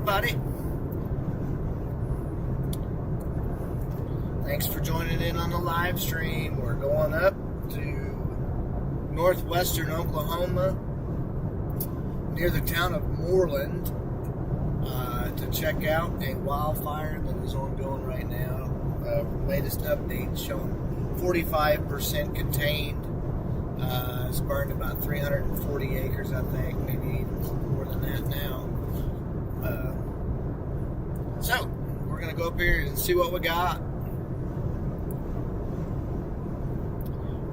everybody. Thanks for joining in on the live stream. We're going up to northwestern Oklahoma, near the town of Moorland, to check out a wildfire that is ongoing right now. Latest update showing 45% contained. It's burned about 340 acres, I think, maybe even more than that now. So, we're going to go up here and see what we got.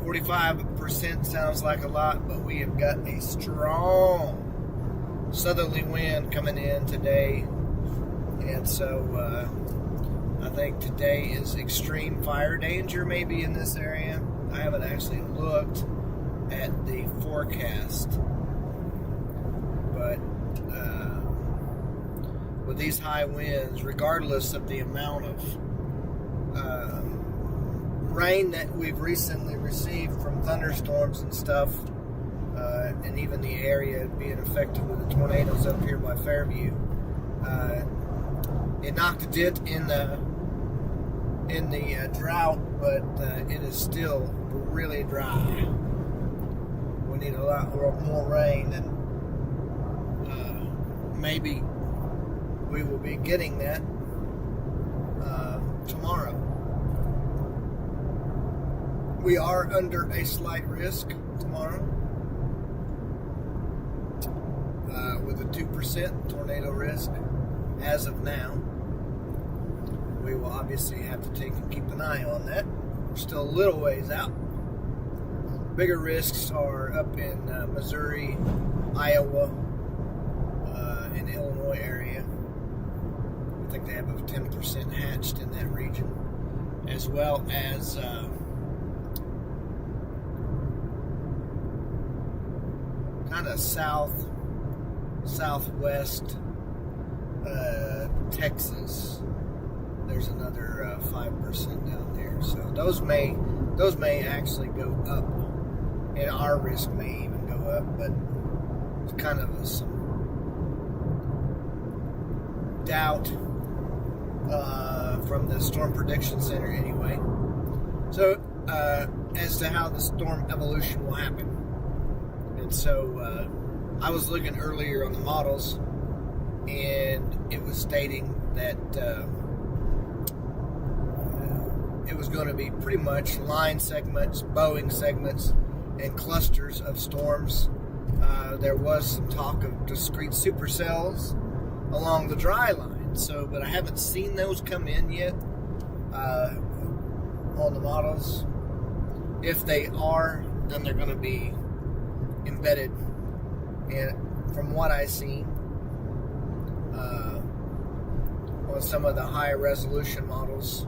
45% sounds like a lot, but we have got a strong southerly wind coming in today. And so, I think today is extreme fire danger maybe in this area. I haven't actually looked at the forecast, but with these high winds, regardless of the amount of rain that we've recently received from thunderstorms and stuff, and even the area being affected with the tornadoes up here by Fairview, it knocked a dent in the drought, but it is still really dry. We need a lot more rain, and maybe we will be getting that tomorrow. We are under a slight risk tomorrow with a 2% tornado risk as of now. We will obviously have to take and keep an eye on that. We're still a little ways out. Bigger risks are up in Missouri, Iowa, and Illinois area. I think they have a 10% hatched in that region, as well as kind of southwest Texas. There's another 5% down there, so those may actually go up, and our risk may even go up. But it's kind of some doubt from the Storm Prediction Center, anyway. So as to how the storm evolution will happen, and so I was looking earlier on the models, and it was stating that it was going to be pretty much line segments, bowing segments, and clusters of storms. There was some talk of discrete supercells along the dry line. So, but I haven't seen those come in yet on the models. If they are, then they're going to be embedded. And from what I've seen on some of the high resolution models,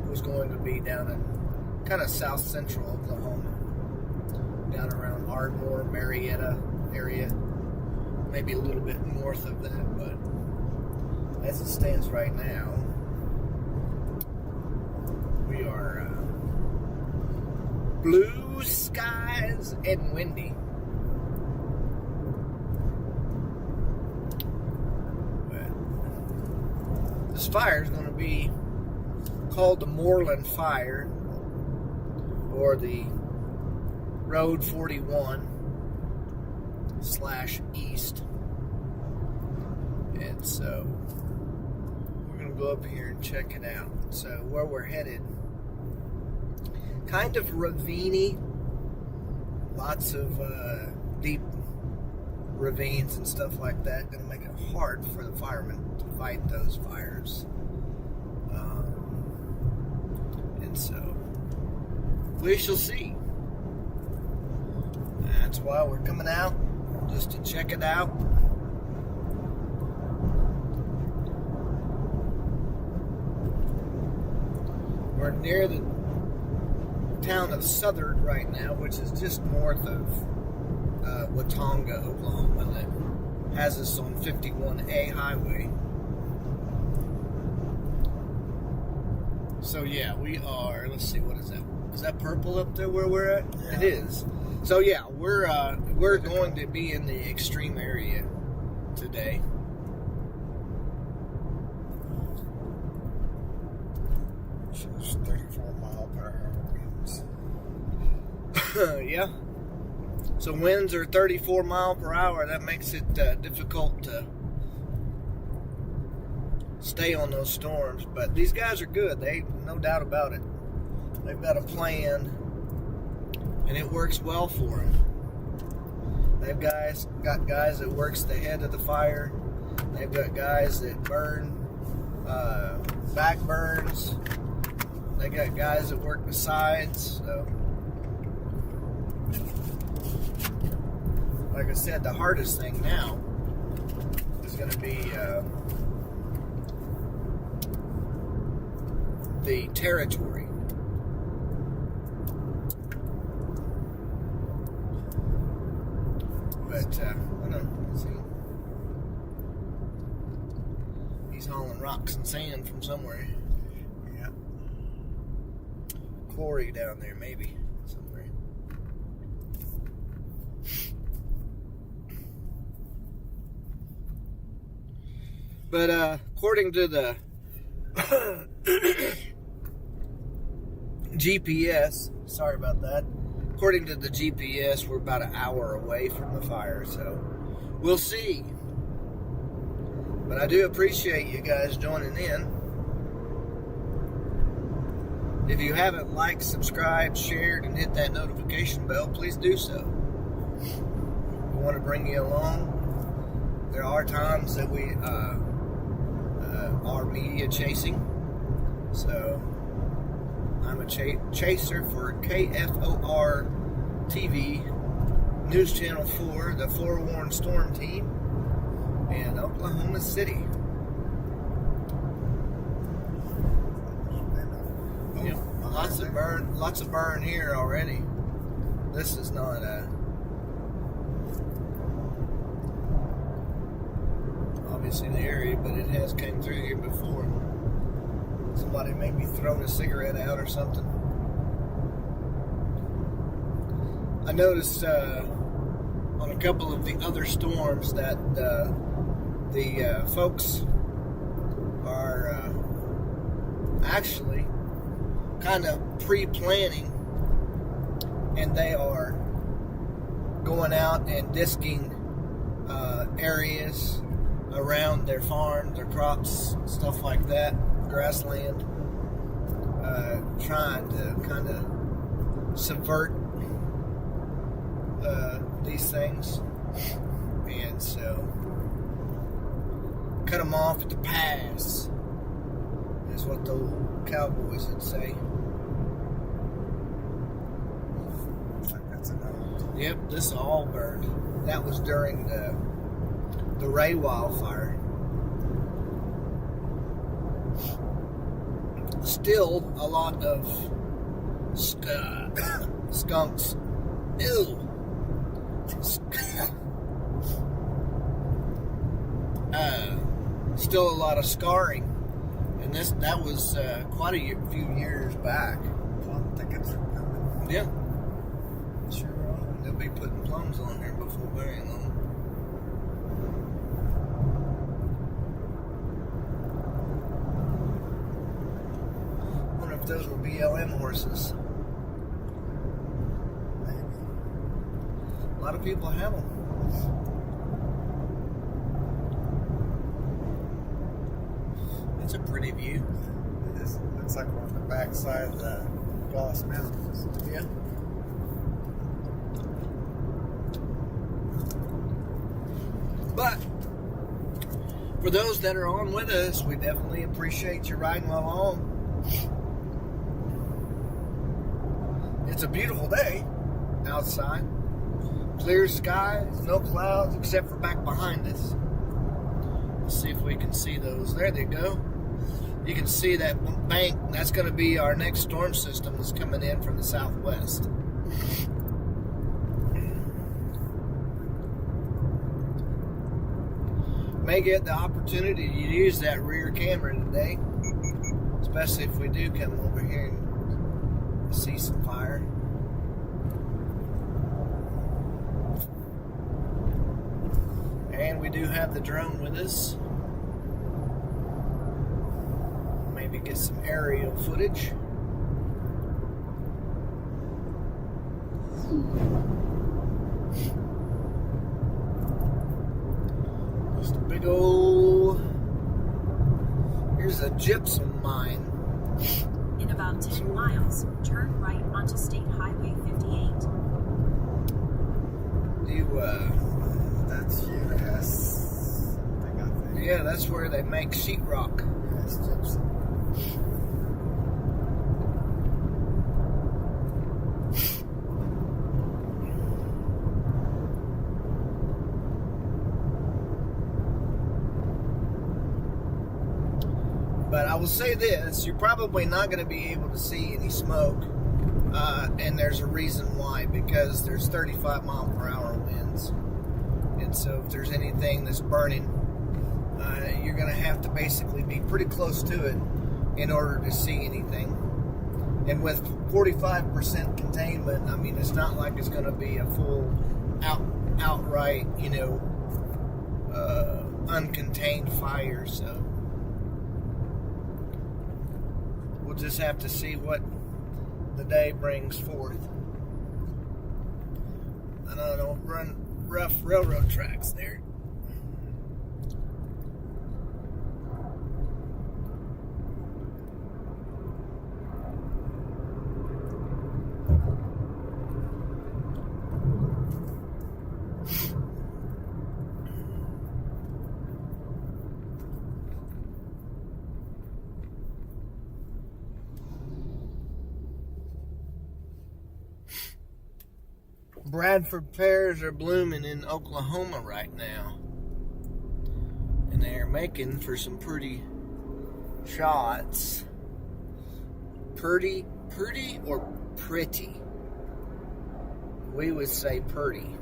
was going to be down in kind of south central Oklahoma, down around Ardmore, Marietta area, maybe a little bit north of that. But as it stands right now, we are blue skies and windy. But this fire is going to be called the Moorland fire, or the Road 41/East. And so we're going to go up here and check it out. So where we're headed, kind of ravine-y, lots of deep ravines and stuff like that, going to make it hard for the firemen to fight those fires. And so we shall see. That's why we're coming out, just to check it out. We're near the town of Southern right now, which is just north of Watonga, Oklahoma, that has us on 51A highway. So yeah, we are, let's see, what is that? Is that purple up there where we're at? Yeah. It is. So yeah, we're going to be in the extreme area today. There's 34-mile-per-hour winds. Yeah. So winds are 34 mile per hour. That makes it difficult to stay on those storms. But these guys are good. They, no doubt about it. They've got a plan, and it works well for them. They've got guys that works the head of the fire. They've got guys that burn back burns. They got guys that work the sides. So, like I said, the hardest thing now is going to be the territory. But I don't know. Let's see. He's hauling rocks and sand from somewhere. Yeah. Quarry down there, maybe somewhere. But according to the GPS, sorry about that. According to the GPS, we're about an hour away from the fire, so we'll see. But I do appreciate you guys joining in. If you haven't liked, subscribed, shared, and hit that notification bell, please do so. We want to bring you along. There are times that we are media chasing. So I'm a chaser for KFOR TV, News Channel 4, the Forewarned Storm Team in Oklahoma City. Yep. Lots of burn here already. This is not obviously the area, but it has came through here before. Somebody maybe thrown a cigarette out or something. I noticed on a couple of the other storms that the folks are actually kind of pre-planning, and they are going out and disking areas around their farms, their crops, stuff like that, grassland, trying to kind of subvert these things, and so cut them off at the pass is what the old cowboys would say. Yep, this all burned. That was during the Ray wildfire. Still a lot of skunks. Ew. Still a lot of scarring, and that was quite a few years back. Plum tickets are coming. Yeah, Sure are. they'll be putting plums on here before very long. I wonder if those were BLM horses. Maybe. A lot of people have them. It's a pretty view. It is. Looks like we're on the backside of the Gloss Mountains. Yeah. But for those that are on with us, we definitely appreciate you riding along. It's a beautiful day outside. Clear skies, no clouds except for back behind us. Let's see if we can see those. There they go. You can see that bank. That's going to be our next storm system that's coming in from the southwest. May get the opportunity to use that rear camera today, especially if we do come over here and see some fire. And we do have the drone with us. Maybe get some aerial footage. Just a big old... Here's a gypsum mine. In about 10 miles, turn right onto State Highway 58. That's U.S. something, I think. Yeah, that's where they make sheetrock. Yes, gypsum. But I will say this, you're probably not going to be able to see any smoke. And there's a reason why, because there's 35 mile per hour winds. And so if there's anything that's burning, you're going to have to basically be pretty close to it in order to see anything. And with 45% containment, I mean, it's not like it's going to be a full outright, uncontained fire. So we'll just have to see what the day brings forth. I don't run rough railroad tracks there. Bradford pears are blooming in Oklahoma right now. And they're making for some pretty shots. Pretty or pretty? We would say pretty.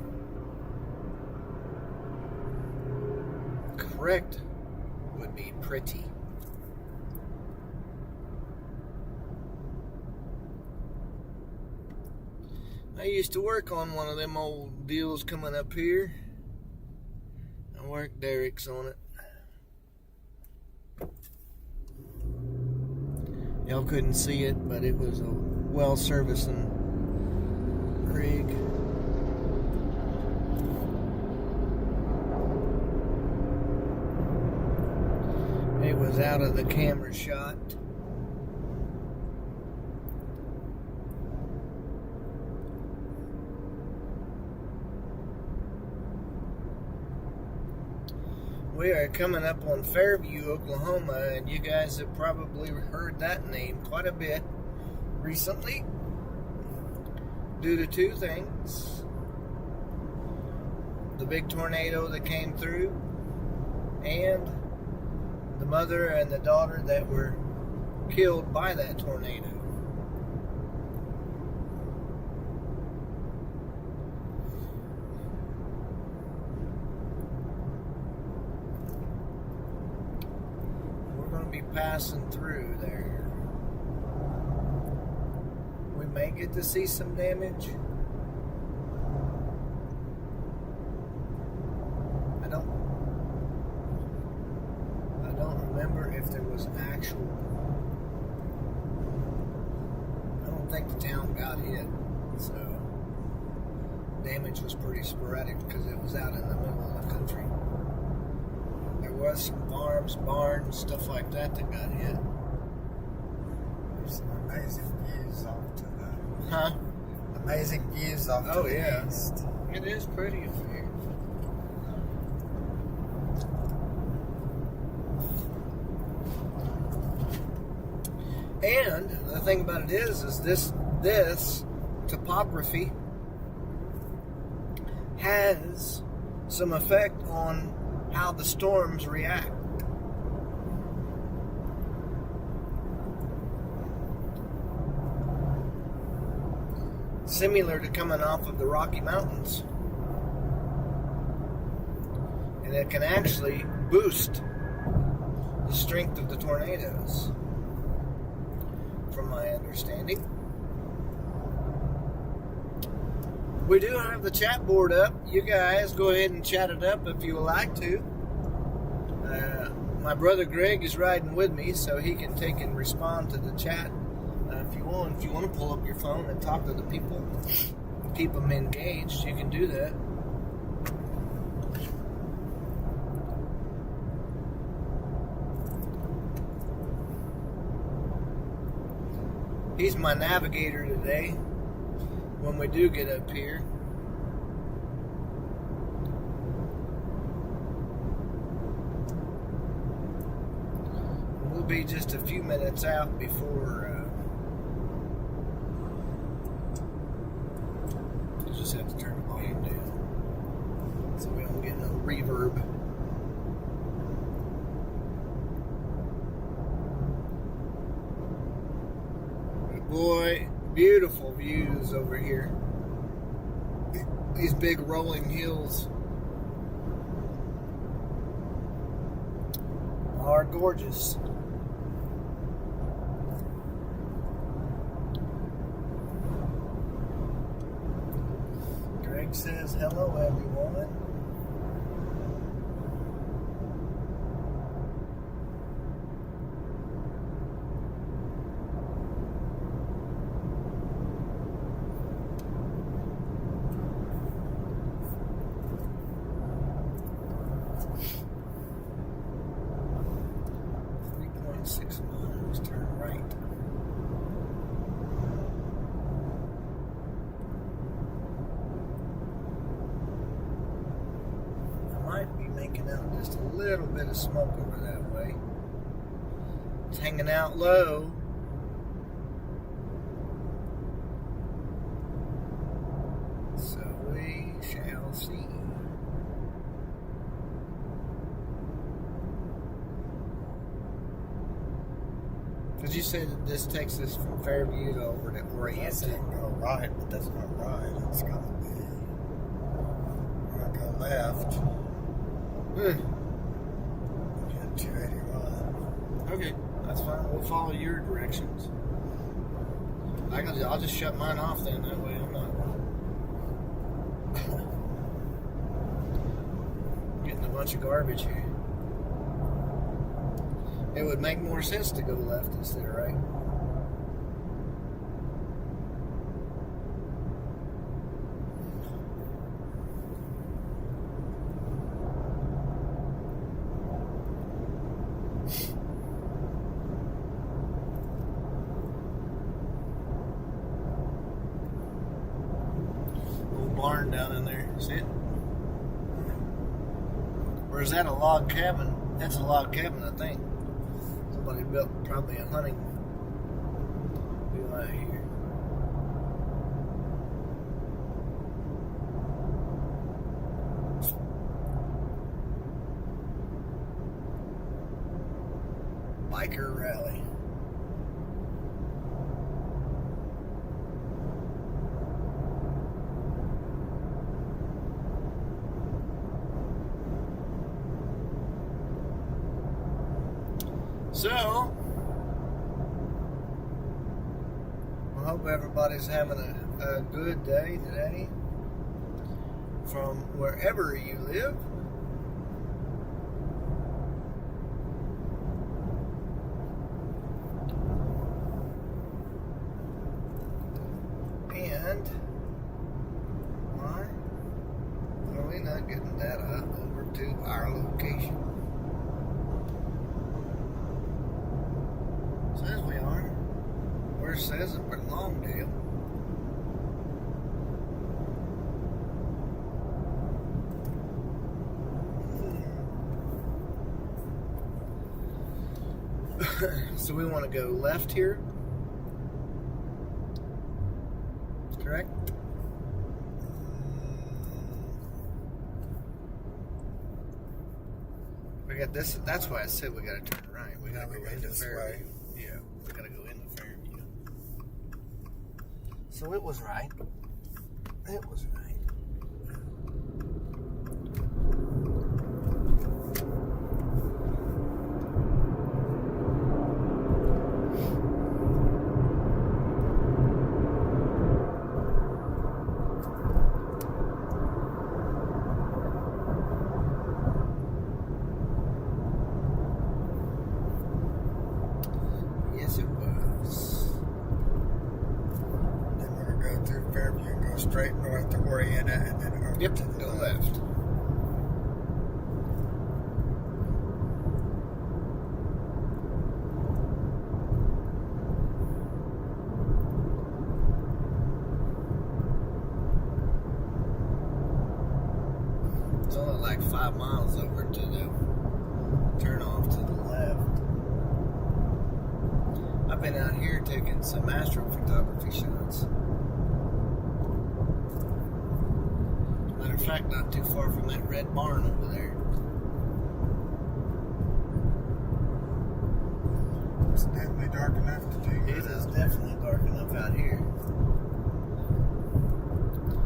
Correct would be pretty. I used to work on one of them old deals coming up here. I worked derricks on it. Y'all couldn't see it, but it was a well-servicing rig. It was out of the camera shot. We are coming up on Fairview, Oklahoma, and you guys have probably heard that name quite a bit recently due to two things. The big tornado that came through and the mother and the daughter that were killed by that tornado. Be passing through there. We may get to see some damage. I don't remember if there was actual. I don't think the town got hit, so damage was pretty sporadic because it was out in the middle of the country. There was some farms, barns, stuff like that got hit. There's some amazing views off to the... Huh? Amazing views off to the east. It is pretty up here. And the thing about it is this topography has some effect on how the storms react. Similar to coming off of the Rocky Mountains. And it can actually boost the strength of the tornadoes, from my understanding. We do have the chat board up. You guys go ahead and chat it up if you would like to. My brother Greg is riding with me, so he can take and respond to the chat if you want. If you want to pull up your phone and talk to the people, keep them engaged, you can do that. He's my navigator today when we do get up here. We'll be just a few minutes out before you just have to turn the volume down so we don't get no reverb. Boy, beautiful views over here. These big rolling hills are gorgeous. Greg says hello, everyone. Making out just a little bit of smoke over that way. It's hanging out low. So we shall see. Did you say that this takes us from Fairview to over to Orient? That's going to go right, but that's not right. It's going to be. We're going to go left. Get 281. Okay, that's fine. We'll follow your directions. I'll just shut mine off then. That way I'm not getting a bunch of garbage here. It would make more sense to go left instead of right. Barn down in there. See it? Or is that a log cabin? That's a log cabin, I think. Somebody built probably a hunting deal out here. Biker rally. So, I hope everybody's having a good day today from wherever you live. And why are we not getting data over to our location? Says we are. Where it says it, we're Longdale. So we want to go left here. Correct? We got this. That's why I said we got to turn right. We got to go into Fairview. Yeah, we got to go into Fairview. So it was right. It was right. straight north to orient it, and then over Yep, to the go left. left. It's only like 5 miles over to the turn off to the left. I've been out here taking some astrophotography shots. Matter of fact, not too far from that red barn over there. It's definitely dark enough to do It is definitely dark enough out here.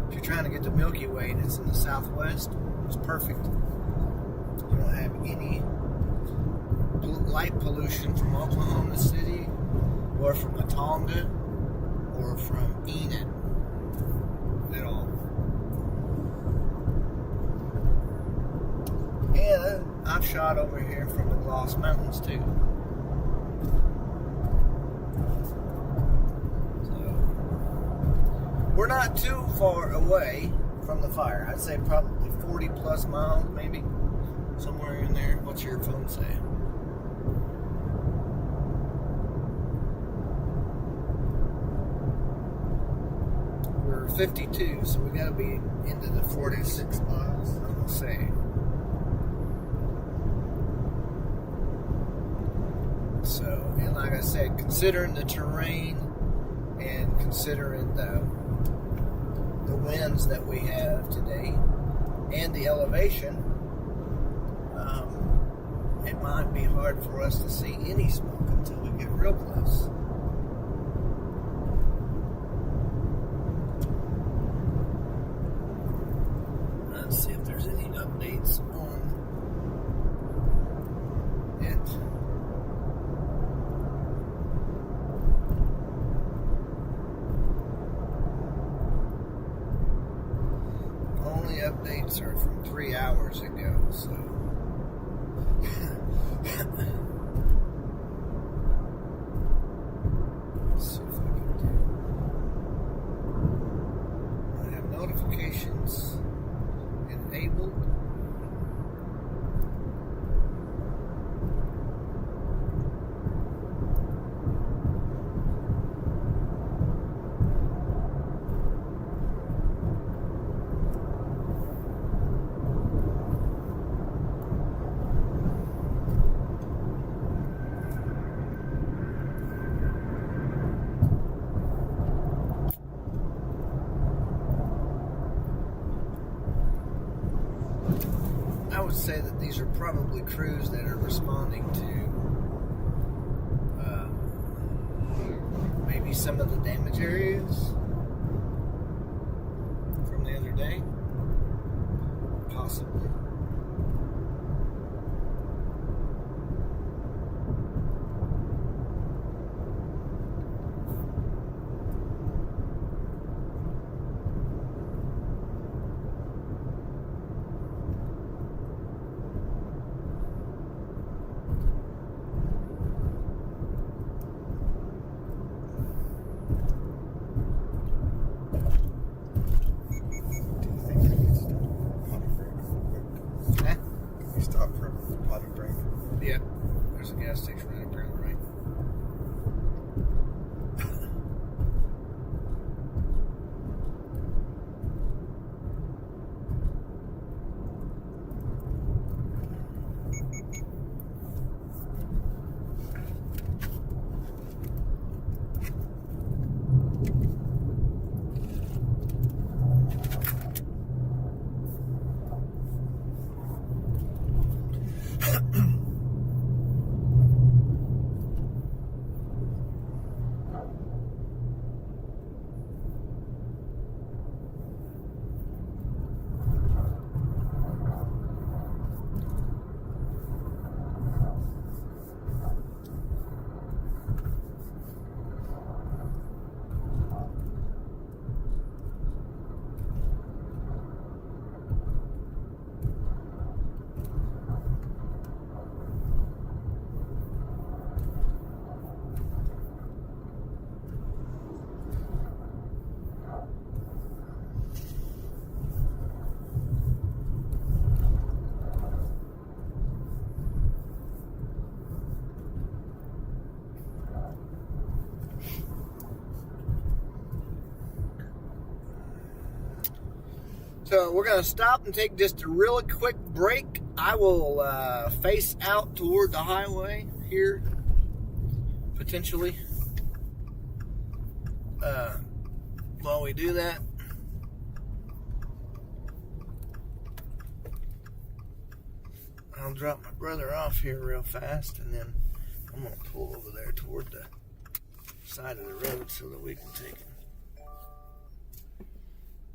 If you're trying to get to Milky Way and it's in the southwest, it's perfect. You don't have any light pollution from Oklahoma City or from Atonga or from Enid at all. And I've shot over here from the Gloss Mountains too. We're not too far away from the fire. I'd say probably 40 plus miles, maybe. Somewhere in there. What's your phone say? We're 52, so we gotta be into the 46 miles. I'm gonna say. So, and like I said, considering the terrain and considering the winds that we have today and the elevation, it might be hard for us to see any smoke until we get real close. Let's see if there's any updates on it. Only updates are from 3 hours ago, so let's see if I can do. I have notifications enabled. I would say that these are probably crews that are responding to maybe some of the damage areas from the other day. Possibly. So we're going to stop and take just a really quick break. I will face out toward the highway here, potentially. While we do that, I'll drop my brother off here real fast, and then I'm going to pull over there toward the side of the road so that we can take him.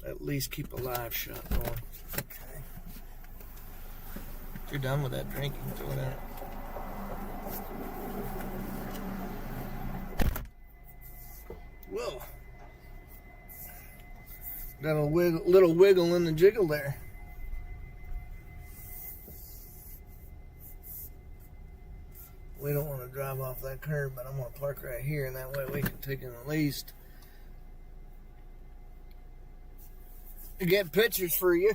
At least keep a live shot going. Okay. If you're done with that drink, you can throw it out. Whoa. Got a little wiggle in the jiggle there. We don't want to drive off that curb, but I'm going to park right here, and that way we can take in at least get pictures for you.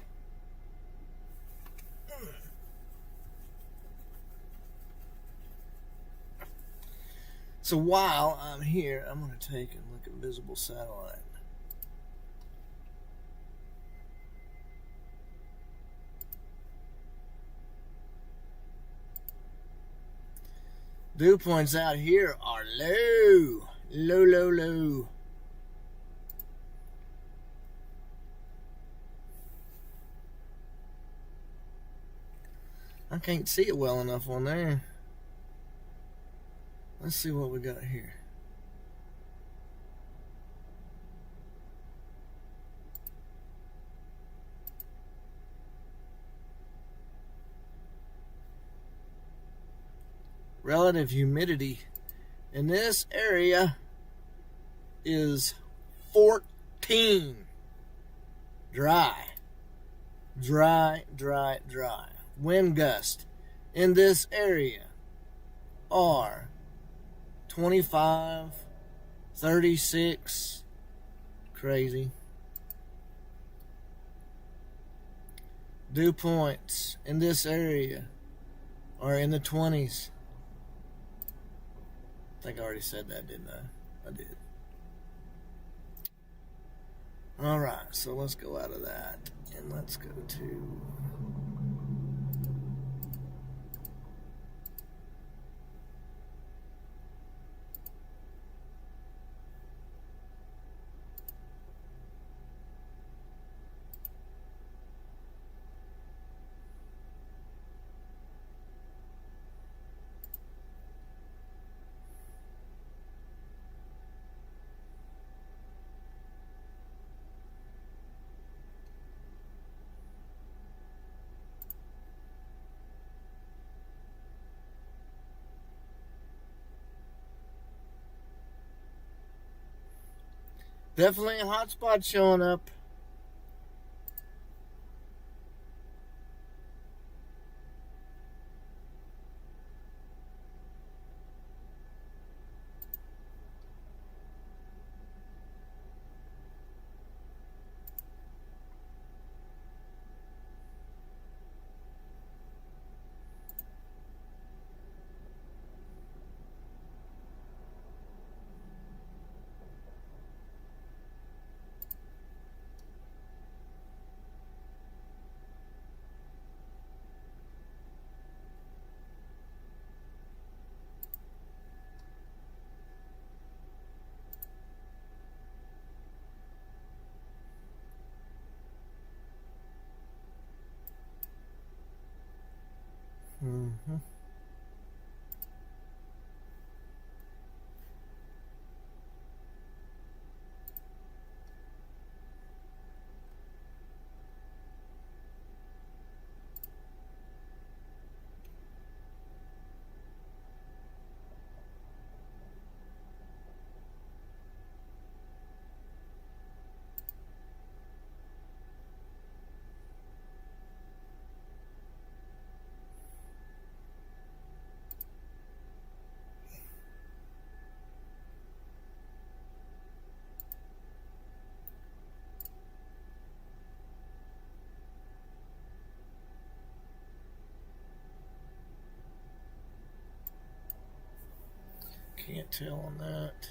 So while I'm here, I'm going to take and look at visible satellite. Dew points out here are low. Low, low, low. I can't see it well enough on there. Let's see what we got here. Relative humidity in this area is 14. Dry. Dry, dry, dry. Wind gust in this area are 25, 36, crazy. Dew points in this area are in the 20s. I think I already said that, didn't I? I did. Alright, so let's go out of that and let's go to definitely a hot spot showing up. Mm-hmm. Can't tell on that.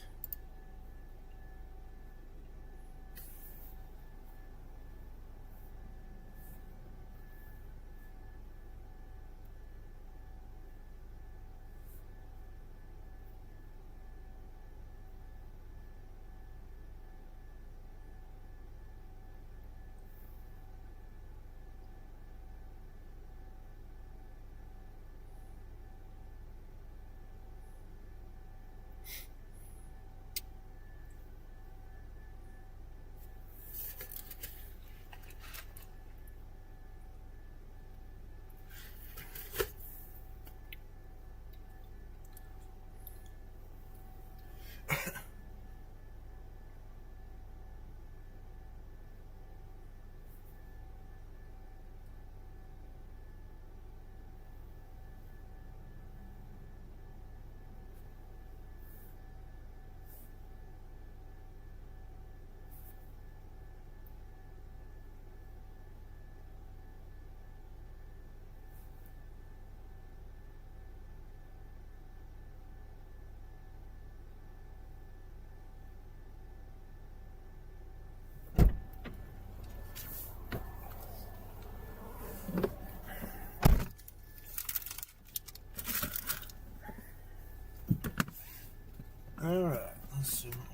Alright, let's see what we got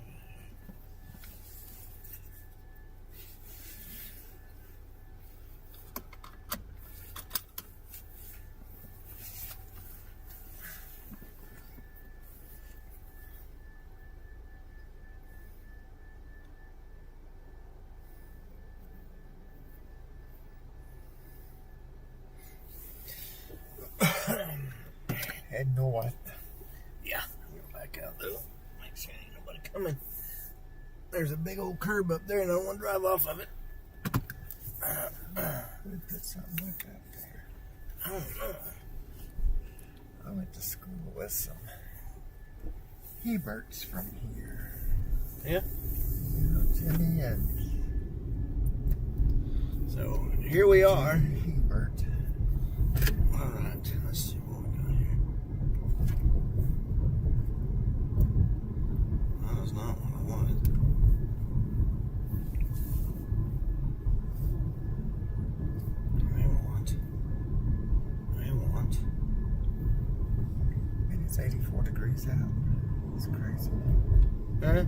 Head north. Yeah, we're back out though. Make sure ain't nobody coming. There's a big old curb up there and I don't want to drive off of it. We put something like that there. I don't know. I went to school with some Heberts from here. Yeah. You know, Jimmy and So here we are. Hebert. Alright, let's see what we got here. That was not what I wanted. I want. And it's 84 degrees out. It's crazy. Huh?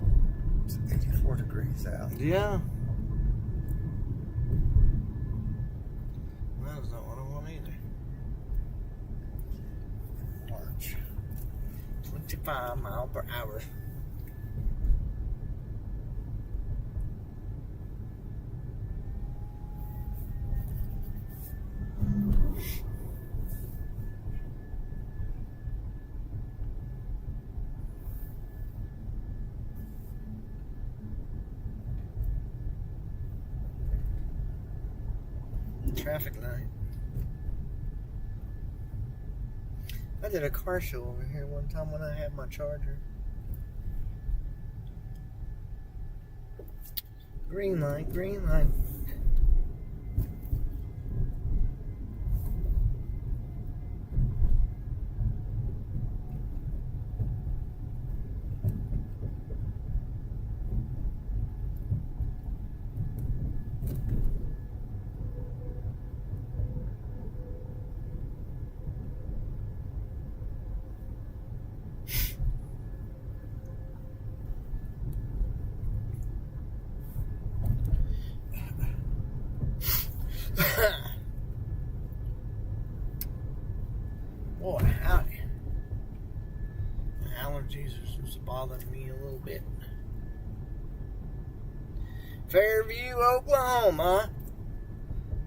It's 84 degrees out. Yeah. That is not what I want either. March. 25 miles per hour. Traffic light. I did a car show over here one time when I had my Charger. Green light, green light. Boy, howdy. The allergies are just bothering me a little bit. Fairview, Oklahoma.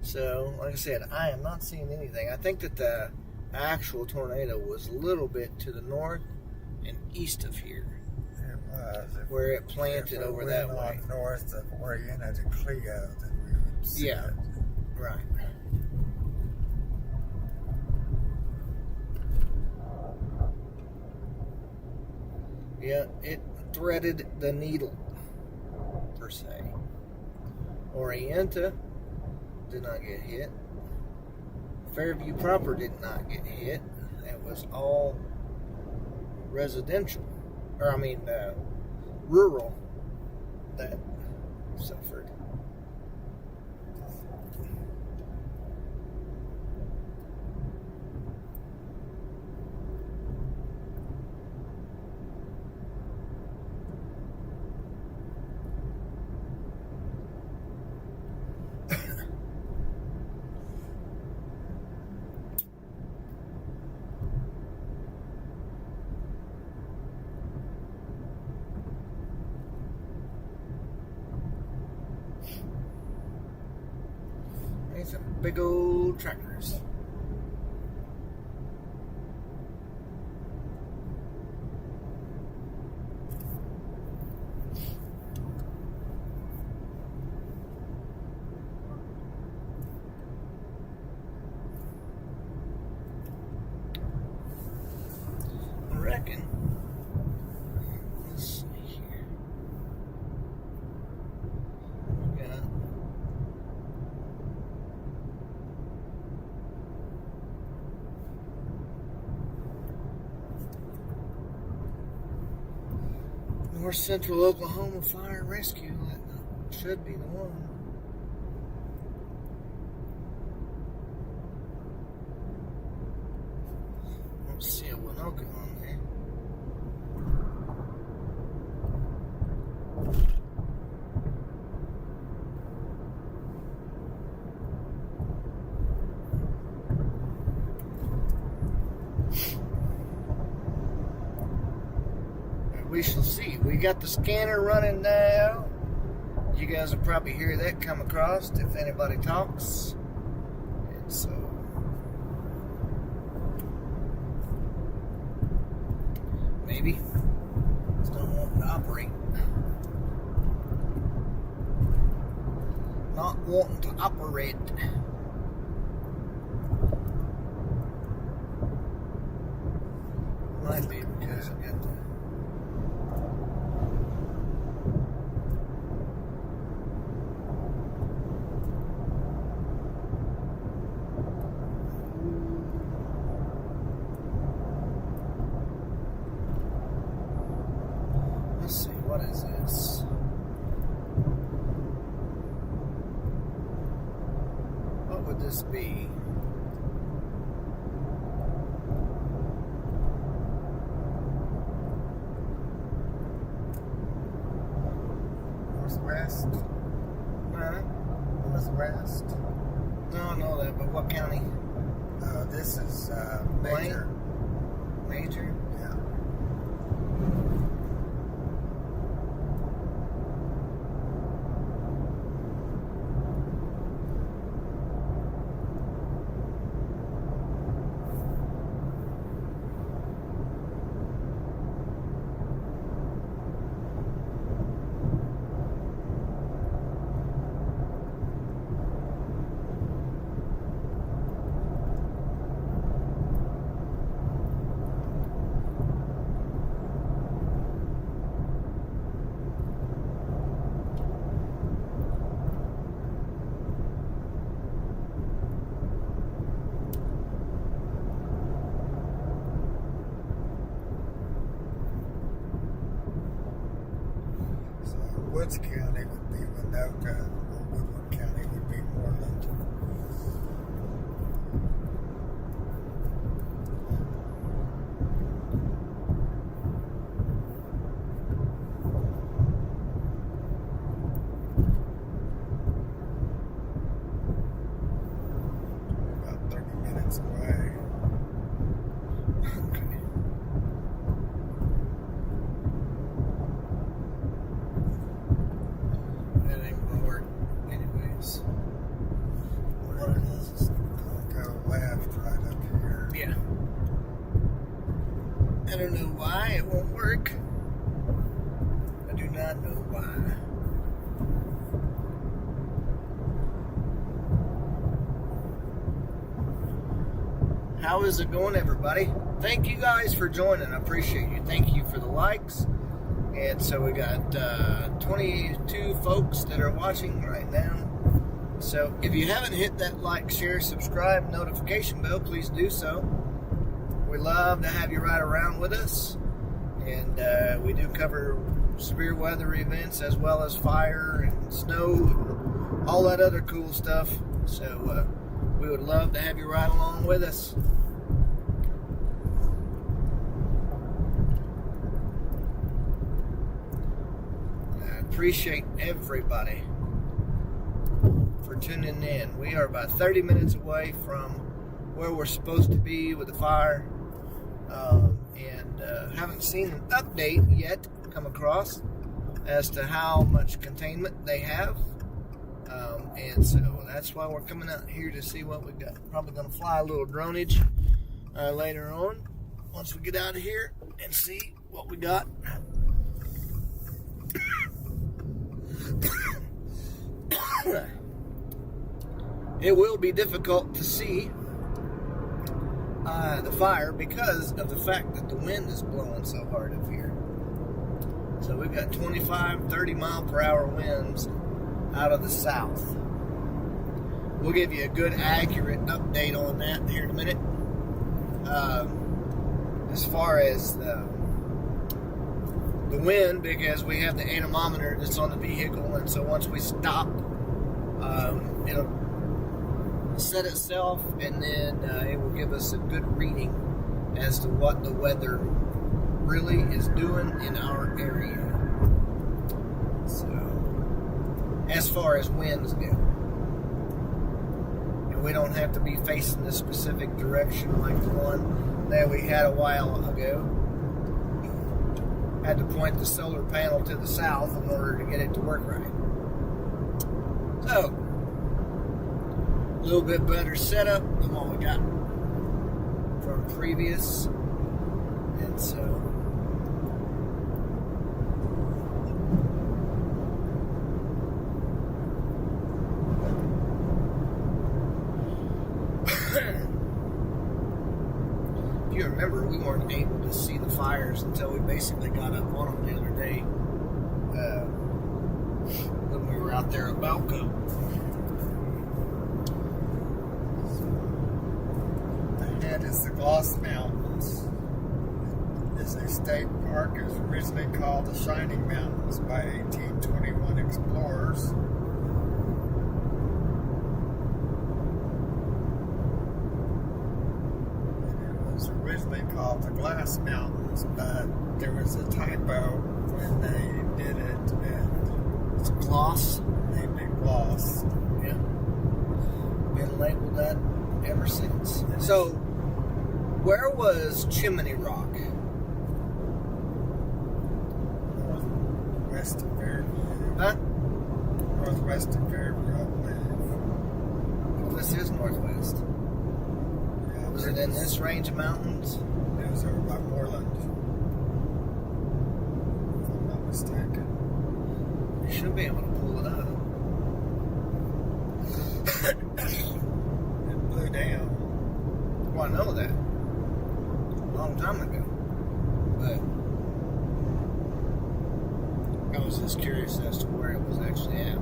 So, like I said, I am not seeing anything. I think that the actual tornado was a little bit to the north and east of here. It was. Where it planted over that way. North of where you had to Clio, then we would see Yeah. it. Right. Yeah, it threaded the needle, per se. Orienta did not get hit. Fairview proper did not get hit. It was all residential, or rural that suffered. There's some big old tractors. North Central Oklahoma Fire and Rescue. That should be the one. I don't see a Winoka on there. We shall see. We got the scanner running now. You guys will probably hear that come across if anybody talks. And so, maybe it's not wanting to operate. Not wanting to operate. Might be because I got the. Let's see, what is this? What would this be? Northwest? Northwest? No, I know that, but what county? This is Major. Major? Yeah. Woods County would be Winoka, or Woodland County would be Moorland. About 30 minutes away. That ain't gonna work anyways. What it is gonna go left right up here. Yeah. I don't know why it won't work. I do not know why. How is it going, everybody? Thank you guys for joining. I appreciate you. Thank you for the likes. And so we got 22 folks that are watching right now. So if you haven't hit that like, share, subscribe, notification bell, please do so. We love to have you ride around with us. And we do cover severe weather events as well as fire and snow and all that other cool stuff. So we would love to have you ride along with us. Appreciate everybody for tuning in. We are about 30 minutes away from where we're supposed to be with the fire, and haven't seen an update yet come across as to how much containment they have, and so that's why we're coming out here to see what we got. Probably going to fly a little dronage later on once we get out of here and see what we got. It will be difficult to see the fire because of the fact that the wind is blowing so hard up here. So we've got 25, 30 mile per hour winds out of the south. We'll give you a good, accurate update on that here in a minute. As far as the wind, because we have the anemometer that's on the vehicle, and so once we stop, it'll set itself, and then it will give us a good reading as to what the weather really is doing in our area. So, as far as winds go. And we don't have to be facing the specific direction like the one that we had a while ago. Had to point the solar panel to the south in order to get it to work right. So, a little bit better setup than what we got from previous. And so, if you remember, we weren't able to see the fires until we basically got up on them the other day when we were out there at Balco. Ahead is the Gloss Mountains. It's a state park. It was originally called the Shining Mountains by 1821 explorers. Originally called the Glass Mountains, but there was a typo when they did it, and It's gloss. named it Gloss. Yeah. Been labeled that ever since. So, where was Chimney Rock? Northwest of Fairview. Huh? Northwest of Fairview, I believe. Well, this is northwest. Yeah, Was it in this range of mountains? It was over by Moorland, if I'm not mistaken. You should be able to pull it up. It blew down. Well, I know that. A long time ago. But I was just curious as to where it was actually at.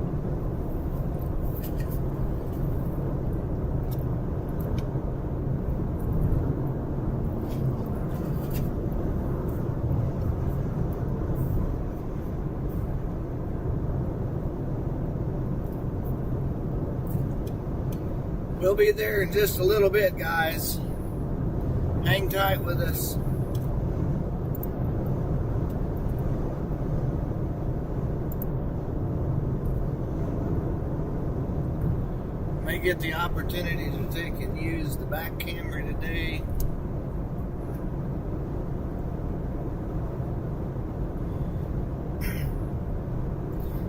We'll be there in just a little bit, guys. Hang tight with us. May get the opportunity to take and use the back camera today.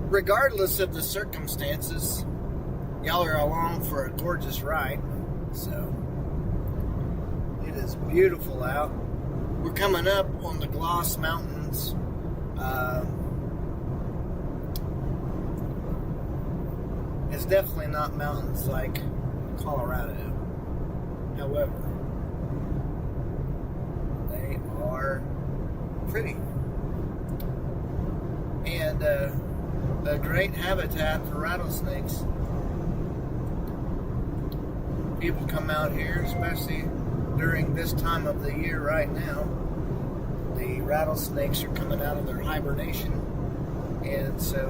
Regardless of the circumstances, y'all are along for a gorgeous ride. So, it is beautiful out. We're coming up on the Gloss Mountains. It's definitely not mountains like Colorado. However, they are pretty. And a great habitat for rattlesnakes. People come out here, especially during this time of the year right now. The rattlesnakes are coming out of their hibernation. And so,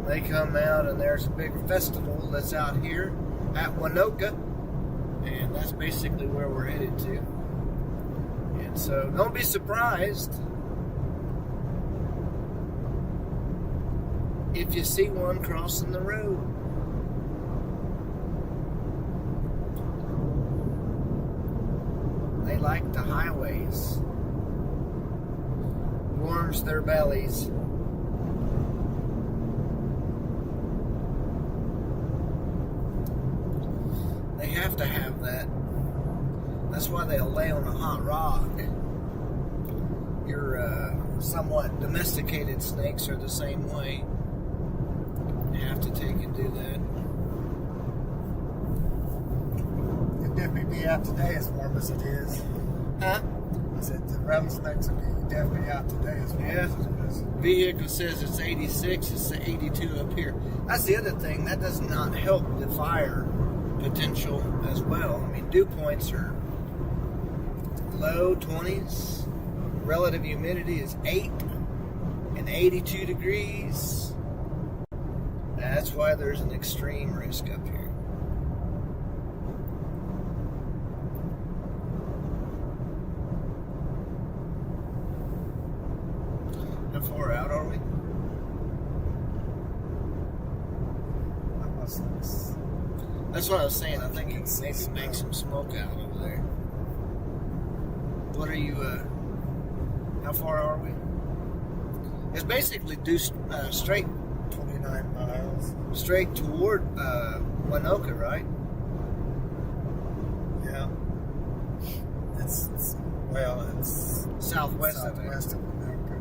they come out, and there's a big festival that's out here at Winoka, and that's basically where we're headed to. And so don't be surprised if you see one crossing the road. They like the highways. Warms their bellies. They have to have that. That's why they'll lay on a hot rock. Your somewhat domesticated snakes are the same way. You have to take and do that. It'd definitely be out today as warm as it is. Huh? I said the rattlesnakes will be definitely out today as warm as it is. Vehicle says it's 86, it's 82 up here. That's the other thing, that does not help the fire potential as well. I mean, dew points are low 20s. Relative humidity is 8 and 82 degrees. That's why there's an extreme risk up here. How far out are we? That's what I was saying. I think you can maybe make some smoke out over there. What are you, how far are we? It's basically due straight 29 miles. straight toward Winoka, right? Yeah. It's Southwest of it. southwest of Winoka.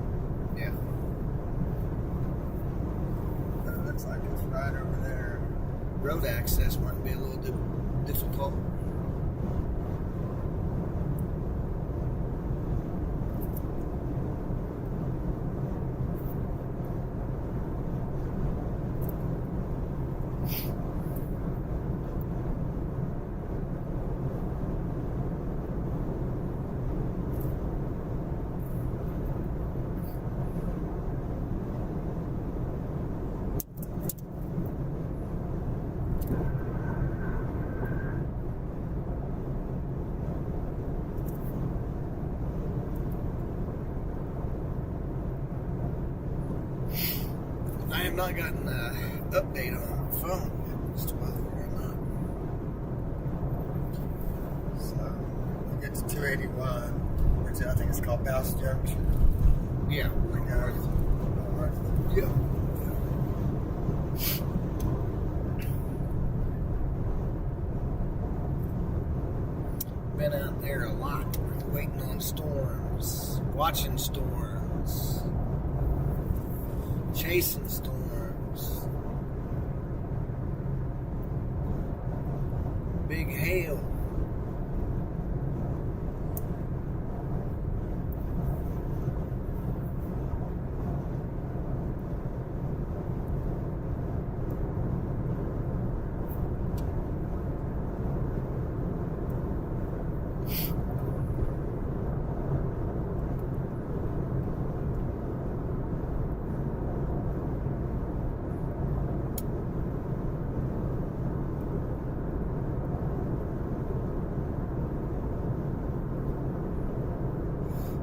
Yeah. But it looks like it's right over there. Road access might be a little difficult. I have not gotten an update on my phone as to whether or not. So we get to 281, which I think is called Bouse Junction. Yeah. We go north. Yeah. Been out there a lot, waiting on storms, watching storms, chasing storms, big hail.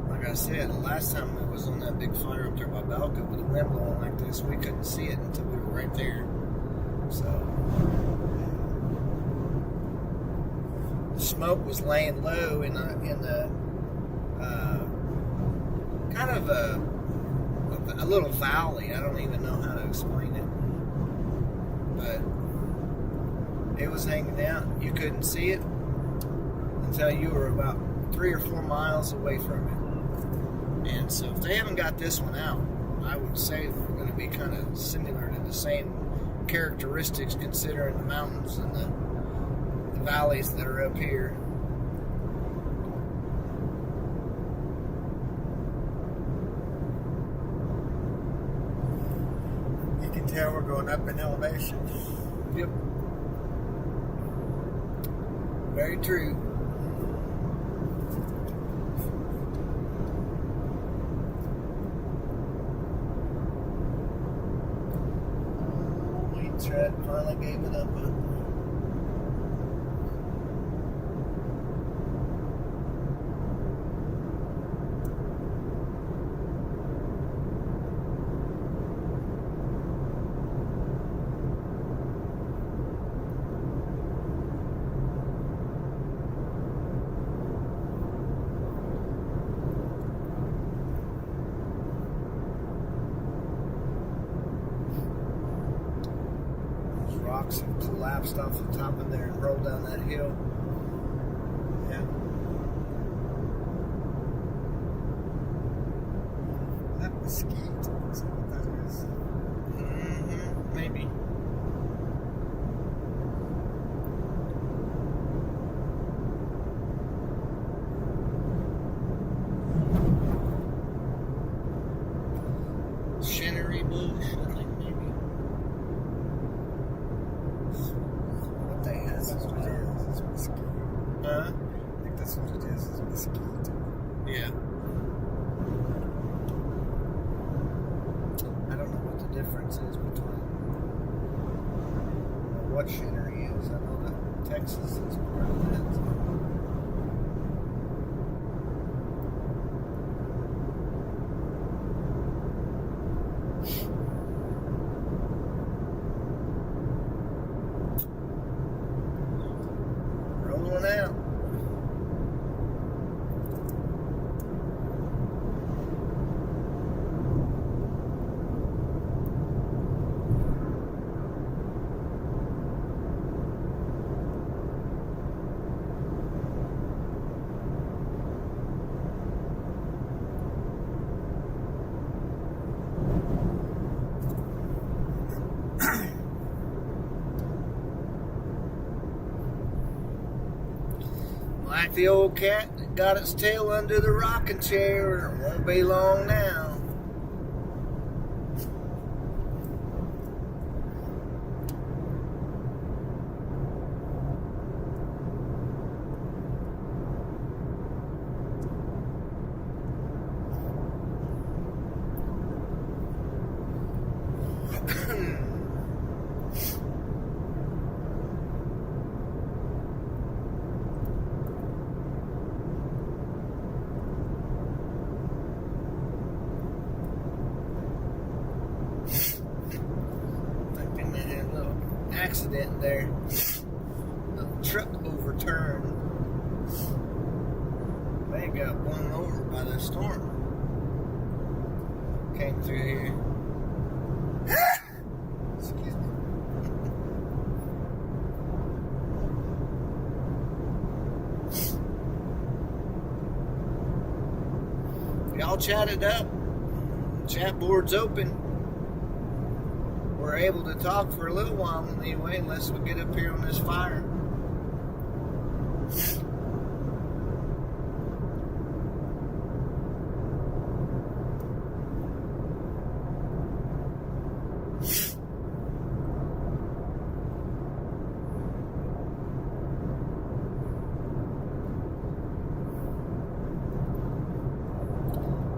Like I said, the last time it was on that big fire up there by Balca with the wind blowing like this, we couldn't see it until we were right there. So the smoke was laying low in the kind of a little valley. I don't even know how to explain it, but it was hanging out. You couldn't see it until you were about 3 or 4 miles away from it. And so if they haven't got this one out, I would say we're going to be kind of similar to the same characteristics, considering the mountains and the valleys that are up here. You can tell we're going up in elevation. Yep. Very true. Tread finally gave it up. Rocks have collapsed off the top of there and rolled down that hill. Yeah. That mesquite. Is that what that is? Mm-hmm. Maybe. Shinnery bush, I think maybe. That's what it is. It's mesquite. Huh? I think that's what it is. It's mesquite. Yeah. I don't know what the difference is between what shinnery is. I know that Texas is part of that. Rolling out. Like the old cat that got its tail under the rocking chair, it won't be long now. Accident there. The truck overturned. They got blown over by the storm. Came through here. Excuse me. Y'all chatted up. Chat board's open. We're able to talk for a little while anyway, unless we get up here on this fire.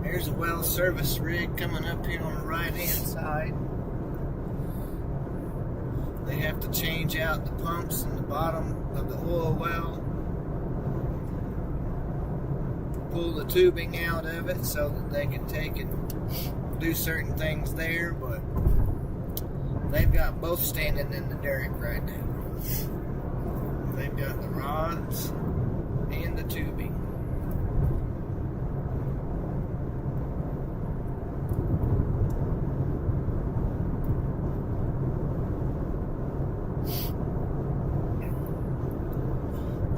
There's a well service rig coming up here on the right hand side. They have to change out the pumps in the bottom of the oil well, pull the tubing out of it so that they can take and do certain things there, but they've got both standing in the derrick right now. They've got the rods and the tubing.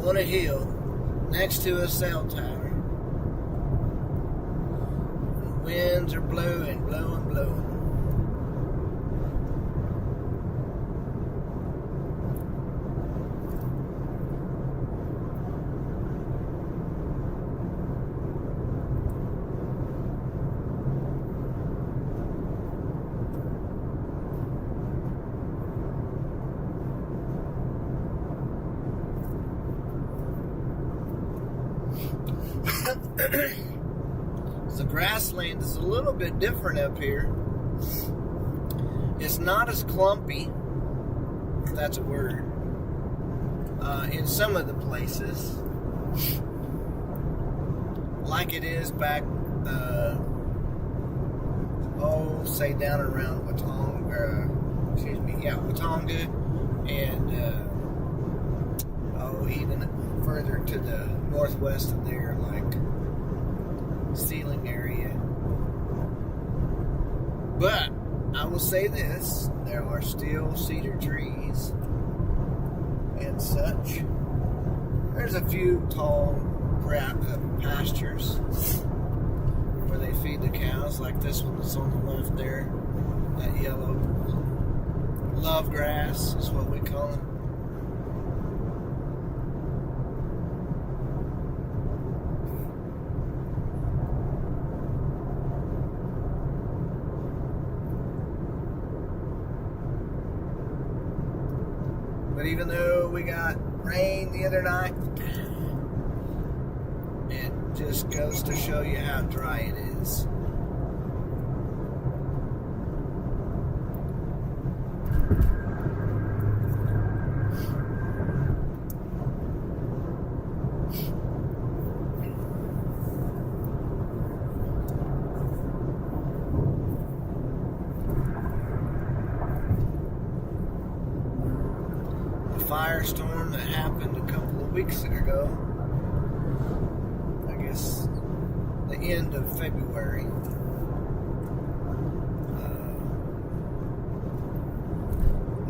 On a hill next to a cell tower. The winds are blowing, blowing, blowing. The grassland is a little bit different up here. It's not as clumpy, if that's a word, in some of the places, like it is back, say down around Watonga, Watonga, and even further to the northwest of there, like Ceiling area. But I will say this, there are still cedar trees and such. There's a few tall pastures where they feed the cows, like this one that's on the left there, that yellow love grass is what we call it. But even though we got rain the other night, it just goes to show you how dry it is. Firestorm that happened a couple of weeks ago, I guess the end of February,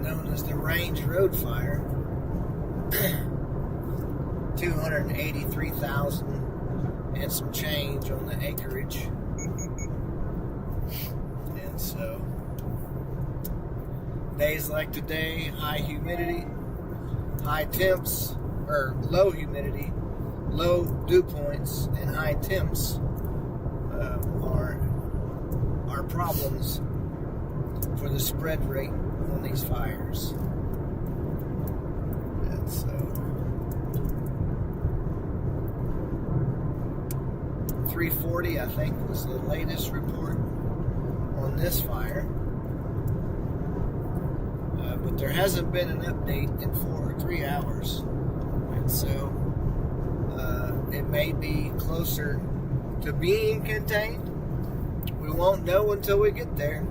known as the Range Road Fire, 283,000 and some change on the acreage. And so days like today, high humidity, high temps, or low humidity, low dew points, and high temps are problems for the spread rate on these fires. And so 340, I think, was the latest report on this fire. But there hasn't been an update in 4 or 3 hours, and so it may be closer to being contained. We won't know until we get there.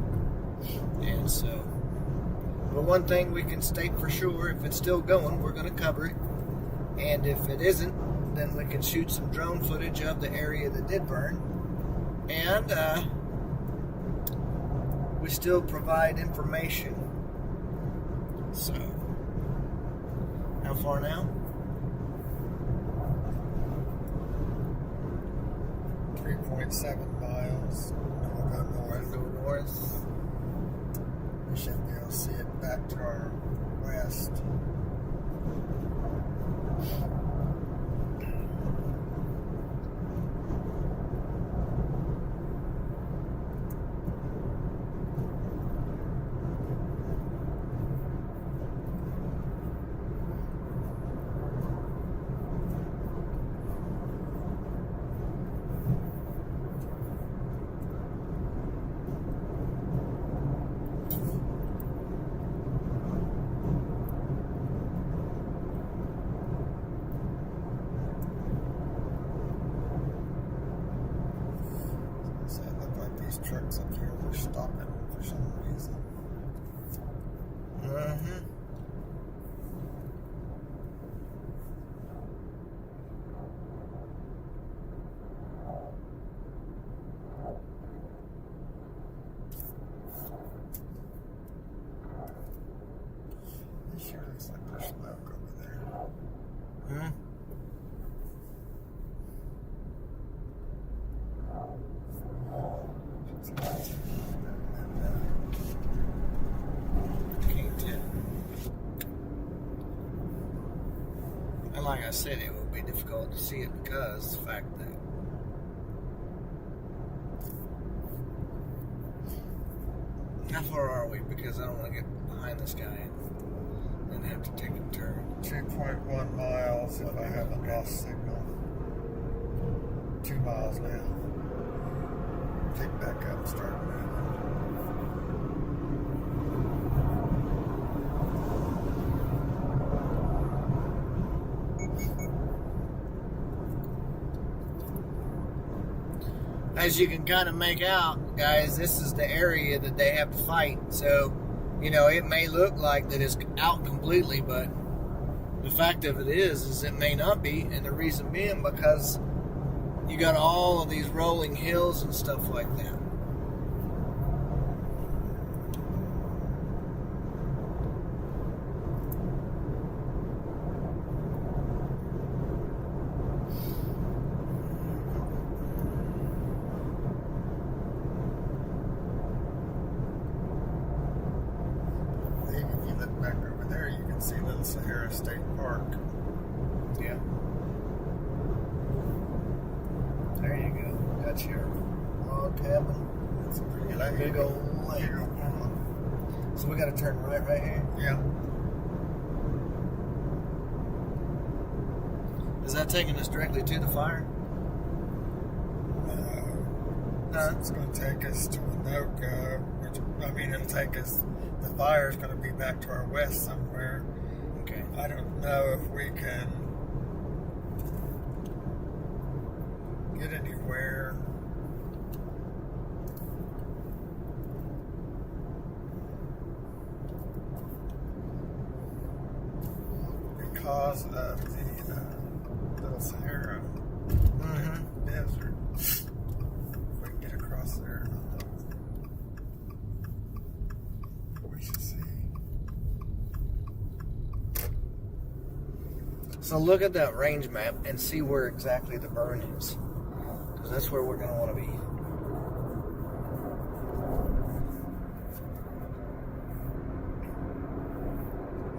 And so, but one thing we can state for sure, if it's still going, we're going to cover it, and if it isn't, then we can shoot some drone footage of the area that did burn, and we still provide information. So, how far now? 3.7 miles. We'll go north. Go north. We should be able to see it back to our west. So it looked like these trucks up here were stopping for some reason. It sure looks like there's smoke over there. Can't tell. And like I said, it would be difficult to see it because the fact that how far are we? Because I don't want to get behind this guy and have to take a turn. 2.1 miles if I haven't lost signal. 2 miles now. Pick back up and start moving. As you can kind of make out, guys, this is the area that they have to fight. So, you know, it may look like that it's out completely, but the fact of it is it may not be. And the reason being because you got all of these rolling hills and stuff like that. Back over there, you can see Little Sahara State Park. Yeah. There you go. That's your log cabin. That's a pretty Big old lake. So we got to turn right here. Yeah. Is that taking us directly to the fire? It's going to take us to Anoka, which, I mean, it'll take us, the fire's going to be back to our west somewhere. Okay. I don't know if we can get anywhere. Because of the Little Sahara desert. If we can get across there, we should see. So look at that range map and see where exactly the burn is. Because that's where we're going to want to be.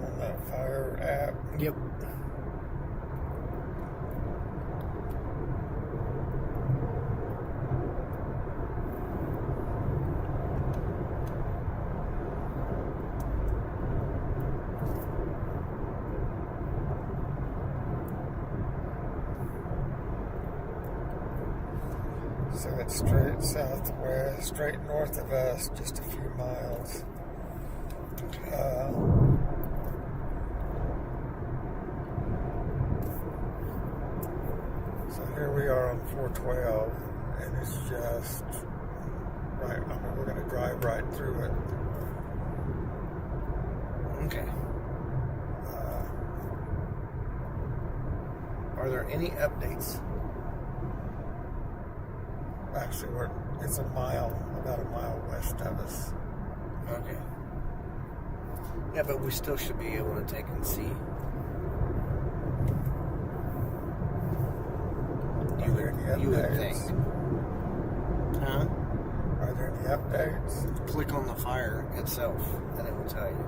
On that fire app. Yep. So it's straight southwest, straight north of us, just a few miles. So here we are on 412, and it's just right. I mean, we're going to drive right through it. Okay. Are there any updates? Actually, it's about a mile west of us. Okay. Yeah, but we still should be able to take and see. Are there any You would updates? think. Huh? Are there any updates? Click on the fire itself, and it will tell you.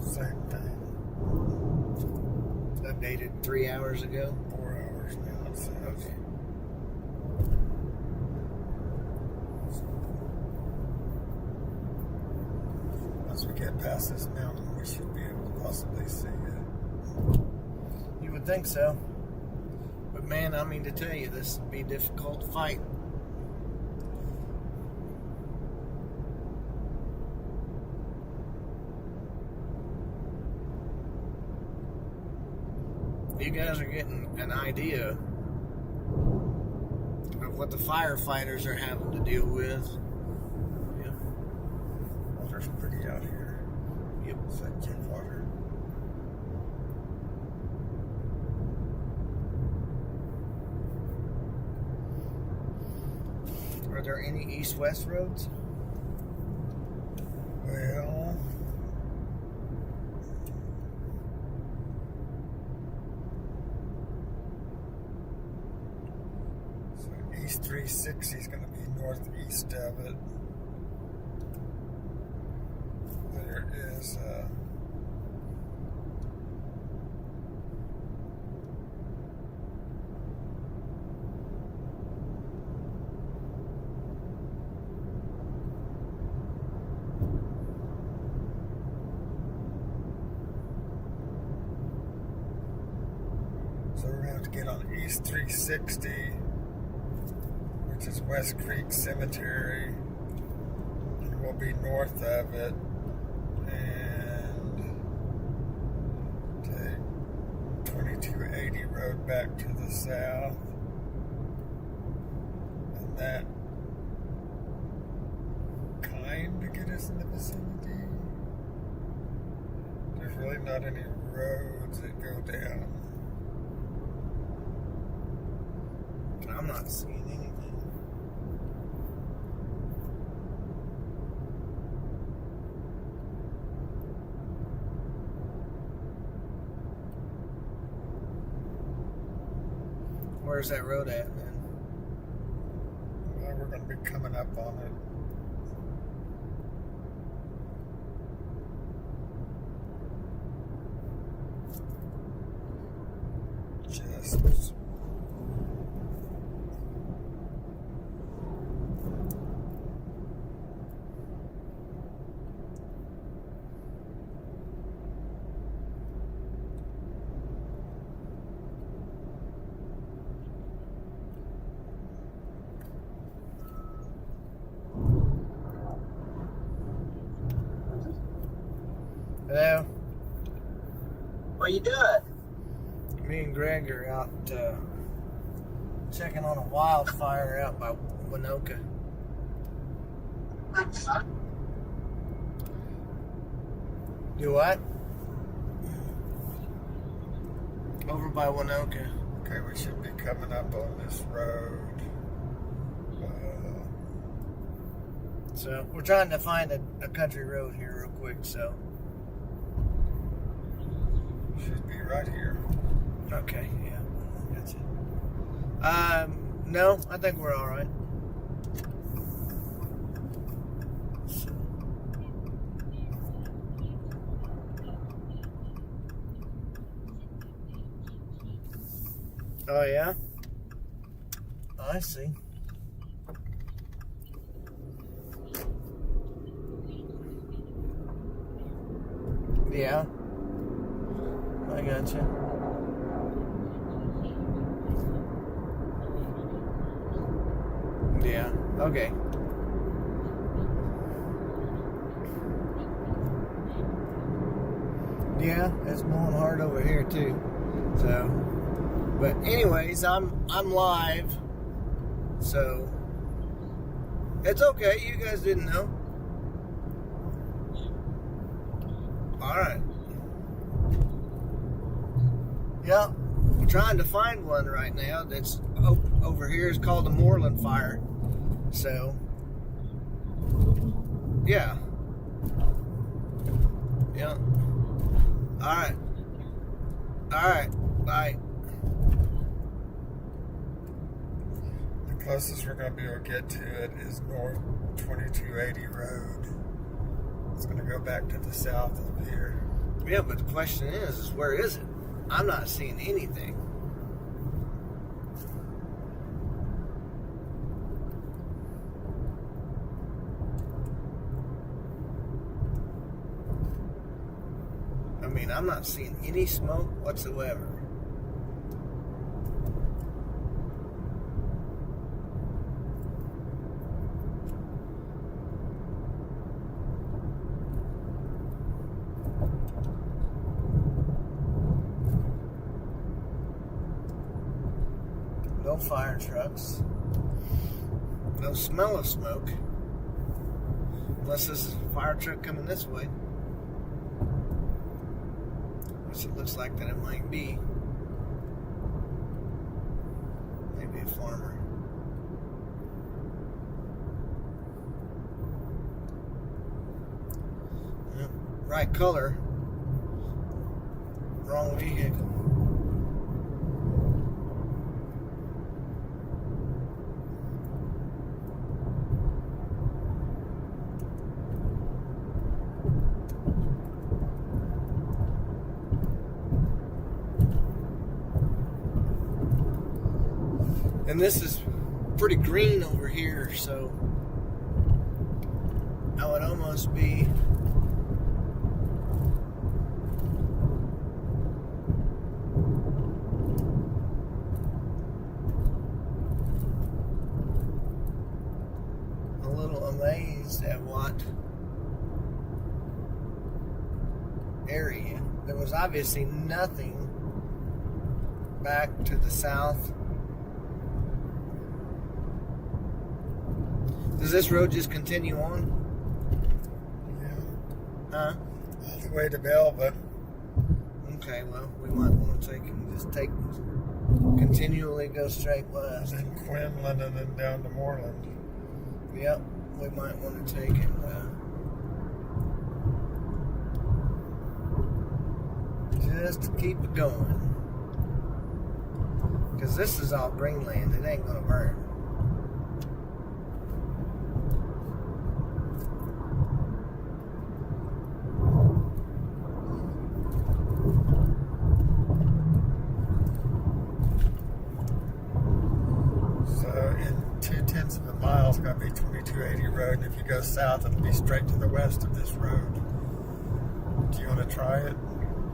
Same thing. Updated 3 hours ago. 4 hours now, it says. Okay. Once we get past this mountain, we should be able to possibly see it. You would think so. But man, I mean to tell you, this would be a difficult fight. You guys are getting an idea of what the firefighters are having to deal with. Yep. Water's pretty out here. Yep. It's like jet water. Are there any east-west roads? Well, so East 360 is going to be northeast of it. There is so we're going to have to get on East 360, which is West Creek Cemetery, and we'll be north of it, and take 2280 road back to the south, and that kind of get us in the vicinity. There's really not any roads that go down. I'm not seeing anything. Where's that road at, man? Well, we're going to be coming up on it. Just What are you doing? Me and Greg are out checking on a wildfire out by Winoka. Do what? Over by Winoka. Okay, we should be coming up on this road. So we're trying to find a country road here real quick, so. Should be right here. Okay, yeah, gotcha. No, I think we're all right. So. Oh yeah, I see. Yeah, I gotcha. Yeah, okay. Yeah, it's blowing hard over here too. So, but anyways, I'm live, so it's okay. You guys didn't know. All right. Yeah, we're trying to find one right now that's over here. It's called the Moorland fire. So, yeah. Yeah. All right. All right. Bye. The closest we're going to be able to get to it is North 2280 Road. It's going to go back to the south up here. Yeah, but the question is where is it? I'm not seeing anything. I mean, I'm not seeing any smoke whatsoever. No fire trucks. No smell of smoke. Unless this is a fire truck coming this way. Which it looks like that it might be. Maybe a farmer. Yep. Right color. Wrong vehicle. And this is pretty green over here, so I would almost be a little amazed at what area. There was obviously nothing back to the south. Does this road just continue on? Yeah. Huh? All the way to Belva. Okay, well, we might want to continually go straight west. And then Quinlan and then down to Moorland. Yep, we might want to take it. Just to keep it going. Because this is all greenland. It ain't going to burn. It's going to be 2280 road, and if you go south, it'll be straight to the west of this road. Do you want to try it?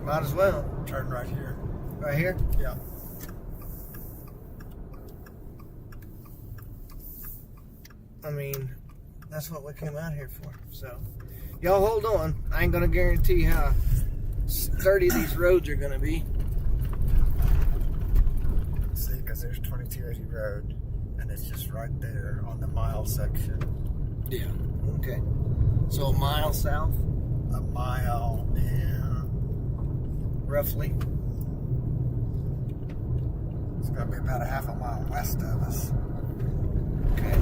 Might as well. Turn right here. Right here? Yeah. I mean, that's what we came out here for. So, y'all hold on. I ain't going to guarantee how sturdy these roads are going to be. See, because there's 2280 road, and it's just right there on the mile section. Yeah. Okay. So a mile south? A mile, yeah. Roughly. It's going to be about a half a mile west of us. Okay.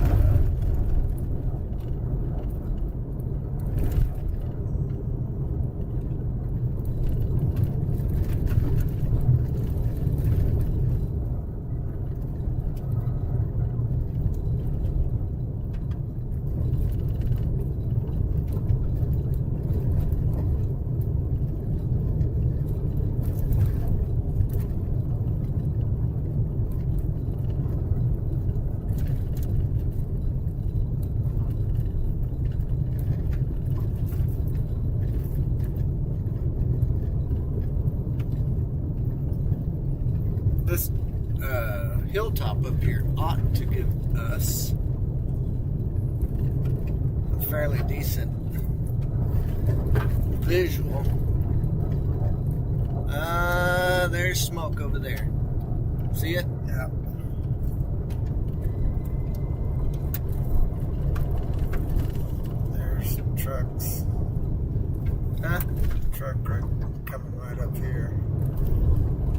This hilltop up here ought to give us a fairly decent visual. There's smoke over there. See it? Yeah. There's trucks. Huh? Truck right, coming right up here.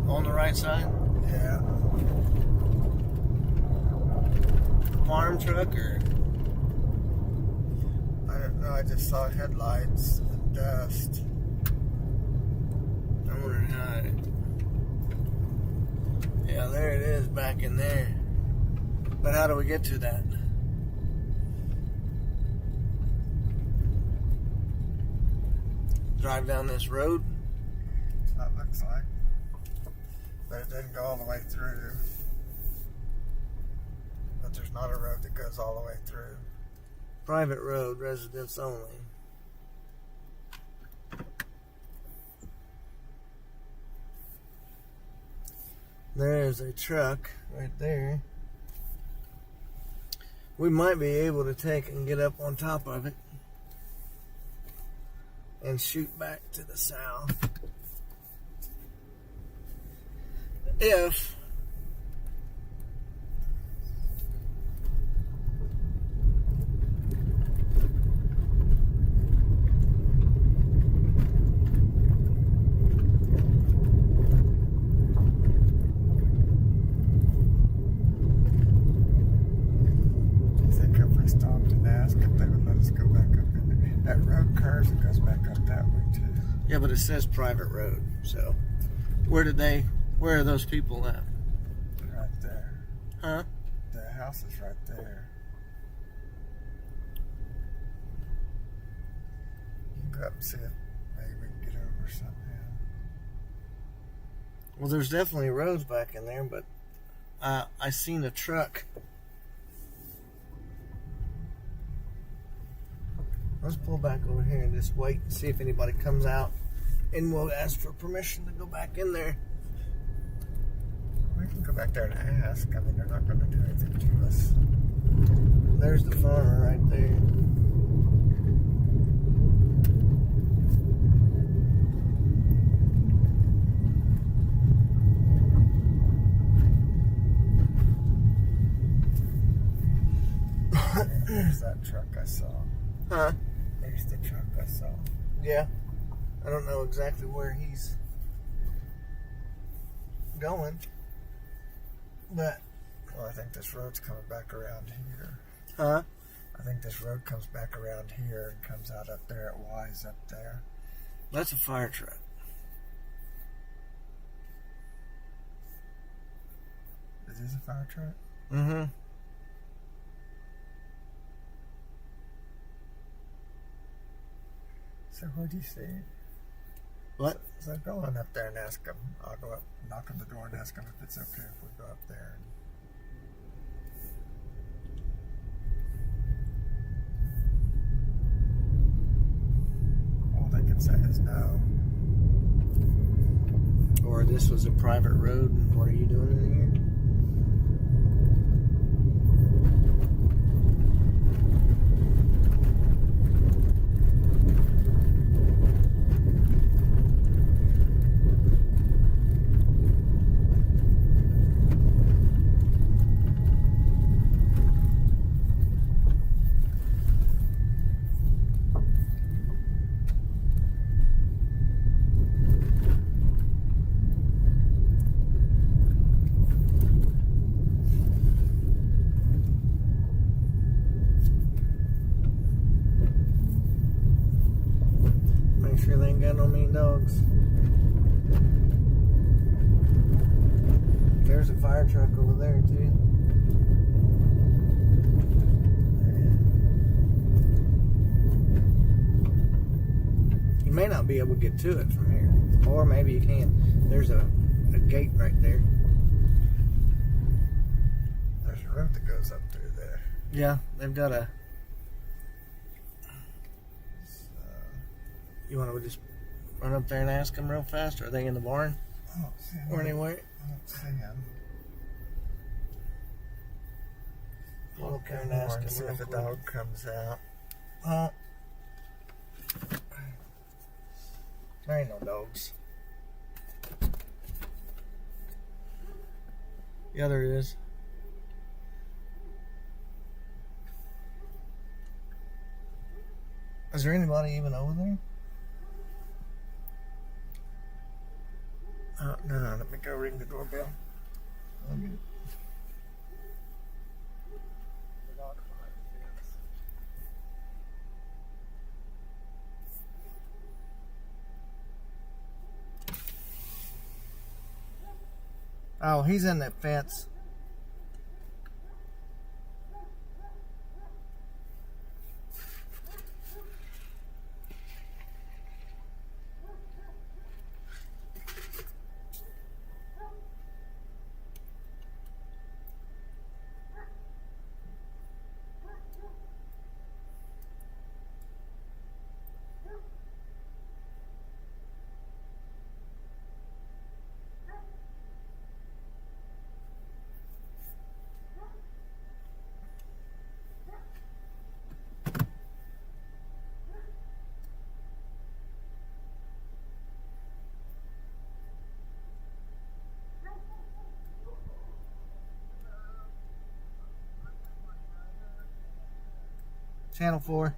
On the right side? Yeah. Farm truck or? I don't know. I just saw headlights and dust. I wonder how. Yeah, there it is back in there. But how do we get to that? Drive down this road? That's what it looks like. But it didn't go all the way through. But there's not a road that goes all the way through. Private road, residents only. There's a truck right there. We might be able to take and get up on top of it and shoot back to the south. If we stopped and asked if they would let us go back up in there. That road curves and goes back up that way too. yeah, but it says private road. So where are those people at? Right there. Huh? The house is right there. You can go up and see if maybe we can get over somehow. Well, there's definitely roads back in there, but I seen a truck. Let's pull back over here and just wait and see if anybody comes out, and we'll ask for permission to go back in there. We can go back there and ask. I mean, they're not going to do anything to us. There's the farmer right there. There's that truck I saw. Huh? There's the truck I saw. Yeah. I don't know exactly where he's going, but Well, I think this road's coming back around here. huh? I think this road comes back around here and comes out up there at Wise up there. That's a fire truck. Is this a fire truck? Mm-hmm. So what do you see? What? So go on up there and ask them. I'll go up, knock on the door and ask them if it's okay if we go up there. All they can say is no. Or this was a private road, and what are you doing in here? got no mean dogs. There's a fire truck over there too. You may not be able to get to it from here, or maybe you can. There's a gate right there. There's a road that goes up through there. Yeah, they've got a. You want to just run up there and ask them real fast? Are they in the barn I don't see him. or anywhere? I don't see him. Go up there and ask them See real if the quick. dog comes out. There ain't no dogs. Yeah, there is. Is there anybody even over there? No, let me go ring the doorbell. Okay. Oh, he's in that fence. Channel 4.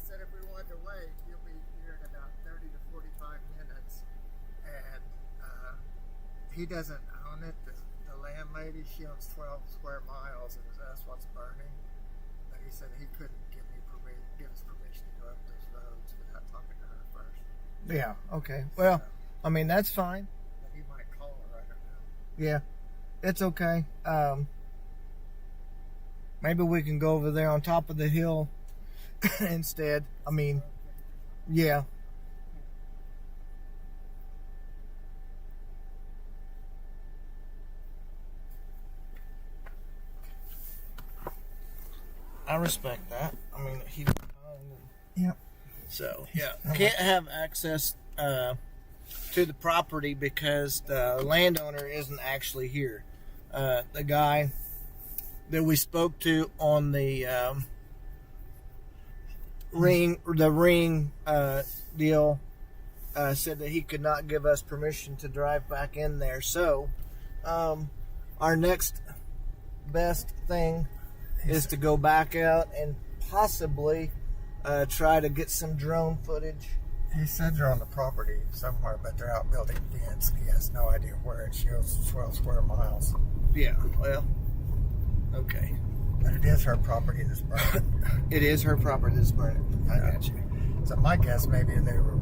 Said if we wanted to wait, you'll be here in about 30 to 45 minutes. And he doesn't own it. The landlady, she owns 12 square miles, and that's what's burning. But he said he couldn't give us permission to go up those roads without talking to her first. Yeah, okay. Well, I mean, that's fine. But he might call her, I don't know. Yeah, it's okay. Maybe we can go over there on top of the hill instead. I mean, yeah. I respect that. I mean, he's Yep. so yeah. Can't have access to the property because the landowner isn't actually here. The guy that we spoke to on the ring deal said that he could not give us permission to drive back in there. So our next best thing is to go back out and possibly try to get some drone footage. He said they're on the property somewhere, but they're out building fence. He has no idea where. It shows 12 square miles. Yeah, well, okay. But it is her property that's burning. It is her property that's burning. I got you. So my guess, maybe they were,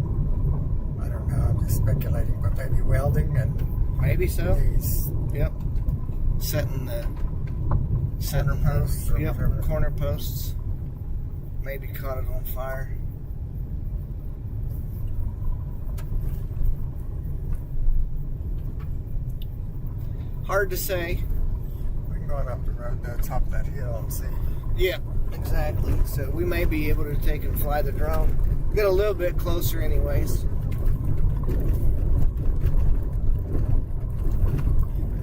I don't know, I'm just speculating, but maybe welding and maybe so. these Yep. Setting corner posts or yep, whatever. corner posts. Maybe caught it on fire. Hard to say. We can go on up the road to the top of that hill and see. Yeah, exactly. So we may be able to take and fly the drone. Get a little bit closer anyways.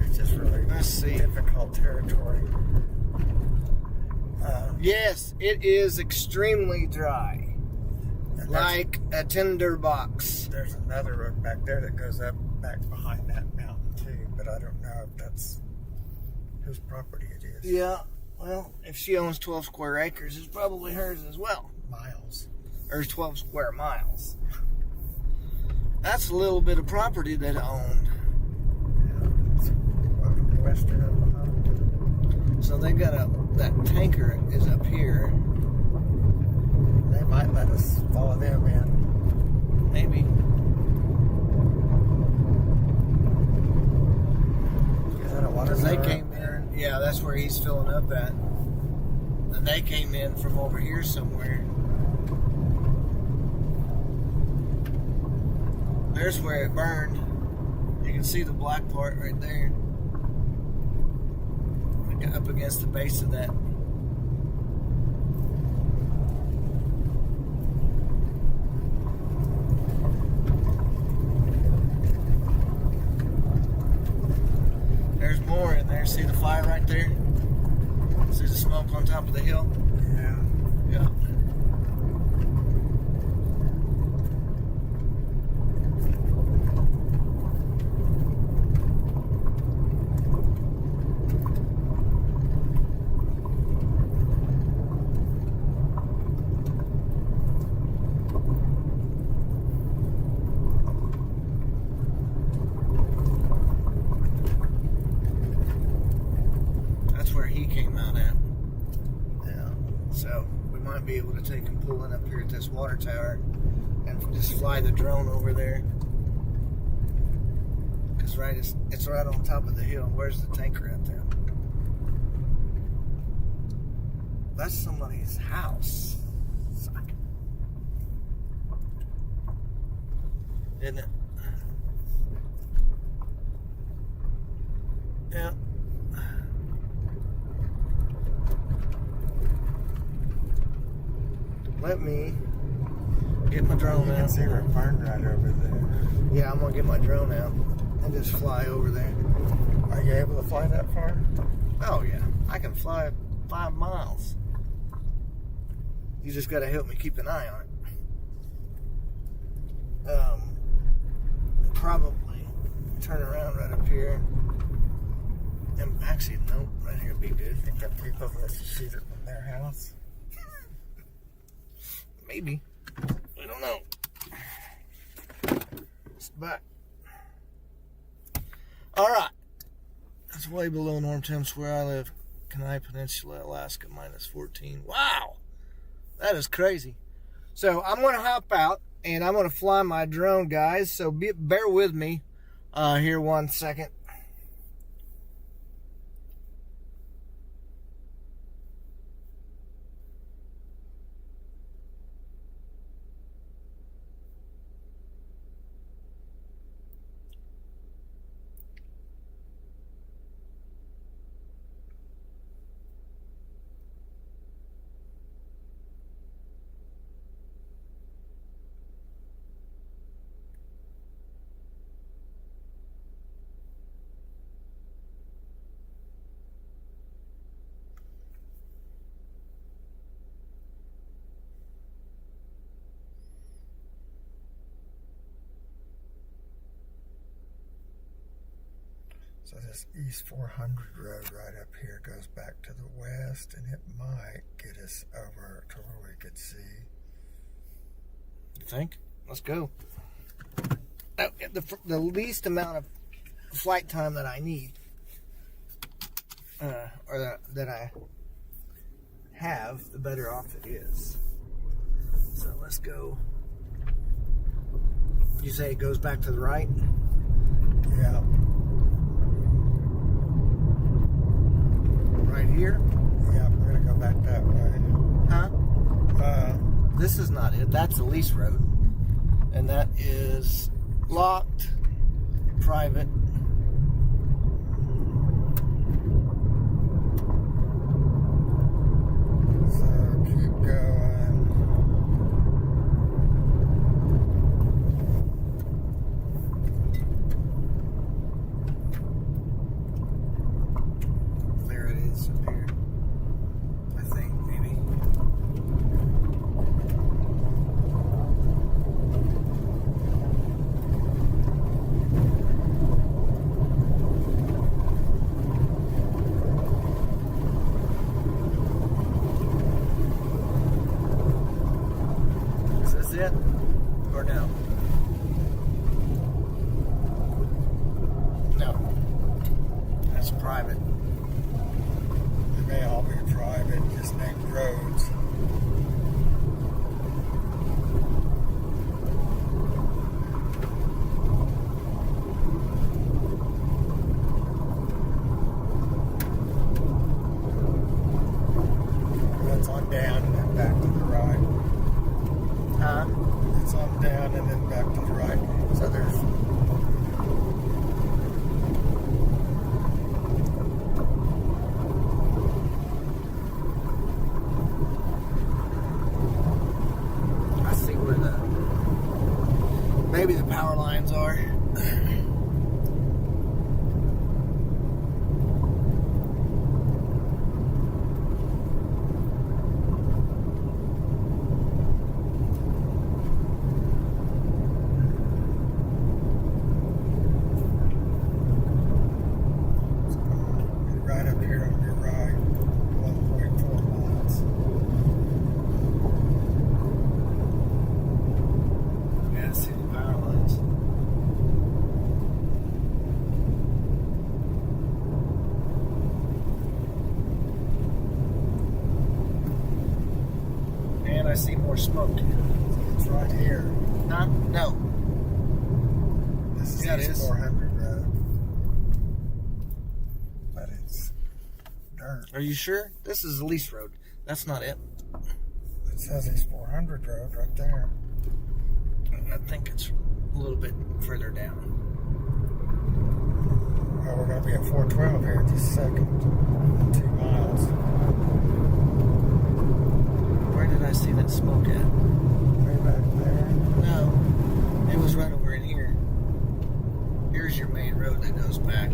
It's just really Let's see. difficult territory. Yes, it is extremely dry. And Like a tinder box. there's another road back there that goes up back behind that mountain too, but I don't know if that's whose property it is. Yeah, well, if she owns 12 square acres, it's probably hers as well. Miles. Or 12 square miles. That's a little bit of property that owned. Yeah. It's western of behind. So they got that tanker is up here. They might let us follow them in. Maybe. Is that a water Because they tower came up there? in. Yeah, that's where he's filling up at. And they came in from over here somewhere. There's where it burned. You can see the black part right there. Up against the base of that. There's more in there. See the fire right there? See the smoke on top of the hill? Yeah. Yeah. That's where he came out at. Yeah. So we might be able to take and pull in up here at this water tower and just fly the drone over there. Because it's right on top of the hill. Where's the tanker out there? That's somebody's house. Isn't it? Yeah. Let me get my drone You can out. see her barn right over there. Yeah, I'm gonna get my drone out and just fly over there. Are you able to fly that far? Oh yeah, I can fly 5 miles. You just gotta help me keep an eye on it. Probably turn around right up here. And actually, nope, right here would be good. Think that people that shoot it from their house? Maybe. I don't know. But all right. That's way below norm temps where I live. Kenai Peninsula, Alaska, -14. Wow. That is crazy. So I'm going to hop out and I'm going to fly my drone, guys. So bear with me here 1 second. So this East 400 road right up here goes back to the west, and it might get us over to where we could see. You think? Let's go. The least amount of flight time that I need, that I have, the better off it is. So let's go. You say it goes back to the right? Yeah. Right here? Yeah, we're gonna go back that way. Huh? This is not it. That's the lease road. And that is locked, private. So keep going. There it is up here. I think, maybe. Is this it? Or no? No. That's private. They may all be private, just named roads. That's on down and then back to the right. Huh? It's on down and then back to the right. So there's I see where maybe the power lines are. right up here on your right, 1.4 miles. Yeah, I see the power lines. And I see more smoke. It's right here. Huh? No. This is Yeah, it East is. 400 road. But it's dirt. Are you sure? This is the lease road. That's not it. It says East 400 road right there. I think it's a little bit further down. Well, we're going to be at 412 here in just a second. 2 miles. Where did I see that smoke at? Way back there. No. It was right over in here. Here's your main road that goes back.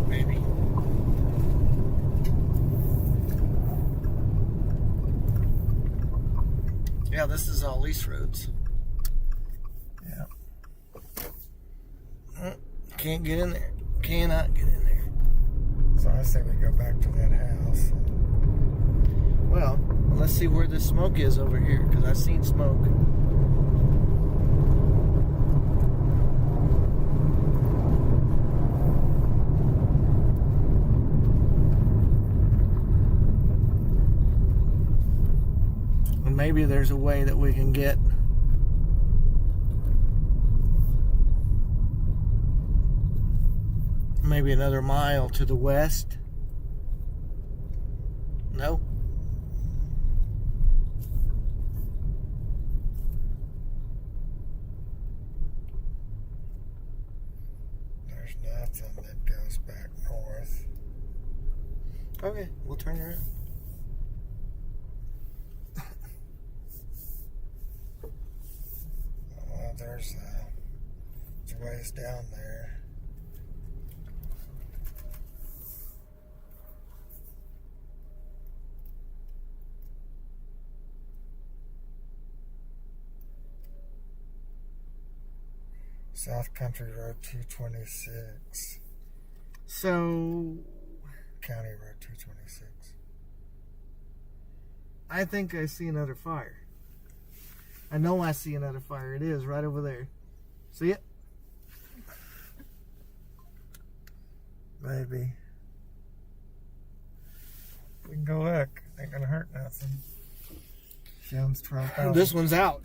Maybe. Yeah, this is all lease roads. Yeah. Can't get in there. Cannot get in there. So I say we go back to that house. Well, let's see where the smoke is over here, because I've seen smoke. And maybe there's a way that we can get maybe another mile to the west. No? There's nothing that goes back north. Okay, we'll turn around. Well, there's a ways down there. South Country Road 226. So, County Road 226. I think I see another fire. I know I see another fire. It is right over there. See it? Maybe. We can go look. Ain't gonna hurt nothing. Sounds 12,000. This one's out.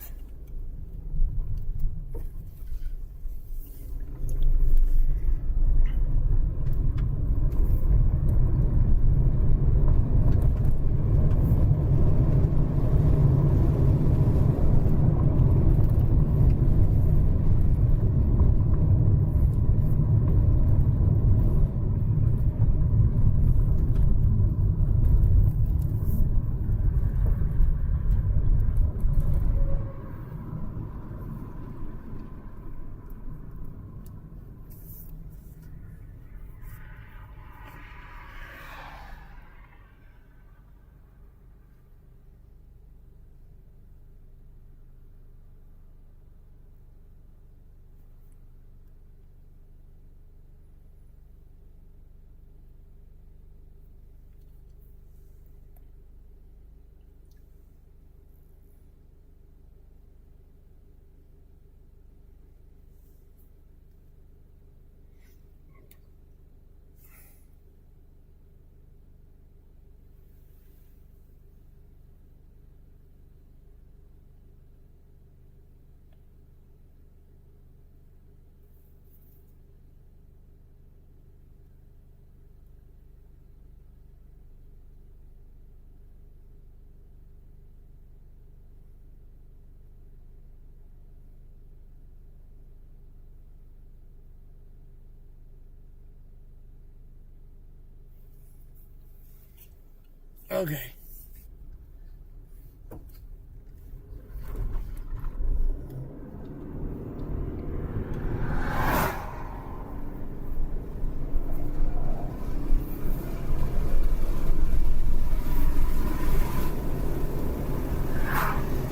Okay.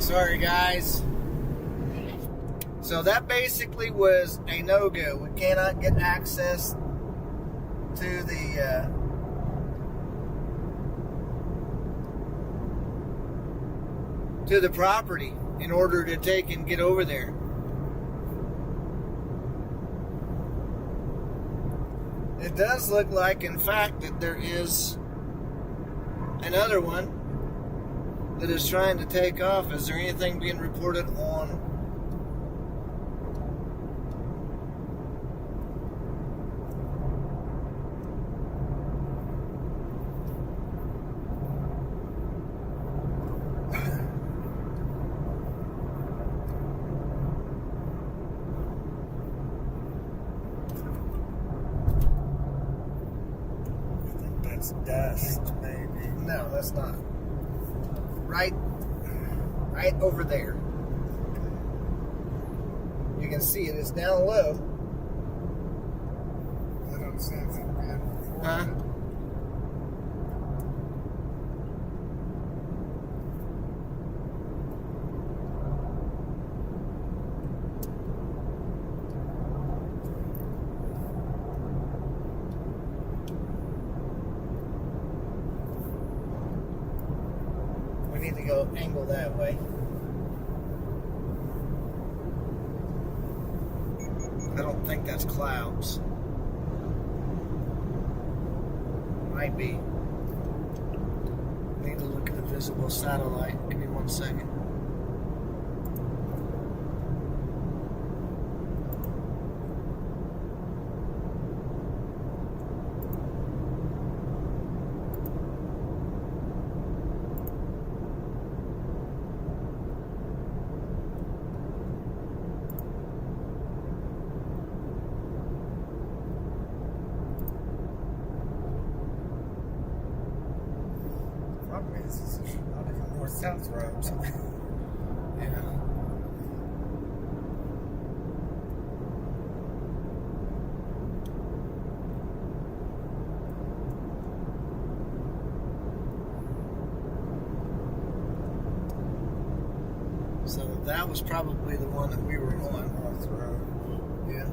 Sorry, guys. So that basically was a no-go. We cannot get access to the property in order to take and get over there. It does look like, in fact, that there is another one that is trying to take off. Is there anything being reported on? That's dust, maybe. No, that's not. Right over there. You can see it. It's down low. I don't see anything being reported. Huh? We need to go angle that way. I don't think that's clouds. Might be. Need to look at the visible satellite. Give me 1 second. Probably this is not even north-south roads. Yeah. So that was probably the one that we were on. North road. Yeah.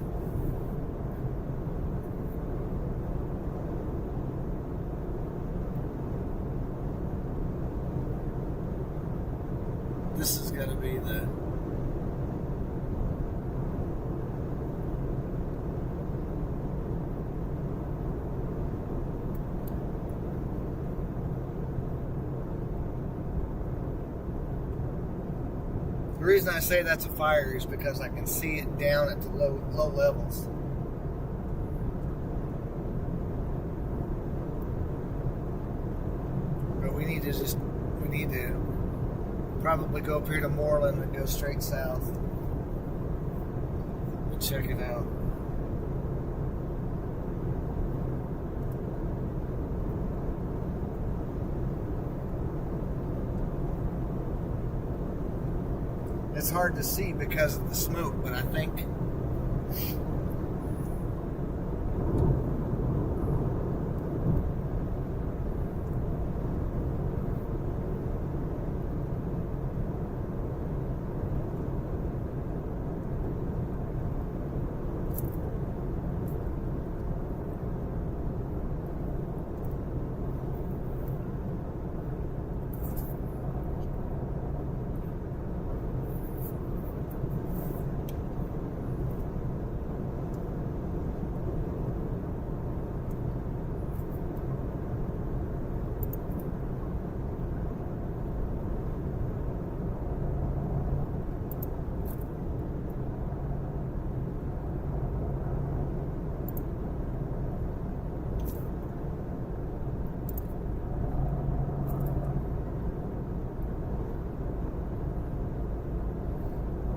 This is going to be the reason I say that's a fire is because I can see it down at the low levels. But we need to probably go up here to Moorland and go straight south and check it out. It's hard to see because of the smoke, but I think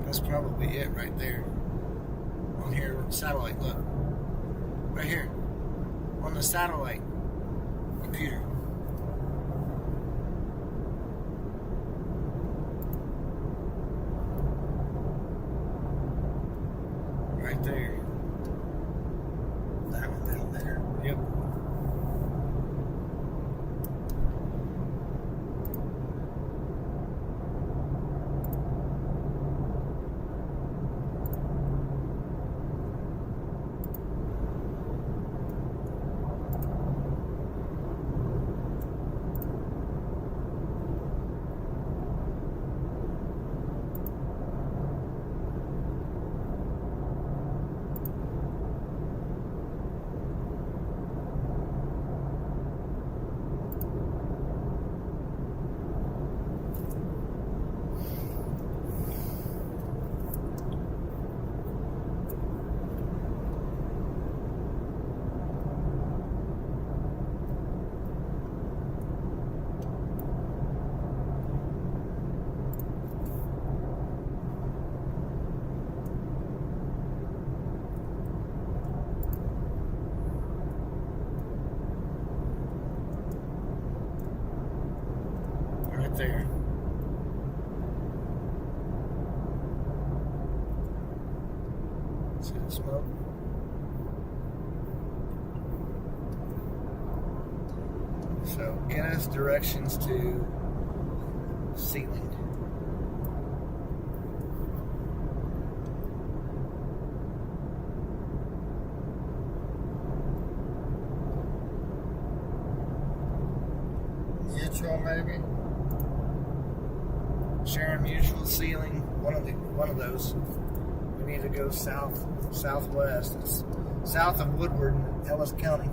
that's probably it right there. On here, satellite, look. Right here. On the satellite computer. Right there. That one down there. Yep. Right there. See the smoke? So get us directions to ceiling. Mutual, maybe? Sharon Mutual, ceiling, one of those. We need to go southwest. It's south of Woodward in Ellis County.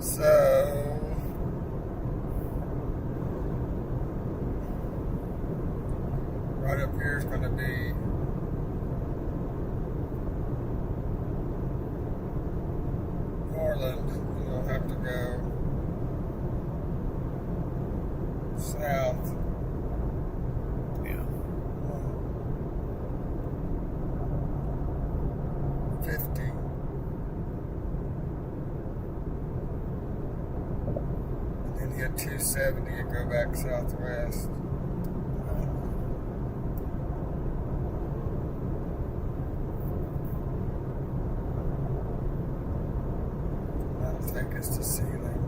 So right up here is going to be Moorland, and we'll have to go south. Yeah. 50. And then hit 270 and go back southwest. That'll take us to Sealing.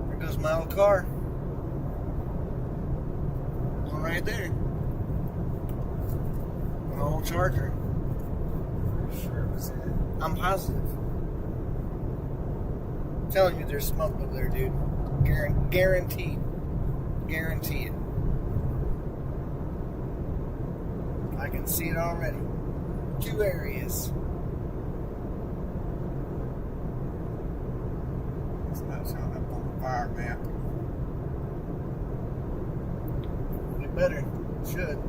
There goes my old car. One right there. My old Charger. Pretty sure it was it. I'm positive. I'm telling you, there's smoke up there, dude. Guaranteed. Guarantee it. I can see it already. 2 areas. It's not showing up on the fire map. We better. Should.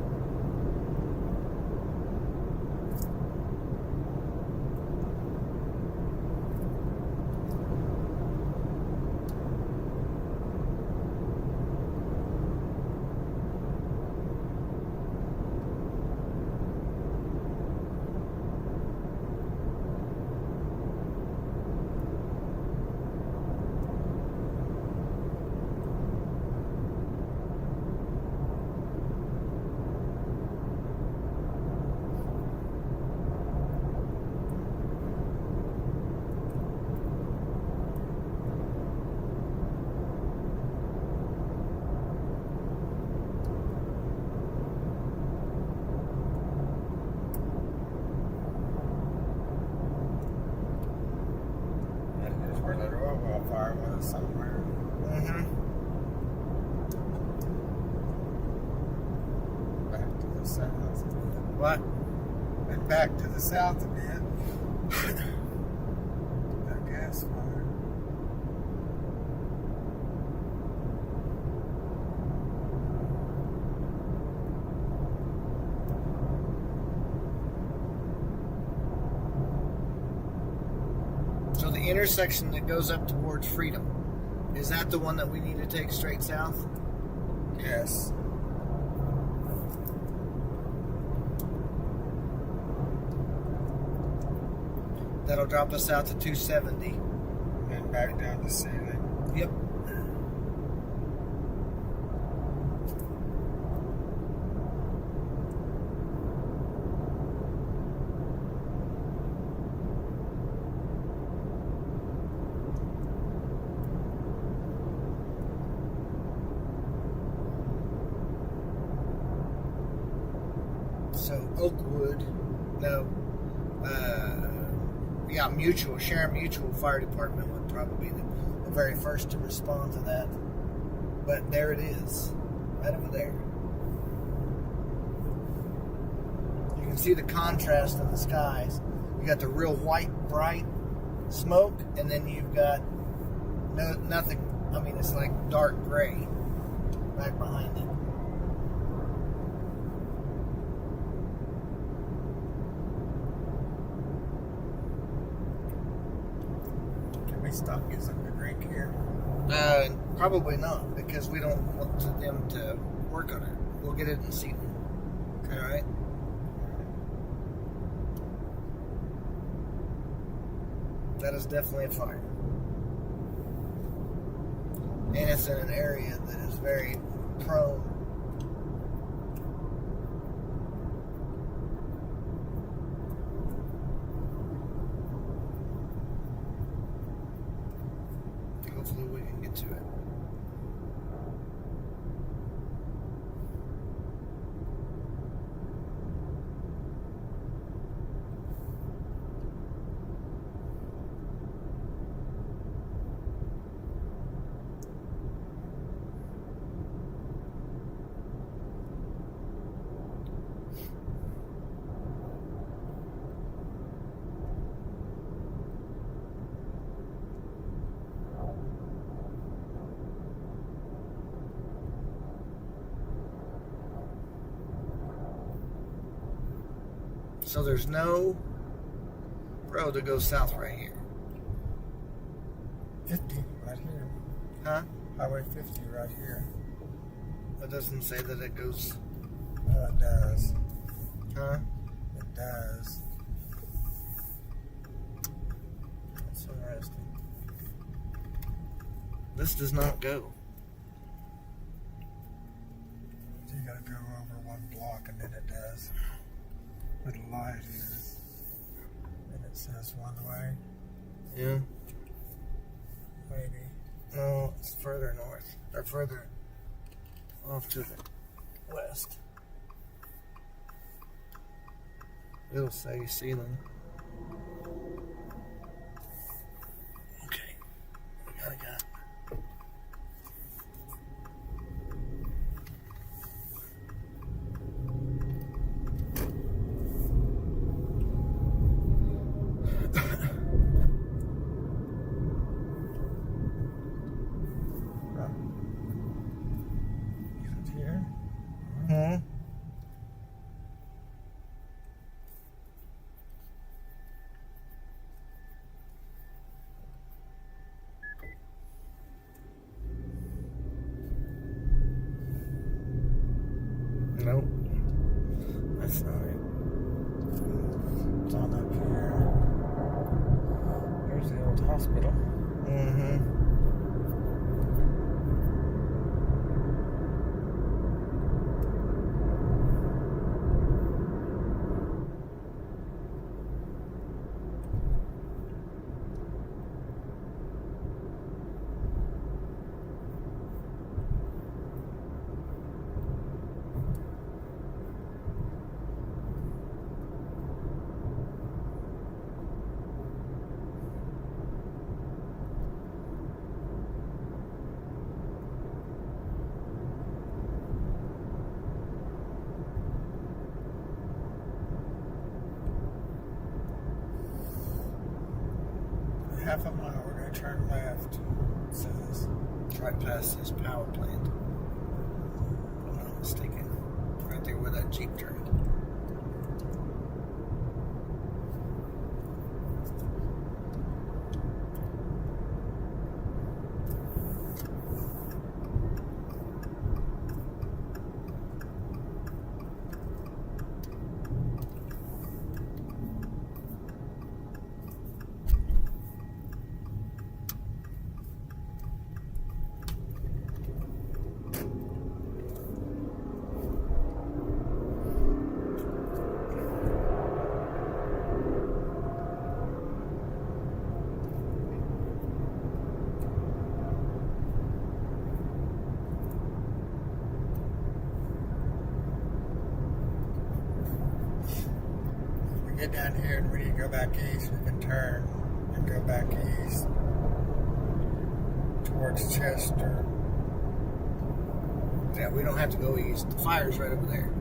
Where that oil well fire was somewhere. Mm-hmm. Back to the south. What? And back to the south a bit. That gas fire. So the intersection that goes up towards Freedom, is that the one that we need to take straight south? Yes. That'll drop us out to 270. And back down to Sealing. Yep. So Oakwood, no, yeah, Sharon Mutual Fire Department would probably be the very first to respond to that. But there it is, right over there. You can see the contrast in the skies. You got the real white, bright smoke, and then you've got nothing. I mean, it's like dark gray back behind it. We stop get something to drink here. Probably not, because we don't want them to work on it. We'll get it in Seaton. All right. That is definitely a fire, and it's in an area that is very prone. Hopefully we can get to it. So there's no road that goes south right here. 50 right here. Huh? Highway 50 right here. That doesn't say that it goes. Oh, it does. Huh? It does. That's interesting. This does not go. So you gotta go over one block and then it does. With a light here. And it says one way. Yeah. Maybe. No, it's further north. Or further off to the west. It'll say ceiling. Okay. We gotta go. Is it here? Hmm? Nope. That's not it. It's on up here. There's the old hospital. Mm-hmm. Half a mile, we're going to turn left. It says. It's right past this power plant. If I'm not mistaken. Right there where that Jeep turned. We get down here and we need to go back east. We can turn and go back east towards Chester. Yeah, we don't have to go east. The fire's right over there.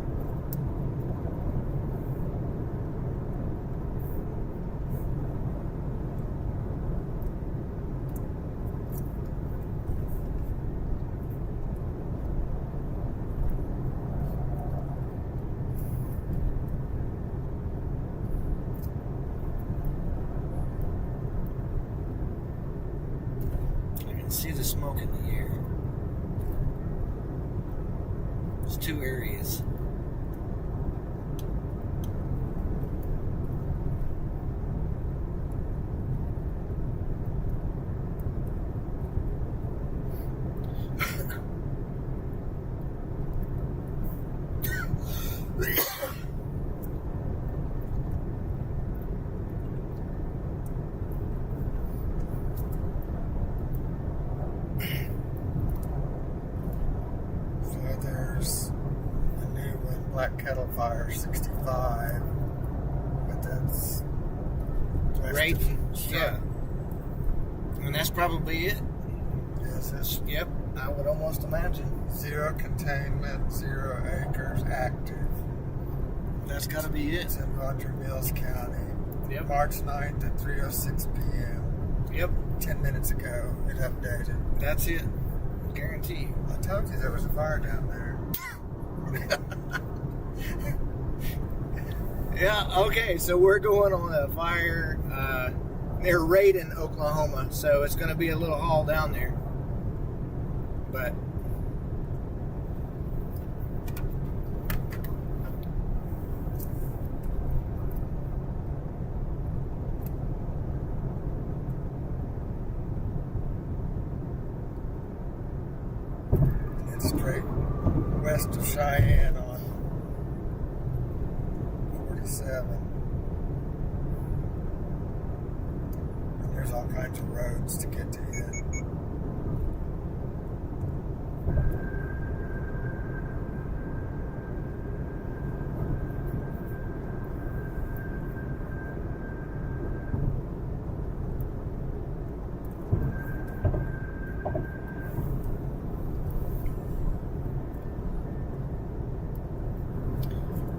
I can see the smoke in the air. There's two areas. So there's a new one, Black Kettle Fire 65. But that's west Right? of- Yeah. And that's probably it. Yes, it's Yep, I would almost imagine. zero containment, 0 acres active. That's got to be It's it. in Roger Mills County. Yep. March 9th at 3:06 p.m. Yep, 10 minutes ago, it updated. that's it. Guarantee. I told you there was a fire down there. Yeah, okay, so we're going on a fire near Raiden, Oklahoma, so it's going to be a little haul down there. But it's straight west of Cheyenne on 47. And there's all kinds of roads to get to it.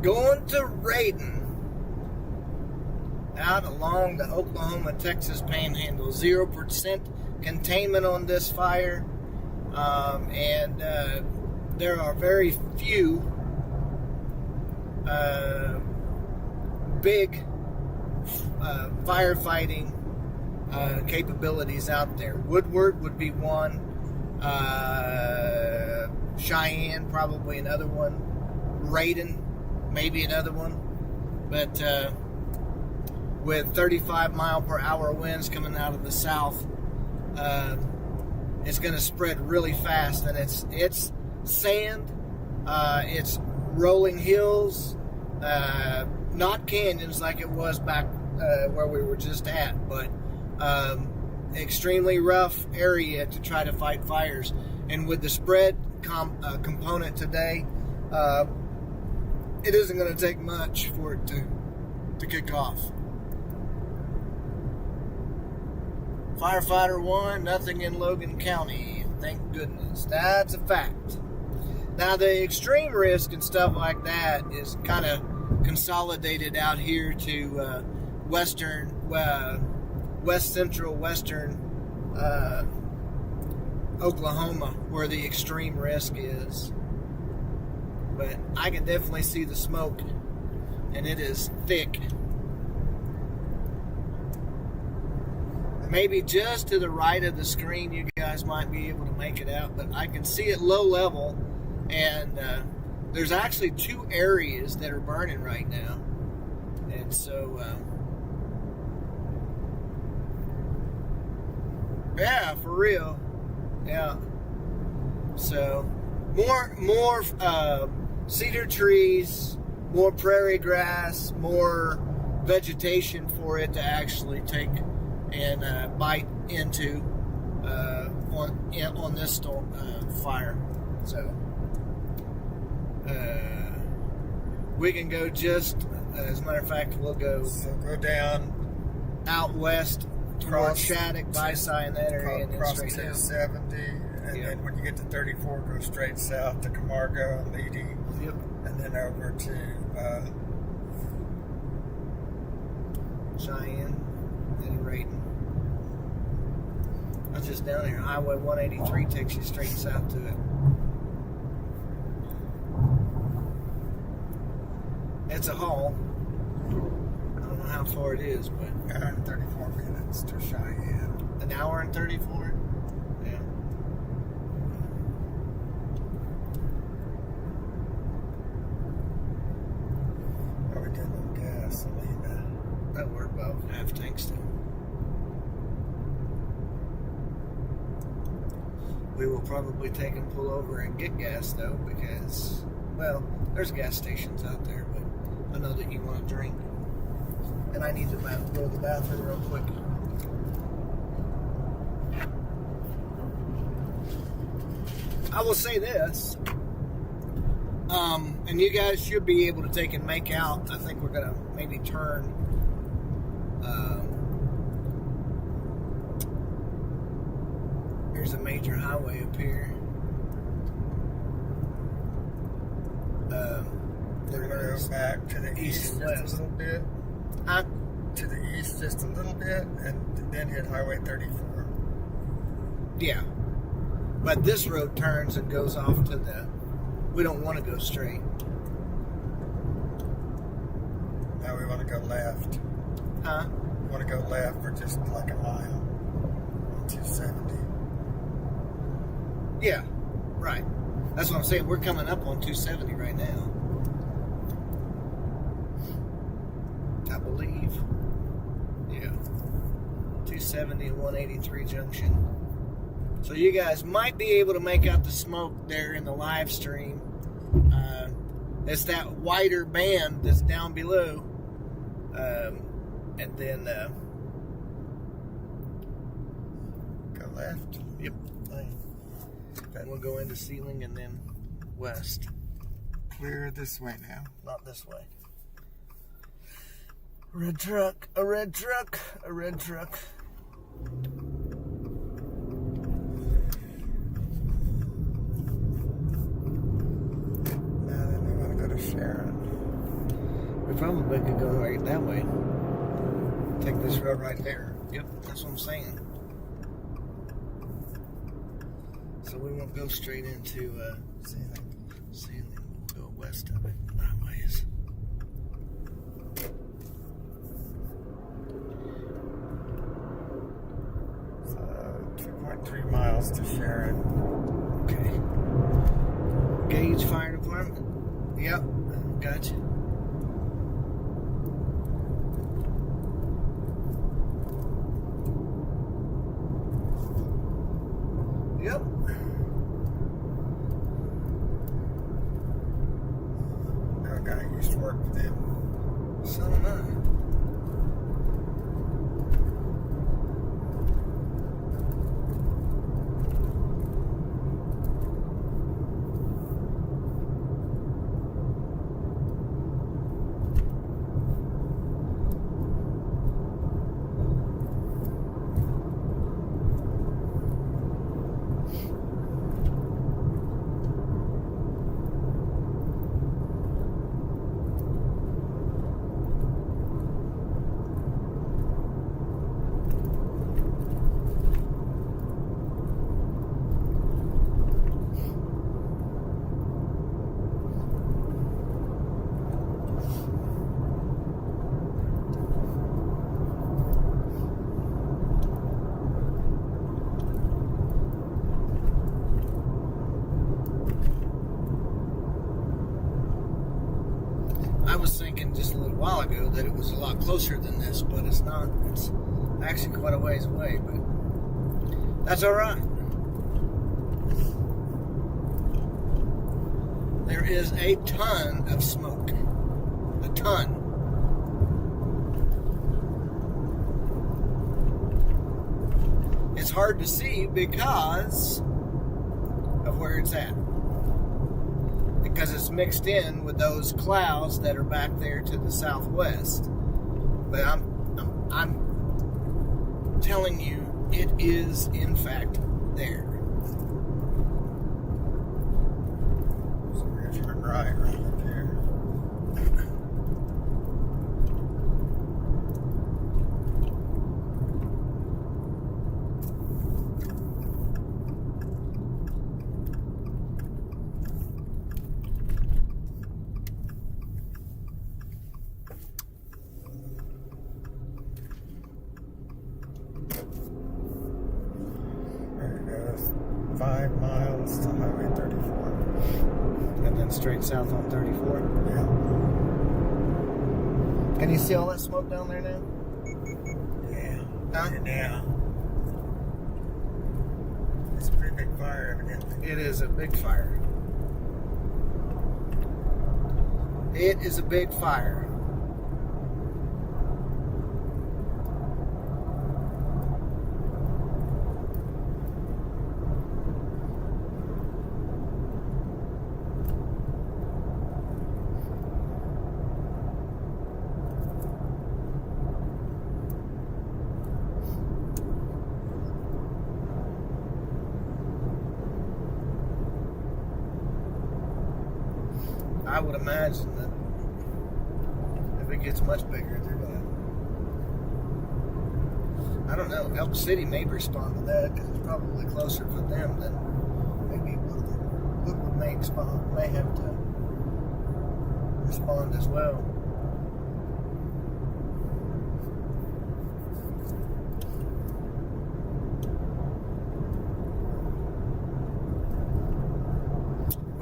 going to Raiden, out along the Oklahoma-Texas Panhandle. 0% containment on this fire, and there are very few big firefighting capabilities out there. Woodward would be one. Cheyenne, probably another one. Raiden, maybe another one. But with 35-mile-per-hour winds coming out of the south, it's going to spread really fast. And it's sand, it's rolling hills, not canyons like it was back where we were just at, but extremely rough area to try to fight fires. And with the spread component today, it isn't going to take much for it to kick off. Firefighter 1, nothing in Logan County. Thank goodness. That's a fact. Now, the extreme risk and stuff like that is kind of consolidated out here to west central western Oklahoma, where the extreme risk is. But I can definitely see the smoke, and it is thick. Maybe just to the right of the screen, you guys might be able to make it out, but I can see it low level, and there's actually 2 areas that are burning right now. And so, yeah, for real. Yeah. So, more cedar trees, more prairie grass, more vegetation for it to actually take and bite into on this storm fire. So we can go just, as a matter of fact, we'll go. So go down out west towards Shattuck, Visay, and that area, and then across straight down. 270, and then when you get to 34, go straight south to Camargo and Leedy. Yep. And then over to Cheyenne, then Raiden. I was just down here. Highway 183 takes you straight south to it. It's a haul. I don't know how far it is, but an hour and 34 minutes to Cheyenne. an hour and 34. Yeah. Are we getting on gasoline now? That we're about half tank still. We will probably take and pull over and get gas though, because, well, there's gas stations out there, but I know that you want to drink, and I need to go to the bathroom real quick. I will say this, and you guys should be able to take and make out. I think we're gonna maybe turn. There's a major highway up here. We're going to go back to the east just a little bit. To the east just a little bit, and then hit Highway 34. Yeah. But this road turns and goes off to the... We don't want to go straight. No, want to go left. Huh? You want to go left for just like a mile on 270. Yeah, right. That's what I'm saying. We're coming up on 270 right now. I believe. Yeah. 270 and 183 junction. So you guys might be able to make out the smoke there in the live stream. It's that wider band that's down below. And then Go left. yep. And we'll go into Ceiling and then west. Clear this way now. Not this way. Red truck, a red truck, a red truck. Now then we want to go to Sharon. We probably could go right that way. Take this road right there. Yep, that's what I'm saying. So we won't go straight into Ceiling. We'll go west of it. Highways. 2.3 miles to Sharon. Okay. Gage Fire Department. Yep, gotcha. Yep. No guy used to work with them. So am I. I was thinking just a little while ago that it was a lot closer than this, but it's not. It's actually quite a ways away, but that's all right. There is a ton of smoke. A ton. It's hard to see because of where it's at. Because it's mixed in with those clouds that are back there to the southwest. But I'm telling you, it is in fact there. So we're going to turn right up here. There it goes. 5 miles to Highway 34. And then straight south on 34. Yeah. Can you see all that smoke down there now? Yeah. Huh? Yeah. It's a pretty big fire, evidently. It is a big fire. It is a big fire. I would imagine that if it gets much bigger, they're gonna. I don't know. Elk City may respond to that because it's probably closer for them than maybe Woodward may have to respond as well.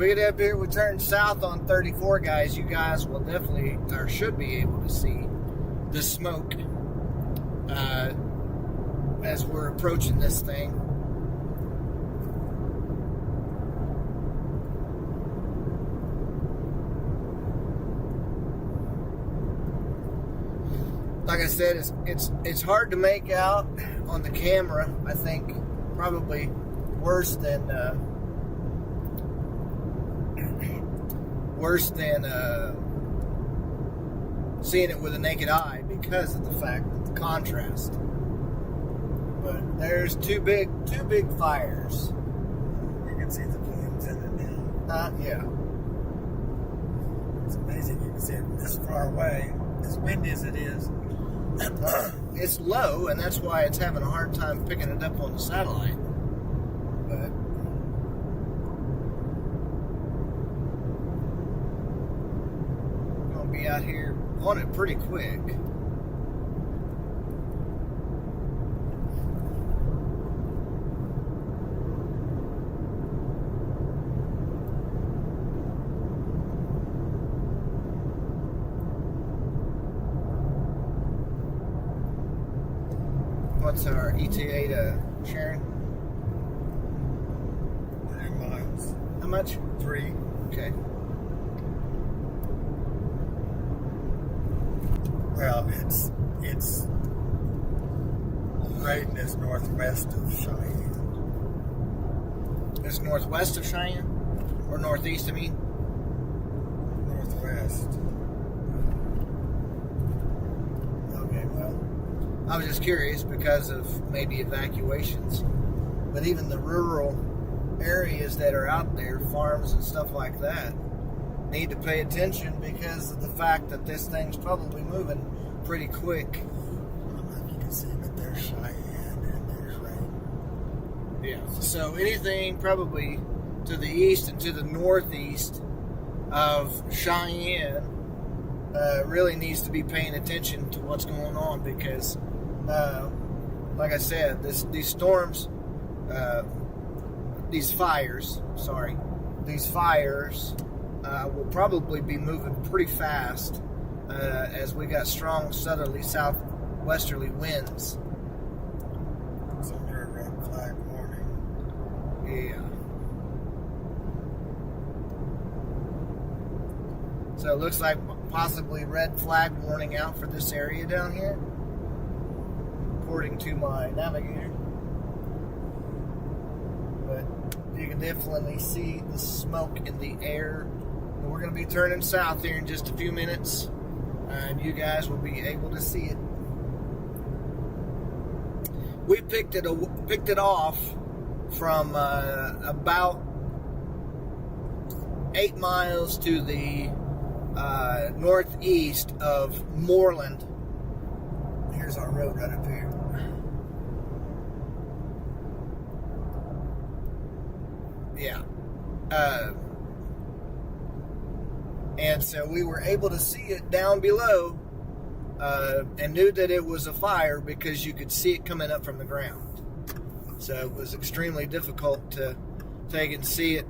we get up here, we turn south on 34, guys. You guys will definitely, or should be able to see the smoke as we're approaching this thing. Like I said, it's hard to make out on the camera. I think probably worse than seeing it with a naked eye because of the fact that the contrast. But there's two big fires. You can see the flames in it now. Yeah. It's amazing you can see it from this far away, as windy as it is. It's low, and that's why it's having a hard time picking it up on the satellite. But we're gonna be out here on it pretty quick. What's our ETA to Sharon? 3 miles. How much? 3. Okay. Well, it's right in this northwest of Cheyenne. It's northwest of Cheyenne? Or northeast, I mean? Northwest. Okay, well, I was just curious because of maybe evacuations. But even the rural areas that are out there, farms and stuff like that, need to pay attention because of the fact that this thing's probably moving pretty quick. I don't know if you can see, but there's Cheyenne and there's rain. Yeah. So anything probably to the east and to the northeast of Cheyenne really needs to be paying attention to what's going on because, like I said, these storms, these fires will probably be moving pretty fast as we got strong southerly, southwesterly winds. It's under a red flag warning. Yeah. So it looks like possibly red flag warning out for this area down here, according to my navigator. But you can definitely see the smoke in the air. And we're going to be turning south here in just a few minutes, and you guys will be able to see it. We picked it off from about 8 miles to the northeast of Moorland. Here's our road right up here. Yeah. And so we were able to see it down below and knew that it was a fire because you could see it coming up from the ground. So it was extremely difficult to take and see it.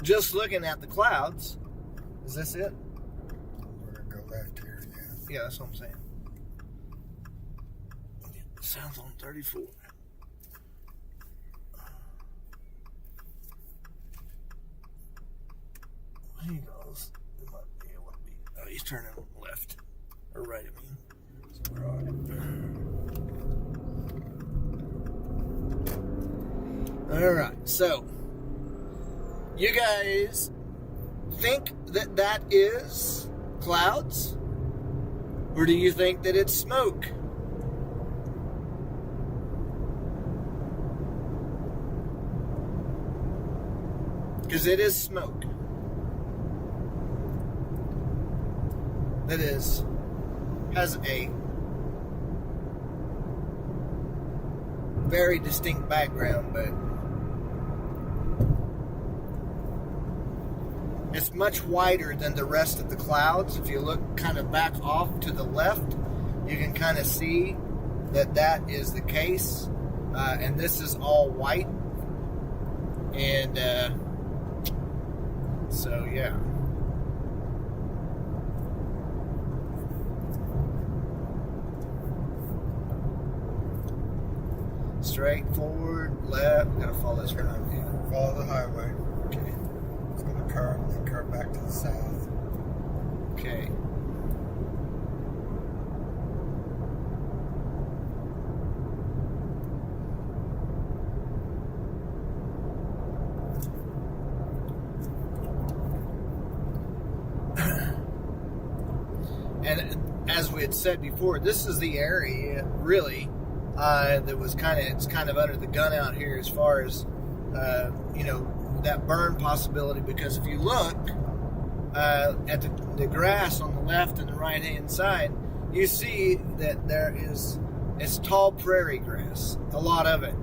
Just looking at the clouds. Is this it? We're going to go left here, yeah. Yeah, that's what I'm saying. Sounds on 34. He goes. It might be able to be. Oh, he's turning left. Or right, I mean. So we're on it. Alright, so. You guys think that that is clouds? Or do you think that it's smoke? Because it is smoke. That has a very distinct background, but it's much wider than the rest of the clouds. If you look kind of back off to the left, you can kind of see that that is the case. And this is all white. And so, yeah. Straight forward, left. We gotta follow this around here. Follow the highway. Okay. It's going to curve and then curve back to the south. Okay. And as we had said before, this is the area really that was it's kind of under the gun out here as far as that burn possibility, because if you look at the grass on the left and the right hand side, you see that it's tall prairie grass, a lot of it.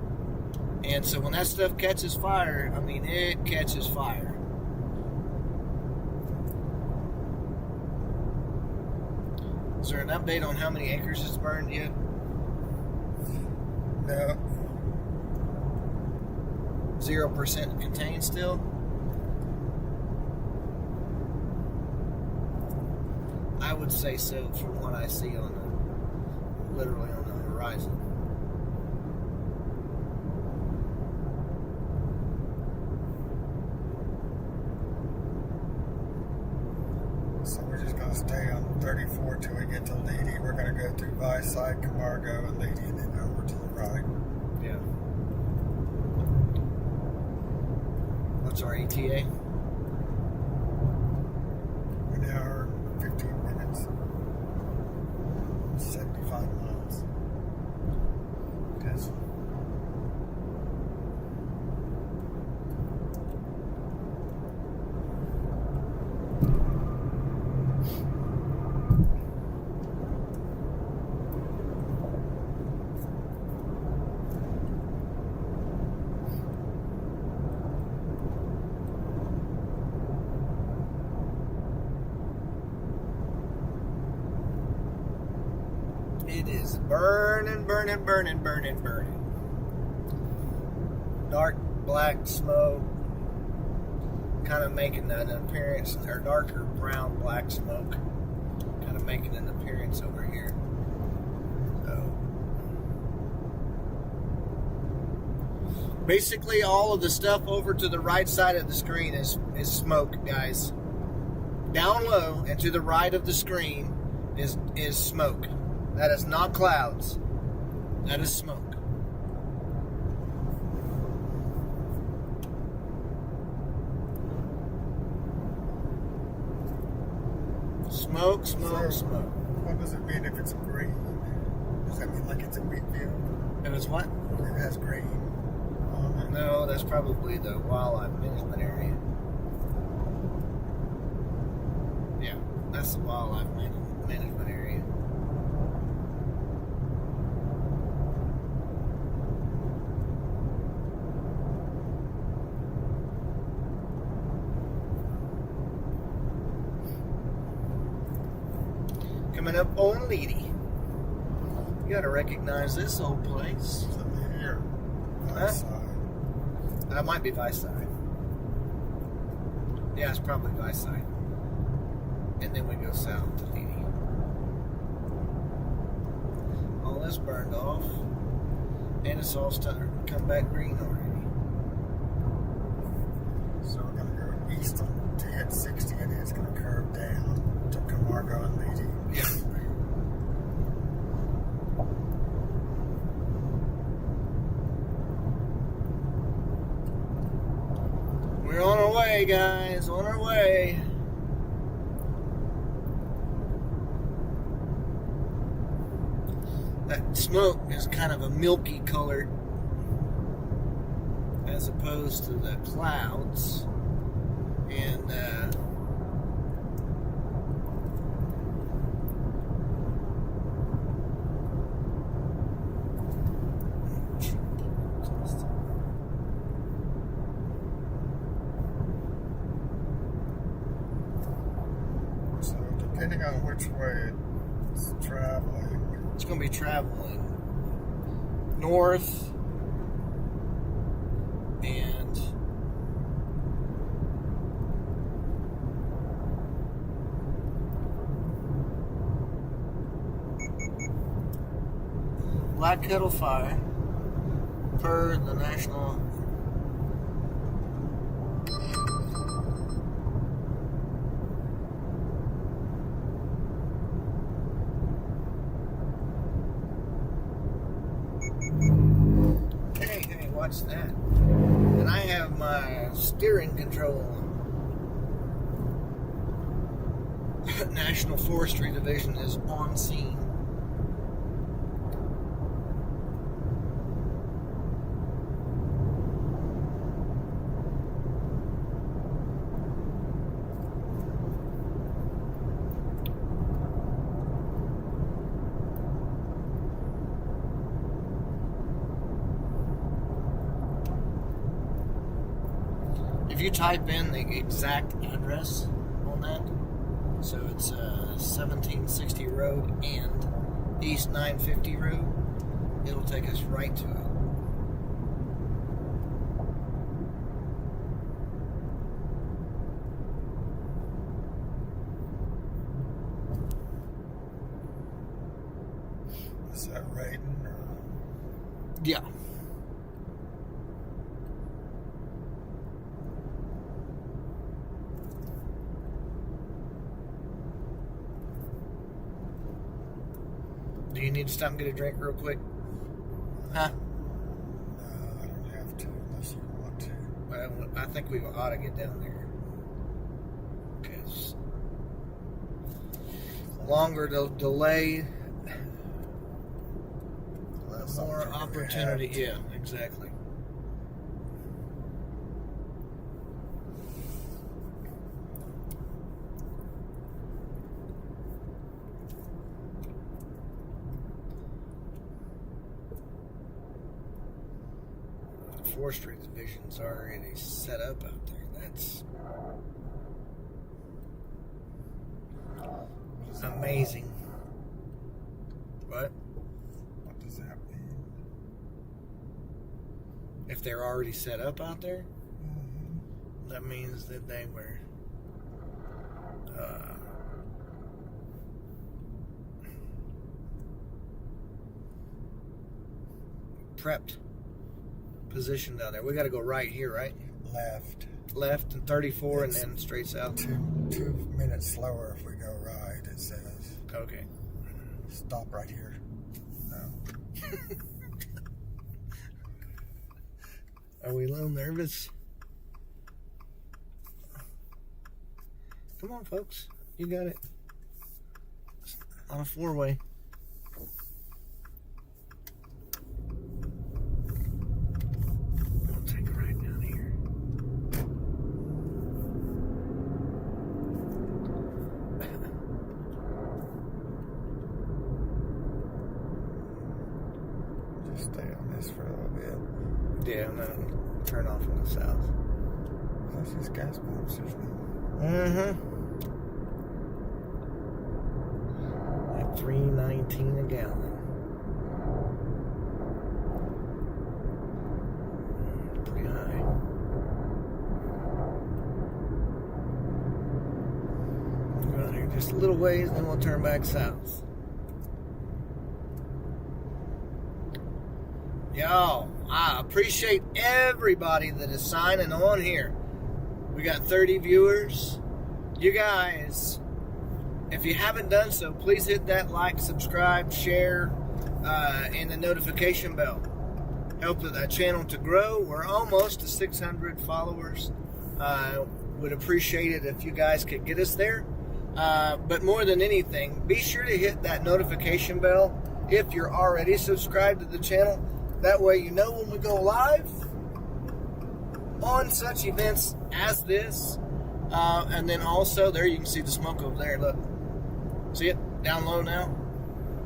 And so when that stuff catches fire, I mean, it catches fire. Is there an update on how many acres it's burned yet? No. 0% contained still? I would say so from what I see literally on the horizon. So we're just going to stay on 34 till we get to Leedy. We're going to go through Viside, Camargo, and Leedy, and then over to the right. Yeah. What's our ETA? An hour and 15 minutes. 75 miles. Yes. It is burning, burning, burning, burning, burning. Dark black smoke, kind of making an appearance, or darker brown black smoke, kind of making an appearance over here. So, basically, all of the stuff over to the right side of the screen is smoke, guys. Down low and to the right of the screen is smoke. That is not clouds. That is smoke. Smoke, smoke, So, smoke. what does it mean if it's green? Does that mean like it's a wheat field? If it's what? It has green on it. No, that's probably the wildlife management area. Yeah, that's the wildlife management area. Coming up on Leedy. You gotta recognize this old place. Is it Leedy or Viside? That might be Viside. Yeah, it's probably Viside. And then we go south to Leedy. All this burned off. And it's all starting to come back green already. So we're going to go east to hit 60, and it's going to curve down to Camargo and Leedy. Yeah. We're on our way, guys. On our way. That smoke is kind of a milky color as opposed to the clouds. And So depending on which way it's traveling, it's going to be traveling north and Black Kettle Fire per the national. Hey, watch that. And I have my steering control on. National Forestry Division is on scene. If you type in the exact address on that, so it's 1760 Road and East 950 Road, it'll take us right to it. Is that Raiden or? Yeah. Do you need to stop and get a drink real quick? Huh? No, I don't have to unless you want to. Well, I think we ought to get down there. Because longer delay, more opportunity. Yeah, exactly. Forestry division's already set up out there. That's amazing. What? What does that mean? If they're already set up out there, Mm-hmm. that means that they were prepped, positioned out there. We got to go right here, right? Left and 34, and then straight south. 2 minutes slower if we go right, it says. Okay. Stop right here. No. Are we a little nervous? Come on, folks. You got it. On a four-way. I'll take it right down here. Just stay on this for a little bit. Yeah, and then turn off in the south. That's just gas pumps, isn't it? Mm-hmm. At $3.19 a gallon. Pretty high. We'll go out here just a little ways, then we'll turn back south. Yo, I appreciate everybody that is signing on here. We got 30 viewers. You guys, if you haven't done so, please hit that like, subscribe, share, and the notification bell. Help that channel to grow. We're almost to 600 followers. Would appreciate it if you guys could get us there. But more than anything, be sure to hit that notification bell if you're already subscribed to the channel. That way you know when we go live on such events as this. And then also, there you can see the smoke over there. Look. See it? Down low now?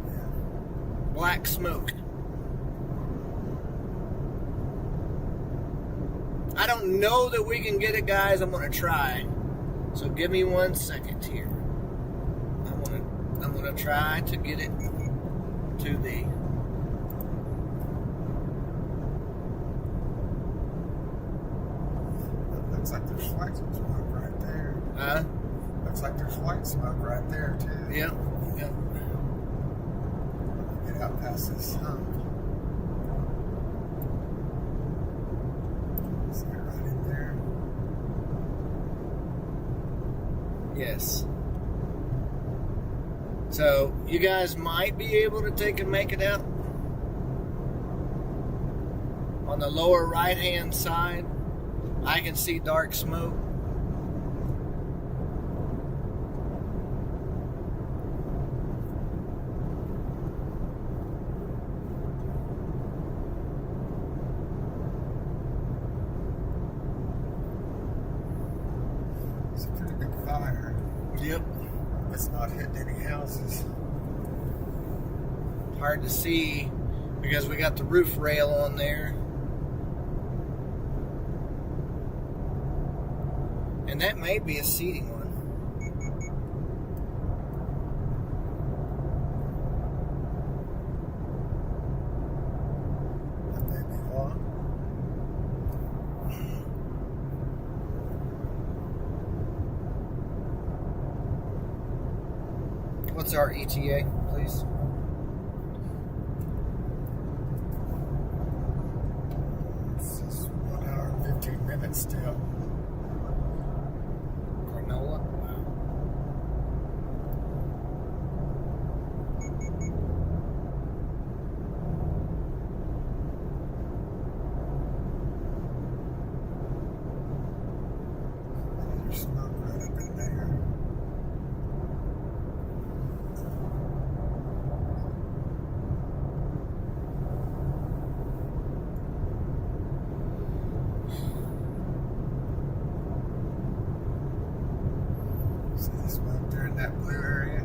Yeah. Black smoke. I don't know that we can get it, guys. I'm going to try. So give me 1 second here. I'm going to try to get it to the... Looks like there's white smoke right there. Looks like there's white smoke right there, too. Yep. Get out past this hump. Yes. So you guys might be able to make it out. On the lower right-hand side, I can see dark smoke. It's a pretty big fire. Yep. It's not hitting any houses. Hard to see because we got the roof rail on there. And that may be a seating one. That may be one. What's our ETA, please? It's just 1 hour and 15 minutes still. Granola? Wow. There's smoke right up in there. See the smoke there in that blue area?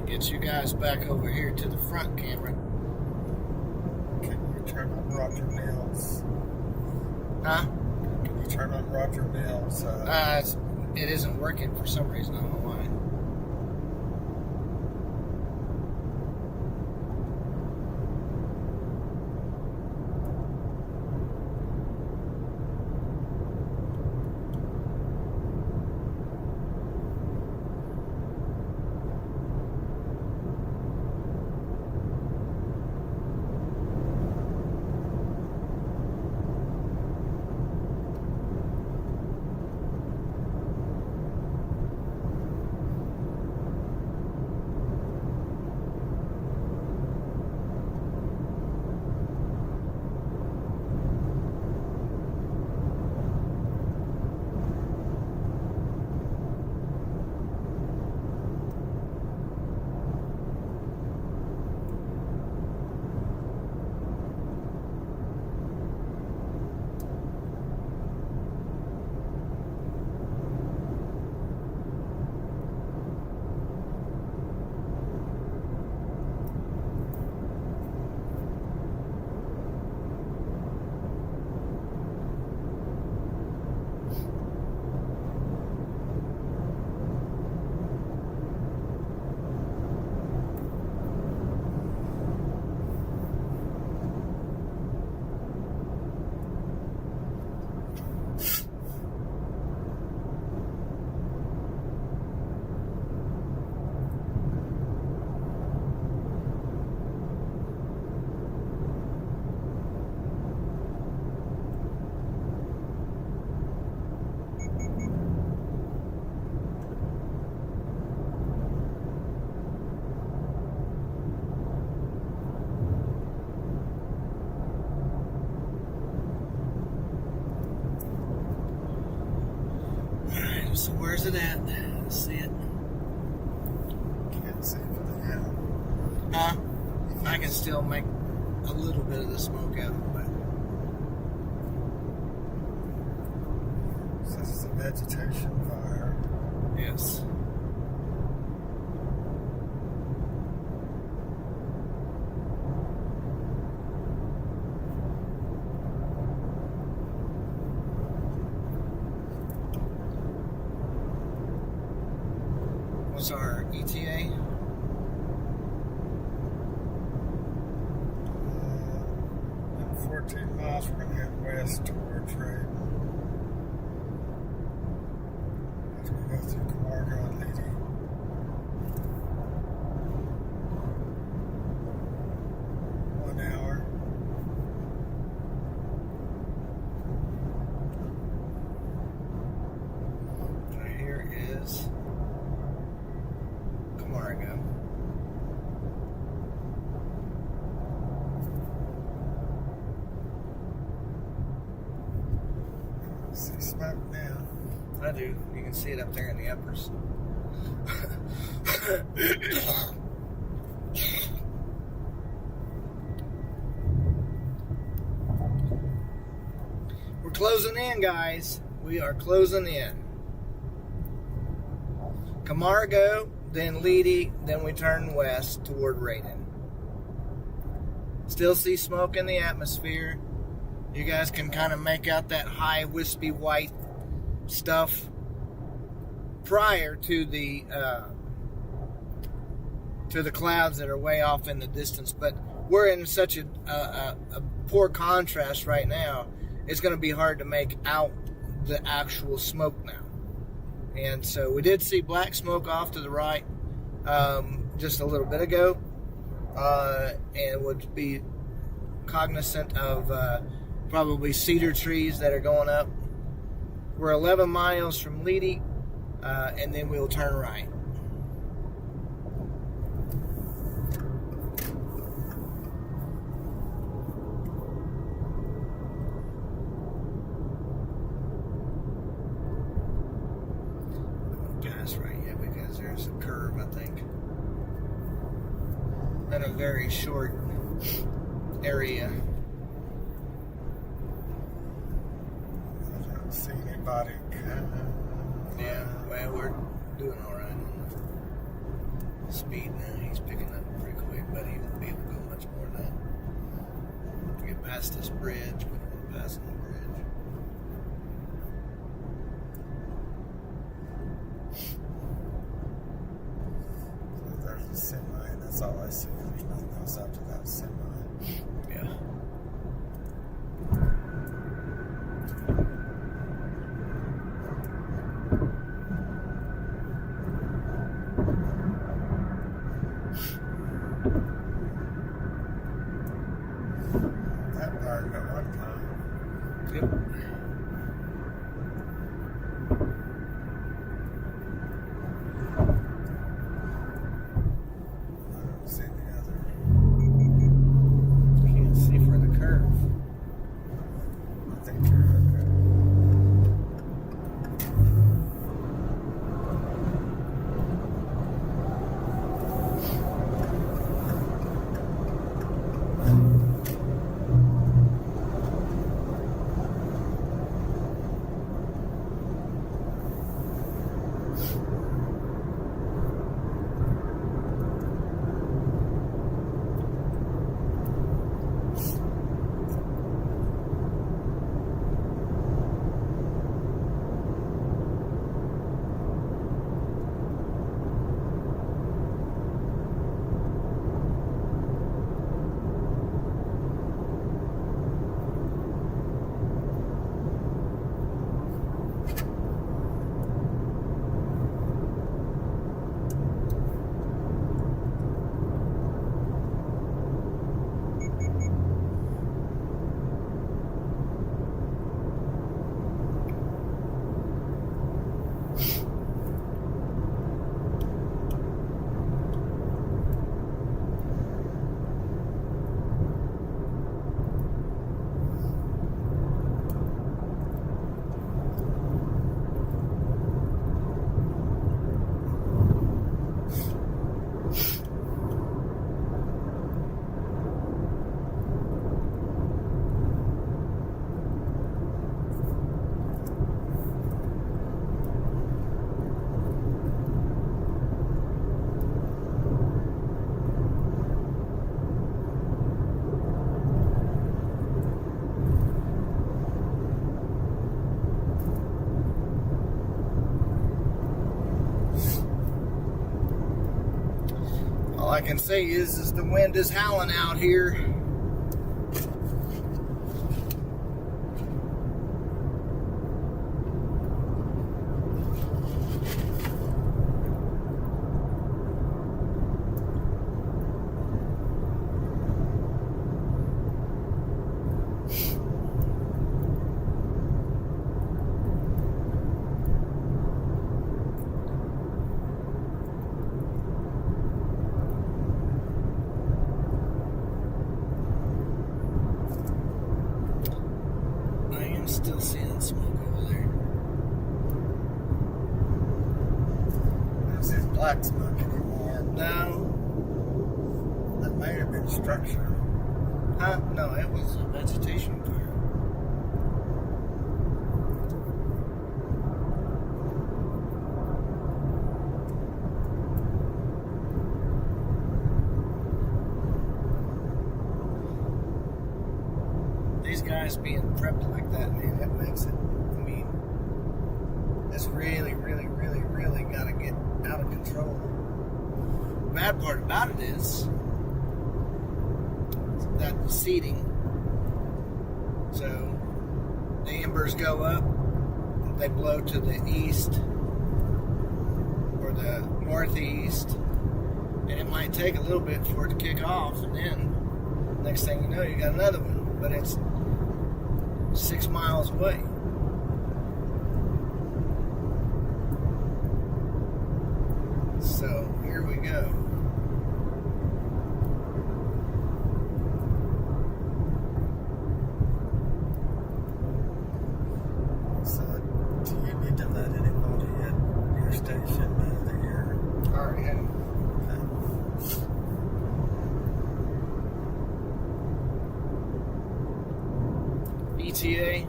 Get you guys back over here to the front camera. Can you turn on Roger Mills? Huh? Can you turn on Roger Mills? It isn't working for some reason. I don't know why. So where's it at? Let's see it. Can't see for the now. Huh? I can still make a little bit of the smoke out of it, but So this is a vegetation fire. yes. What's our ETA? In 14 miles, we're going to head west towards Raven. As we go through Camargo and Leedy. One hour. Right here is Camargo. See smoke now. I do. You can see it up there in the uppers. We're closing in, guys. We are closing in. Camargo, then Leedy, then we turn west toward Raiden. Still see smoke in the atmosphere. You guys can kind of make out that high, wispy white stuff prior to the clouds that are way off in the distance. But we're in such a poor contrast right now, it's going to be hard to make out the actual smoke now. And so we did see black smoke off to the right just a little bit ago, and would be cognizant of probably cedar trees that are going up. We're 11 miles from Leedy, and then we'll turn right. Gas right yet because there's a curve, I think, in a very short area. I don't see anybody. Yeah, well, we're doing all right on the speed now. He's picking up pretty quick, but he won't be able to go much more than that. To get past this bridge, we don't want to pass on the bridge. There's a semi, that's all I see. There's nothing else after that semi. Yeah. That burned at one time. Yep. I don't see any other. Can't see for the curve. I think you're okay. I can say is the wind is howling out here. Still seeing smoke over there. I don't see black smoke anymore. No. That may have been structure. Huh? No, it was a vegetation fire. These guys being prepped like that, man, that makes it, I mean, it's really, really, really, really got to get out of control. The bad part about it is that seeding. So the embers go up, they blow to the east or the northeast, and it might take a little bit for it to kick off, and then next thing you know, you got another one, but it's 6 miles away. So here we go. So, do you need to let anybody at your station know that you're... Already have. ETA.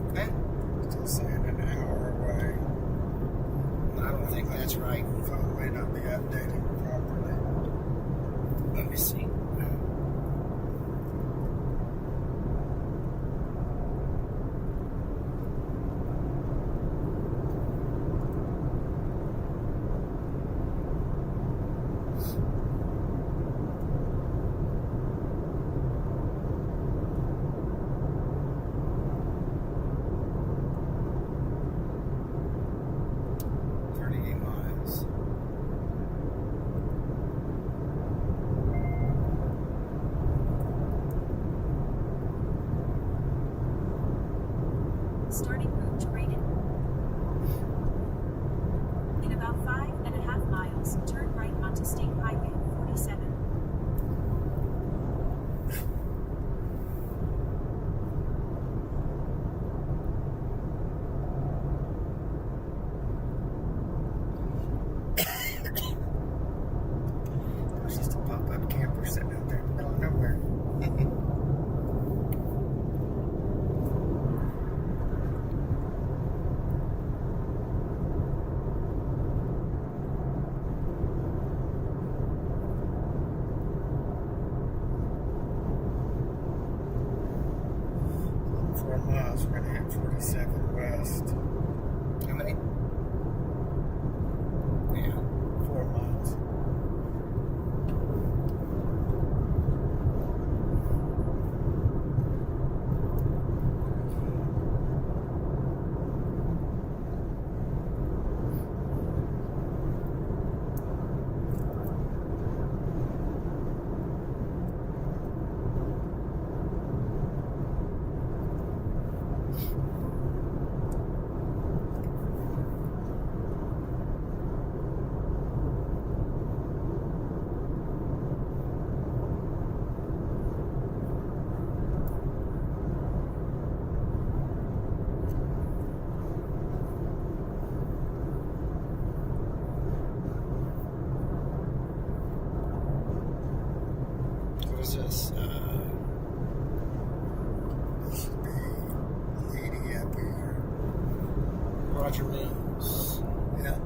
Okay. Still saying an hour away. I don't think that's right. Phone may not be updating properly. Let me see. Starting route rated. In about 5.5 miles, turn right onto State Highway 47. There's just a pop-up camper sitting out there in the middle of nowhere. Miles, we're gonna hit 47 west. How many? Yeah. 4 miles. What is this? This should be 80 up here. Roger Mills. Yeah.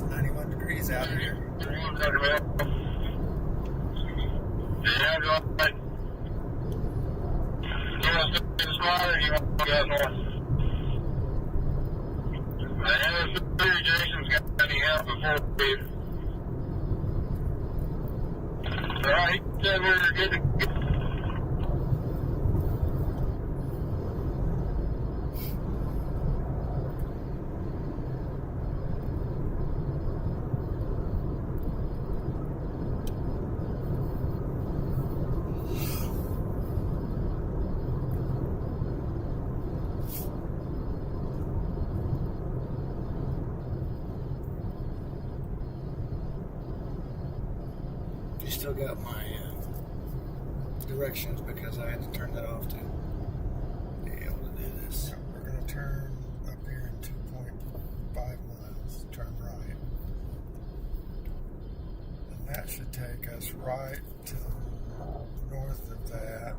It's 91 degrees out here. Yeah, go ahead. You want to stay smaller or you want to go north? Jason's got any help before we leave. Alright, he said we're good to go. You still got my directions because I had to turn that off to be able to do this. Yeah, we're going to turn up here in 2.5 miles, turn right. And that should take us right to the north of that.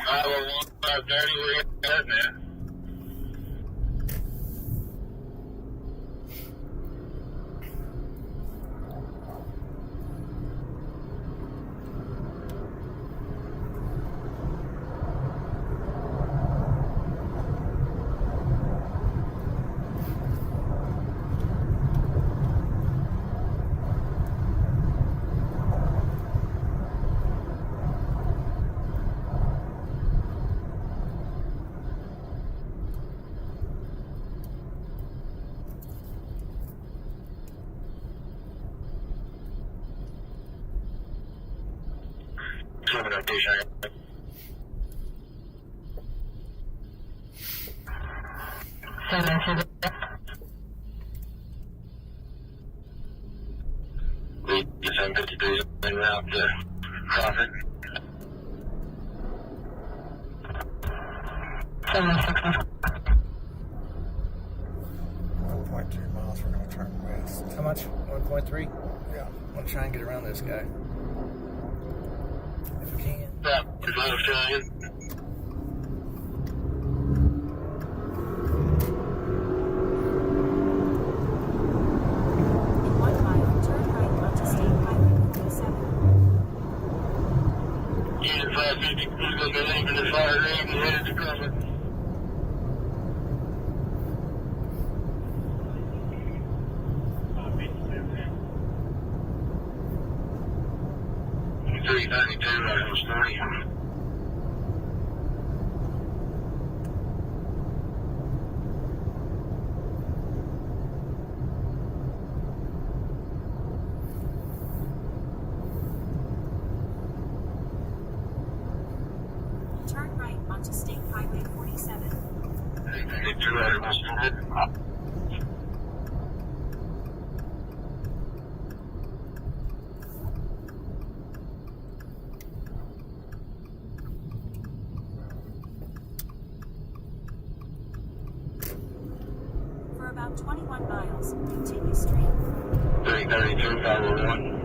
I will walk about 30 where you're heading at. We just have 50 days en route to Crawford. 1.2 miles, we're going to turn west. How much? 1.3? Yeah. I'm going to try and get around this guy. If we can. Yeah, good luck, Australian. In 1 mile, turn right onto State Highway 47. Unit 550, who's going to be leaving the fire range and headed to Crawford. $332, I was 30. Turn right onto State Highway 47. $332, I was 30. For about 21 miles, continue straight. 332, 501.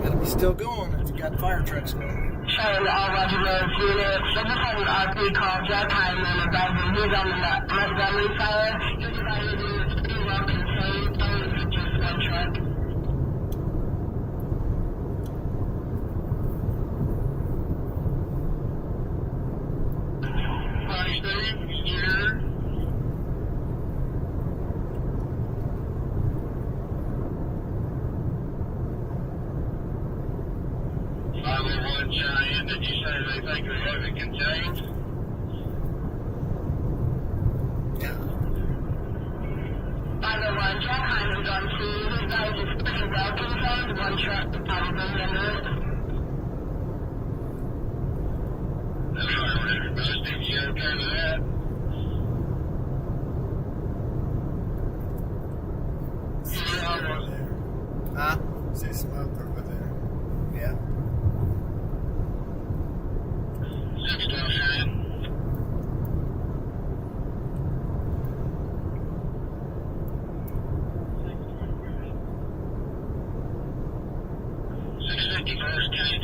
Gotta be still going if you got fire trucks going. Showing all Roger Road units. So just having R3 call Jack Hyman advising he's on the Montgomery fire. Everybody is in the city well contained. Here. 501 Cheyenne, did you say they think they have it contained? Yeah. 501 Jack Hyman's on scene. His body is pretty well contained. One truck probably under it. That's right, everybody. Did you okay with that? Yeah, I was. Huh? See smoke over there. Yeah. 612 Cheyenne.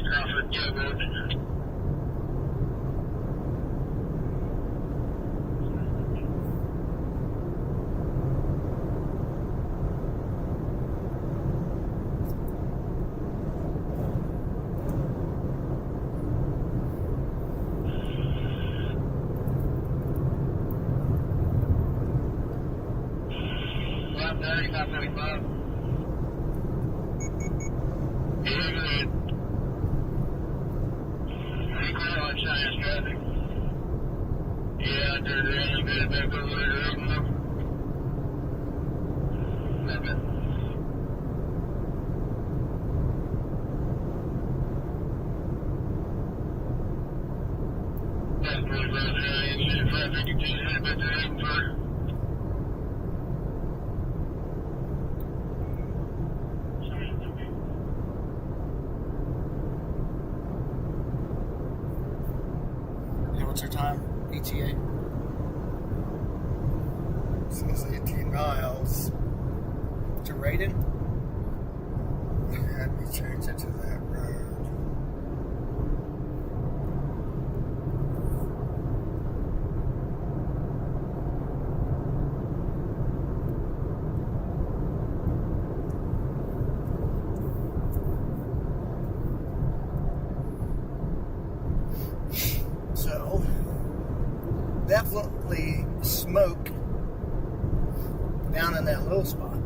Crawford, yeah, road. Well, 35. Yeah, go ahead. Cheyenne traffic. Yeah, there's a little bit back over there. Okay. That's pretty bad. Cheyenne traffic continues back to Edinburgh. What's our time? ETA? Says 18 miles. To Raiden? Had me change it to that road. So, definitely smoke down in that low spot.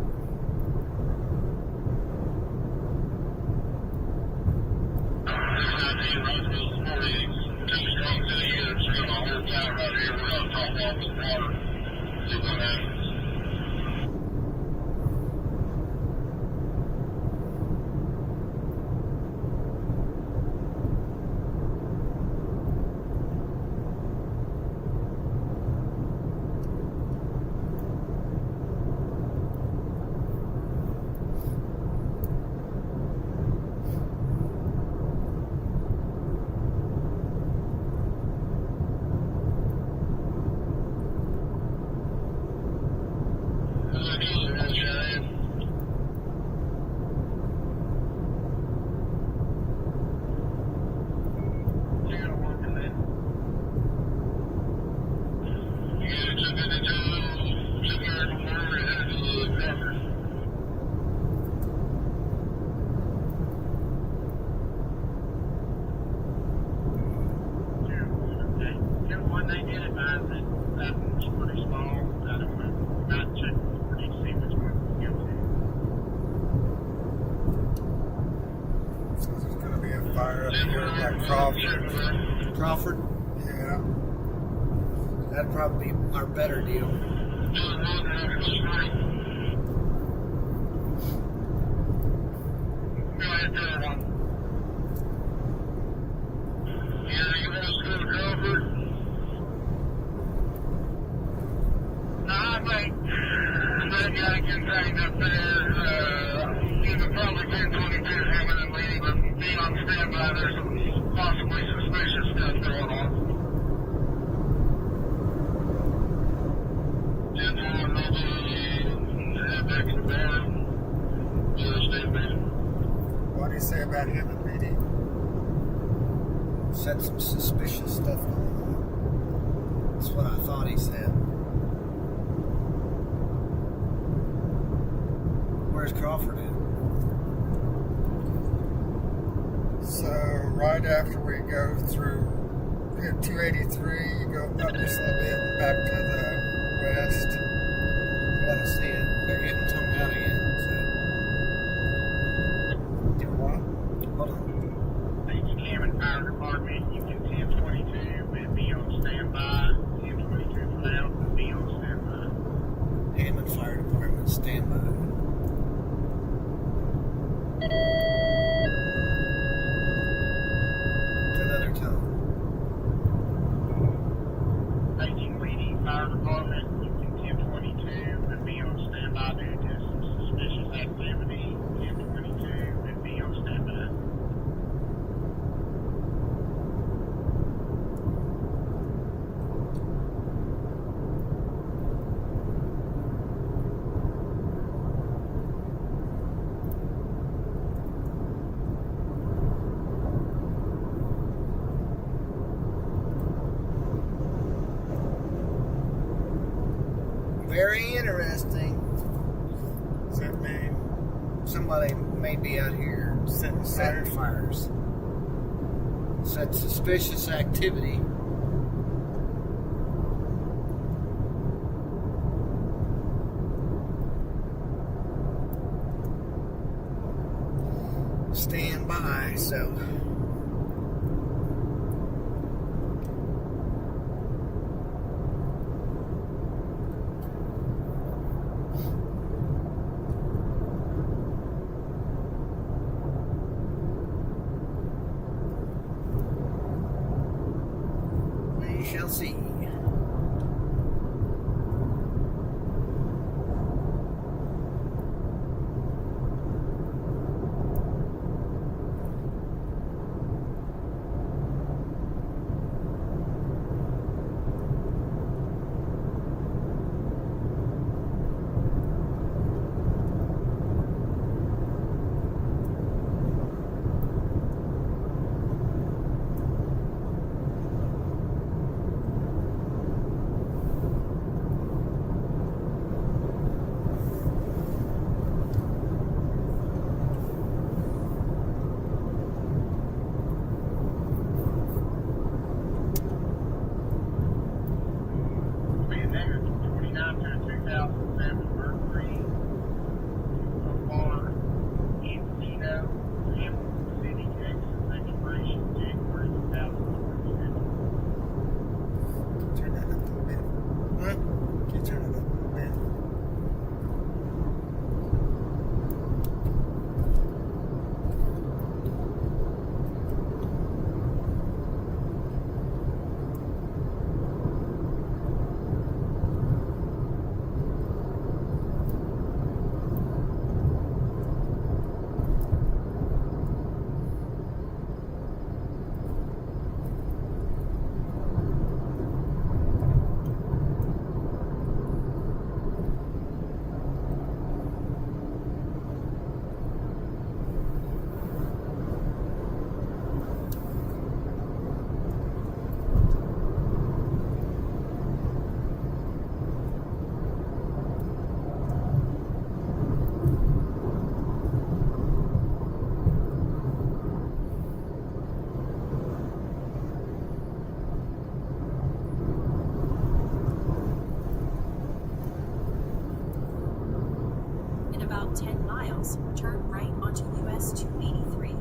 Fire up here by Crawford. Crawford? Yeah. That'd probably be our better deal. What do you say about him and BD? Said some suspicious stuff going on. That's what I thought he said. Where's Crawford at? So right after we go through 283, you go up just a little bit, back to the west. Gotta see it. They're getting toned out again, Do what? so hold on. Thank you, Hammond Fire Department. You can 1022 and be on standby. 1022 for now and be on standby. Hammond Fire Department, stand by. Another tone. Thank you, Leading Fire Department. You can 1022 and be on standby due to some suspicious activity. 1022 and be on standby. Very interesting. Does that mean Somebody may be out here setting fires. Said suspicious activity. Stand by, so. We shall see. Be a negative 29 to 2007 Mercury. So far, Encino, Hamilton City, Texas, expiration January 2027. turn that up a little bit? Huh? Can you turn it up a little bit? In about 10 miles, turn right onto US 283.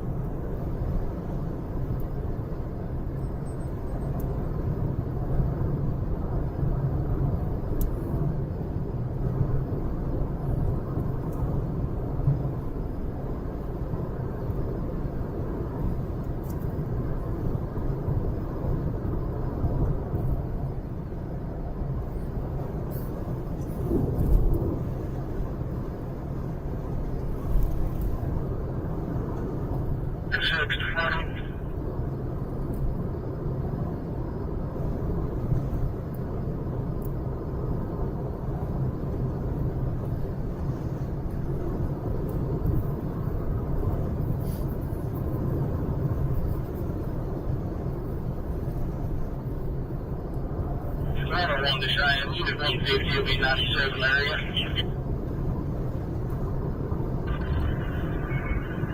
Runner on the Cheyenne, either 150 will be 97 area.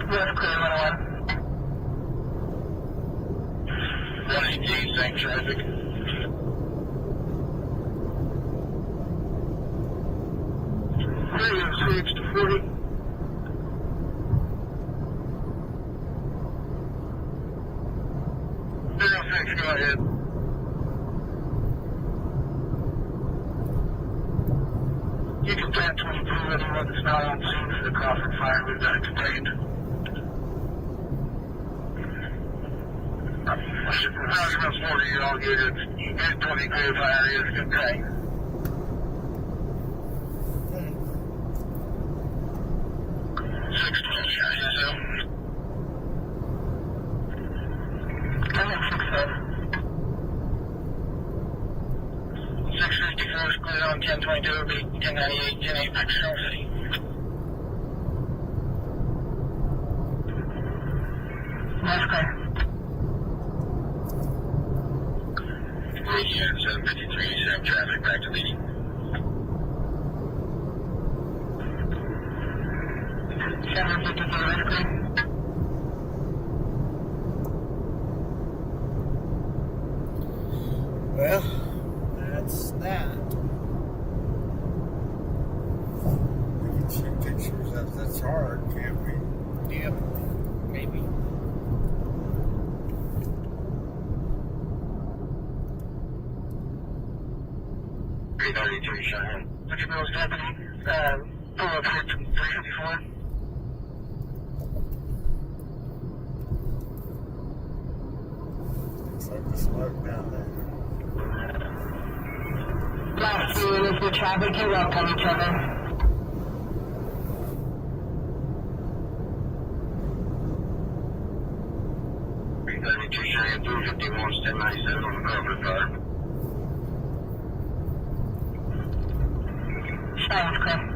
West clear 101. 118, same traffic. 40. Go ahead. You can plan 22 anyone that's not on scene for the Crawford fire. We've got it contained. How's 40? You're all good. You get 22 fire is contained. Clear on 1022 will be 1098, 108 back to Charlotte City. That's clear. Radio 753, set traffic back to meeting. 753, that's clear. Well, that's that. Shoot pictures that's hard, can't we? Yep, maybe. Cheyenne. Look at those deputy. Pull up here to 354. Looks like the smoke down there. Last two is the traffic. You welcome each other. 32 Cheyenne, 351, 1097 on the Crawford fire. Cheyenne's clear.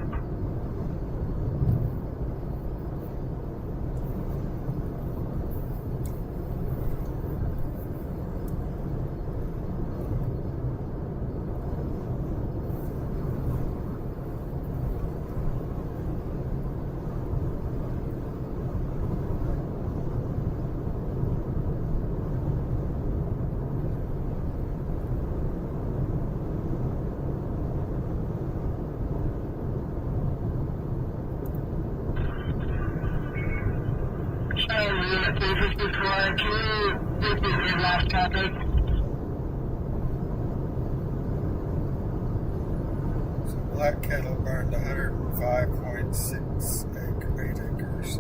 Unit 354, can you repeat your last topic? So Black Kettle burned 105.68 acres.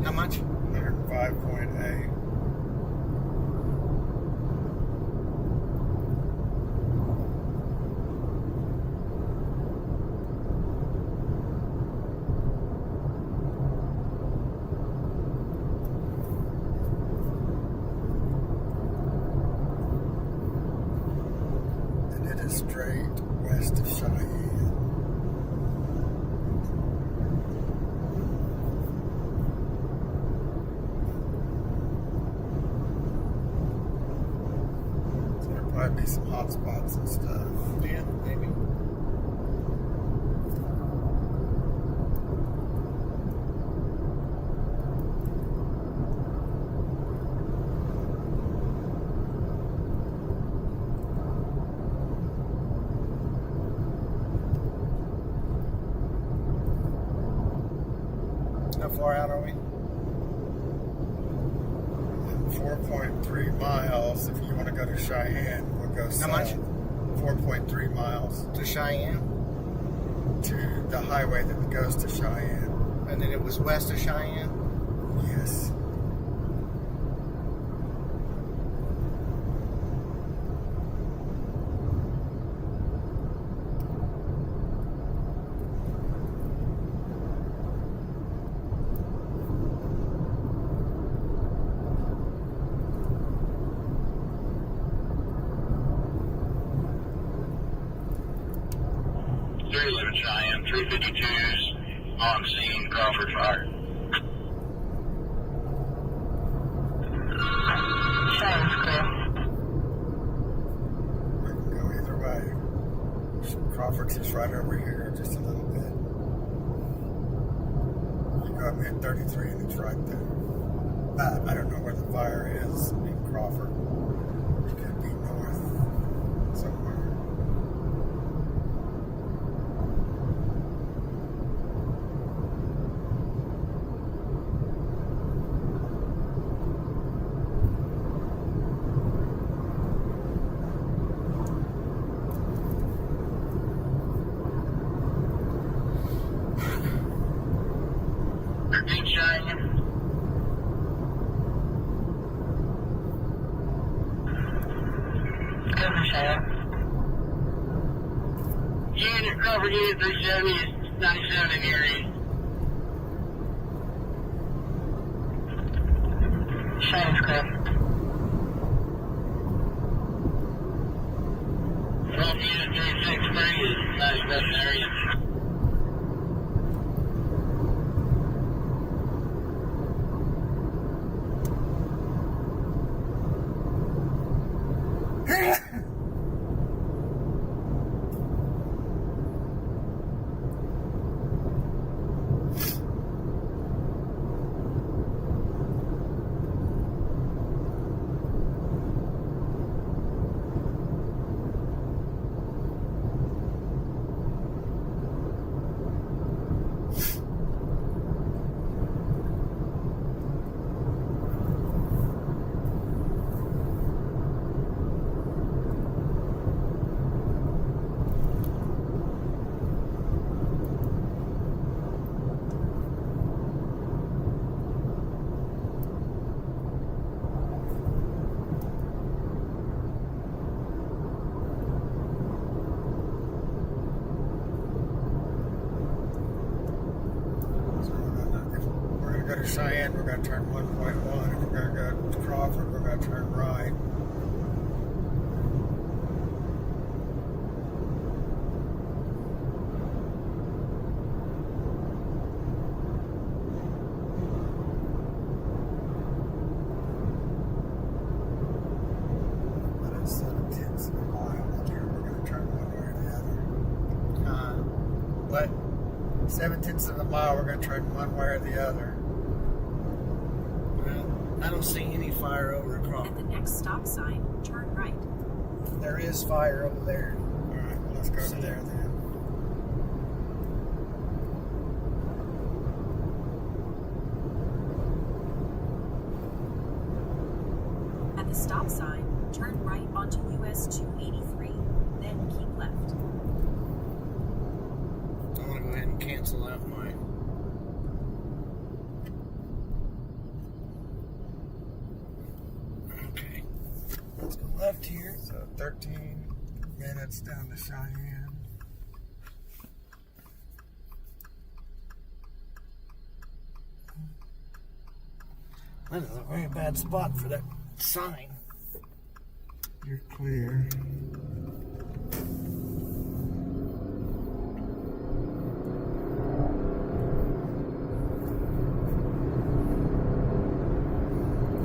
How much? 105.8. Straight west of Cheyenne. So there'll probably be some hot spots and stuff. Yeah, maybe. How far out are we? 4.3 miles. If you want to go to Cheyenne, we'll go south. How much? 4.3 miles To Cheyenne? to the highway that goes to Cheyenne. And then it was west of Cheyenne? Yes. Cheyenne, 352's on scene, Crawford fire. Cheyenne's clear. We can go either way. Crawford's just right over here, just a little bit. You go up hit 33 and it's right there. But I don't know where the fire is in Crawford. It could be north somewhere. Cover Cheyenne. Unit, Crawford Unit 370 is 97 in Erie. Cheyenne's correct. From Unit 363 is 97 area. Go to Cheyenne, we're going to turn 1.1. If we're going to go to Crawford, we're going to turn right. But it's 7/10 of a mile up here. We're going to turn one way or the other. What? 7/10 of a mile, we're going to turn one way or the other. I don't see any fire over across. At the next stop sign, turn right. There is fire over there. All right, well, let's go over there then. At the stop sign, turn right onto US 283, then keep left. I'm going to go ahead and cancel out my... Okay. Let's go left here. So 13 minutes down to Cheyenne. That is a very bad spot for that sign. You're clear.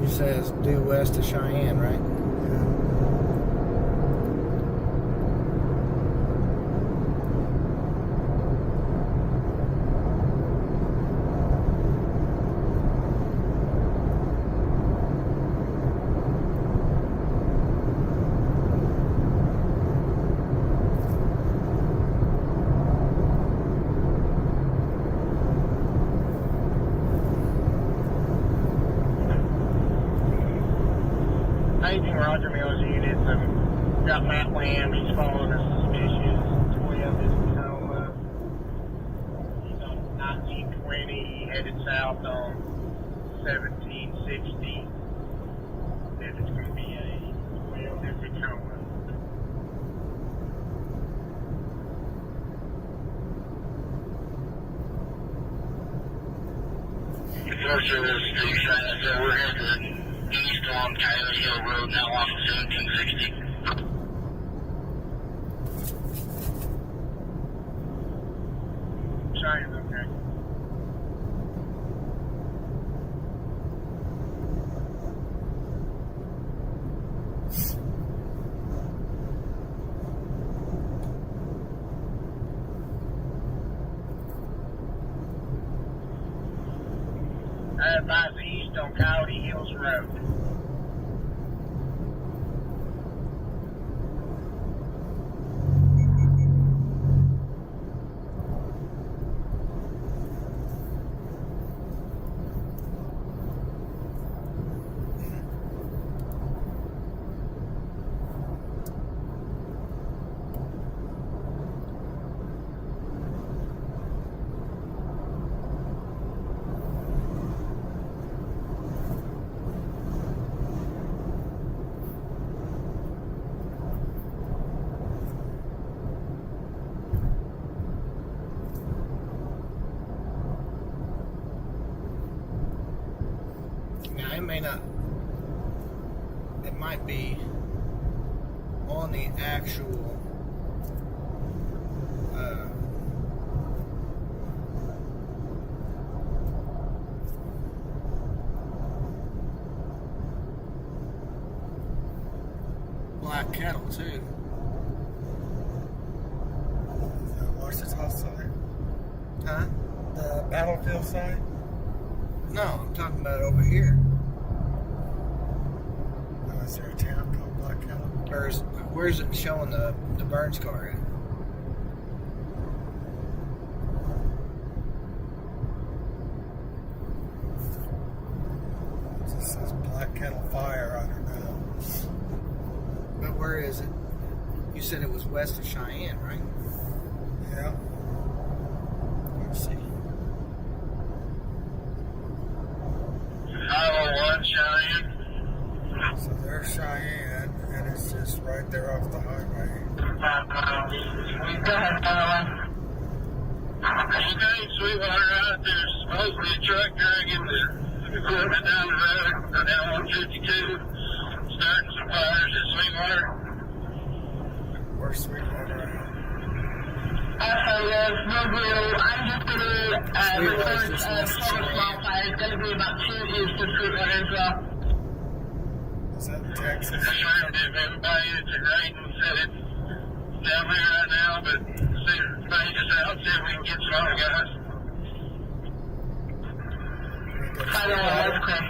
It says due west of Cheyenne, right? Paging Roger Mills units. Got Matt Lamb. He's following us suspicious. Toyota is Tacoma. He's on 1920, headed south on 1760. Says it's going to be a Toyota Tacoma. Commercial is Steve Cheyenne, so we're headed east on Coyote Hill Road, now off of 1760. Cheyenne's okay. Advise east on Coyote Hills Road. I may not. It might be on the actual black cattle too. The Washita side? Huh? The battlefield side? No, I'm talking about over here. Oh, is there a town called Black Cattle? Where's it showing the Burns car at? It just says Black Cattle Fire, I don't know. But where is it? You said it was west of Cheyenne, right? Yeah. Let's see. 901 Cheyenne. So there's Cheyenne, and it's just right there off the highway. Go ahead, 901. Okay, Sweetwater out there. Supposedly a truck dragging the equipment down the road, down 152, starting some fires at Sweetwater. Where's Sweetwater at? Yes, no deal. I'm just going to report several small fires. Going to be about 2 east of Sweetwater as well. Is that in Texas? Just trying to give everybody that's at Raiden said it's down there right now, but see everybody just out, see if we can get some other guys. I know, that's cool.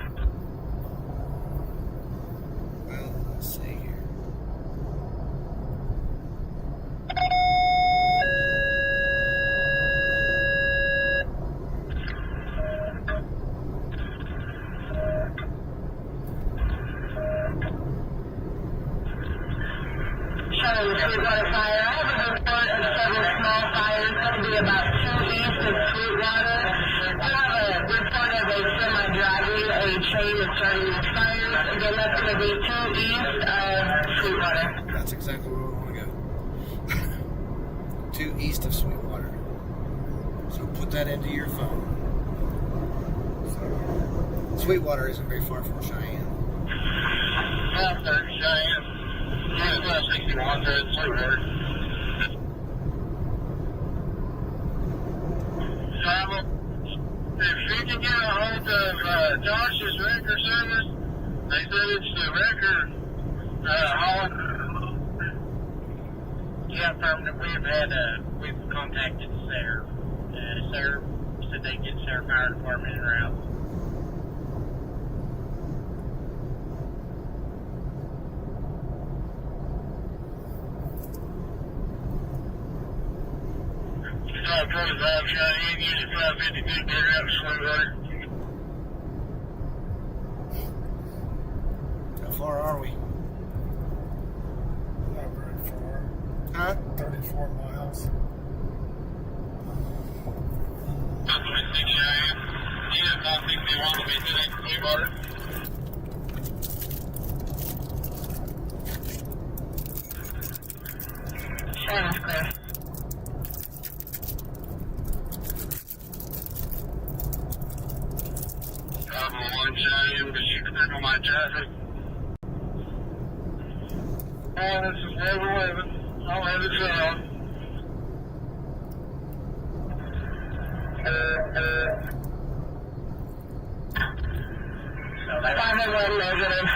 Well, let's see here. Sweetwater fire. I have a report of several small fires. Going to be about 2 east of Sweetwater. I have a report of a semi-driving, a train that's starting with fires. Again, that's going to be 2 east of Sweetwater. That's exactly where we want to go. 2 east of Sweetwater. So put that into your phone. Sweetwater isn't very far from Cheyenne. Yeah, Cheyenne. Yeah, it's 61 to Sweetwater. If you can get a hold of Josh's record service, they said it's the record hauling. Yeah, permanent. We've contacted Sarah. Sarah said they get Sarah Fire Department en route. Top 25 Cheyenne, usually 550 feet, get out to Sweetwater. How far are we? Not very far. Huh? 34 miles. 26 Cheyenne. Yeah, 561 to be today, Sweetwater. Sounds clear. Cheyenne, but you can on my traffic. Oh, this is where we're living. I'll have it down. Negative.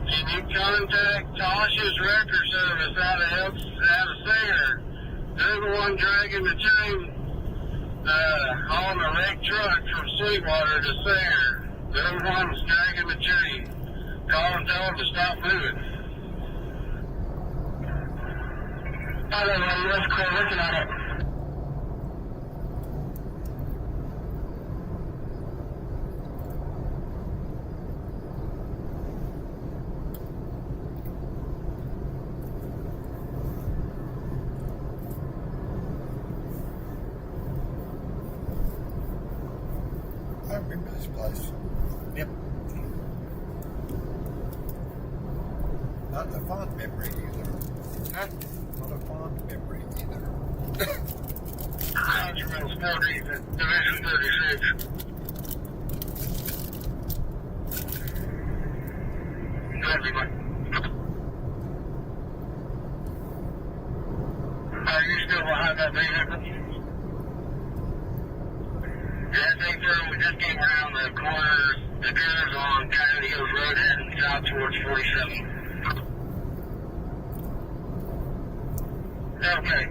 Can you contact Tosh's record service out of Sayre? They're the one dragging the chain on a wrecked truck from Sweetwater to Sayre. They're the ones dragging the chain. Call and tell them to stop moving. I don't know, that's cool looking at it. I remember this place. Yep. Not a fond memory either. Huh? Not a fond memory either. Hospital 40, Division 36. Are you still behind that vehicle? Yeah, I think so. We just came around the corner. The curves on Coyote Hills Road heading south towards 47. Okay.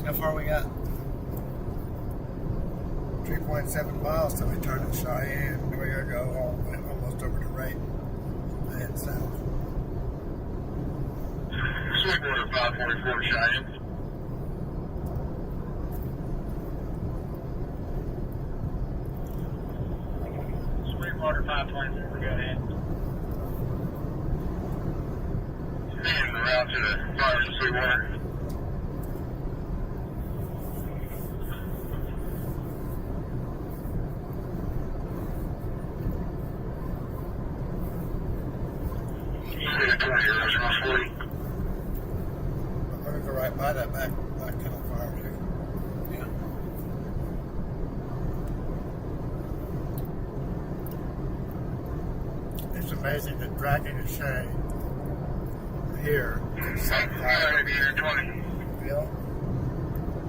How far we got? 3.7 miles till we turn at Cheyenne. We gotta go almost over to right and south. Sweetwater 544 Cheyenne. Sweetwater 524, go ahead. And route to the fires in Sweetwater. I'm gonna go right by that back tunnel fire too. Yeah. It's amazing that dragging a shay here can set fire. Yeah.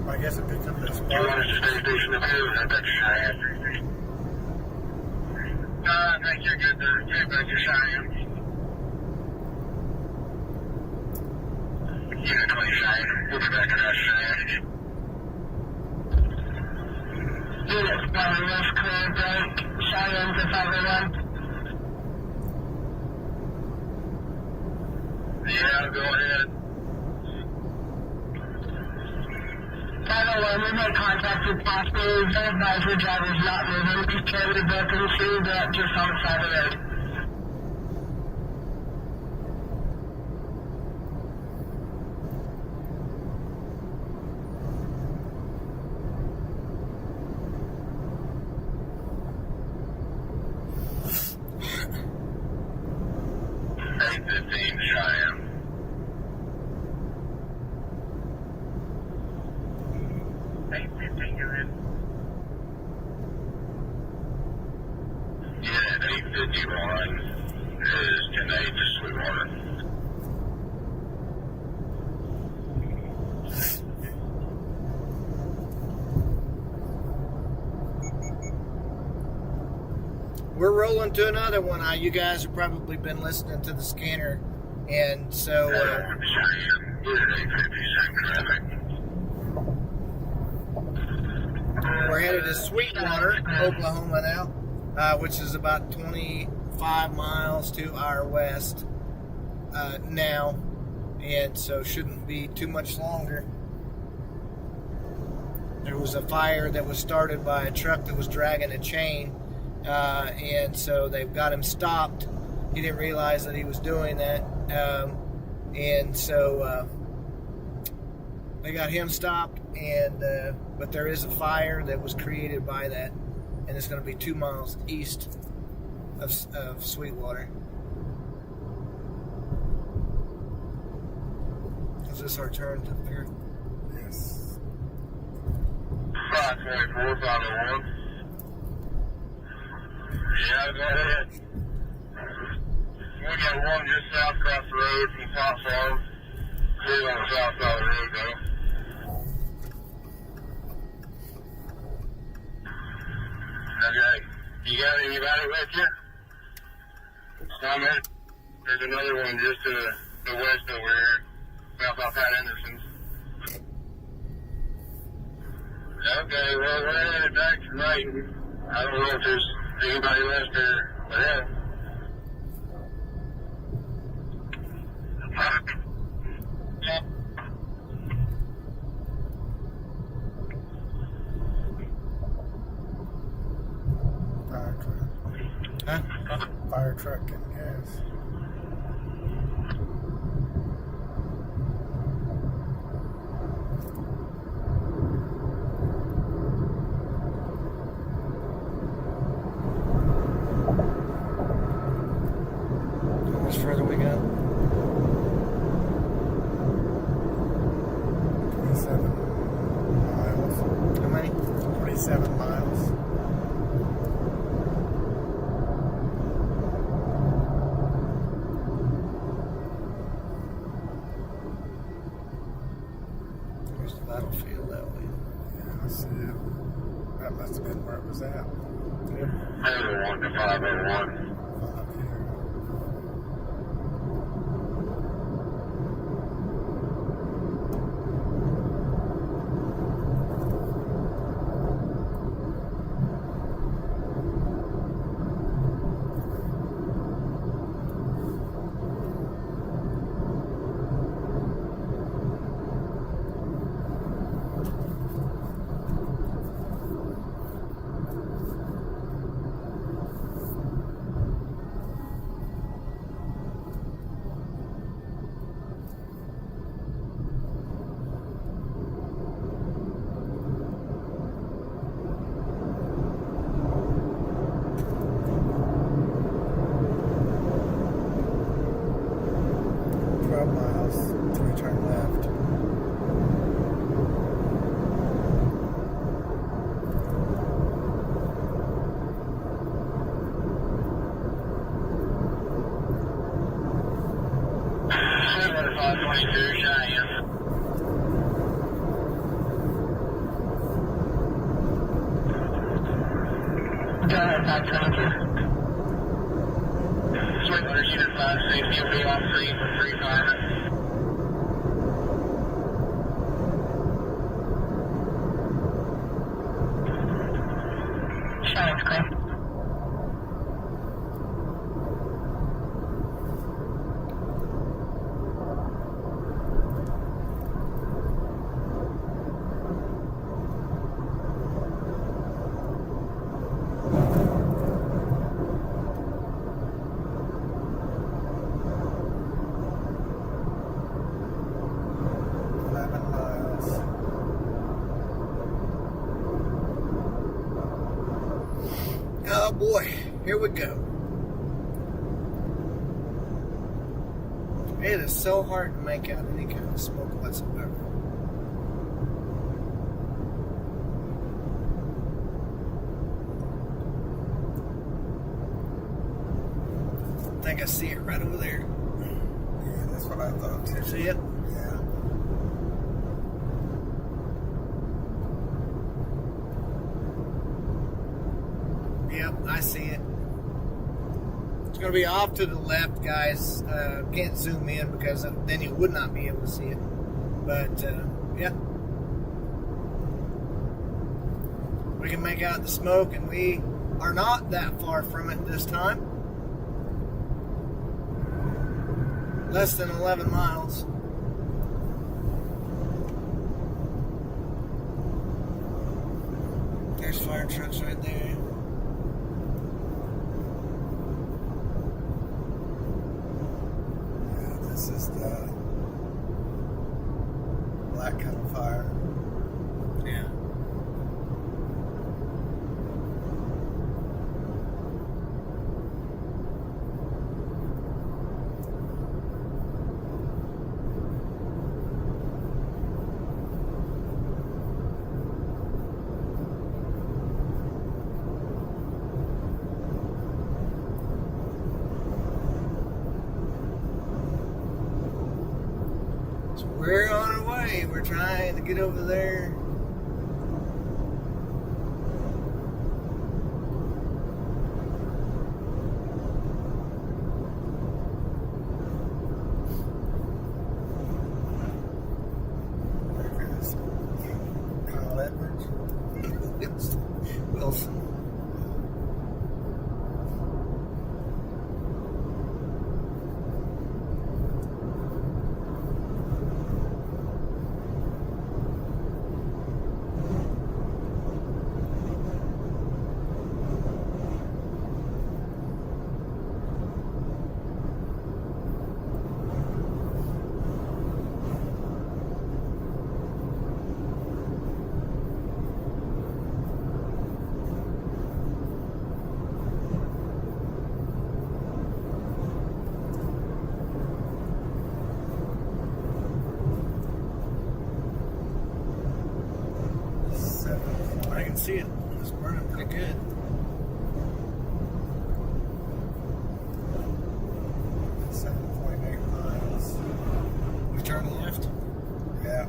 I guess it becomes this You want us to stay station up here? I bet Cheyenne. No, I think you're good there. Get back to Cheyenne. Unit 20 Cheyenne. We'll be back at us, Cheyenne. Unit 1, left clear, break. Cheyenne to 501. Yeah, go ahead. 501, we made contact with passengers. They advise your drivers not moving. Please carry the book and see that just on the side of the road. Cheyenne. Yeah, 851 is 10-8 to Sweetwater. We're rolling to another one. You guys have probably been listening to the scanner, and so we're headed to Sweetwater, Oklahoma now, which is about 25 miles to our west now, and so shouldn't be too much longer. There was a fire that was started by a truck that was dragging a chain. And so they've got him stopped. He didn't realize that he was doing that. And so they got him stopped. And but there is a fire that was created by that. And it's going to be 2 miles east of Sweetwater. Is this our turn to appear? Yes. 524, 501. Yeah, go ahead. We got one just south across the road from Top Farm. Two on the south side of the road, though. Okay. You got anybody with you? Comment. There's another one just to the west over here, south off Pat Anderson's. Okay, well, we're headed back to Brighton. I don't know if there's anybody left there, but yeah. Fire truck. Huh? Fire truck and gas. How much further we got? 27 miles. How many? 27 miles. has been where it was at. 401 to 501. Sweetwater unit 560 will be off free for free fireman. Sounds good. Oh boy, here we go. It is so hard to make out any kind of smoke whatsoever. I think I see it right over there. Yeah, that's what I thought too. See it? Yeah. Yep, I see it. It's going to be off to the left, guys. Can't zoom in because then you would not be able to see it. But, yeah. We can make out the smoke, and we are not that far from it this time. Less than 11 miles. There's fire trucks right there. This is the black kind of fire. Yeah. We're on our way. We're trying to get over there. There is Kyle Edwards. Wilson. I can see it. It's burning pretty good. Miles. We turn left. Yeah.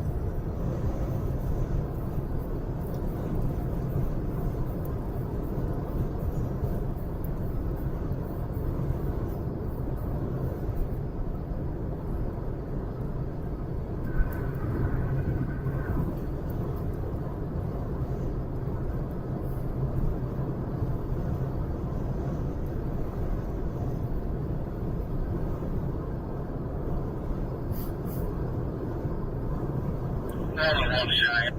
one shy.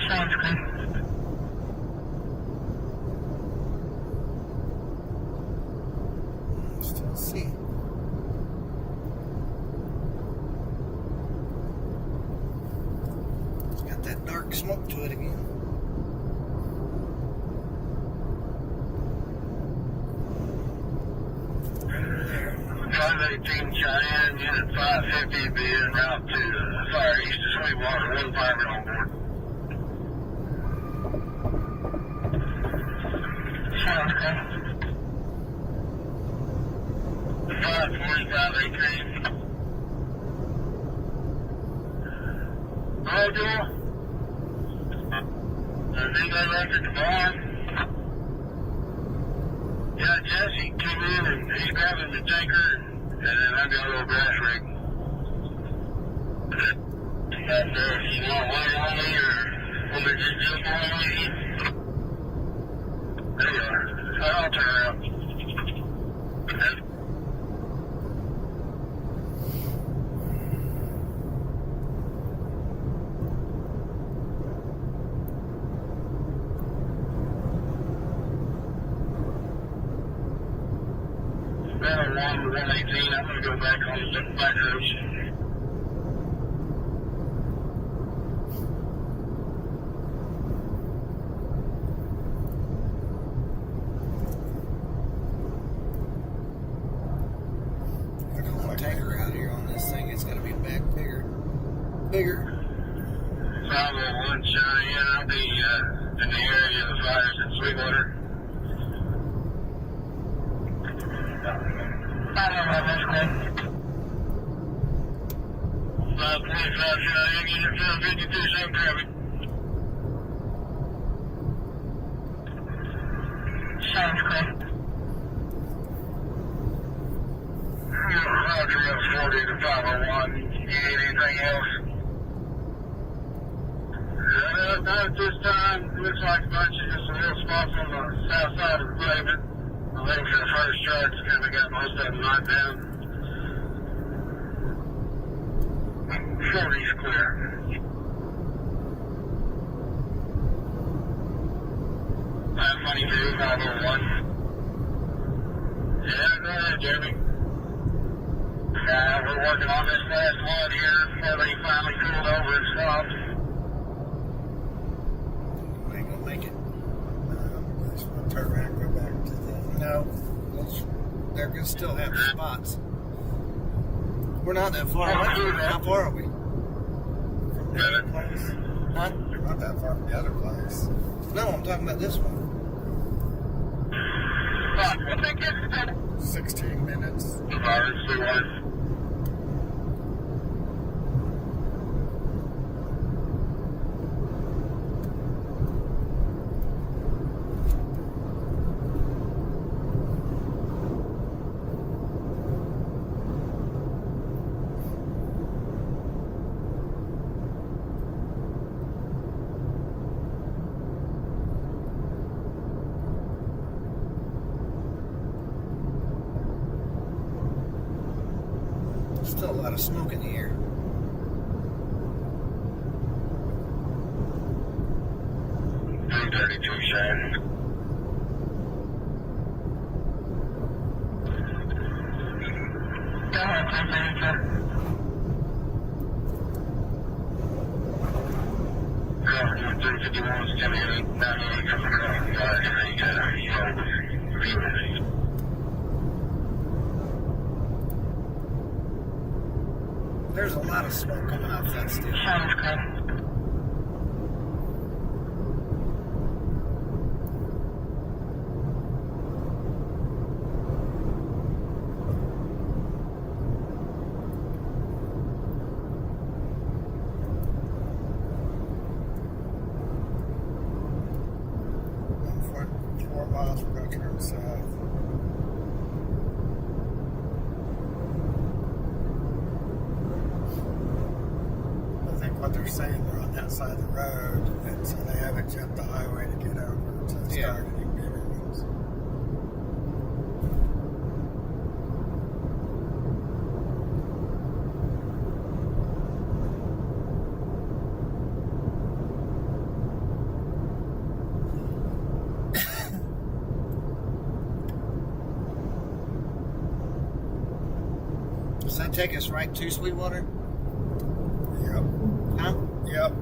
Sounds good. Still see. It's got that dark smoke to it again. Right over there. 518 Cheyenne, unit 550 be en route to fire east of Sweetwater, one fireman on board. Sounds good. 545 18. Hello, Joel. D-Day record tomorrow. Yeah, Jesse came in and he's grabbing the tanker, and then I got a little grass rig. And if you want to wait on me or want me to just jump on me, there you are. I'll turn around. Better 118, I'm going to go back on the back roads. Tanker out here on this thing, it's gotta be back bigger. 501 Cheyenne, I'll be in the area of the fires at Sweetwater. 525 Cheyenne, unit 452, same traffic. Sounds good. Roger, 40 to 501. You need anything else? Not at this time. It looks like a bunch of just some little spots on the south side of the pavement. I'm waiting for the first charge. Kind of got most of them knocked down. 40's clear. Money 501. Yeah, go ahead, Jeremy. We're working on this last one here before they finally cooled over and stopped. We ain't gonna make it. Just want to turn around and go back to the. No, they're gonna still have spots. We're not that far away. How far are we? From the other place? Huh? You're not that far from the other place. No, I'm talking about this one. 16 minutes. The virus, we want. Still a lot of smoke in the air. $332 Cheyenne. Go ahead, 332. Cover 351's coming in. 98 coming across the yard. There's a lot of smoke coming off that still. Sounds good. Four miles, we're going to turn south. saying they're on that side of the road, and so they haven't jumped the highway to get over to start any bigger ones. Does that take us right to Sweetwater? Yep. Huh? Yep.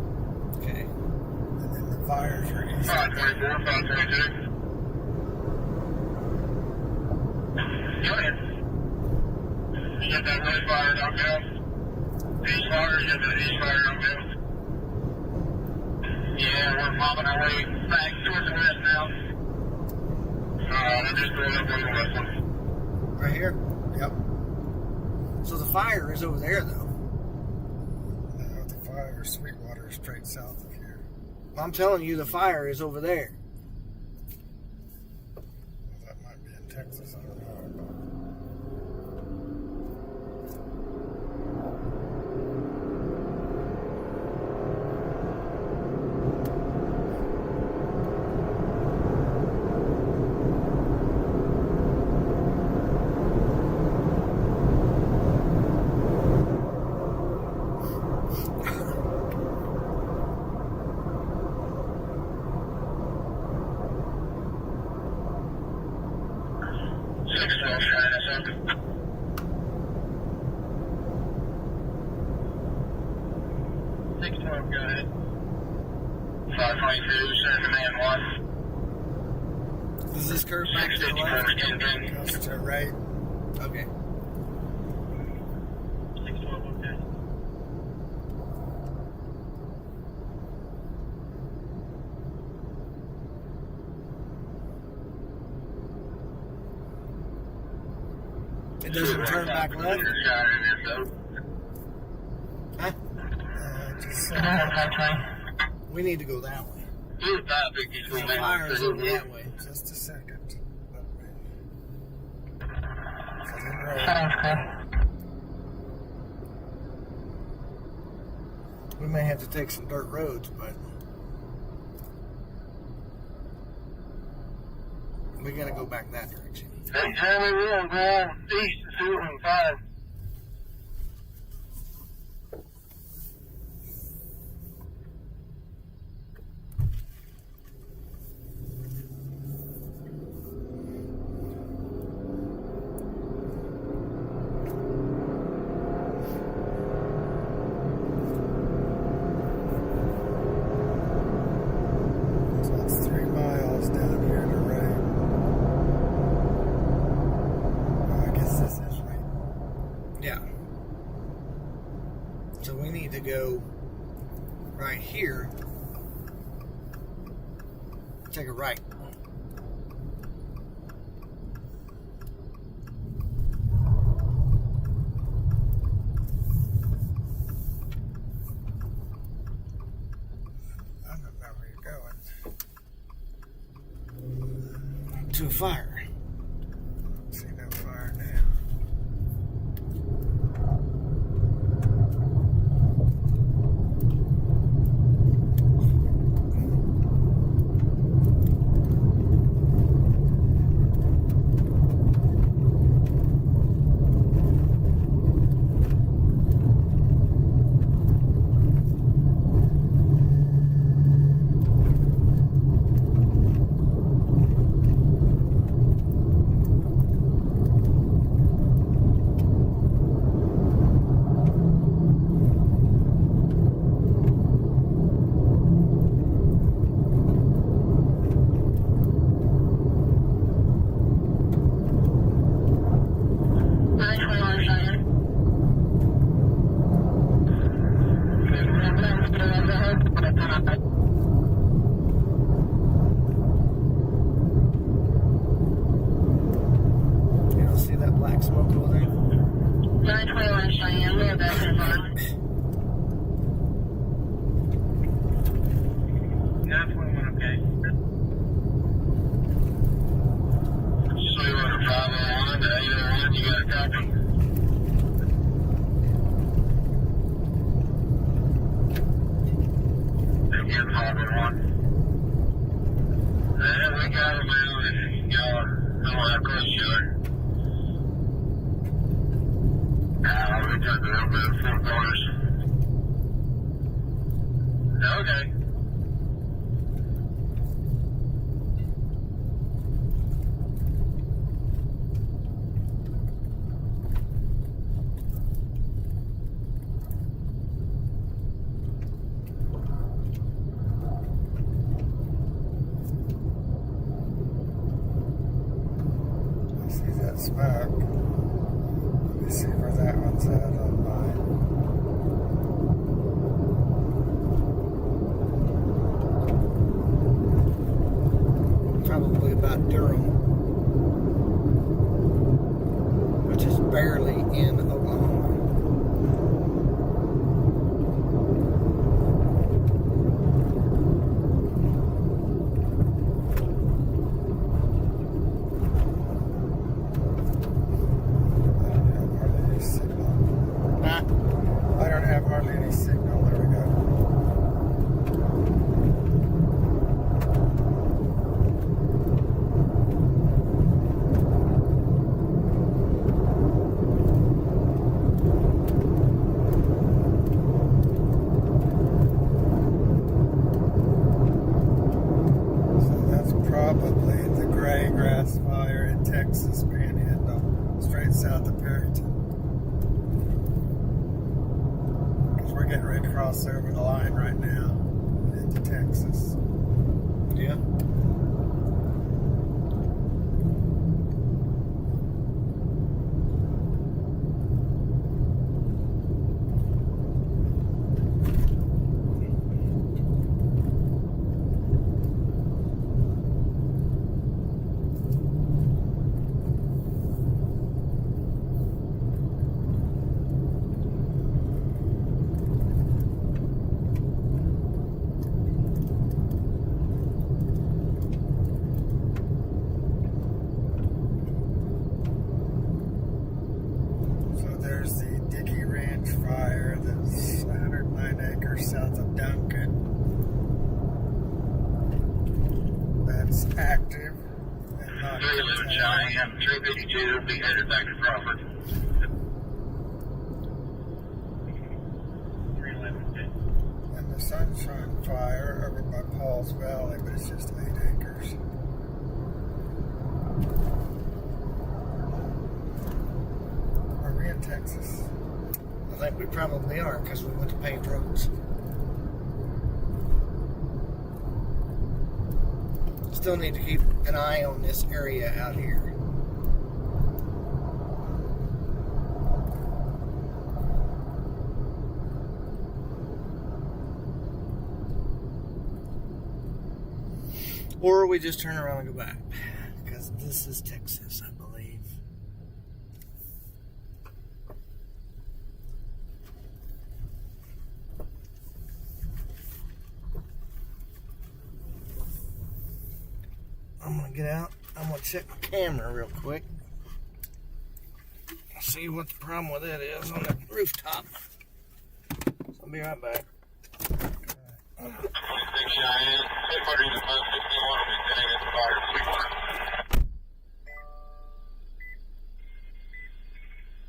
Okay. And then the fires are east. 524, 522. Go ahead. You got that west fire, don't go. East fire, you got that east fire, don't go. Yeah, we're mobbing our way back towards the west now. They're just going up on the west one. Right here? Yep. So the fire is over there, though. No, the fire, Sweetwater is straight south of here. I'm telling you, the fire is over there. Well, that might be in Texas, I don't know. Go ahead. 522, send command 1. Does this curve back to the left? Goes to right. Okay. 612, okay. It doesn't turn back left? Huh? Just We need to go that way. The The fire is over that way. just a second. Let me. So then road. We may have to take some dirt roads, but we gotta go back that direction. Hey, Jeremy, we'll go east to 215. So it's 3 miles down here to right. Oh, I guess this is right. Yeah. So we need to go right here. Take a right. I don't know where you're going. To a fire. See no fire now. You don't see that black smoke over there? 921 Cheyenne, we're back in line. 921, okay. So you want a 501 to 801, you got a copy? smoke. Let me see where that one's at on mine. Probably about Durham, which is barely in Oklahoma. I don't have hardly any signal. There we go. So that's probably the gray grass fire in Texas Panhandle, straight south of Perryton. We're getting ready to cross over the line right now into Texas. Yeah. Fire that's 109 acres south of Duncan. That's active and not contained. Cheyenne 352 will be headed back to Crawford. 311. And the Sunshine Fire over by Paul's Valley, but it's just 8 acres. Are we in Texas? I think we probably are because we went to paved roads. Still need to keep an eye on this area out here. Or we just turn around and go back because this is Texas, I believe. I'm gonna get out. I'm gonna check my camera real quick. See what the problem with it is on the rooftop. So I'll be right back. 26 Cheyenne, headquarters is 561, we'll be sitting at the fire sweeper.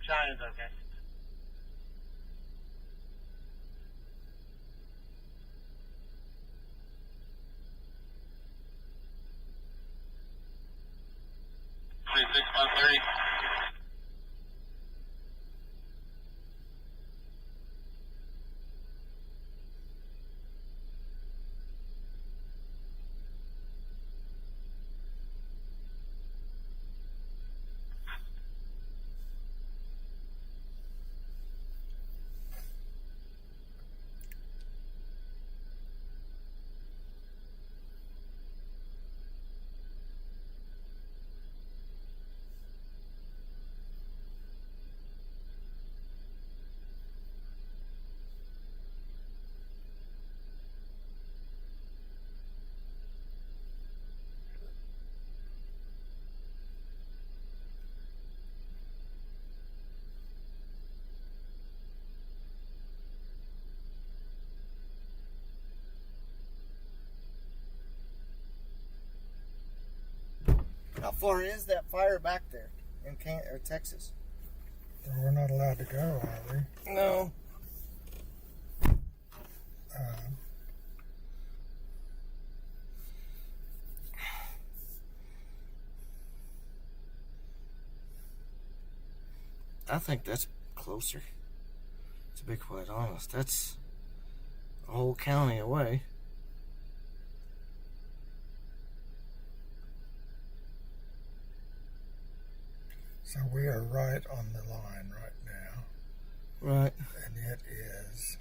Cheyenne's okay. How far is that fire back there in Texas? We're not allowed to go, are we? No. I think that's closer, to be quite honest. That's a whole county away. So we are right on the line right now. Right. And it is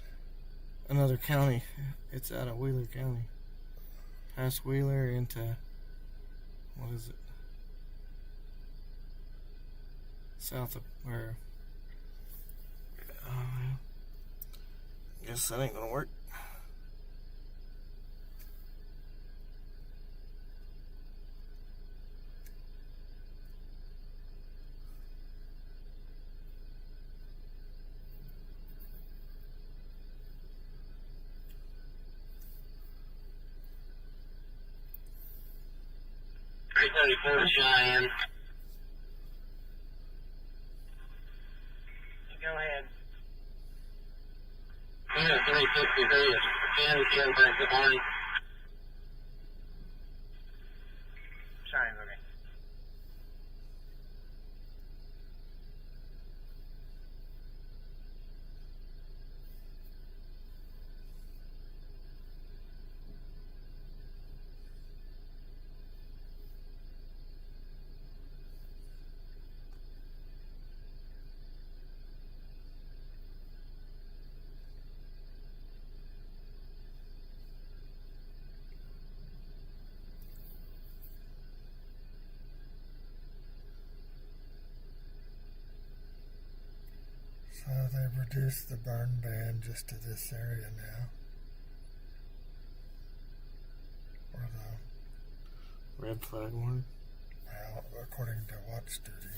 Another county. It's out of Wheeler County. Past Wheeler into, what is it? South of, where? Guess that ain't gonna work. Cheyenne. Go ahead. Yeah, 363 is Kansas City, good morning. Cheyenne's okay. So they've reduced the burn ban just to this area now. Or the, Red flag warning. well, according to watch duty.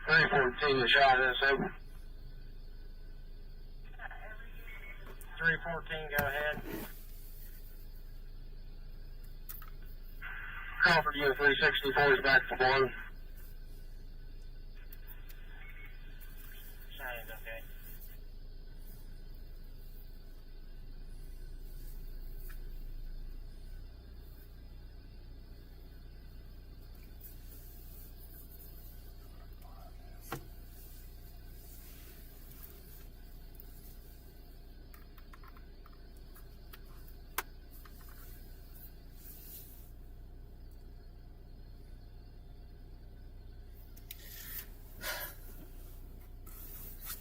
Three 14 the shot is open. 314, go ahead. Crawford unit 364 is back for one. Cheyenne's okay.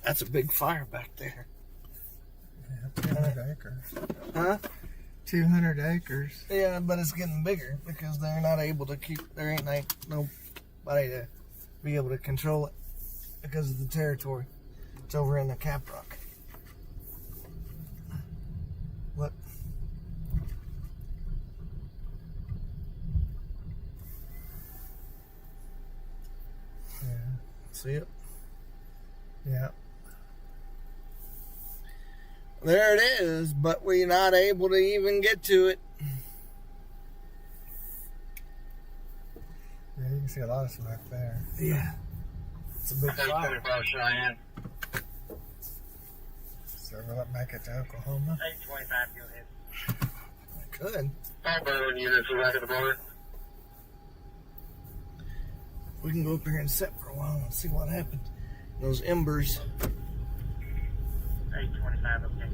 That's a big fire back there. Yeah, 200 acres. Huh? 200 acres. Yeah, but it's getting bigger because they're not able to keep, there ain't like nobody to be able to control it because of the territory. It's over in the Cap Rock. Look. Yeah. See it? Yeah. There it is, but we're not able to even get to it. Yeah, you can see a lot of smoke there. Yeah. It's a big fire. 825 Cheyenne. So will it make it to Oklahoma? 825, go ahead. I could. All Berlin units are back at the border. We can go up here and sit for a while and see what happens. Those embers. 825, okay.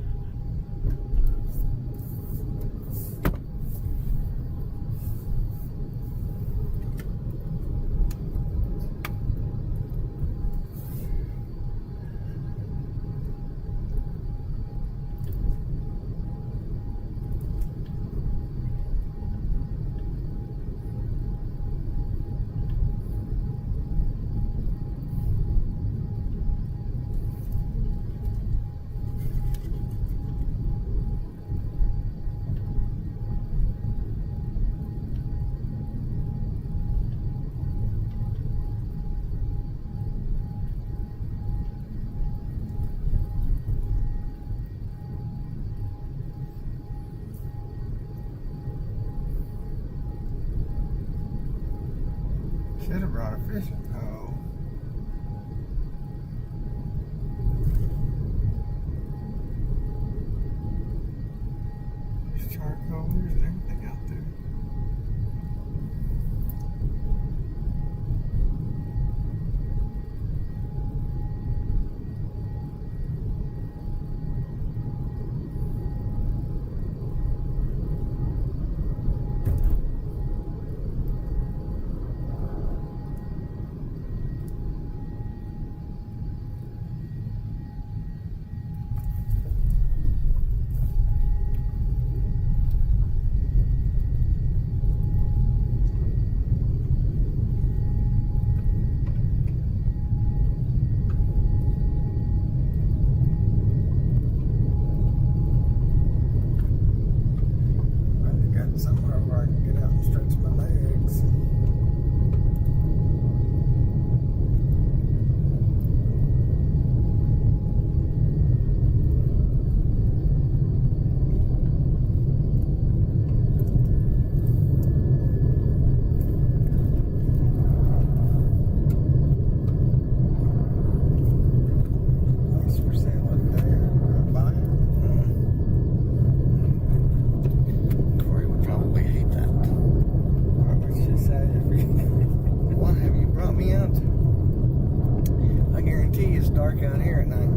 Should have brought a fishing pole. rollers and everything out there. Somewhere where I can get out and stretch my legs. Nice for sale up there. I'll buy it. Probably hate that. What would she say if you... What have you brought me out to? I guarantee it's dark out here at night.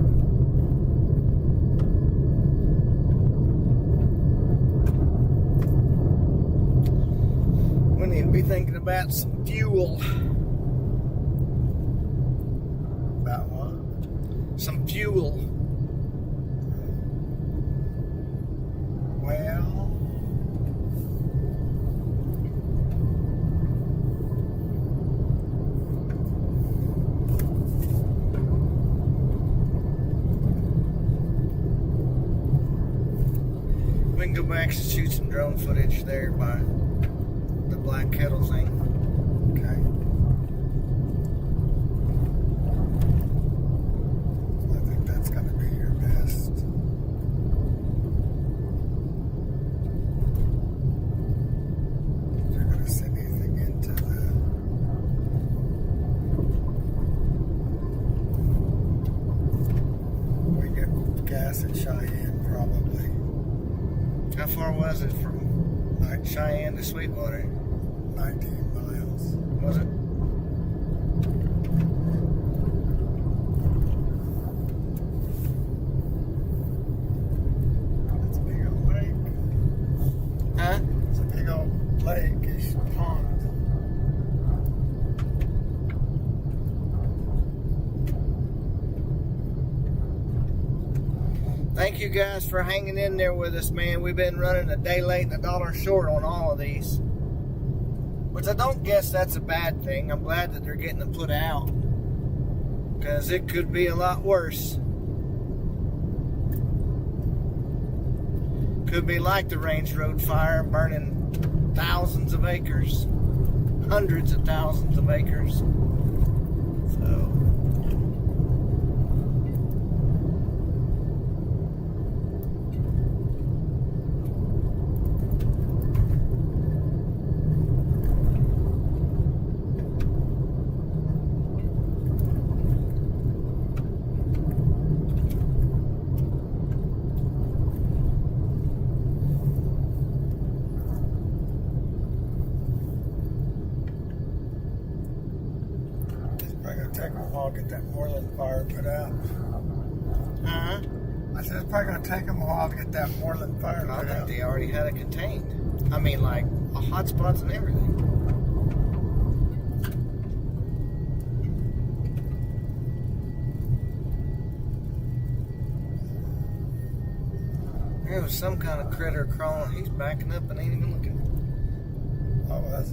We need to be thinking about some fuel. About what? Some fuel. Well... We can go back and shoot some drone footage there by the Black Kettle thing. Okay. I think that's going to be your best. If you're going to send anything into we get gas at Cheyenne probably. How far was it from Cheyenne to Sweetwater? 19 miles. Was it? It's a big old lake. Huh? It's a big old lake-ish pond. Thank you guys for hanging in there with us, man. We've been running a day late and $1 short on all of these. Which I don't guess that's a bad thing. I'm glad that they're getting them put out. Because it could be a lot worse. Could be like the Range Road fire, burning thousands of acres. Hundreds of thousands of acres. So... Take a while to get that Moorland fire put out. Uh-huh. I said it's probably going to take them a while to get that Moorland fire I put think out. they already had it contained. I mean, like, hot spots and everything. There was some kind of critter crawling. He's backing up and ain't even looking. Oh, that's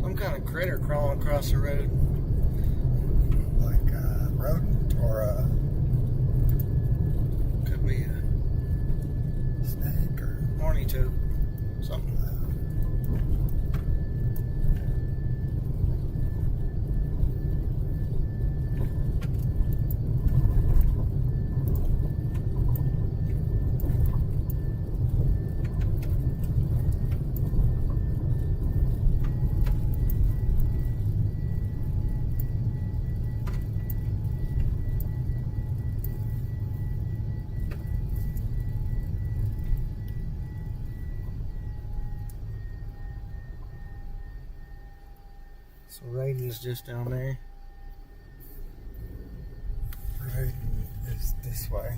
Some kind of critter crawling across the road. like a rodent or a Could be a snake or horny toad. Something. So Raiden's just down there. Raiden is this way.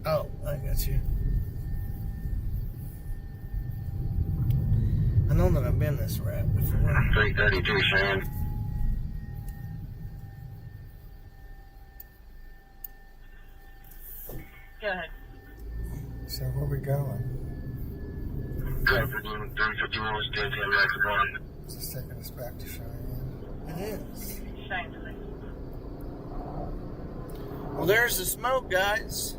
Oh, I got you. I know that I've been this route before. 332, Sam. Go ahead. So where we going? 351 was 10 Mexican. Is this taking us back to Cheyenne? It is. Thankfully. Well, there's the smoke, guys.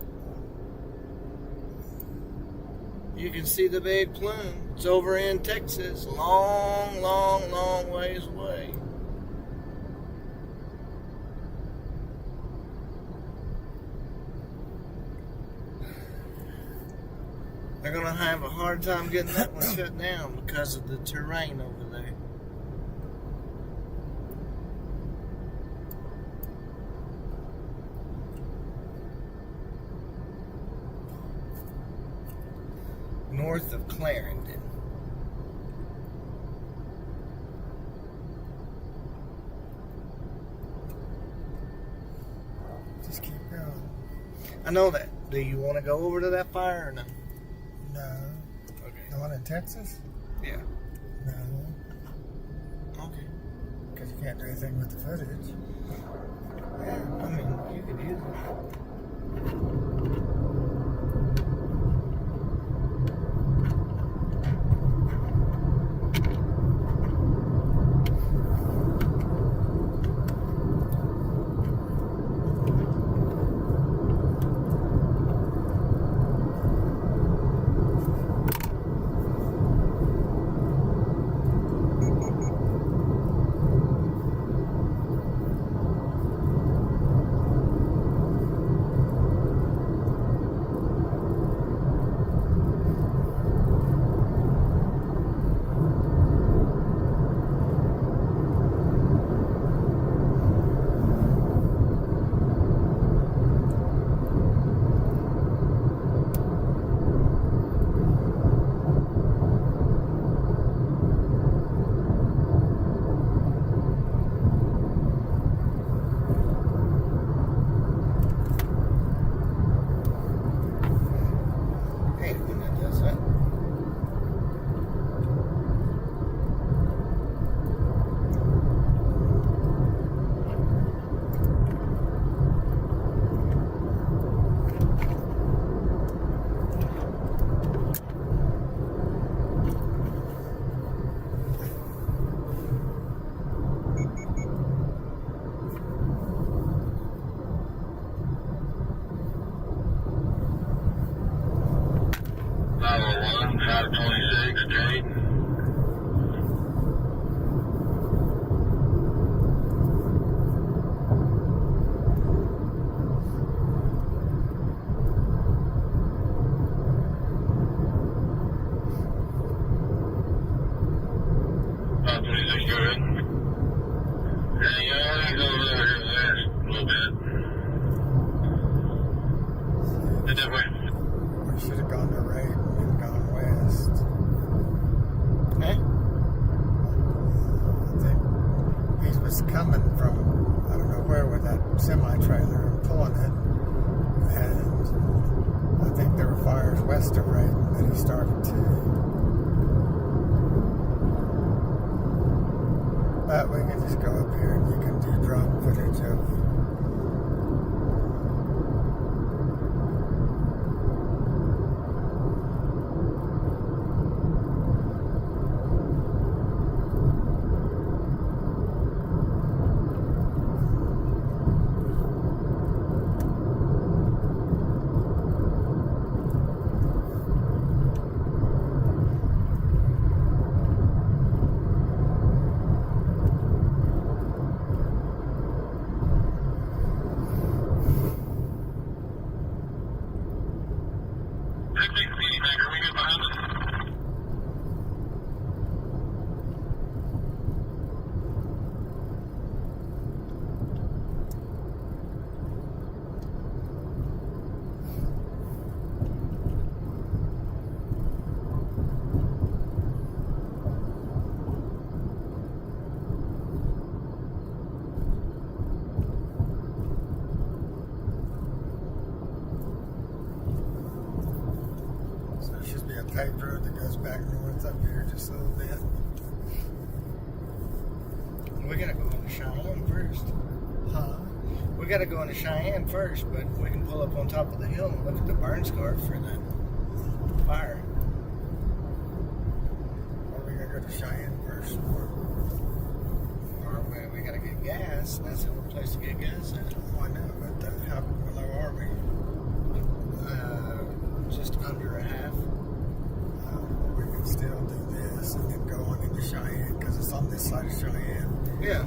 You can see the big plume. It's over in Texas, long, long, long ways away. They're gonna have a hard time getting that one shut down because of the terrain over there. North of Clarendon. Just keep going. I know that. Do you want to go over to that fire or no? No. Okay. The one in Texas? Yeah. No. Okay. Because you can't do anything with the footage. Yeah, I mean, you could use it. We should have gone to Raiden and gone west. Okay. I think he was coming from, I don't know where, with that semi-trailer and pulling it. And I think there were fires west of Raiden that he started to. But we can just go up here and you can do drone footage of paved road that goes back north up here just a little bit. We gotta go into Cheyenne first. Huh? We gotta go into Cheyenne first, but we can pull up on top of the hill and look at the burn scar for the fire. Or we gotta go to Cheyenne first. Or we gotta get gas. That's the only place to get gas at. Oh, I know, but how below are we? Just under a half. We can still do this and then go on into Cheyenne because it's on this side of Cheyenne. Yeah.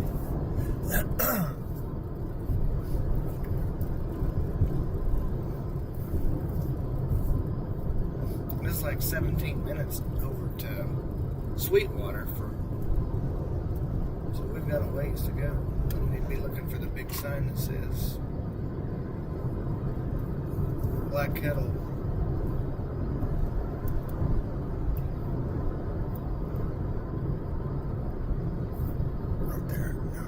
It's like 17 minutes over to Sweetwater so we've got a ways to go. We need to be looking for the big sign that says Black Kettle. Right there. No.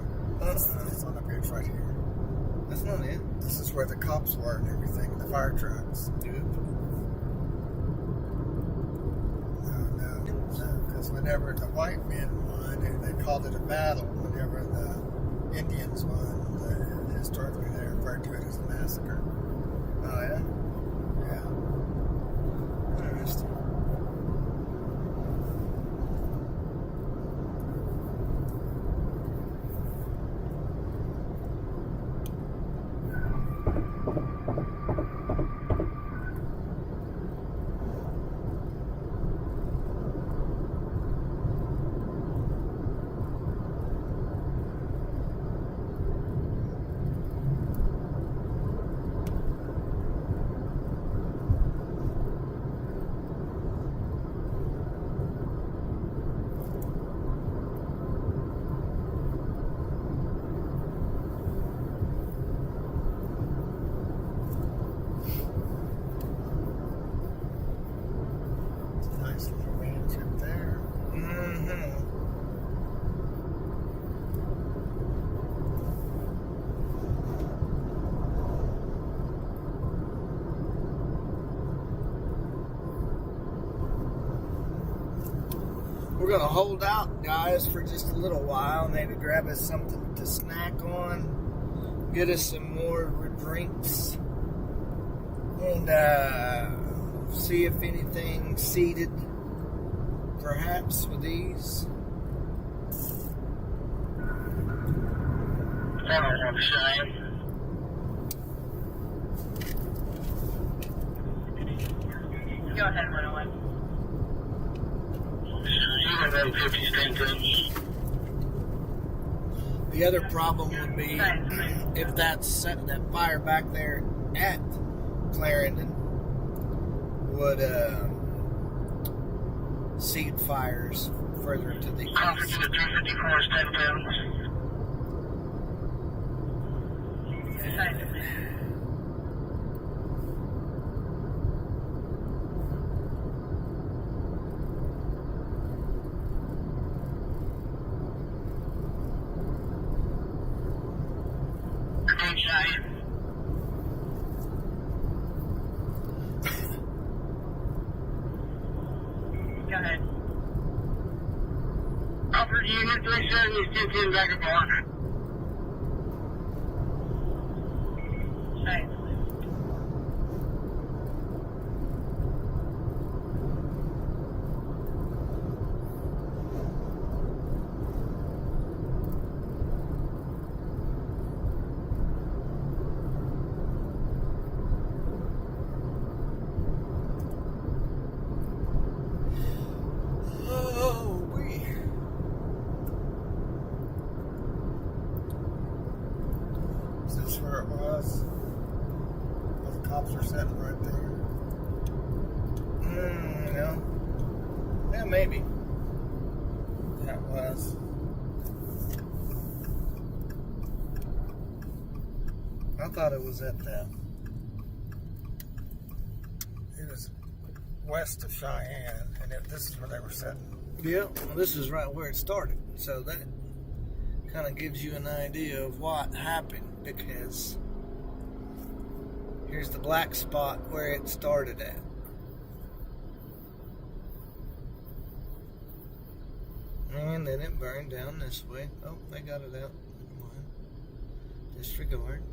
It's not up here, it's right here. That's not it. This is where the cops were and everything, the fire trucks. Dude. No, because whenever the white men won, they called it a battle. Whenever the Indians won, historically they referred to it as a massacre. Oh, yeah? Yeah. Interesting. Nice little ranch up there. Mm-hmm. We're gonna hold out, guys, for just a little while. Maybe grab us something to snack on, get us some more drinks, and see if anything seeded, perhaps, with these. I don't want to Cheyenne. Go ahead, 101. You can run 50 state trips. The other problem would be if that's that fire back there at Clarendon would seed fires further to the Conference east. to 354 step downs. Hey, Cheyenne. Go ahead. Upper unit 370 is 10 back at bar. Thanks. Oh, we. Is this where it was? Where the cops are sitting right there? No. Yeah, maybe. That was. I thought it was at the. It was west of Cheyenne, and this is where they were sitting. Yeah, well, this is right where it started. So that kind of gives you an idea of what happened, because here's the black spot where it started at. And then it burned down this way. Oh, they got it out. Come on. Disregard.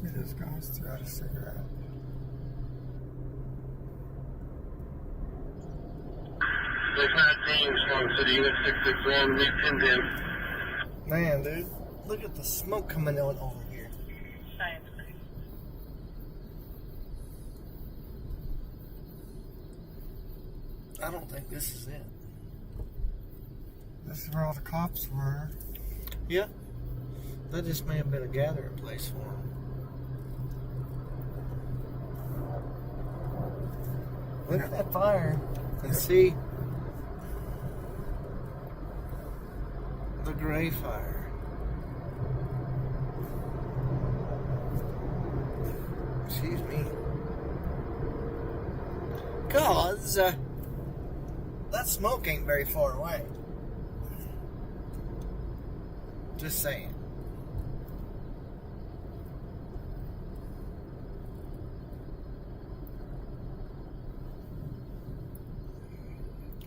Maybe this guy's threw out a cigarette. They've had teams from City Unit 661, meet 1010. Man, dude, look at the smoke coming on over here. Science Creek. I don't think this is it. This is where all the cops were. Yeah. That just may have been a gathering place for them. Look at that fire and see the gray fire. Excuse me. Cause that smoke ain't very far away. Just saying.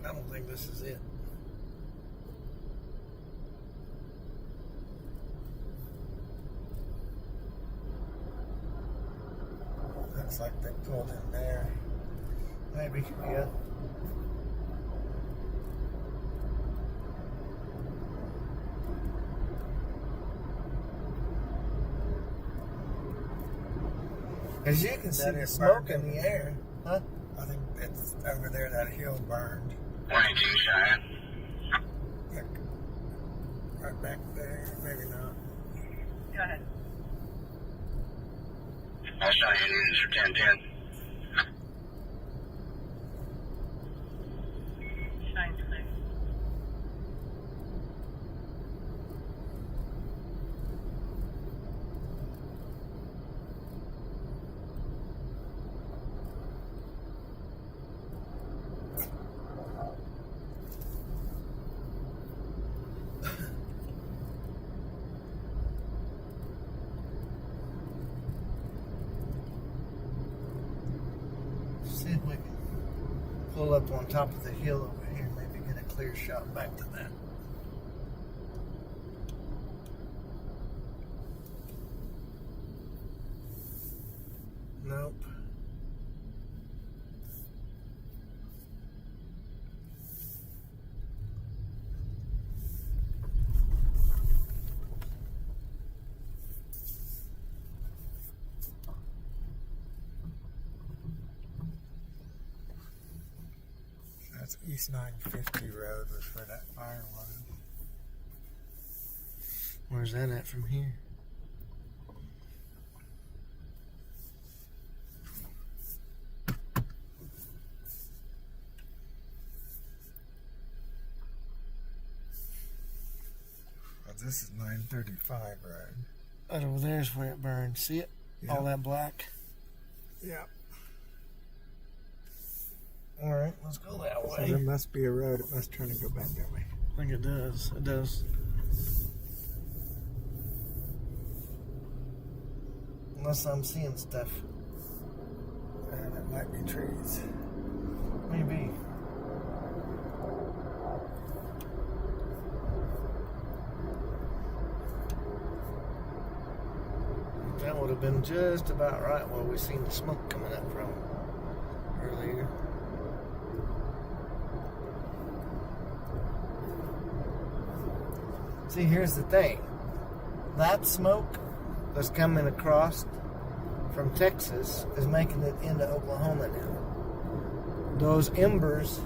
I don't think this is it. Looks like they pulled in there. Maybe, yeah. As you can see That the is smoke burned in the over air. Huh? I think it's over there, that hill burned. 22 Cheyenne. Look, right back there. Maybe not. Go ahead. All Cheyenne units are 1010. Science Creek. See if we can pull up on top of the hill over here, maybe get a clear shot back to that. Nope. That's East 950 Road was where that fire was. Where's that at from here? Well, this is 935 Road. Right over there's where it burned. See it? Yeah. All that black. Yeah. Alright, let's go that So way. there must be a road. It must turn and go back that way. I think it does. It does. Unless I'm seeing stuff. That might be trees. Maybe. That would have been just about right where we seen the smoke coming up from earlier. See, here's the thing. That smoke that's coming across from Texas is making it into Oklahoma now. Those embers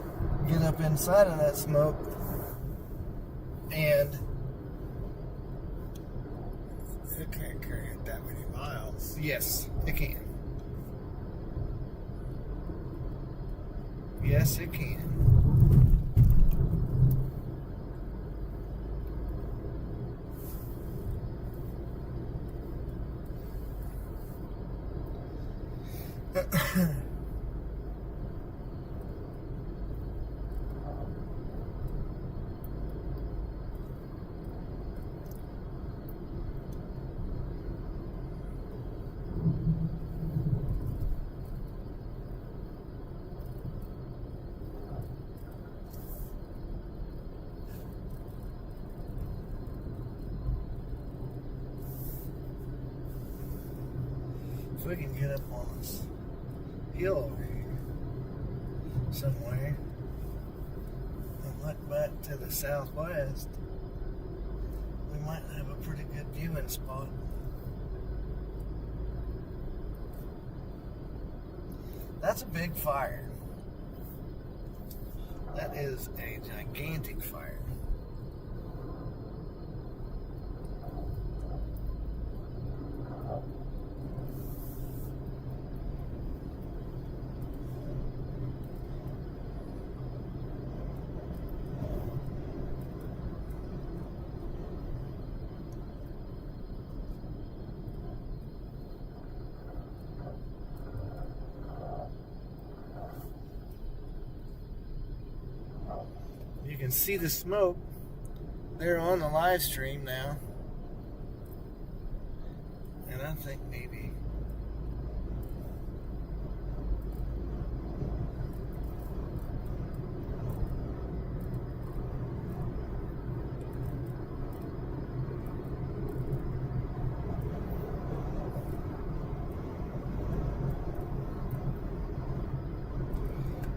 get up inside of that smoke and It can't carry it that many miles. yes, it can. Yes, it can. we can get up on this hill over here somewhere and look back to the southwest. We might have a pretty good viewing spot. That's a big fire. That is a gigantic fire. You can see the smoke. They're on the live stream now. And I think maybe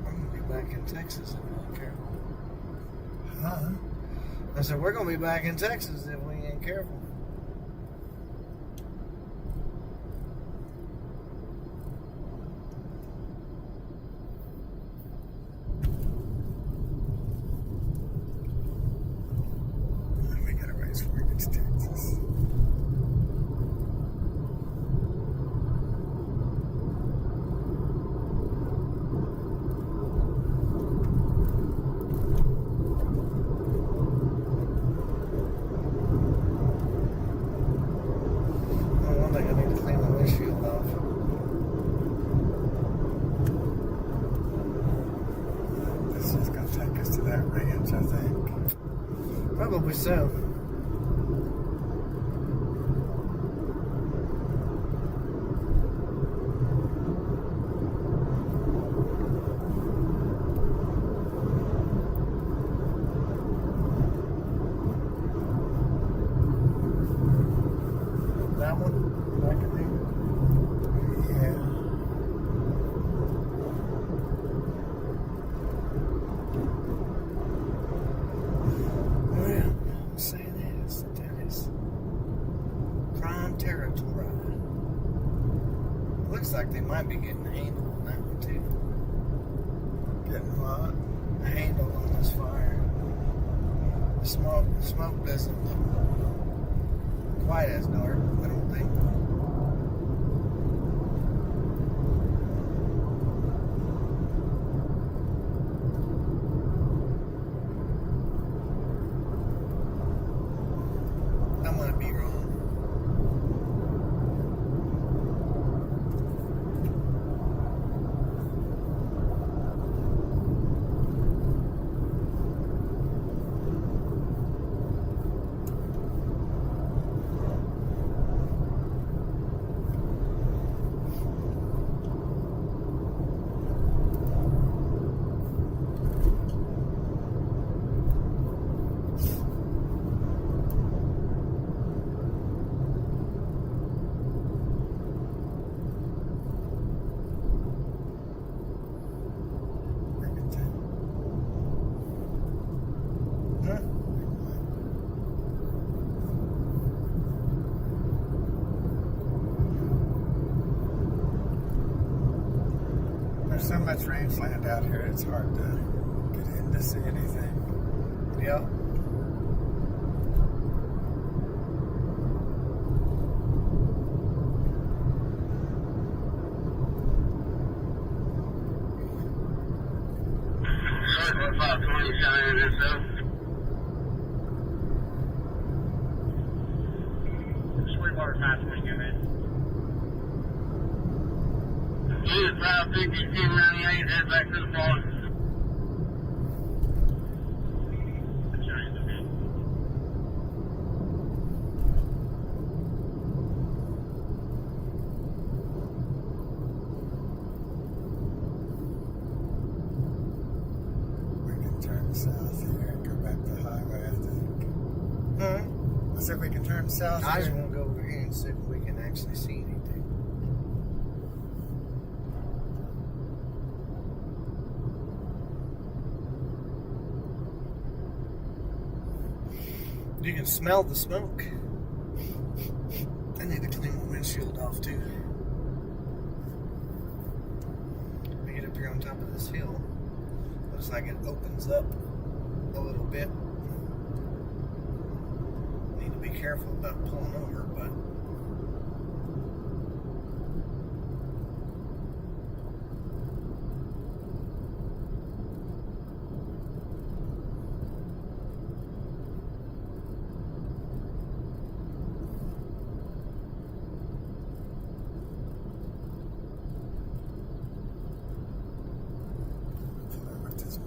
I'm gonna be back in Texas if I'm not careful. Huh? I said, we're going to be back in Texas if we ain't careful. We got a ways before we get to Texas. One thing I need to clean the windshield off. This is going to take us to that ranch, I think. Probably so. That one? Back in there? Yeah. Well, I'm saying this, that is prime territory. Looks like they might be getting a handle on that one too. Getting what? A handle on this fire. The smoke doesn't look quite as dark, I don't think. I might be wrong. Huh? There's so much rangeland out here, it's hard to get in to see anything. Yeah. Circle 520 shining this up. Sweetwater 520 coming. Unit 550, 1098, head back to the park. We can turn south here and go back to the highway, I think. Huh? I said we can turn south I just here. want to go over here and see if we can actually see anything. You can smell the smoke. I need to clean my windshield off too. I get up here on top of this hill. Looks like it opens up a little bit. Need to be careful about pulling over, but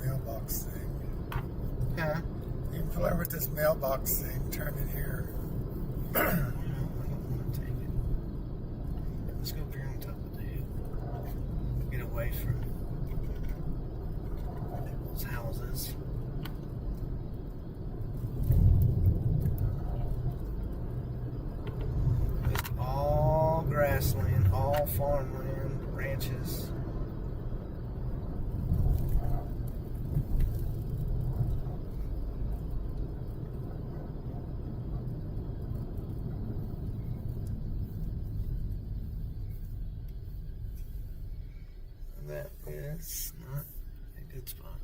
mailbox thing. huh? You can pull over with this mailbox thing, turn it here. I don't want to take it. Let's go up here on top of the hill. Get away from people's houses. It's all grassland, all farmland, ranches. That is not a good spot.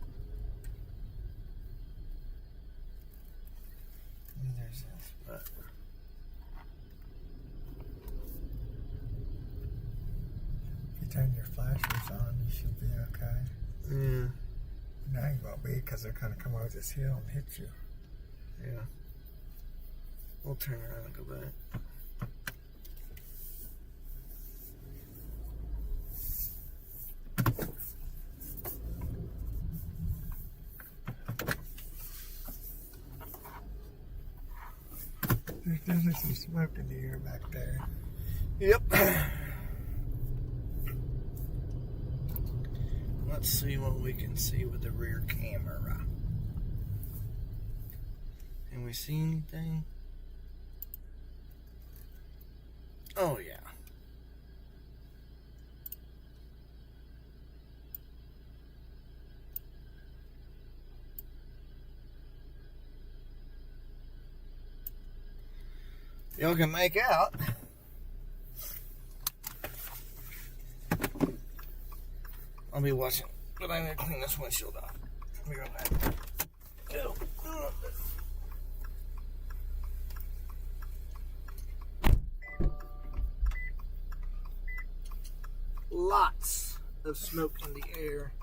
There's this, but If you turn your flashers on, you should be okay. yeah, Now you won't be because they're going to come over this hill and hit you. yeah. We'll turn around and go back. There's definitely some smoke in the air back there. Yep. Let's see what we can see with the rear camera. Can we see anything? Oh, yeah. Y'all can make out. I'll be watching, but I'm gonna clean this windshield off. Let me go back. Go. Lots of smoke in the air.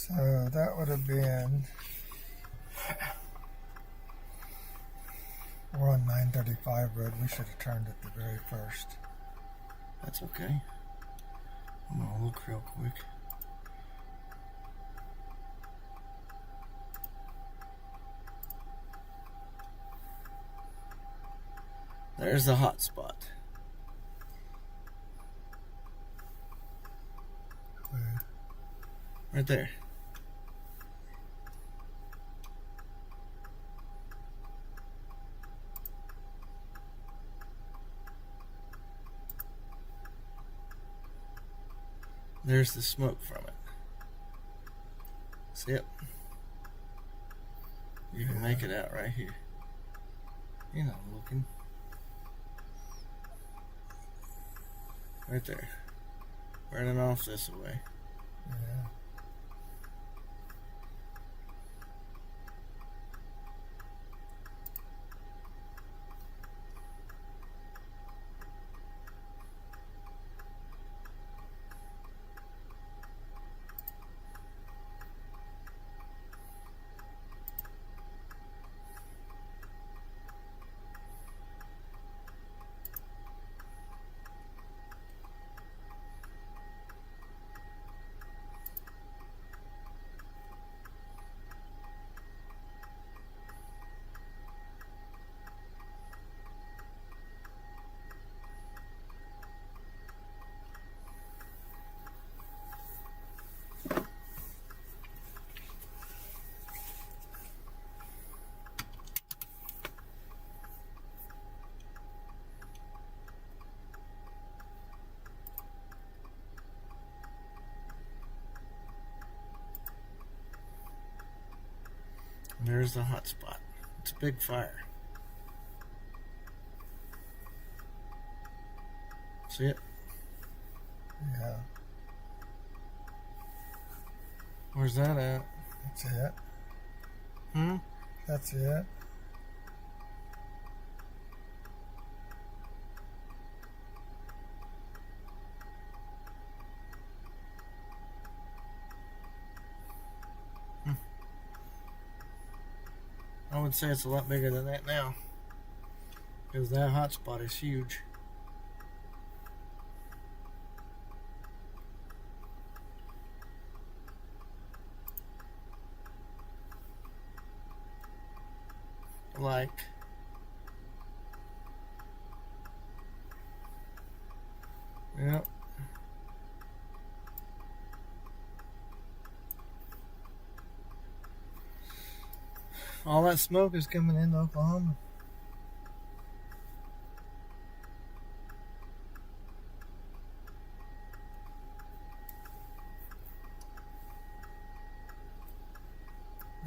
So that would have been, we're on 935 road. We should have turned at the very first. That's okay. I'm gonna look real quick. There's the hot spot. Where? Right there. There's the smoke from it. See it? You can make it out right here. You know, looking. Right there. Burning off this way. Yeah. And there's the hot spot. It's a big fire. See it? Yeah. Where's that at? That's it. Hmm? That's it. I would say it's a lot bigger than that now. Because that hot spot is huge. Like, yep. All that smoke is coming into Oklahoma.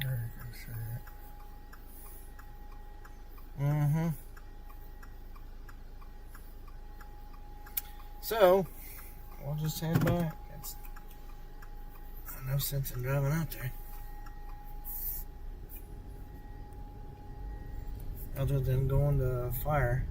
There you can see it. Mm-hmm. So, we'll just head back. It's no sense in driving out there. Other than going to fire.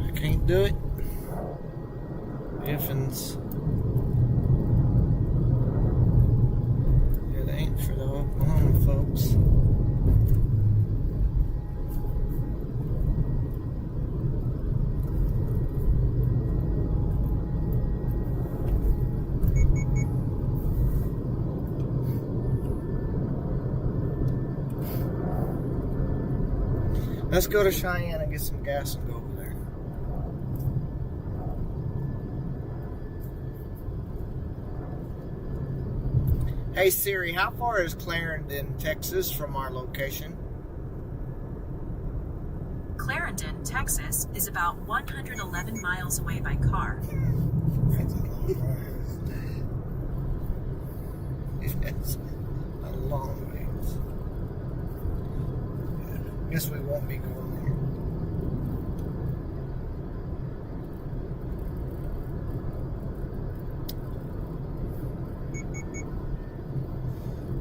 I can't do it. Iffin's. It ain't for the Oklahoma folks. Let's go to Cheyenne and get some gas and go over there. Hey Siri, how far is Clarendon, Texas from our location? Clarendon, Texas is about 111 miles away by car. That's a long ways. It's a long ways. Guess we won't be going there.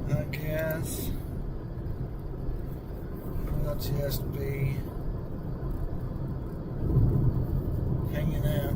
I guess we'll just be hanging out.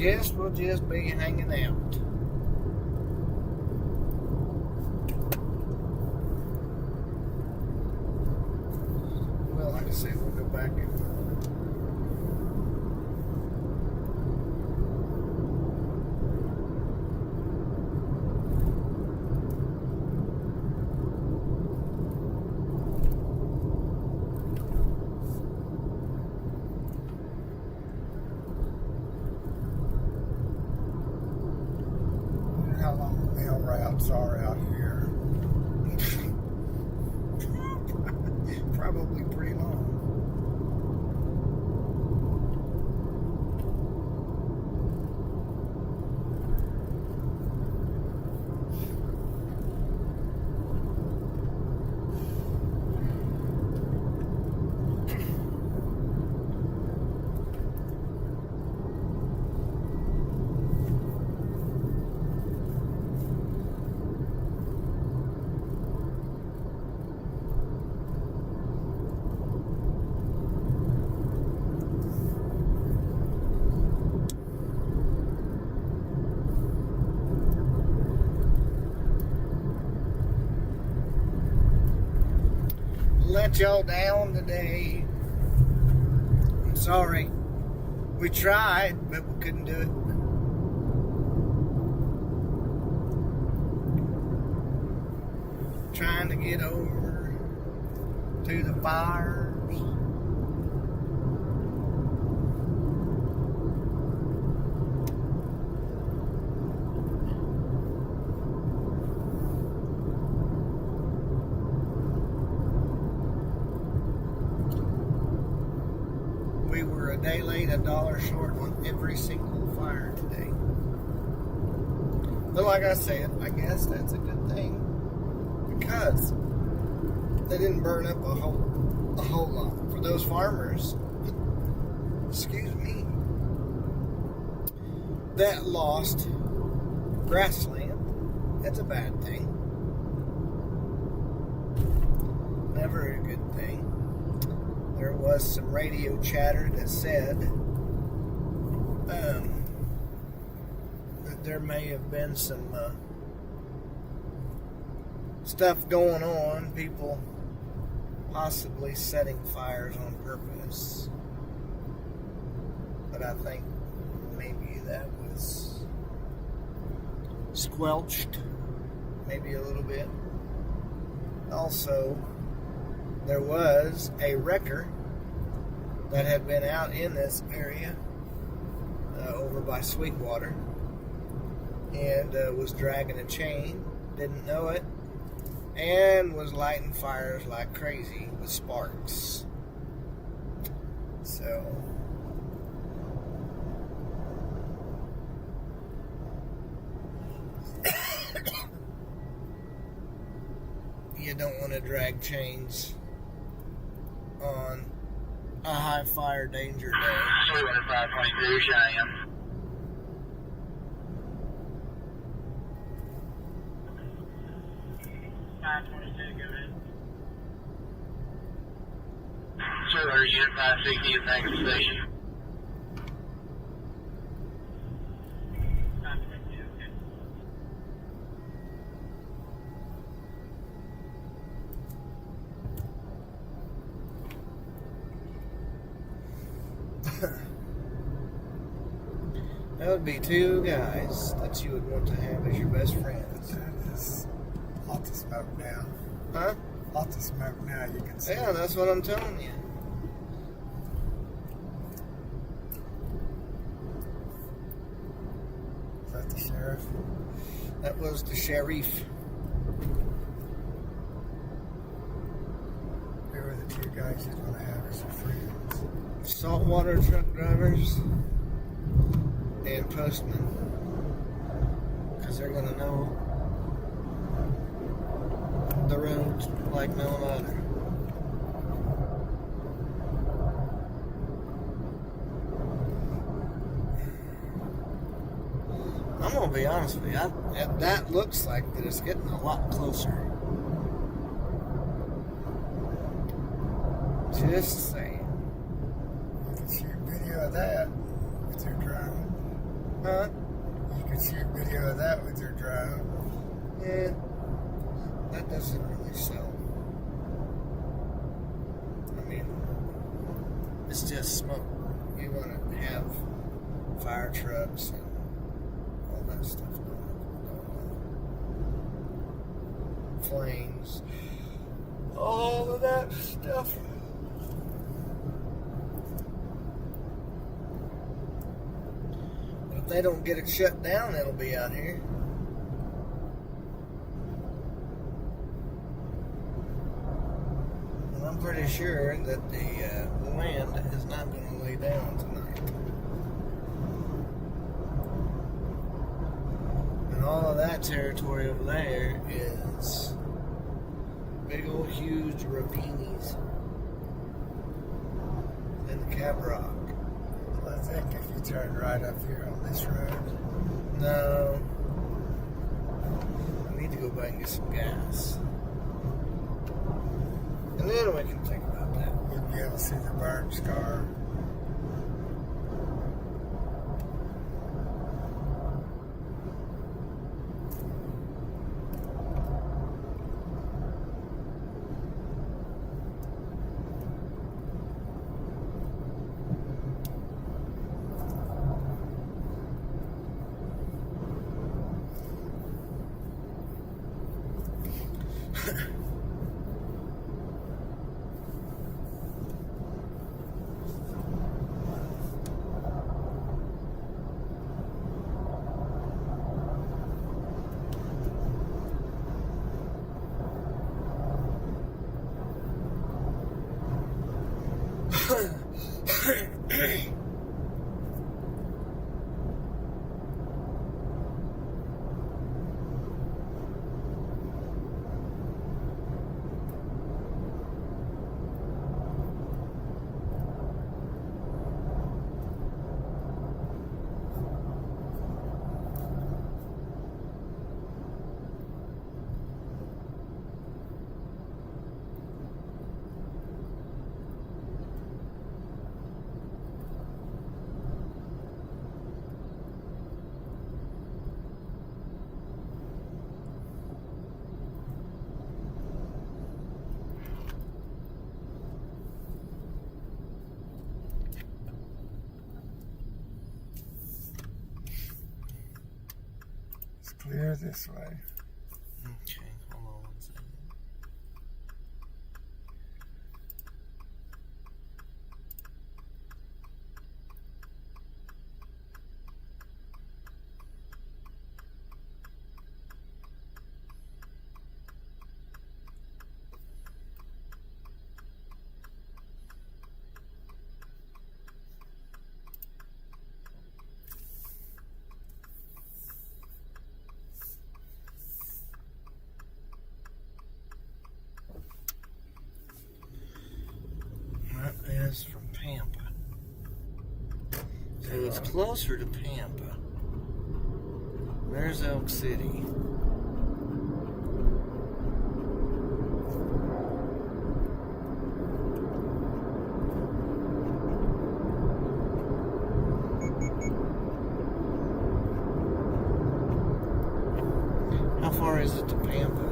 guess we'll just be hanging out. Well, like I said, we'll go back and how long mail routes are out here. probably pretty long. Let y'all down today. I'm sorry. We tried, but we couldn't do it. Trying to get over to the fires. We were a day late, $1 short on every single fire today. But like I said, I guess that's a good thing because they didn't burn up a whole lot. For those farmers, excuse me, that lost grassland, that's a bad thing. Never a good thing. There was some radio chatter that said that there may have been some stuff going on, people possibly setting fires on purpose. But I think maybe that was squelched, maybe a little bit. Also, there was a wrecker that had been out in this area over by Sweetwater and was dragging a chain, didn't know it, and was lighting fires like crazy with sparks. So you don't want to drag chains on a high fire danger day. 523 Cheyenne. Solar Unit 560 is back at the station. That would be two guys that you would want to have as your best friends. That is lots of smoke now. Huh? Lots of smoke now, you can see. Yeah, that's what I'm telling you. Is that the sheriff? That was the sheriff. Who are the two guys you're going to have as your friends? Saltwater truck drivers and postmen. Because they're going to know the roads like no other. I'm going to be honest with you. That looks like that it's getting a lot closer. Just saying. You can shoot video of that with your drone. Huh? You could shoot video of that with your drone. Yeah. That doesn't really sell. I mean, it's just smoke. You want to have fire trucks and all that stuff going on. Flames. All of that stuff. But if they don't get it shut down, it'll be out here. And I'm pretty sure that the land is not going to lay down tonight. And all of that territory over there is big old huge rapinis and the Cab Rock. I think if you turn right up here on this road. No. I need to go back and get some gas. And then we can think about that. You'll be able to see the burn scar. It's clear this way. Okay, hold on 1 second. That is from Pampa. So it's closer to Pampa. There's Elk City. How far is it to Pampa?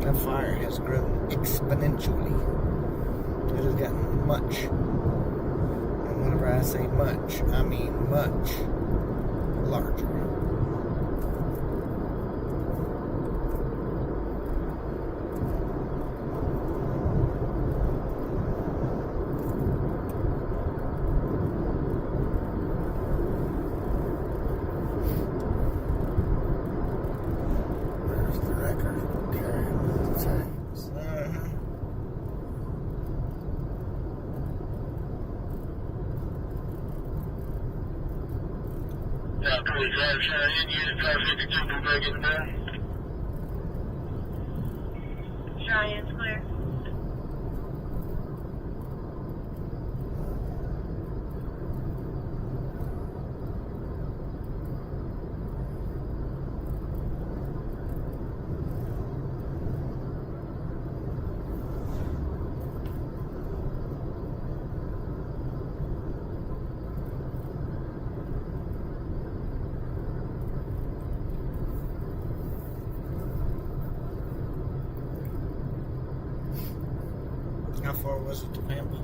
That fire has grown exponentially. It has gotten much. And whenever I say much, I mean much larger. Drive Cheyenne, unit 552, come back in the door. Cheyenne's clear. How far was it to Pampa?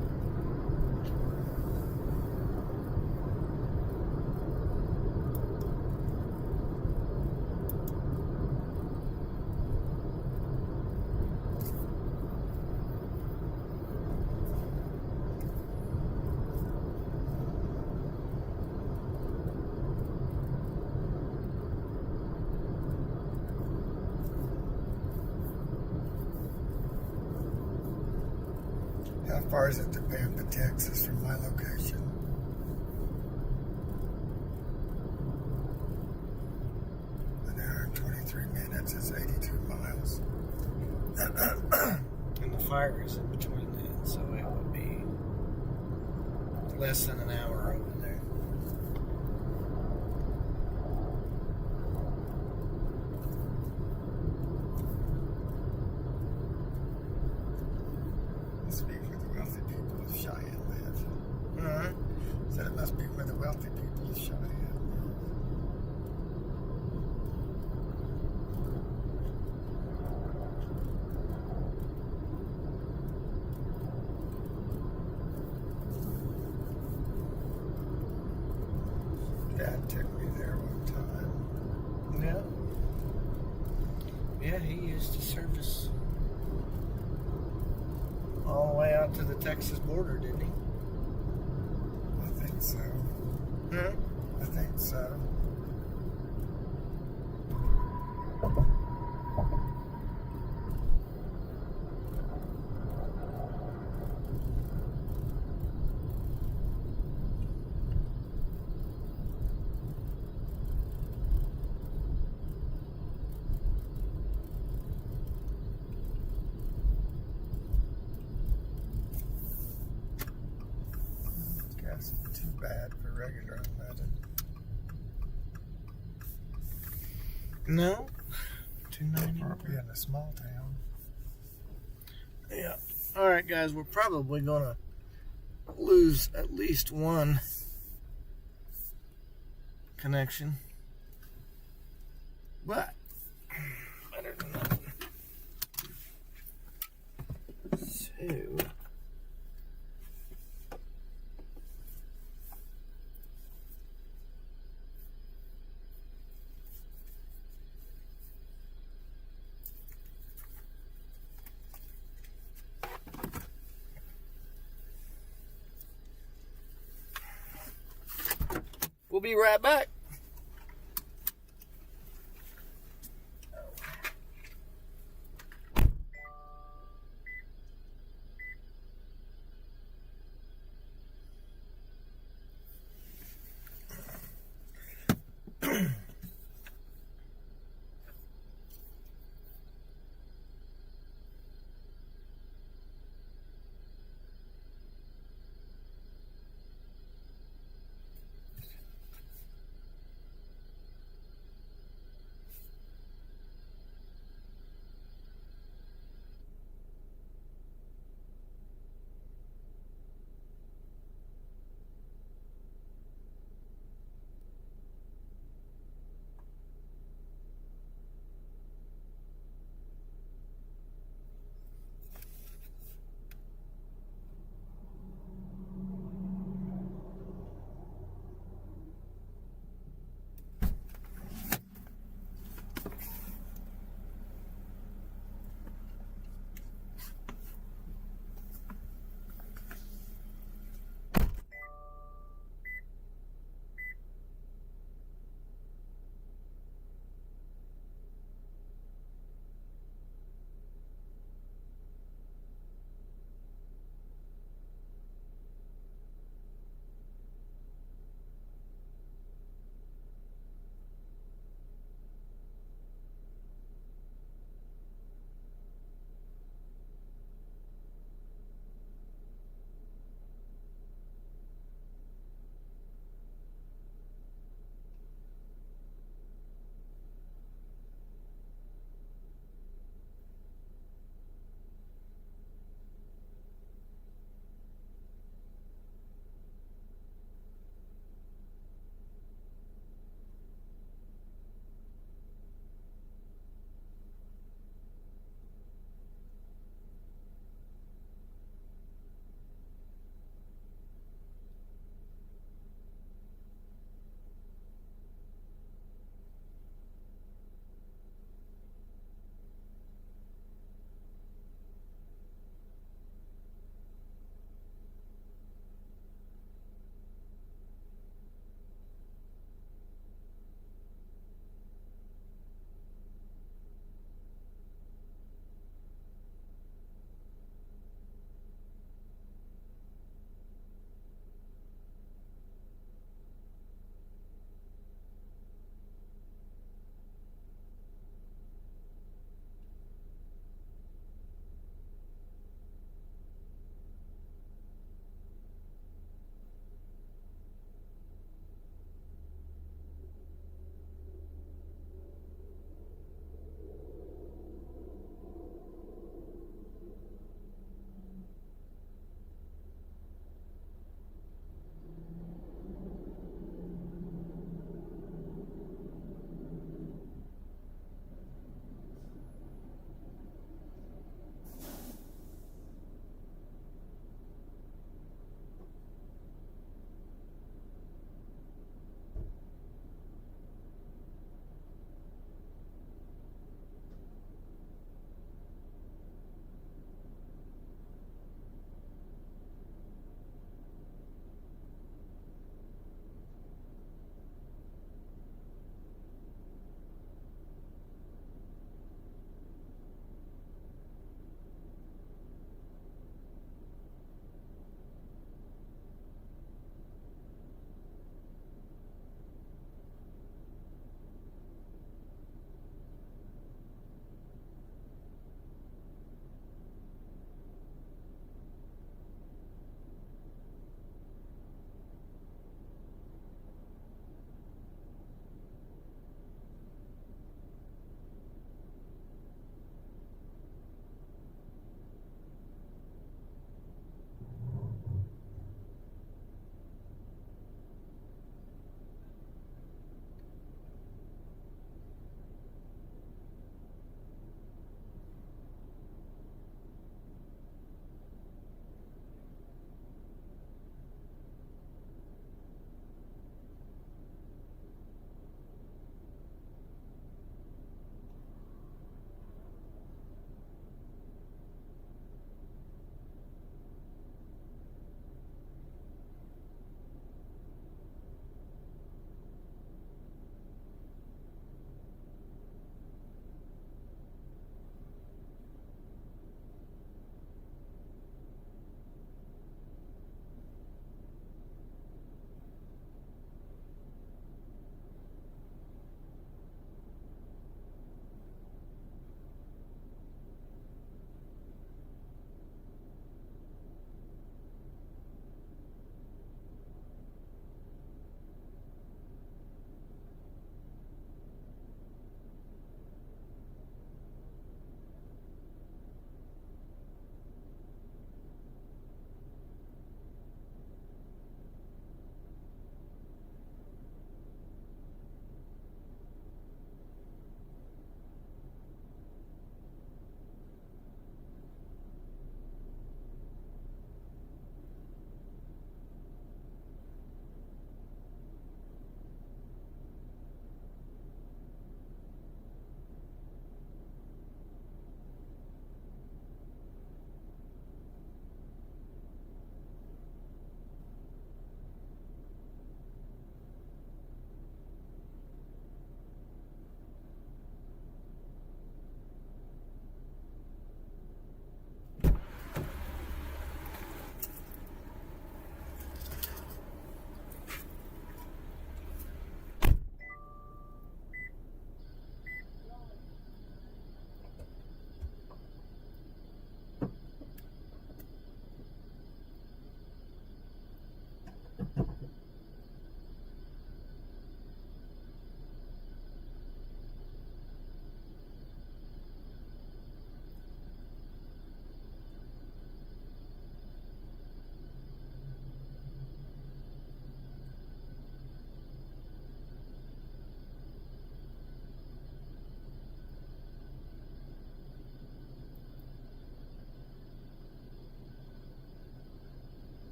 How far is it to Pampa, Texas from my location? An hour and 23 minutes is 82 miles. And the fire is in between then, so it would be less than an hour over there. Must be where the wealthy people of Cheyenne live. Alright. Said it must be where the wealthy people of Cheyenne live. Dad took me there one time. Yeah. Yeah, he used to service all the way out to the Texas border, didn't he? I think so. Hmm? I think so. Gas isn't too bad for regular unleaded. No. For 290. being a small town. Yeah. All right, guys. We're probably gonna lose at least one connection, but better than nothing. So. We'll be right back.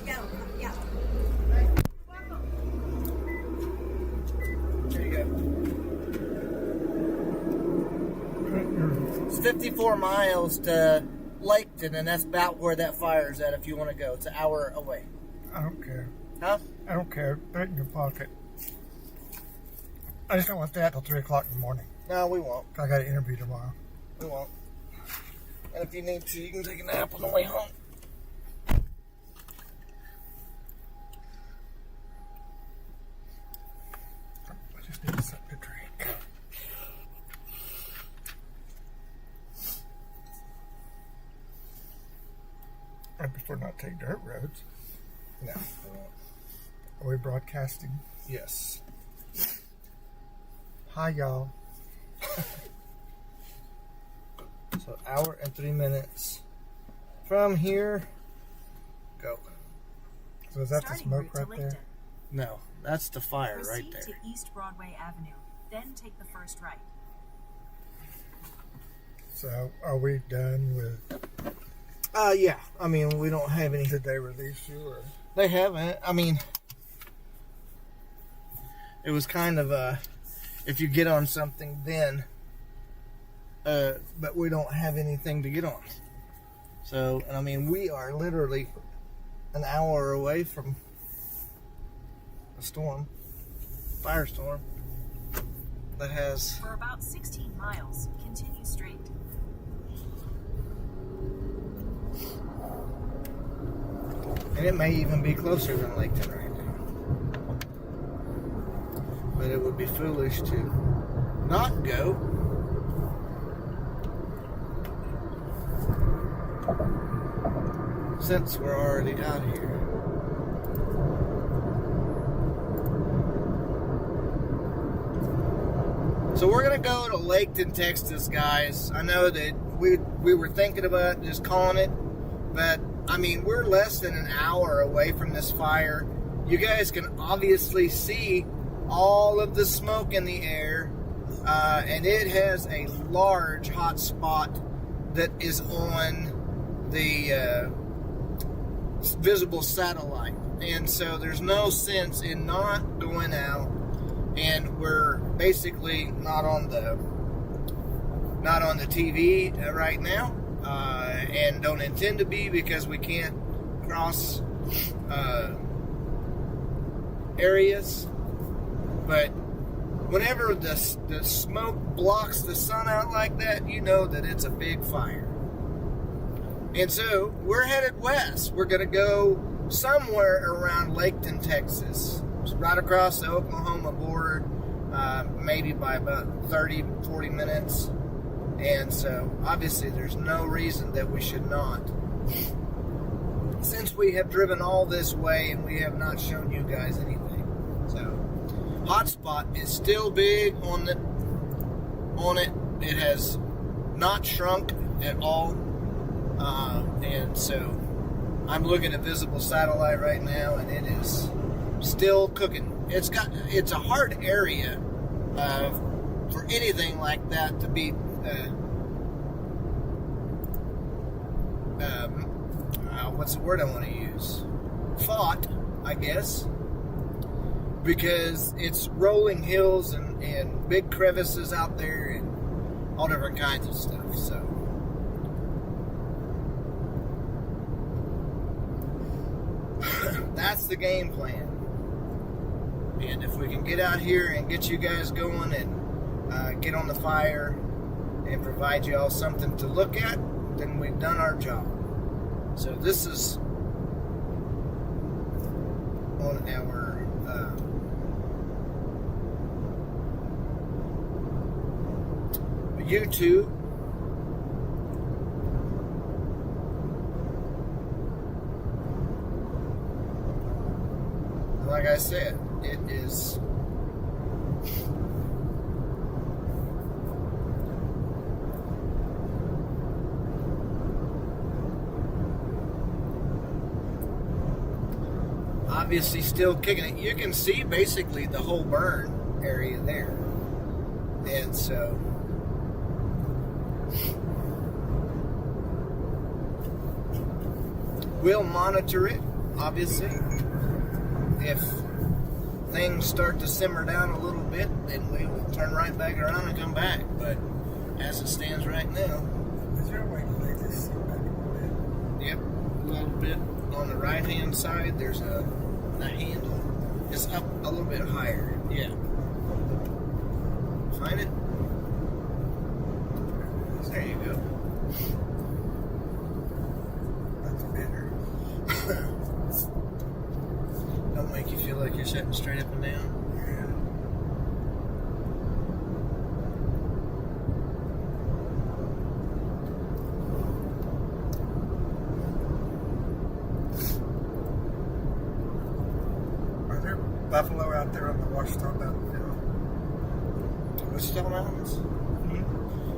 Yeah. There you go. It's 54 miles to Laketon, and that's about where that fire's at if you want to go. It's an hour away. I don't care. Huh? I don't care. Put it in your pocket. I just don't want that till 3 o'clock in the morning. No, we won't. I got an interview tomorrow. We won't. And if you need to, you can take a nap on the way home. I just need something to drink. I prefer not to take dirt roads. No, we won't. Are we broadcasting? Yes. Hi, y'all. So, hour and 3 minutes from here. Go. So is that the Starting smoke route to right there? Laketon. No, that's the fire right Proceed there. to East Broadway Avenue, then take the first right. So are we done with? Yeah. I mean, we don't have any. Did they release you or? They haven't. I mean, it was kind of if you get on something, then. But we don't have anything to get on. So, I mean, we are literally an hour away from a storm, firestorm, that has. For about 16 miles, continue straight. And it may even be closer than Laketon right now. But it would be foolish to not go. Since we're already out here. So we're gonna go to Laketon, Texas, guys. I know that we were thinking about just calling it, but I mean, we're less than an hour away from this fire. You guys can obviously see all of the smoke in the air, and it has a large hot spot that is on the visible satellite. And so there's no sense in not going out, and we're basically not on the TV right now. And don't intend to be because we can't cross areas. But whenever the smoke blocks the sun out like that, you know that it's a big fire. And so we're headed west. We're going to go somewhere around Laketon, Texas. It's right across the Oklahoma border, maybe by about 30, 40 minutes. And so, obviously, there's no reason that we should not. Since we have driven all this way and we have not shown you guys anything. So, hotspot is still big on it. It has not shrunk at all. And so, I'm looking at visible satellite right now, and it is still cooking. It's a hard area for anything like that to be. What's the word I want to use? Fought, I guess, because it's rolling hills and big crevices out there and all different kinds of stuff. So that's the game plan. And if we can get out here and get you guys going and get on the fire and provide you all something to look at, then we've done our job. So this is on our YouTube. Like I said, it is obviously still kicking it. You can see basically the whole burn area there. And so we'll monitor it obviously. If things start to simmer down a little bit, then we will turn right back around and come back. But as it stands right now, Is there a way to lay this seat back a little bit? yep, a little bit on the right hand side, there's a handle. It's up a little bit higher. Yeah. Find it? There you go. That's better. Don't make you feel like you're sitting straight up and down. Yeah. Are there buffalo out there on the Wichita Mountain now? Wichita Mountains?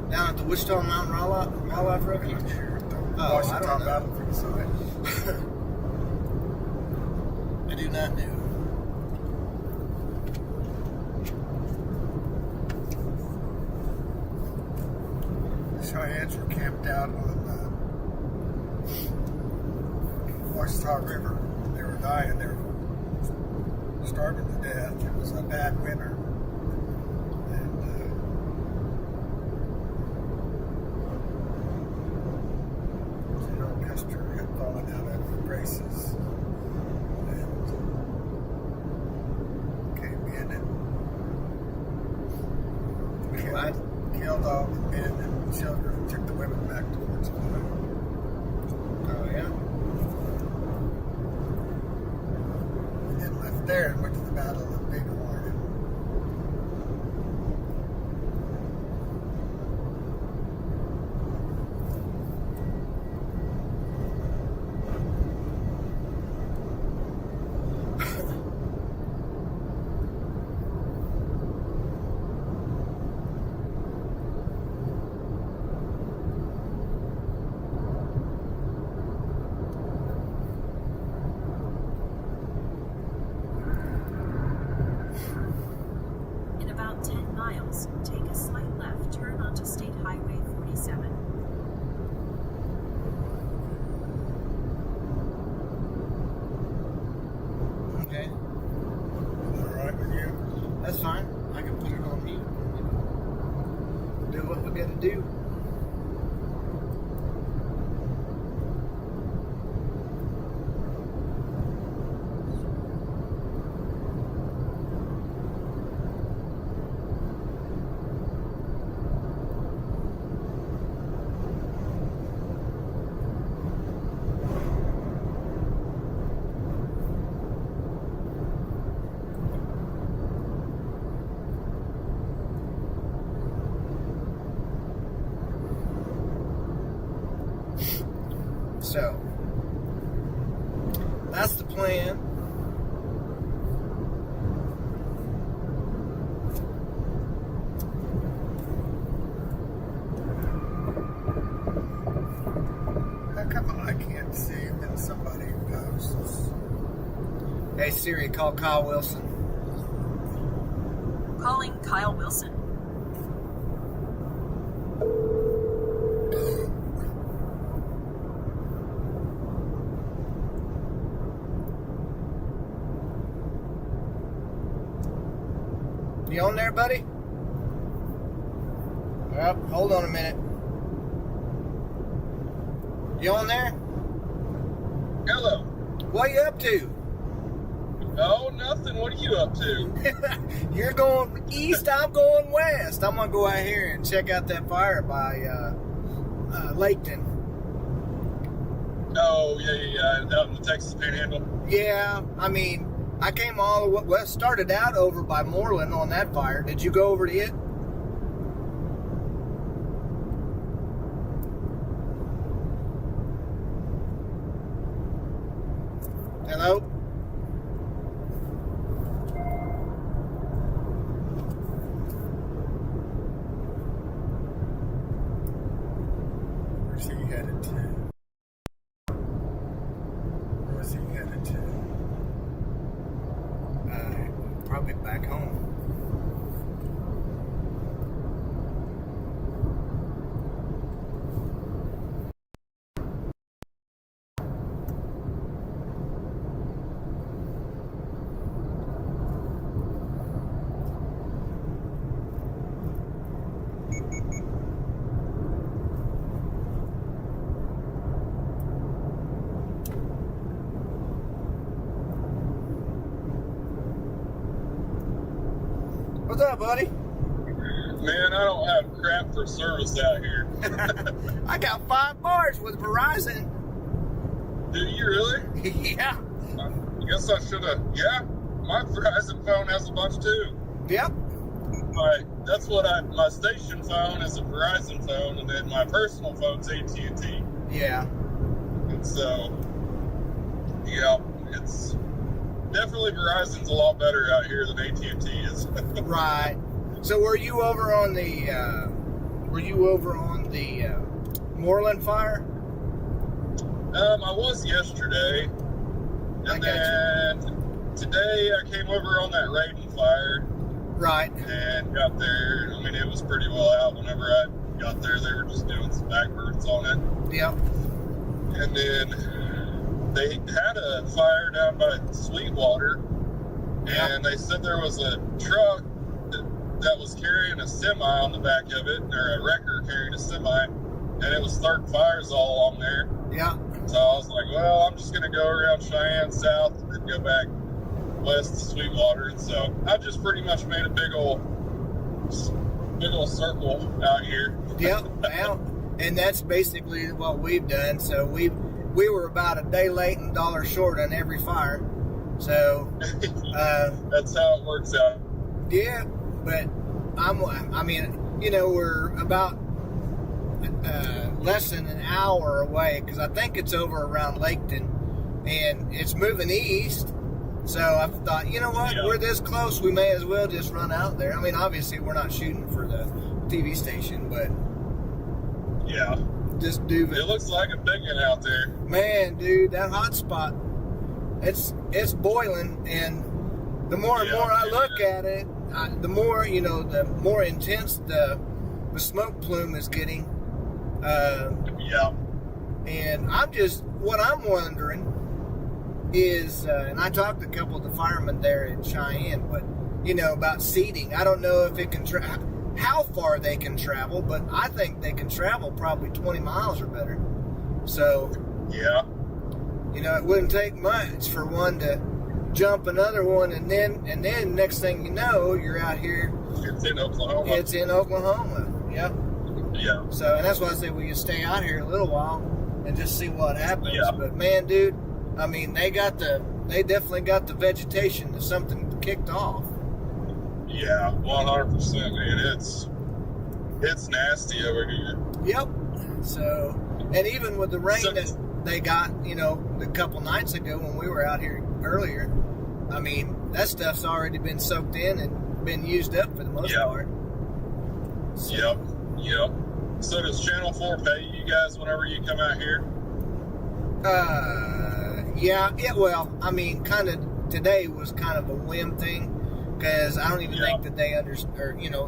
Down at the Wichita Mountain Wildlife Refuge? I'm not sure. The Oh, I Washita don't know. Battlefield side. I do not know. The Cheyennes were camped out on the Washita River. They were dying. They were starving to death. It was a bad winter. And General Custer had fallen out of graces and came in and killed all the men and children and took the women back towards home. Oh, yeah? And then left there and went to the Battle of Bighorn. In about 10 miles, take a slight left, turn onto State Highway 47. Okay. All right with you? That's fine. I can put it on mute. Do what we gotta do. So, that's the plan. How come I can't see when somebody posts? Hey Siri, call Kyle Wilson. Calling Kyle Wilson. You on there, buddy? Well, hold on a minute. You on there? Hello. What you up to? Oh, nothing. What are you up to? You're going east, I'm going west. I'm gonna go out here and check out that fire by Laketon. Oh, yeah. Out in the Texas Panhandle. Yeah, I mean, I came all the way west, started out over by Moorland on that fire. Did you go over to it? Hello? Where's he headed to? Where's he headed to? Probably back home. What's up, buddy? Man, I don't have crap for service out here. I got 5 bars with Verizon. Do you really? Yeah. I guess I should have. Yeah, my Verizon phone has a bunch too. Yep. That's what my station phone is a Verizon phone, and then my personal phone's AT&T. Yeah. And so, yeah, it's definitely Verizon's a lot better out here than AT&T is. Right. So were you over on the Moorland fire? I was yesterday, and then today I came over on that Raiden fire. Right. And got there. I mean, it was pretty well out. Whenever I got there, they were just doing some backburns on it. Yep. And then they had a fire down by Sweetwater, and they said there was a truck that was carrying a semi on the back of it, or a wrecker carrying a semi, and it was starting fires all along there. Yeah. So I was like, well, I'm just going to go around Cheyenne South and then go back west to Sweetwater. And so I just pretty much made a big old circle out here. Yep. Well, and that's basically what we've done. So we were about a day late and $1 short on every fire. So that's how it works out. Yeah, but we're about less than an hour away, because I think it's over around Laketon, and it's moving east. So I thought, you know what, we're this close, we may as well just run out there. I mean, obviously we're not shooting for the TV station, but yeah, just do it. It looks like a big one out there. Man, dude, that hot spot, it's boiling, and the more and more I look at it, the more intense the smoke plume is getting. And what I'm wondering is, and I talked to a couple of the firemen there in Cheyenne, but about seeding. I don't know if it can how far they can travel, but I think they can travel probably 20 miles or better. So yeah, it wouldn't take much for one to jump another one, and then next thing you know, you're out here. It's in Oklahoma. It's in Oklahoma. Yep. Yeah. So, and that's why I say we can stay out here a little while and just see what happens. Yeah. But man, dude, I mean, they definitely got the vegetation to something kicked off. Yeah, 100%, man. It's nasty over here. Yep. So, and even with the rain that they got, a couple nights ago when we were out here earlier, I mean, that stuff's already been soaked in and been used up for the most part. So, Yep. So does Channel 4 pay you guys whenever you come out here? Yeah. Well, I mean, today was kind of a whim thing, because I don't even think that they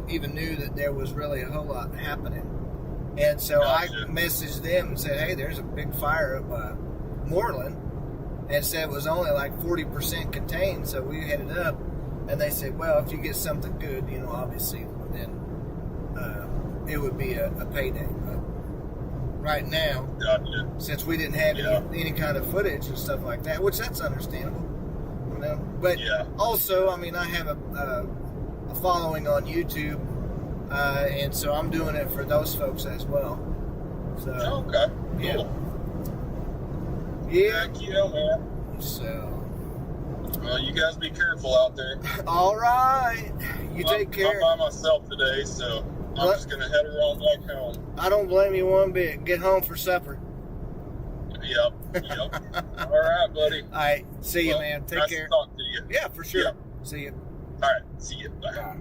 even knew that there was really a whole lot happening. And so I messaged them and said, hey, there's a big fire up Moorland, and said it was only like 40% contained, so we headed up, and they said, well, if you get something good, obviously, then it would be a payday. But right now, since we didn't have any kind of footage and stuff like that, which that's understandable, but also, I mean, I have a following on YouTube, and so I'm doing it for those folks as well. So okay, cool. Yeah. Heck yeah, man. So, well, you guys be careful out there. All right. You take care. I'm by myself today, so I'm just going to head around back home. I don't blame you one bit. Get home for supper. Yep. All right, buddy. All right. See you, man. Take care. Nice to talk to you. Yeah, for sure. Yep. See you. All right. See you. Bye. Bye.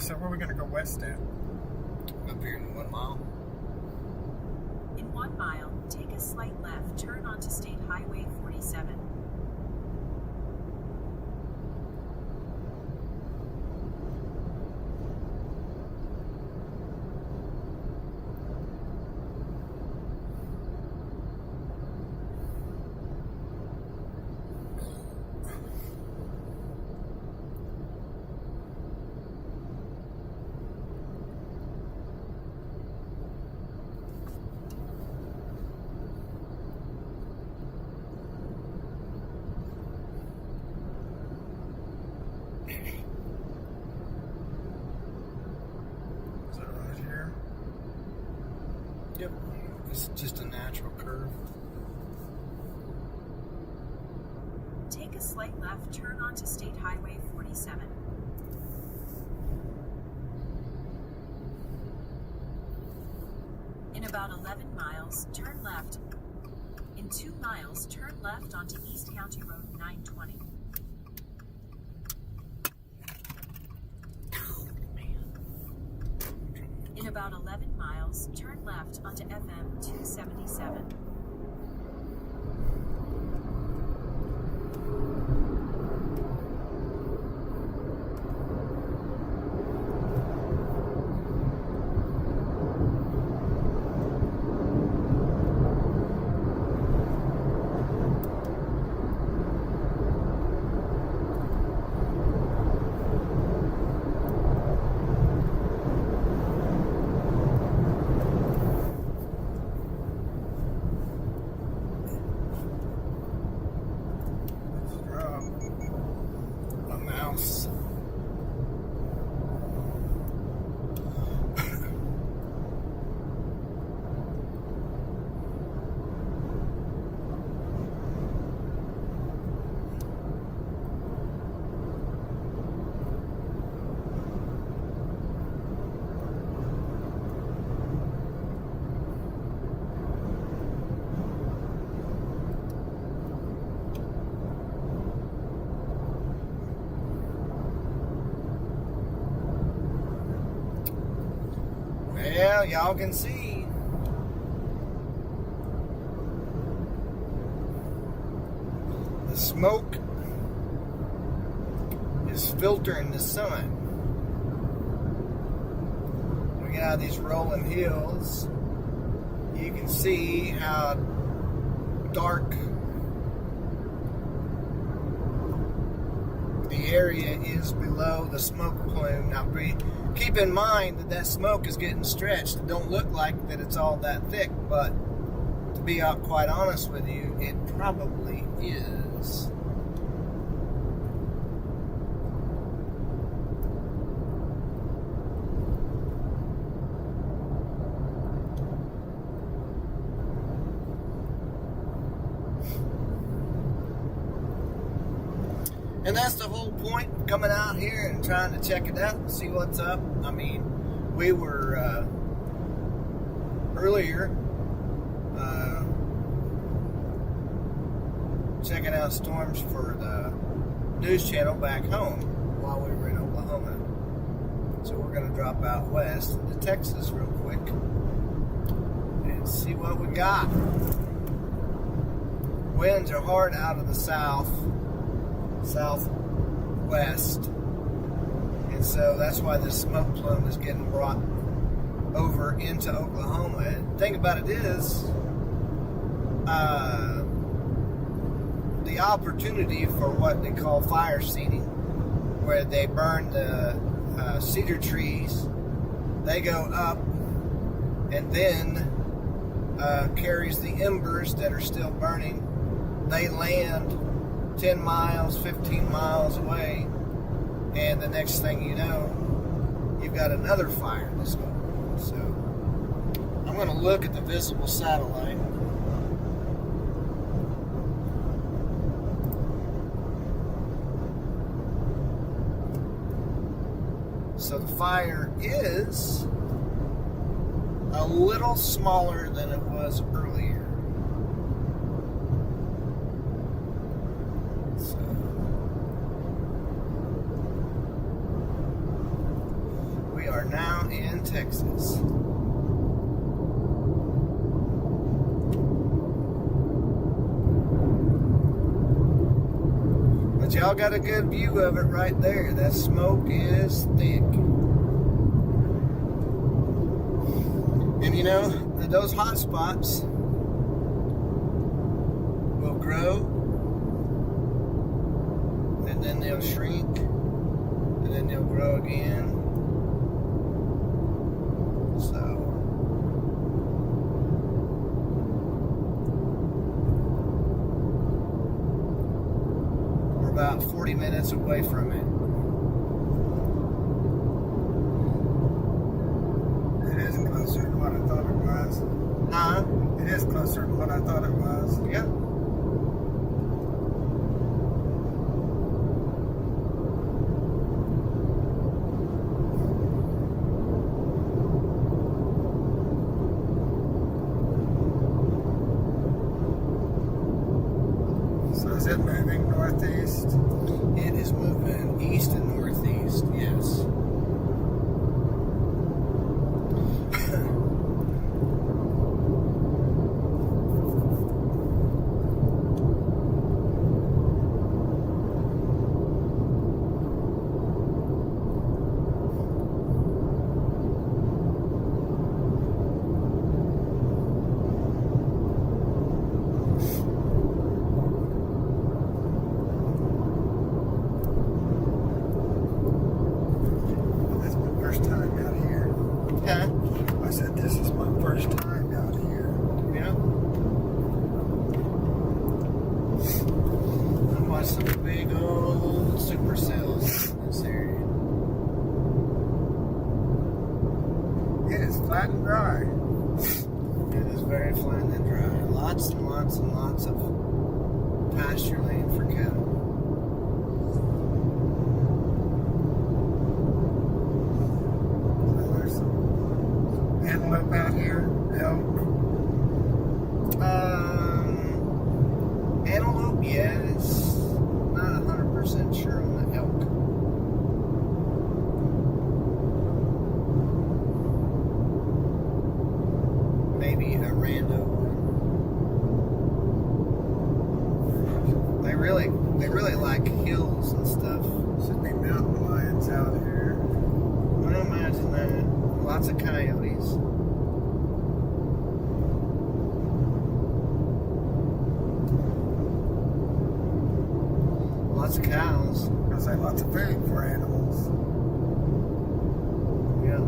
So where are we going to go west at? Up here in 1 mile. mile, take a slight left, turn onto State Highway 47. Is that right here? Yep. It's just a natural curve. Take a slight left, turn onto State Highway 47. In about 11 miles, turn left. In 2 miles, turn left onto East County Road 920. In about 11 miles, turn left onto FM 277. A mouse. Well, y'all can see the smoke is filtering the sun. We get out of these rolling hills. You can see how dark the area is below the smoke plume. Now, keep in mind that smoke is getting stretched. It don't look like that it's all that thick, but to be quite honest with you, it probably is. And that's the whole point of coming out here and trying to check it out and see what's up. I mean, we were earlier checking out storms for the news channel back home while we were in Oklahoma. So we're going to drop out west into Texas real quick and see what we got. Winds are hard out of the southwest, and so that's why this smoke plume is getting brought over into Oklahoma. And the thing about it is the opportunity for what they call fire seeding, where they burn the cedar trees, they go up and then carries the embers that are still burning. They land 10 miles, 15 miles away, and the next thing you know, you've got another fire that's going on. So I'm going to look at the visible satellite. So the fire is a little smaller than it was earlier. We are now in Texas. y'all got a good view of it right there. That smoke is thick. And you know, those hot spots will grow, and then they'll shrink, and then they'll grow again. So we're about 40 minutes away from it. It is closer than what I thought it was. Huh? It is closer than what I thought it was. Yeah. So is it moving northeast? It is moving east and northeast, yes. This is my first time out here. Huh? I said this is my first time out here. Yeah. I watched some big old supercells in this area. It is flat and dry. It is very flat and dry. Lots and lots and lots of pasture land for cattle. So there's some antelope out here, elk. Antelope, yeah, it's not 100% sure on the elk. Maybe a rando one. They really like hills and stuff. Should be mountain lions out here. I imagine that. Lots of coyotes. Lots of cows. I say lots of food for animals. Yeah.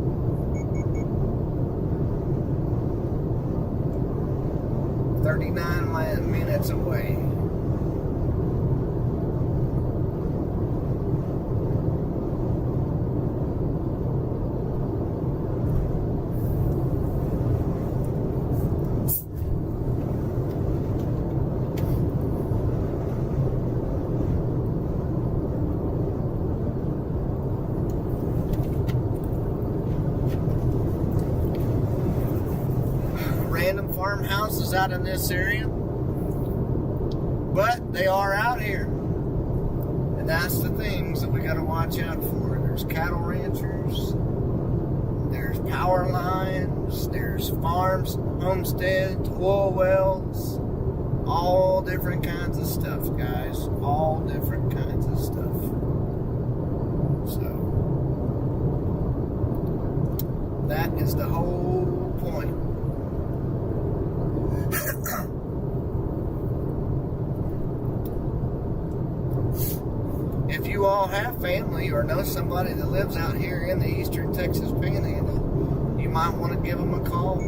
Minutes away. Random farmhouses out in this area, but they are out here, and that's the things that we got to watch out for. There's cattle ranchers, there's power lines, there's farms, homesteads, oil wells, all different kinds of stuff, guys, all different kinds of stuff. So that is the whole point. If you all have family or know somebody that lives out here in the eastern Texas Panhandle, you might want to give them a call.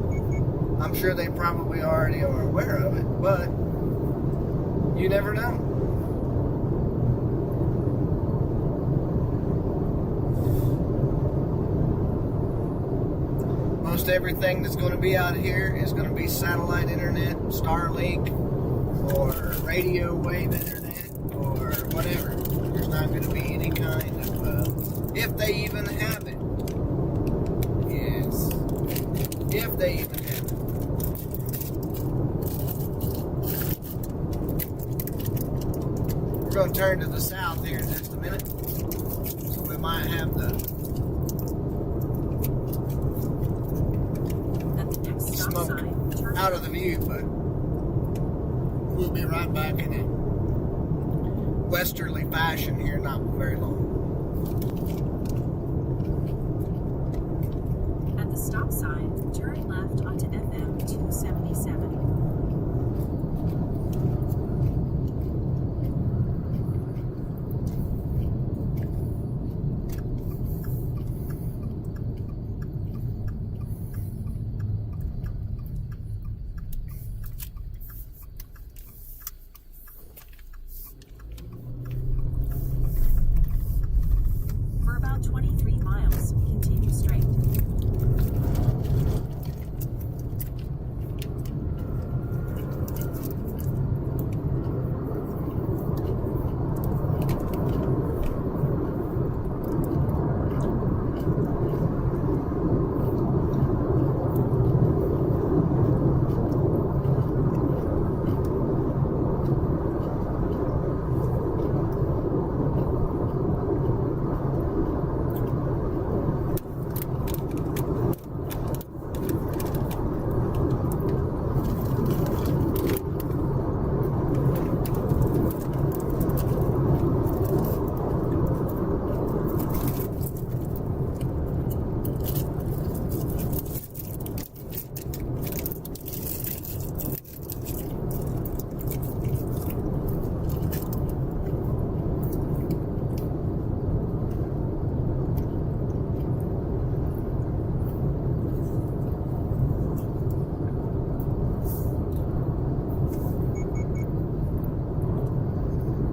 I'm sure they probably already are aware of it, but you never know. Most everything that's going to be out here is going to be satellite internet, Starlink, or radio wave internet, or whatever. There's not going to be any kind of, if they even have it. Yes. If they even have it. We're going to turn to the south here in just a minute. So we might have the smoke out of the view, but we'll be right back in it. westerly fashion here not very long. At the stop sign, turn left onto FM 277. For about 23 miles, continue straight.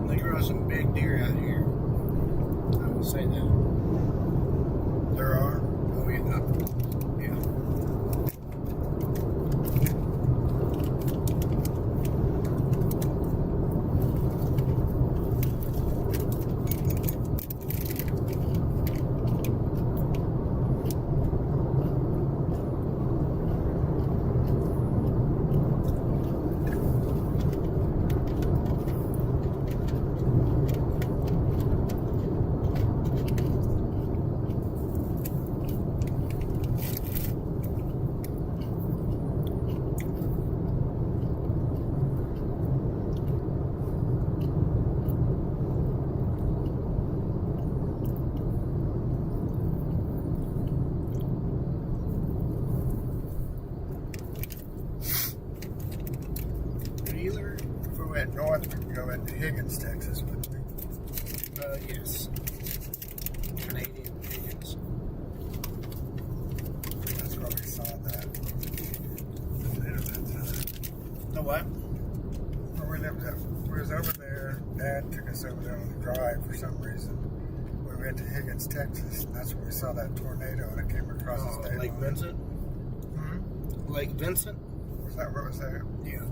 They grow some big deer out here. I will say that. There are. Oh yeah. Yeah. Dealer? If we went north, we could go into Higgins, Texas, wouldn't we? Yes. Canadian Higgins. That's where we saw that. The what? Where we lived at, we was over there. Dad took us over there on the drive for some reason. We went to Higgins, Texas, and that's where we saw that tornado and it came across the state Lake line. Vincent? Hmm? Lake Vincent? Was that where it was at? Yeah.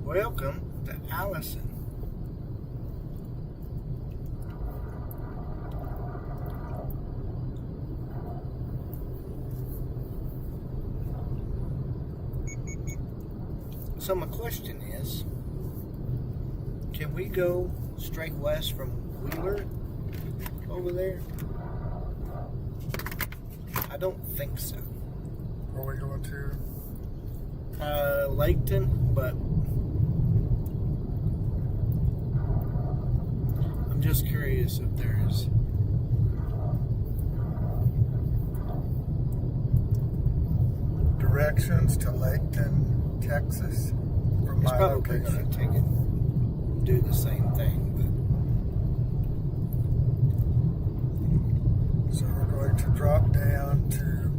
Welcome to Allison. So my question is, can we go straight west from Wheeler over there? I don't think so. Where we going to? Laketon, but I'm just curious if there's Directions to Laketon, Texas, from it's my probably location. going to take it, do the same thing, So we're going to drop down to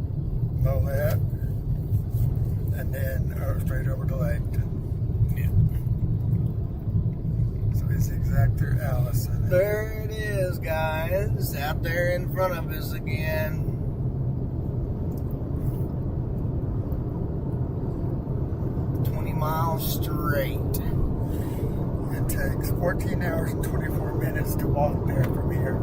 Moorland and then straight over to Laketon. but yeah. So it's exact through Allison. There it is, guys, out there in front of us again. Miles straight. It takes 14 hours and 24 minutes to walk there from here.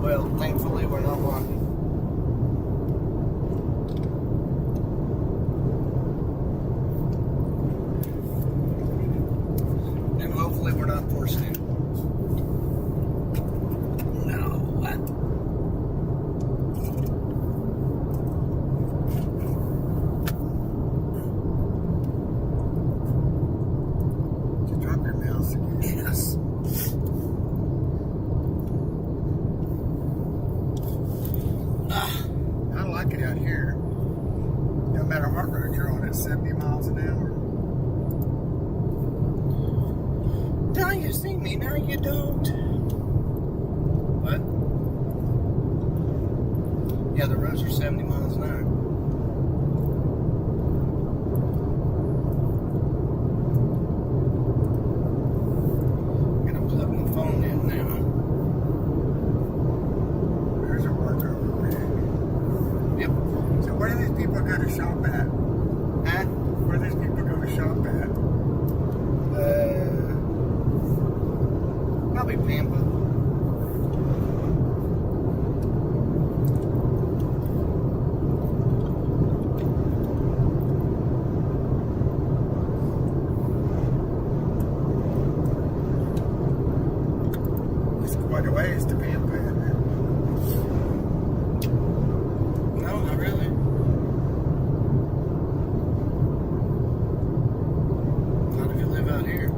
Well, thankfully we're not walking. And hopefully we're not forced in. No. smart road you're on at 70 miles an hour. Now you see me, now you don't. What? Yeah, the roads are 70 miles an hour. I'm gonna plug my phone in now. There's a worker over there. Yep. So where do these people go to shop at? Huh? Where do these people go to shop at? Probably Pampa. It's quite a ways to Pampa, isn't it? No, not really. Not if you live out here.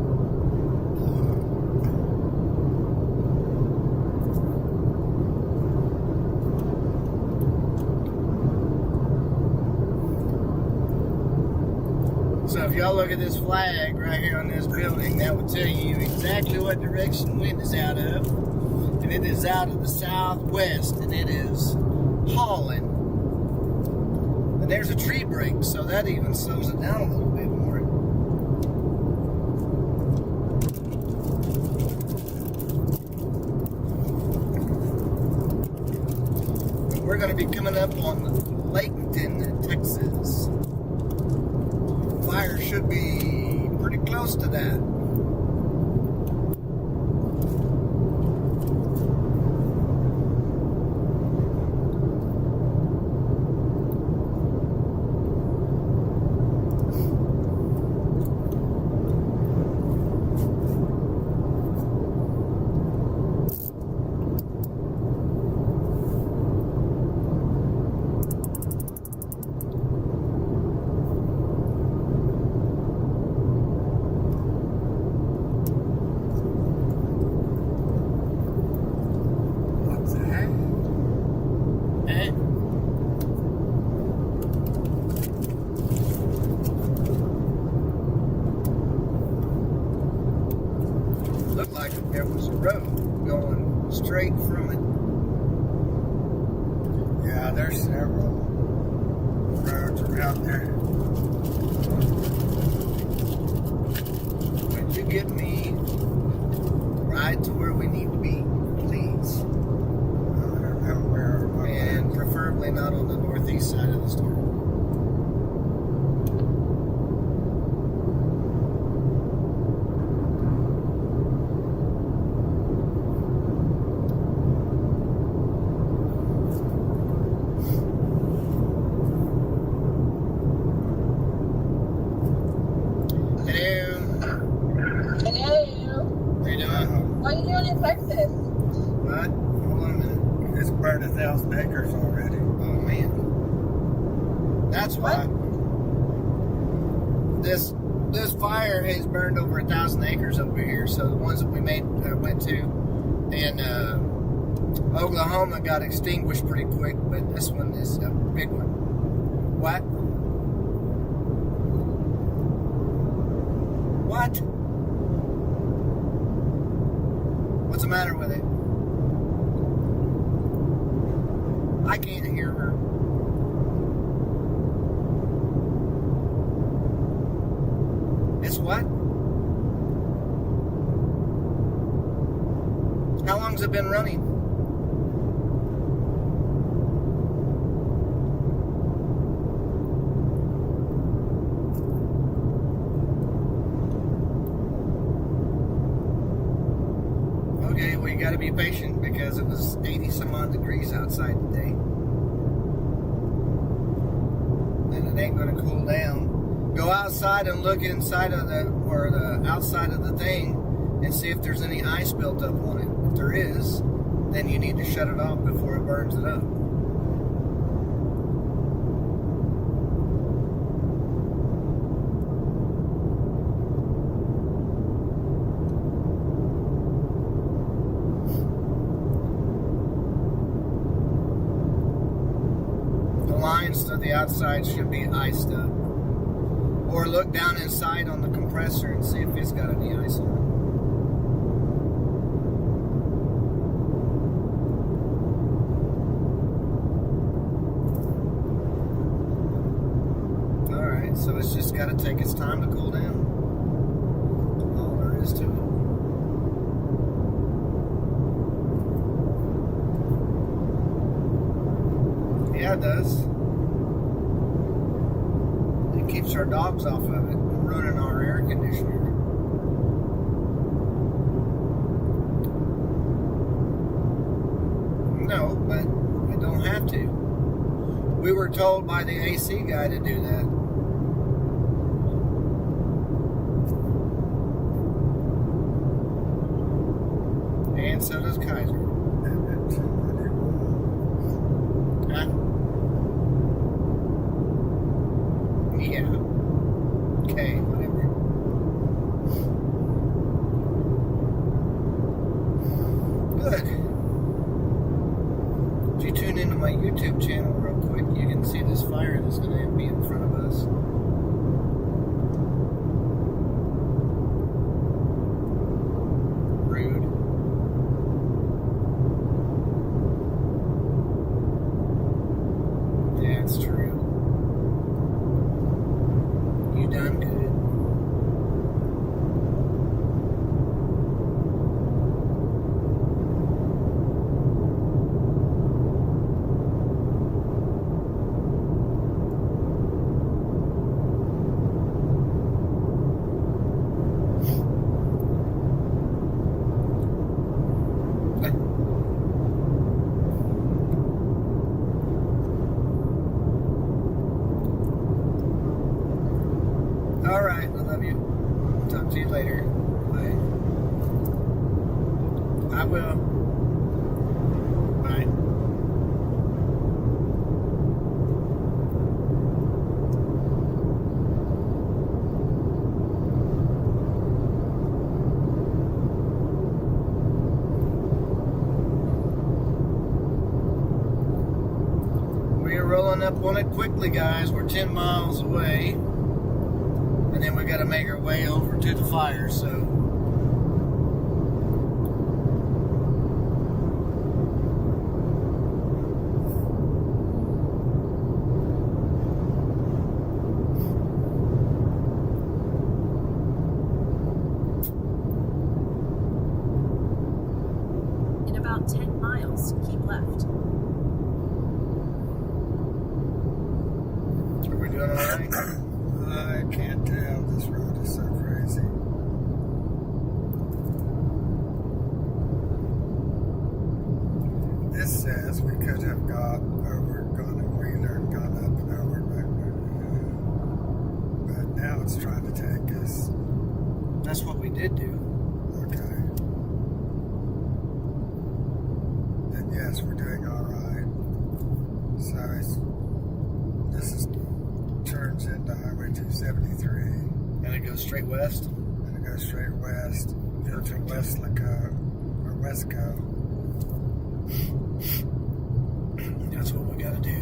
So if y'all look at this flag right here on this building, that will tell you exactly what direction wind is out of. And it is out of the southwest, and it is hauling. And there's a tree break, so that even slows it down a little bit more. And we're going to be coming up on Laketon, Texas. Fire should be pretty close to that. What's that? Eh? Looked like there was a road going straight from it. Yeah, there's several roads around there. Would you get me right to where we need to be, please? I don't know where. And preferably not on the northeast side of the store. Hello. Hello. How you doing? What are you doing in Texas? What? Hold on a minute. It's burned 1,000 acres already. Oh man. That's why. This fire has burned over 1,000 acres over here. So the ones that we went to in Oklahoma got extinguished pretty quick, but this one is a big one. What? What? What's the matter with it? I can't hear her. It's what? How long's it been running? Okay, well, you got to be patient because it was 80 some odd degrees outside today. And it ain't going to cool down. Go outside and look inside of the outside of the thing and see if there's any ice built up on it. If there is, then you need to shut it off before it burns it up. the outside should be iced up. Or look down inside on the compressor and see if it's got any ice on it. Alright, so it's just got to take its time to cool down. All there is to it. Yeah, it does. It keeps our dogs off of it, ruining our air conditioner. No, but we don't have to. We were told by the AC guy to do that. And so does Kaiser. Huh? Yeah. Okay, whatever. Good. If you tune into my YouTube channel real quick, you can see this fire that's going to be in front of us. Rude. Yeah, it's true. You done good. All right, I love you. Talk to you later. Bye. I will. Bye. We're rolling up on it quickly, guys. We're 10 miles away. And then we got to make our way over to the fire, so. In about 10 miles, keep left. Are we doing all right? I can't tell. This road is so crazy. This says we could have gone to Wheeler and gone up and over, but now it's trying to take us. That's what we did do. Okay. Then yes, we're doing all right. So turns into Highway 273. And it goes straight west. And it goes straight west into Westlaco, or Westco. That's what we got to do.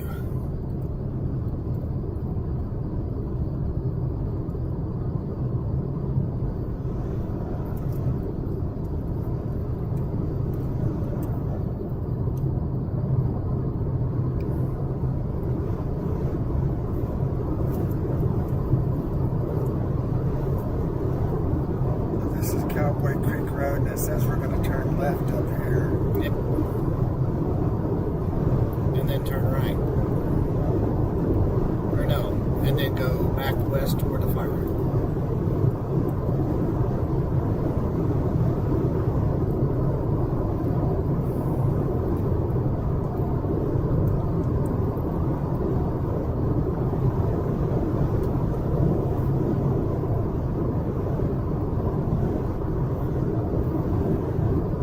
This is Cowboy Creek Road, and it says we're going to turn left up here. Yep. And then turn right. Or no, and then go back west toward the fire.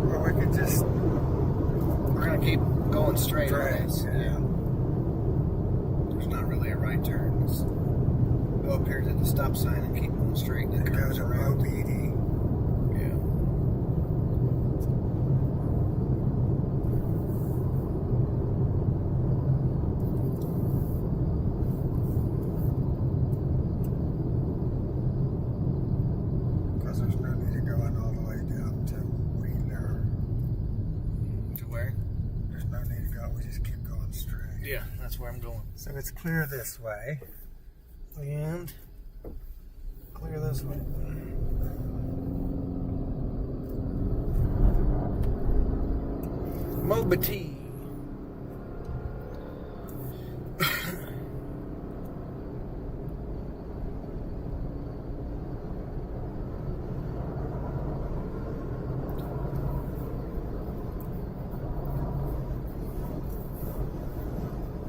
Or we could just We're going to keep going straight on Straight, this. yeah. There's not really a right turn. Just go up here to the stop sign and keep going straight. And go curves to around. Mobeedy. Yeah. Yeah, that's where I'm going. So it's clear this way. And clear this way. Mobility.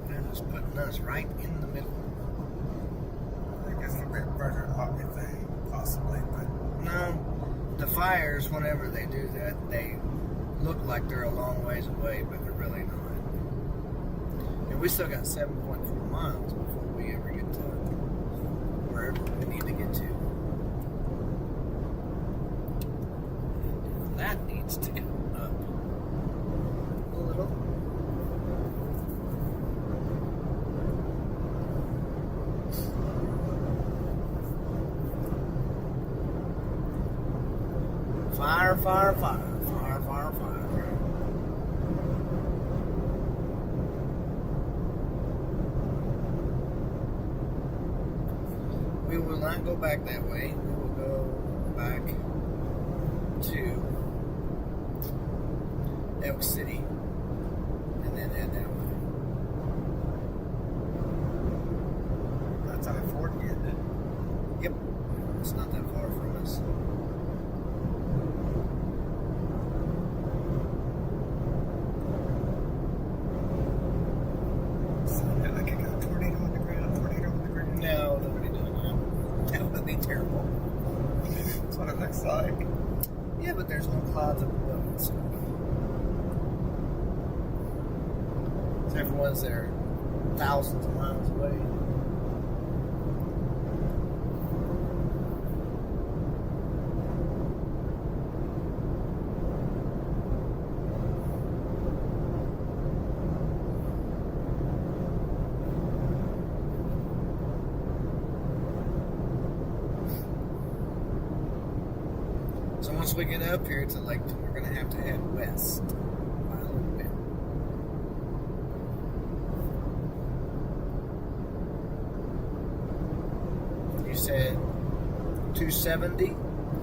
They're just putting us right in the middle. I guess a bit further up, if they possibly, but No, the fires, whenever they do that, they look like they're a long ways away, but they're really not. And we still got 7.4 miles before we ever get to wherever we need to get to. That needs to come up a little. Fire, fire, fire, fire, fire, fire. We will not go back that way. We will go back to Elk City and then head that way. that's I-40, isn't it? Yep. It's not that far from us. So I could go tornado on the ground, tornado on the ground. No, nobody doing that. That would be terrible. That's what it looks like. Yeah, but there's no clouds up above it, so. Except for ones that are thousands of miles away. So once we get up here to Laketon, we're going to have to head west by a little bit. You said 270,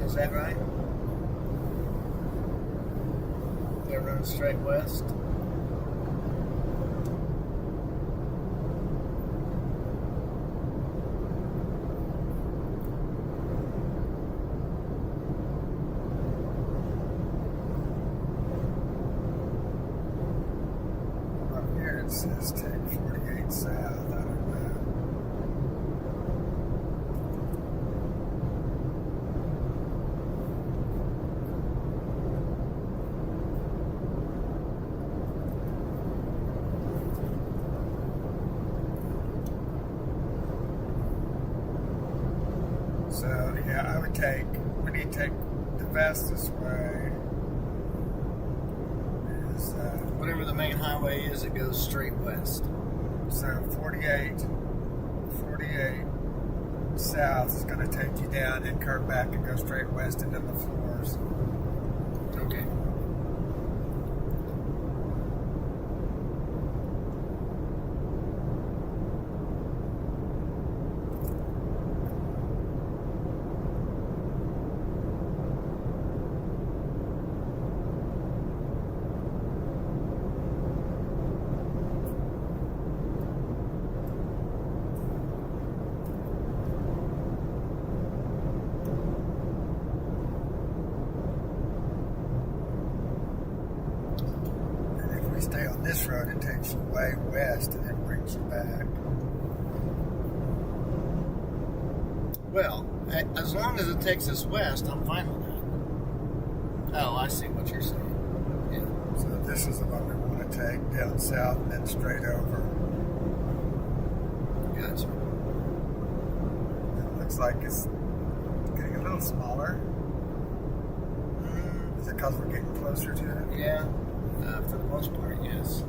is that right? They're running straight west. Up here it says take 48 south. I don't know. So yeah, we need to take the fastest way is Whatever the main highway is, it goes straight west. so 48 south is going to take you down and curve back and go straight west into the floors. Okay. And if we stay on this road, it takes you way west and then brings you back. Well, as long as it takes us west, I'm fine with that. Oh, I see what you're saying. Yeah. So this is the one we want to take down south and then straight over. Gotcha. It looks like it's getting a little smaller. Is it because we're getting closer to it? Yeah, for the most part, yes.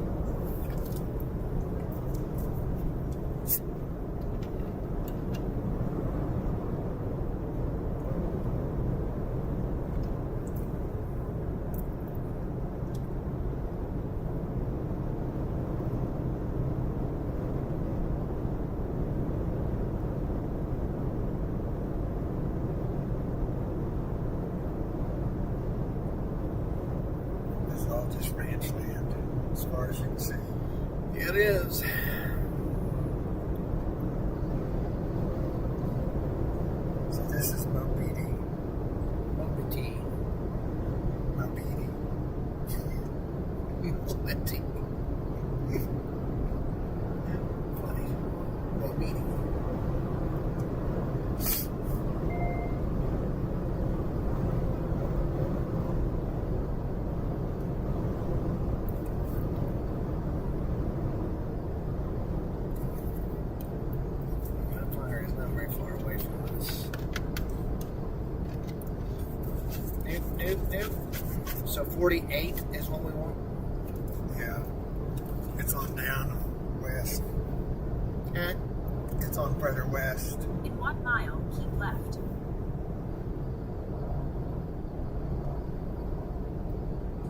all just ranch land, as far as you can see. It is. So this is Mobeetie. Mobeetie. Mobeetie. Mobeetie. Funny. Mobeetie. Wildfire is not very far away from us. Nope. So 48 is what we want? Yeah. It's on down west. Huh? It's on further west. In 1 mile, keep left.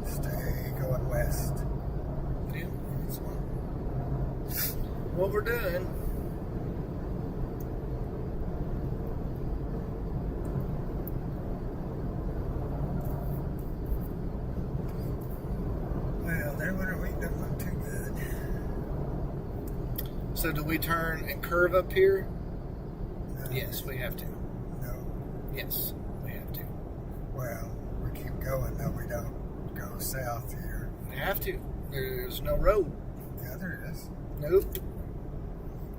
Stay going west. Yeah, that's what we're doing. Well, their winter wheat doesn't look too good. So do we turn and curve up here? No. Yes, we have to. No. Yes, we have to. Well, we keep going, though. We don't go south here. We have to. There's no road. Yeah, there is. Nope.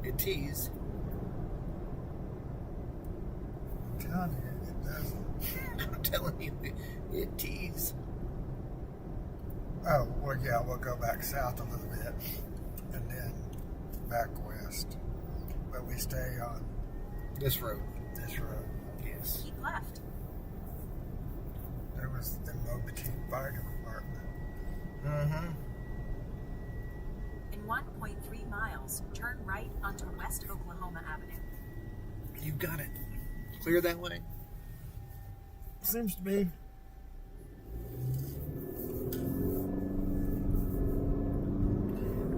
It tees. I'm telling you, it doesn't. I'm telling you, it tees. Oh, well, yeah, we'll go back south a little bit and then back west. But we stay on This road. this road. Yes. Keep left. There was the Mobeetie Fire Department. Mm-hmm. In 1.3 miles, turn right onto West Oklahoma Avenue. You got it. Clear that way? Seems to be.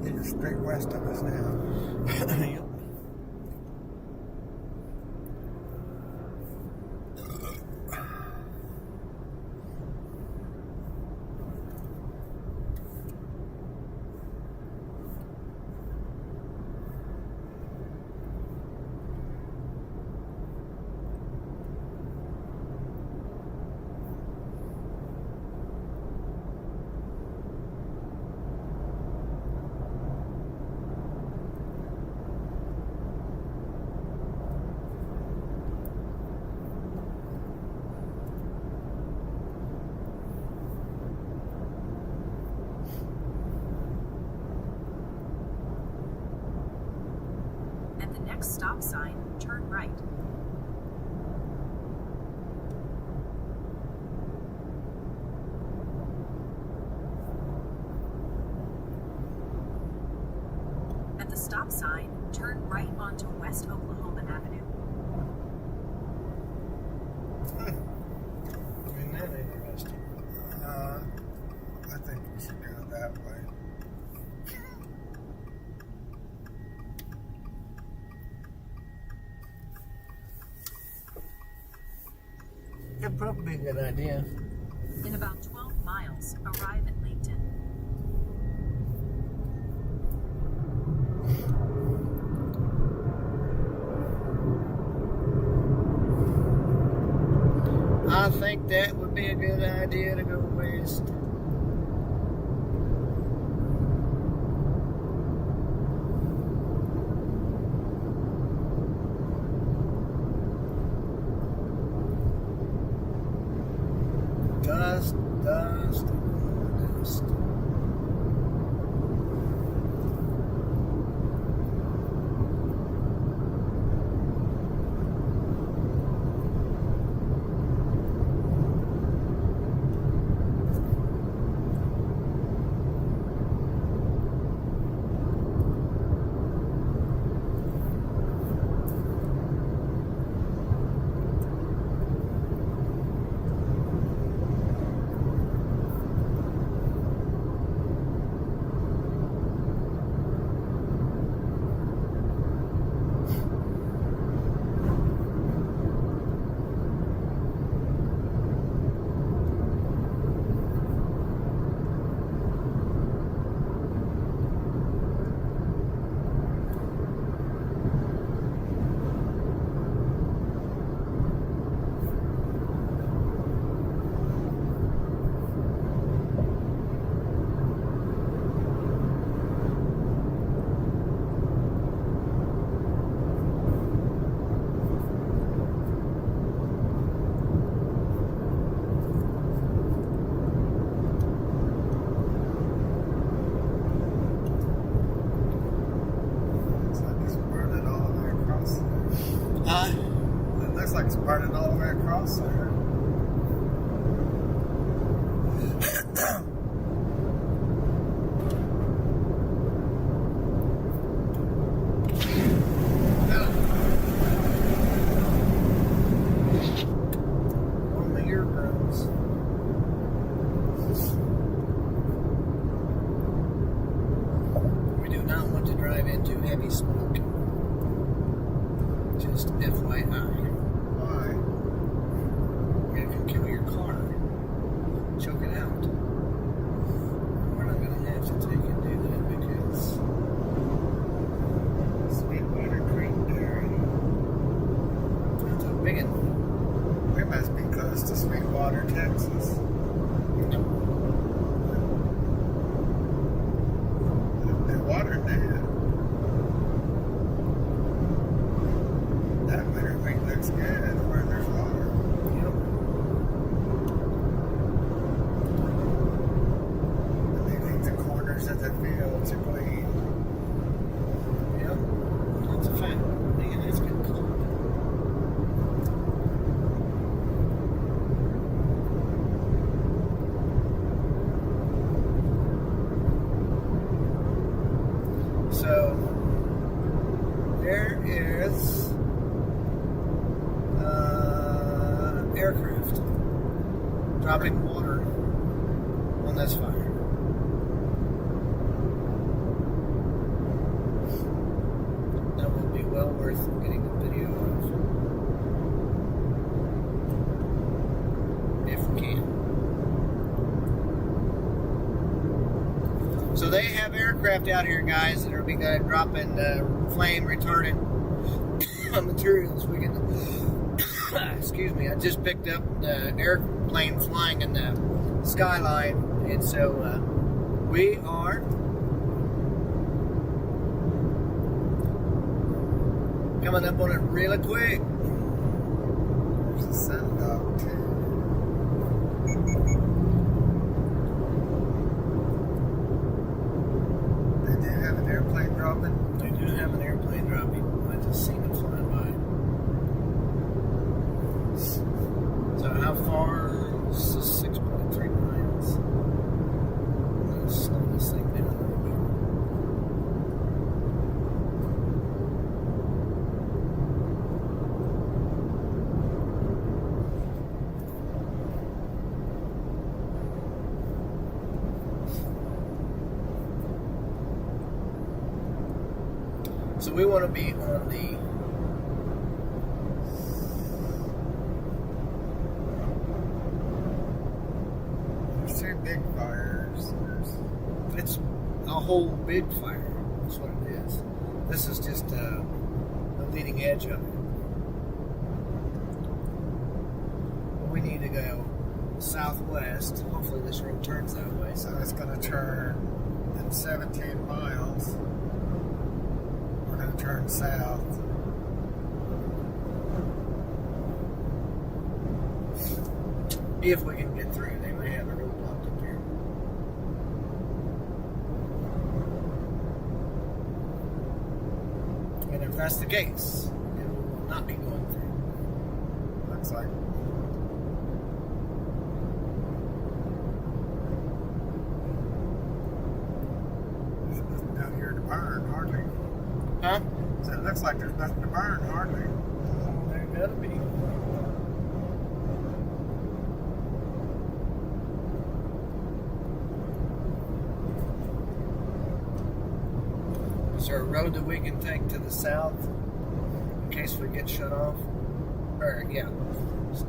It's straight west of us now. Yep. At the next stop sign, turn right. At the stop sign, turn right onto West Oklahoma Avenue. Isn't that interesting? I think we should go that way. That'd probably be a good idea. In about 12 miles, arrive at Laketon. I think that would be a good idea to go west. Dust. like it's burning all the way across there. On the eardrums. We do not want to drive into heavy smoke. Just FYI. Why? It can kill your car. Choke it out. We're not going to have to take and do that because Sweetwater Creek Dairy. that's a big one. We must be close to Sweetwater, Texas. The water now. That winter wheat looks good where there's water. Yep. And they leave the corners of the fields are clean. Yep. That's a fact. Man, it's getting cold. So there is aircraft dropping water on this fire. That will be well worth getting a video of if we can. So they have aircraft out here, guys, that are be dropping flame retardant materials. We can, excuse me, I just picked up the airplane flying in the skyline, and so we are coming up on it really quick. There's a sun dog too. They do have an airplane dropping. They do have an airplane dropping. I just seen it flying by. So how far is this? 6.3 miles. Let's slow this thing down a little bit. So we want to be on the There's two big fires. it's a whole big fire. That's what it is. This is just the leading edge of it. We need to go southwest. Hopefully this road turns that way. So it's going to turn in 17 miles. We're going to turn south. If we can get through, they may have a road blocked up here. And if that's the case, then we will not be going through. Looks like. There's nothing down here to burn, hardly. Huh? So it looks like there's nothing to burn, hardly. There gotta be. Is there a road that we can take to the south in case we get shut off? Or, yeah,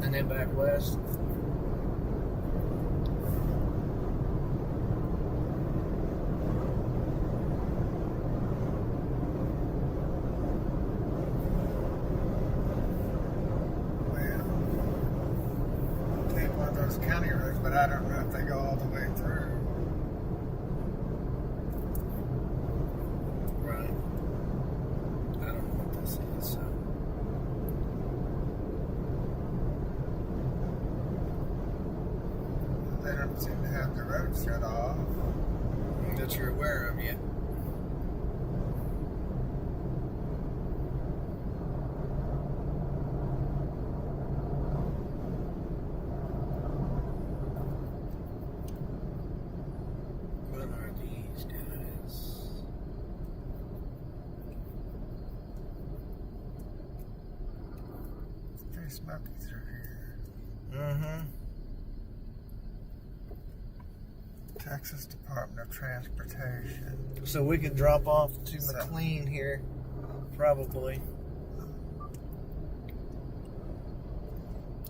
and then back west? Well, take one of those county roads, but I don't know if they go all the way through. Right. I don't know what this is, so. They don't seem to have the road shut off. That you're aware of yet. pretty smoky through here. Mm-hmm. Texas Department of Transportation. So we could drop off to McLean here, probably.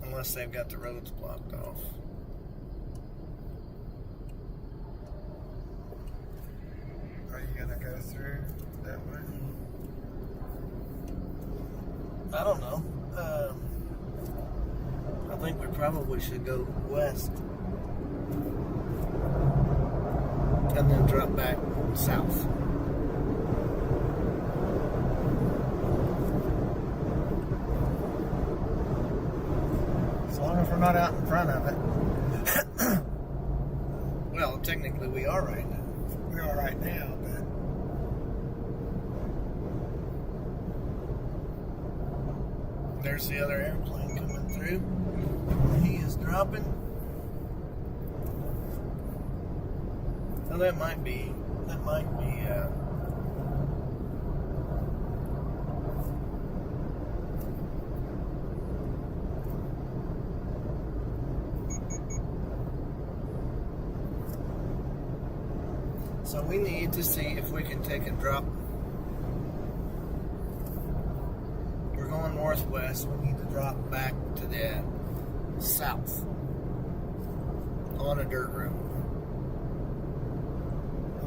Unless they've got the roads blocked off. Are you gonna go through that way? I don't know. I think we probably should go west. And then drop back south. As long as we're not out in front of it. Well, technically we are right now. We are right now, but There's the other airplane coming through. He is dropping. Well, that might be, so we need to see if we can take a drop. We're going northwest. We need to drop back to the south on a dirt road.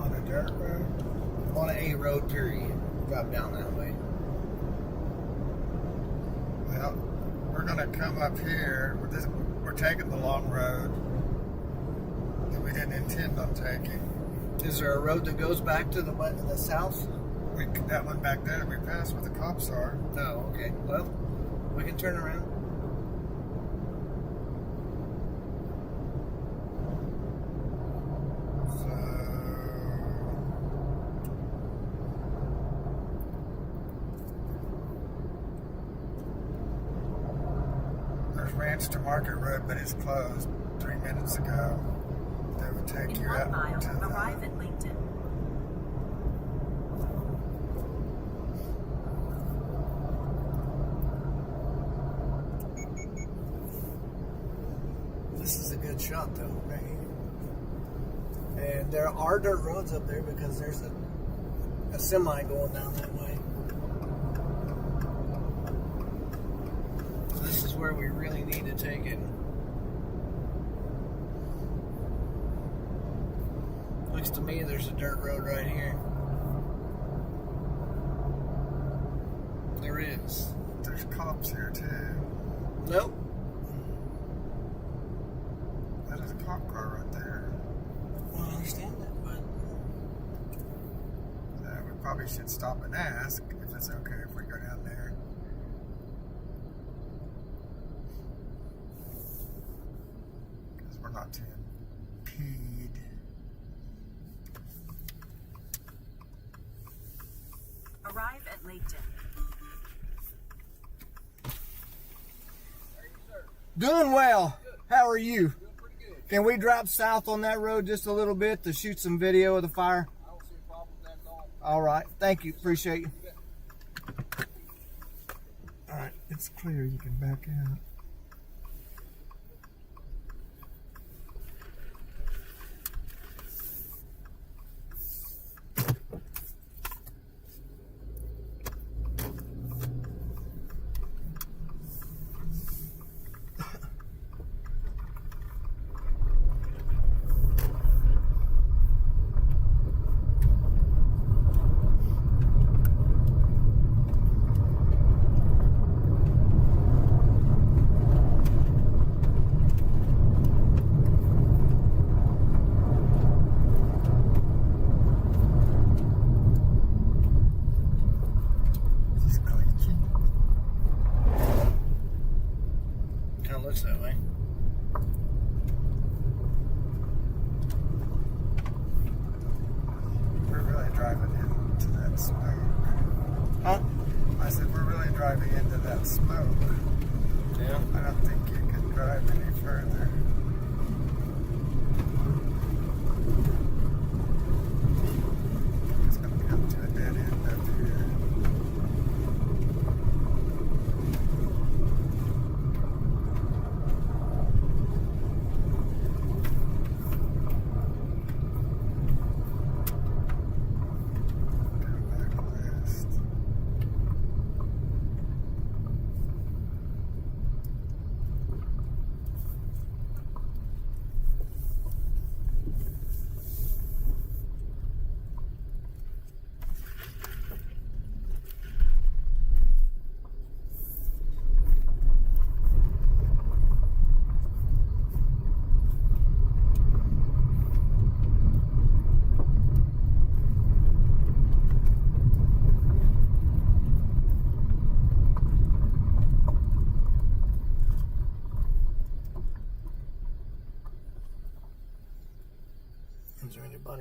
on a dirt road. On a road, period. Drop down that way. Well, we're gonna come up here. We're taking the long road that we didn't intend on taking. Is there a road that goes back to the south? That one back there that we passed where the cops are. Oh, okay. Well, we can turn around. There's Ranch to Market Road, but it's closed 3 minutes ago. That would take In you 1 out mile, to arrive at Langton. This is a good shot, though, right here. And there are dirt roads up there because there's a semi going down that way. So this is where we really need to take it. Looks to me there's a dirt road right here. There is. There's cops here too. Nope. That is a cop car right there. Well, I understand that, but We probably should stop and ask if it's okay if we go down there. Because we're not too impede. Arrive at Langton. doing well. How are you? Can we drop south on that road just a little bit to shoot some video of the fire? I don't see a problem with that at all. All right. Thank you. Appreciate you. All right, it's clear. You can back out. Kind of looks that way. We're really driving into that smoke. Huh? I said we're really driving into that smoke. Yeah. I don't think you can drive any further. It's going to come to a dead end up here.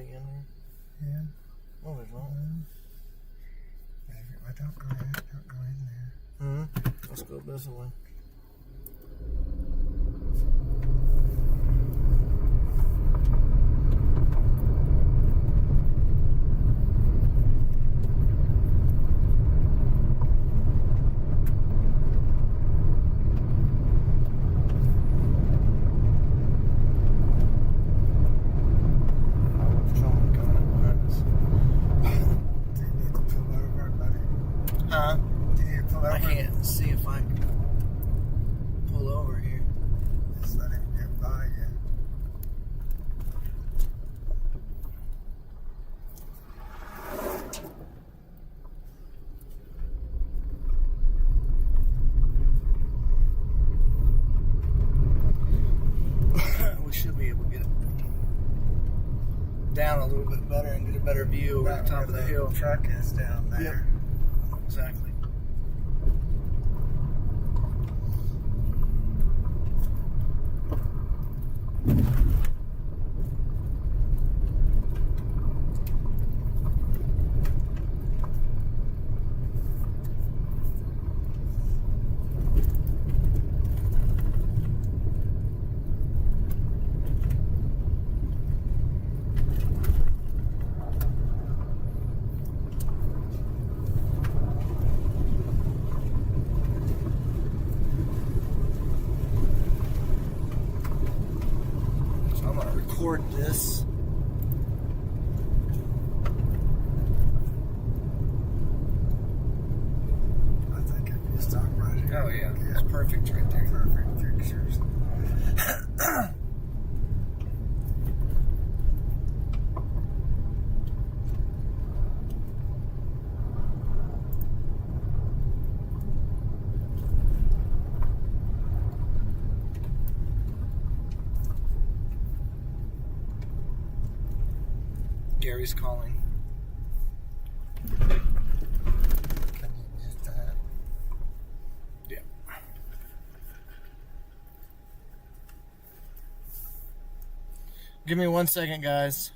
nobody in here. Yeah. No, there's not. Maybe. Well, don't go in there. Let's go this way. I can't see if I can pull over here. Just let him get by you. We should be able to get it down a little bit better and get a better view over the top of the hill. Truck is down there. Yep. Exactly. Record this. I think if you stop right here. Oh yeah, it's perfect right there. Perfect pictures. Gary's calling. Can you mute that? Yeah. Give me 1 second, guys.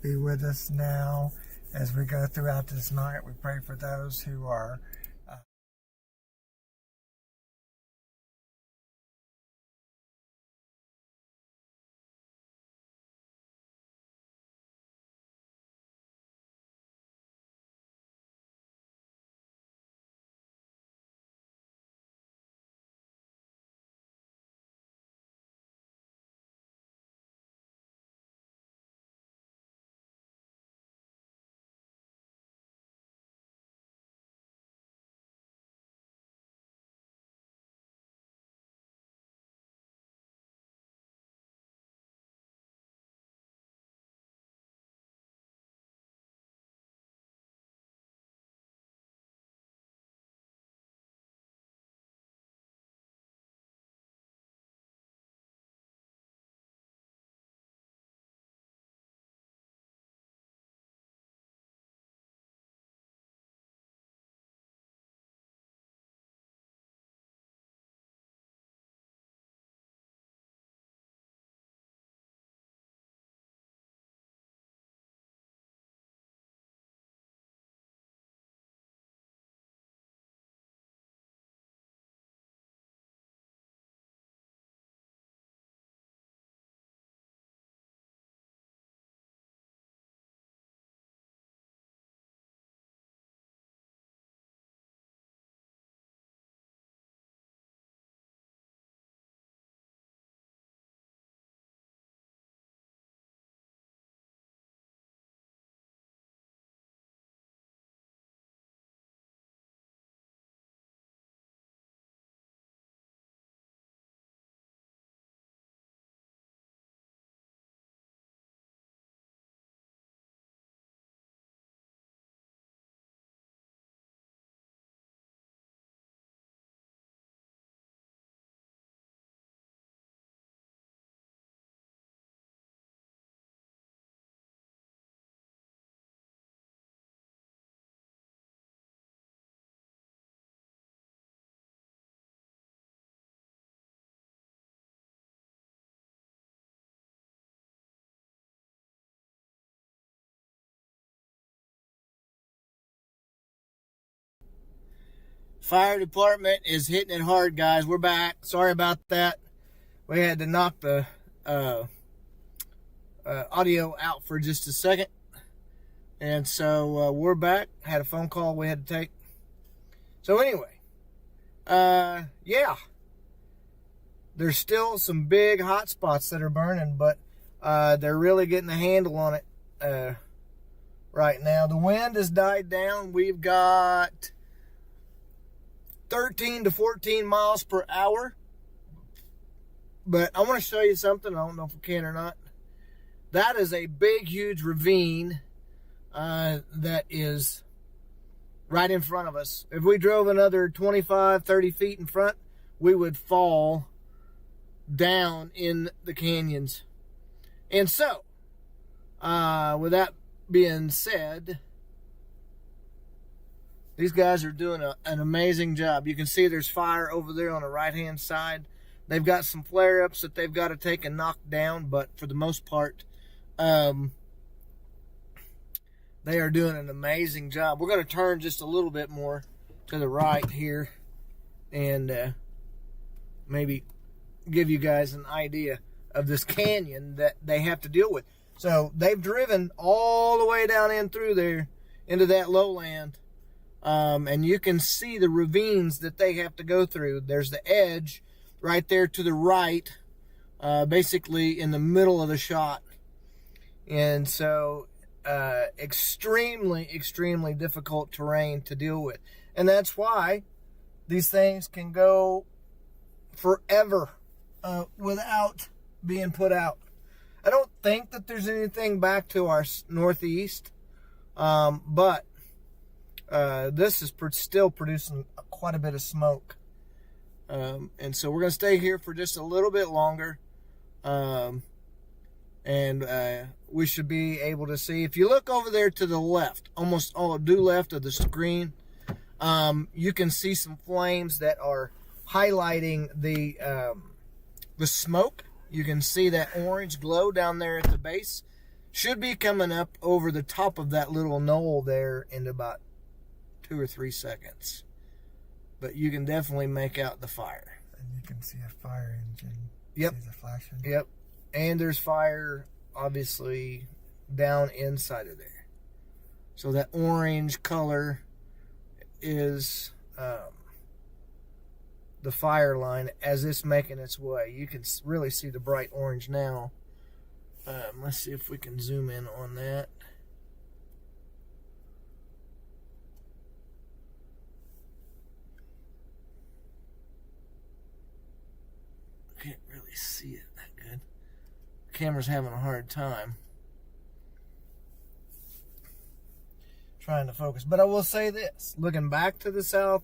be with us now as we go throughout this night. We pray for those who are Fire department is hitting it hard, guys. We're back. Sorry about that. We had to knock the audio out for just a second. And so we're back. Had a phone call we had to take. So anyway, yeah. There's still some big hot spots that are burning, but they're really getting a handle on it right now. The wind has died down. We've got 13 to 14 miles per hour. But I want to show you something. I don't know if we can or not. That is a big, huge ravine that is right in front of us. If we drove another 25, 30 feet in front, we would fall down in the canyons. And so, with that being said, these guys are doing an amazing job. You can see there's fire over there on the right-hand side. They've got some flare-ups that they've got to take and knock down, but for the most part, they are doing an amazing job. We're going to turn just a little bit more to the right here and maybe give you guys an idea of this canyon that they have to deal with. So they've driven all the way down in through there into that lowland. And you can see the ravines that they have to go through. There's the edge right there to the right, basically in the middle of the shot. And so extremely, extremely difficult terrain to deal with. And that's why these things can go forever without being put out. I don't think that there's anything back to our northeast, but this is still producing quite a bit of smoke. And so we're going to stay here for just a little bit longer. And we should be able to see. If you look over there to the left, almost all due left of the screen, you can see some flames that are highlighting the smoke. You can see that orange glow down there at the base. Should be coming up over the top of that little knoll there in about 2 or 3 seconds. But you can definitely make out the fire. And you can see a fire engine. Yep. See the flashing? Yep. And there's fire, obviously, down inside of there. So that orange color is the fire line as it's making its way. You can really see the bright orange now. Let's see if we can zoom in on that. Can't really see it that good. The camera's having a hard time trying to focus. But I will say this, looking back to the southeast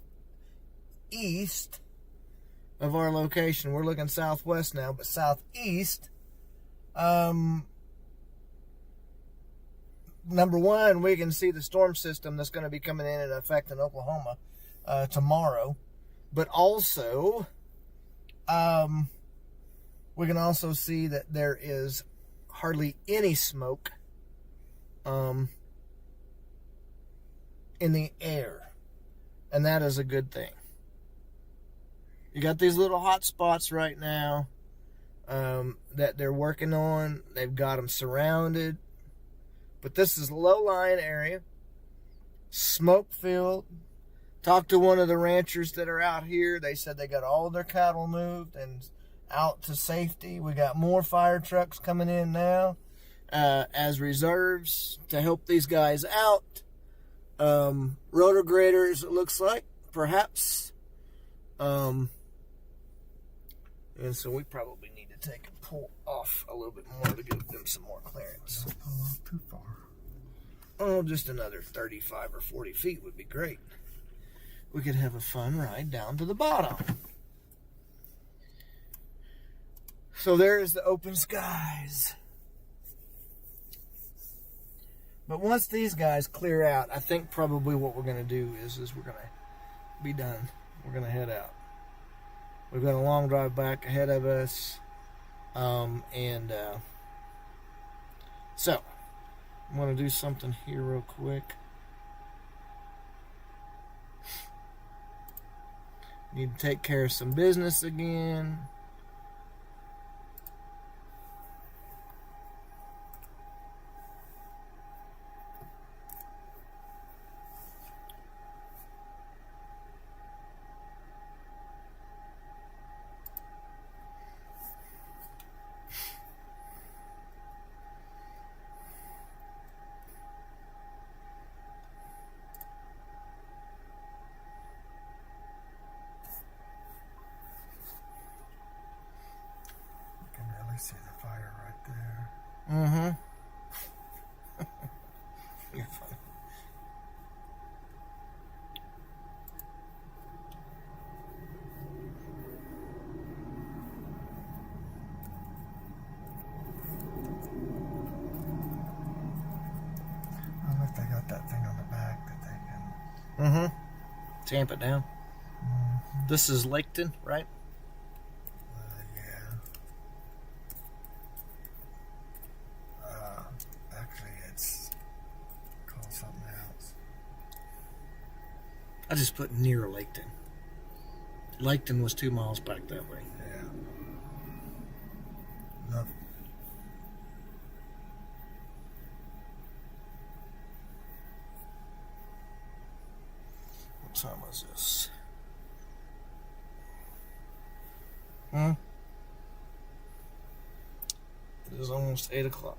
of our location, we're looking southwest now, but southeast, number one, we can see the storm system that's going to be coming in and affecting Oklahoma tomorrow. But also, we can also see that there is hardly any smoke in the air. And that is a good thing. You got these little hot spots right now that they're working on. They've got them surrounded. But this is a low-lying area, smoke-filled. Talked to one of the ranchers that are out here. They said they got all their cattle moved and out to safety. We got more fire trucks coming in now as reserves to help these guys out. Rotor graders, it looks like, perhaps. And so we probably need to take and pull off a little bit more to give them some more clearance. Don't pull off too far. Oh, just another 35 or 40 feet would be great. We could have a fun ride down to the bottom. So there is the open skies. But once these guys clear out, I think probably what we're going to do is we're going to be done. We're going to head out. We've got a long drive back ahead of us. So, I'm going to do something here real quick. Need to take care of some business again. See the fire right there. Mm-hmm. You're funny. I wonder if they got that thing on the back that they can... Mm-hmm. Tamp it down. Mm-hmm. This is Laketon, right? Yeah. Actually, it's called something else. I just put near Laketon. Laketon was 2 miles back that way. Yeah. Love. What time was this? It is almost 8 o'clock.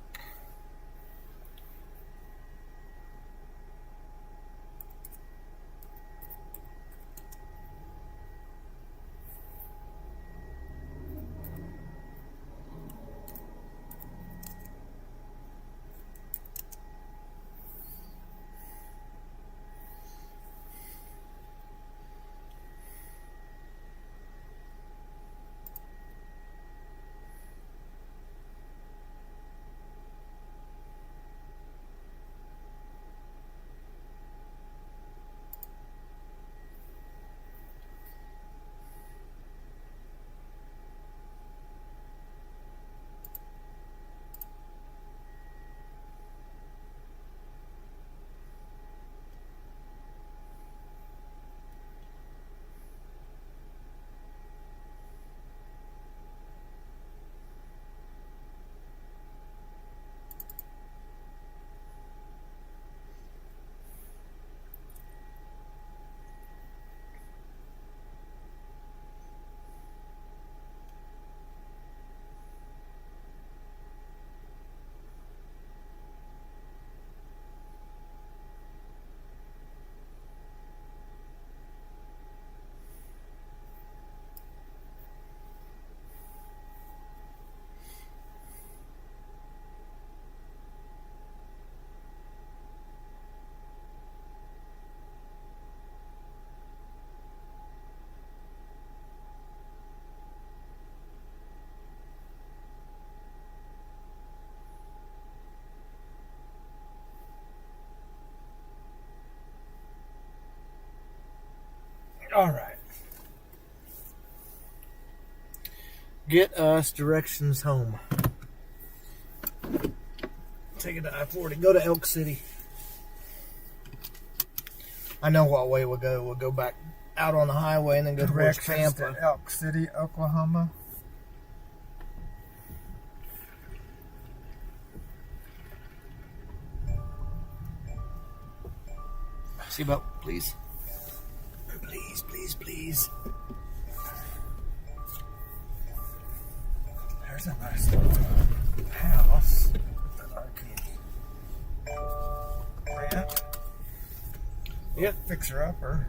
All right. Get us directions home. Take it to I-40. Go to Elk City. I know what way we'll go. We'll go back out on the highway and then go towards Directions Tampa. to Elk City, Oklahoma. Seatbelt, please. Please, please, please. There's a nice little house that I can rent. Yeah, Fixer upper.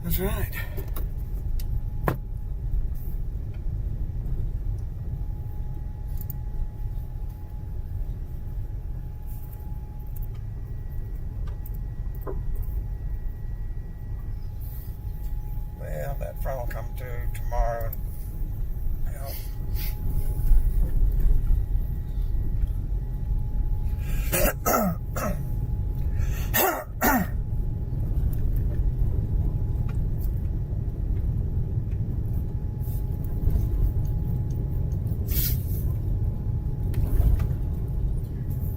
that's right. Well, that front will come through tomorrow. Well,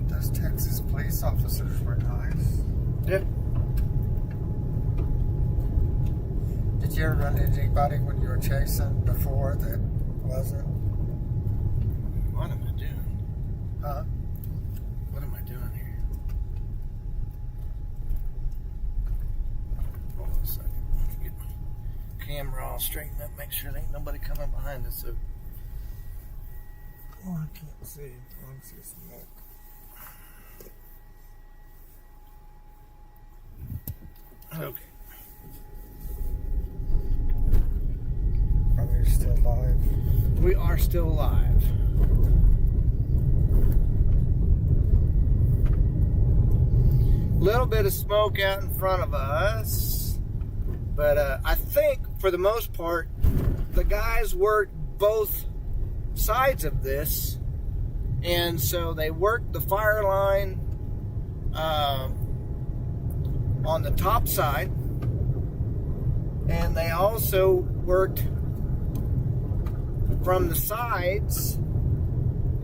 those Texas police officers were nice. Yeah. Did you ever run into anybody when you were chasing before that wasn't? What am I doing? Huh? What am I doing here? Hold on a second. Let me get my camera all straightened up. Make sure there ain't nobody coming behind us. So Oh, I can't see. I don't see smoke. okay. Are we still live? We are still alive. Little bit of smoke out in front of us, but I think for the most part the guys worked both sides of this, and so they worked the fire line on the top side, and they also worked from the sides,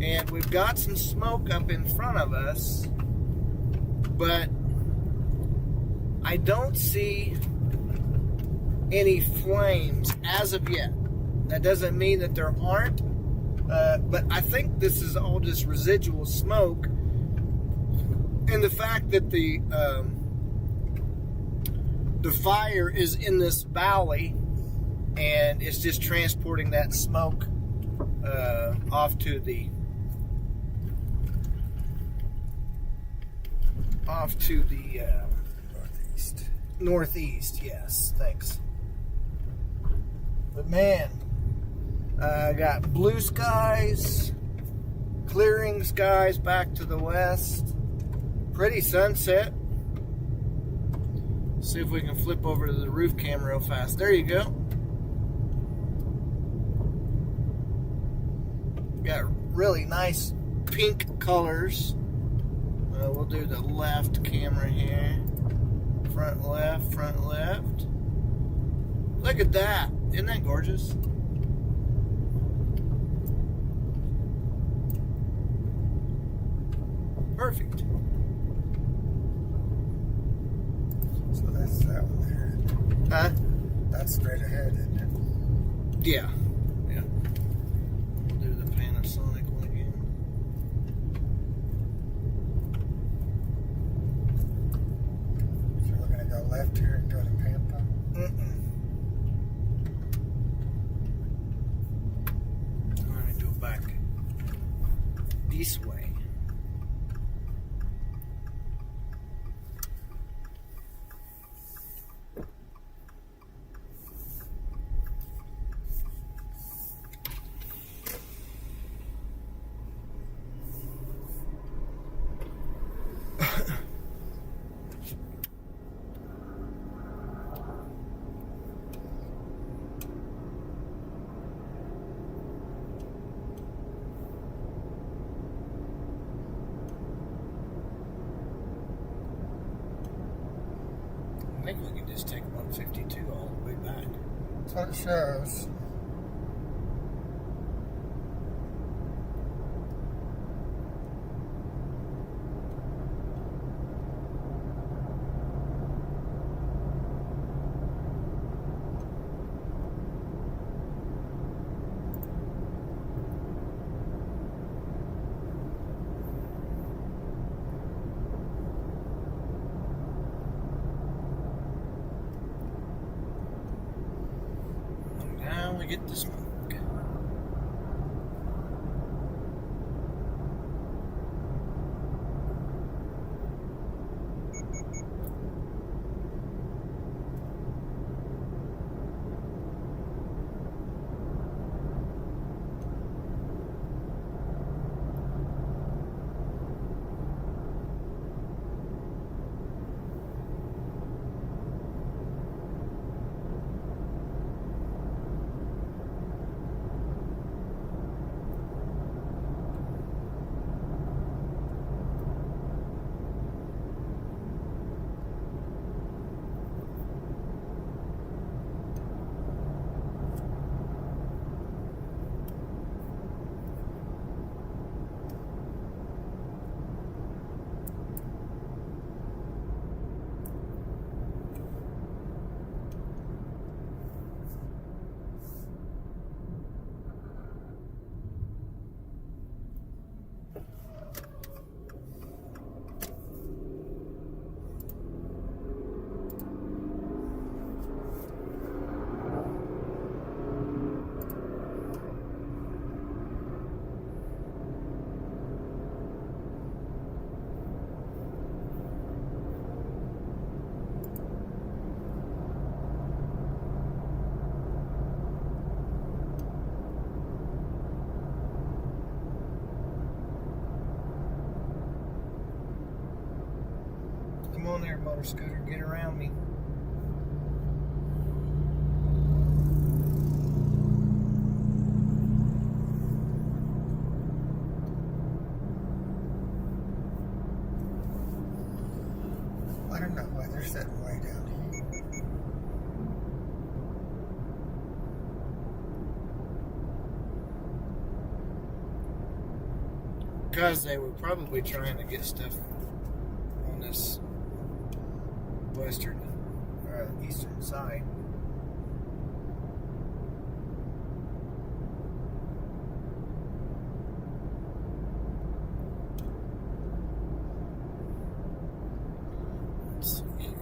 and we've got some smoke up in front of us, but I don't see any flames as of yet. That doesn't mean that there aren't, but I think this is all just residual smoke, and the fact that the fire is in this valley and it's just transporting that smoke off to the northeast. Yes, thanks. But man, I got blue skies, clearing skies back to the west, pretty sunset. See if we can flip over to the roof cam real fast. There you go. Got really nice pink colors. We'll do the left camera here. Front left, front left. Look at that. Isn't that gorgeous? Perfect. So that's that one there. Huh? That's straight ahead, isn't it? Yeah. Yeah. We'll do the Panasonic one again. So we're going to go left here and go to Pampa. All right, go back this way. what it shows. Now we get the smoke. Come on there, motor scooter, get around me. I don't know why they're sitting way down here. Because they were probably trying to get stuff on this western, eastern side. Let's see here.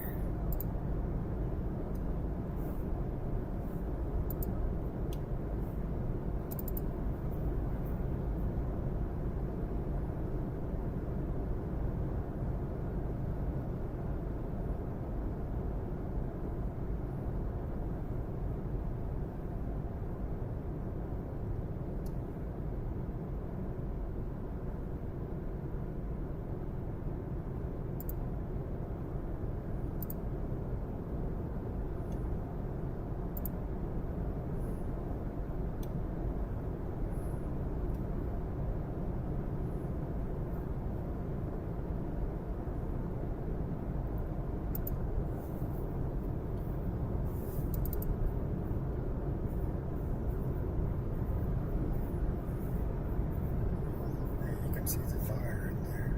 See the fire in there.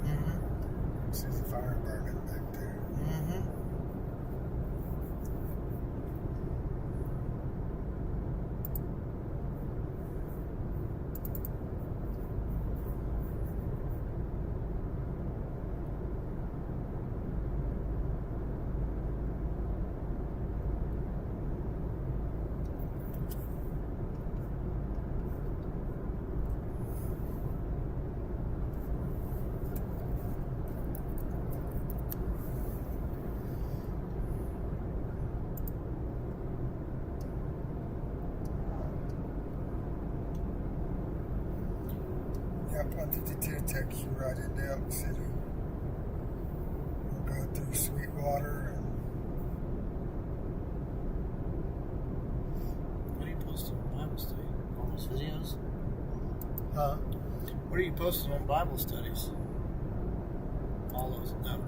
Mm-hmm. See the fire burning back there. Mm-hmm. Yep, 152 takes you right into Elk City. We'll go through Sweetwater and What are you posting on Bible study? All those videos? huh? What are you posting on Bible studies?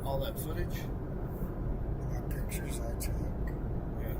All that footage? My pictures I took. Yeah.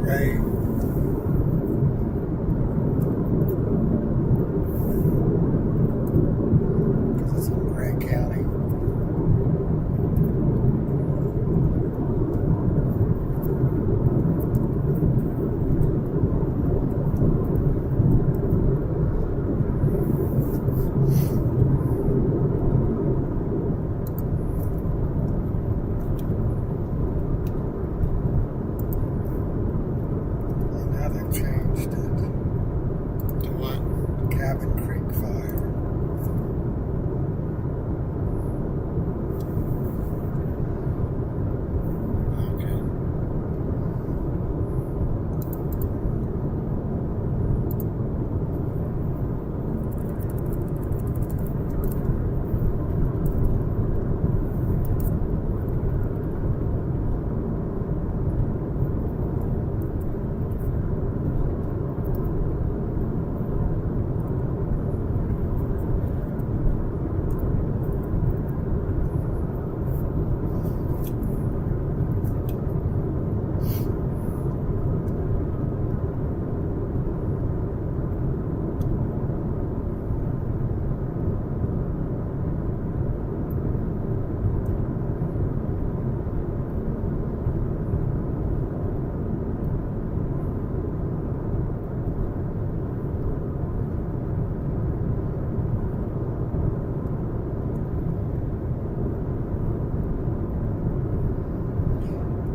Ray. Because it's in Gray County. Now they've changed it. To what? Cabin Creek Fire. Okay.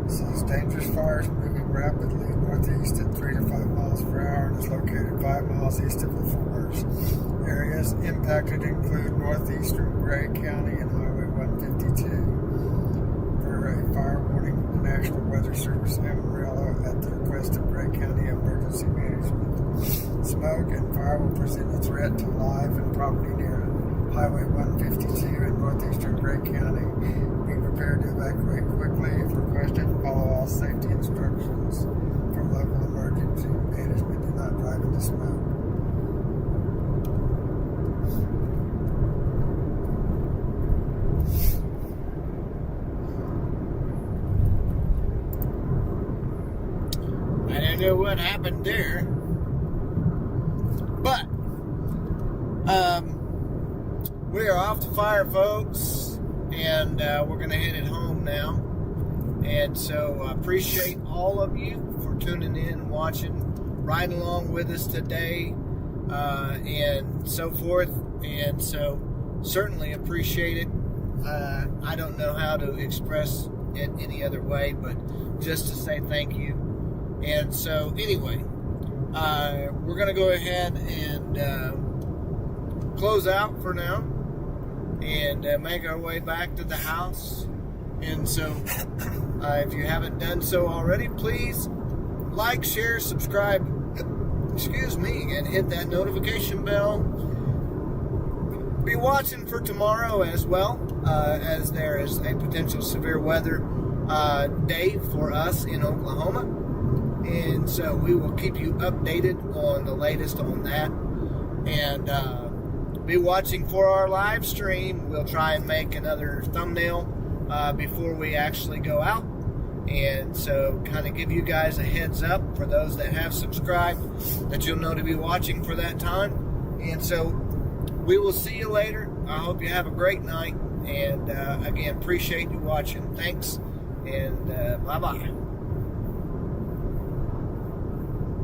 Says dangerous fires moving rapidly northeast at 3 to 5 miles per hour and is located 5 miles east of the forest. Areas impacted include northeastern Gray County and Highway 152. For a fire warning, the National Weather Service Amarillo at the request of Gray County Emergency Management. Smoke and fire will present a threat to life and property near Highway 152 in northeastern Gray County. Be prepared to evacuate quickly if requested. Follow all safety instructions from local emergency management. Do not drive into smoke. I don't know what happened there, but we are off to fire, folks, and we're going to head it home now. And so I appreciate all of you for tuning in, watching, riding along with us today, and so forth. And so certainly appreciate it. I don't know how to express it any other way, but just to say thank you. And so anyway, we're going to go ahead and close out for now and make our way back to the house. And so if you haven't done so already, please like, share, subscribe, and hit that notification bell. Be watching for tomorrow as well, as there is a potential severe weather day for us in Oklahoma. And so we will keep you updated on the latest on that. And be watching for our live stream. We'll try and make another thumbnail before we actually go out. And so kind of give you guys a heads up for those that have subscribed that you'll know to be watching for that time. And so we will see you later. I hope you have a great night. And again, appreciate you watching. Thanks. And bye-bye.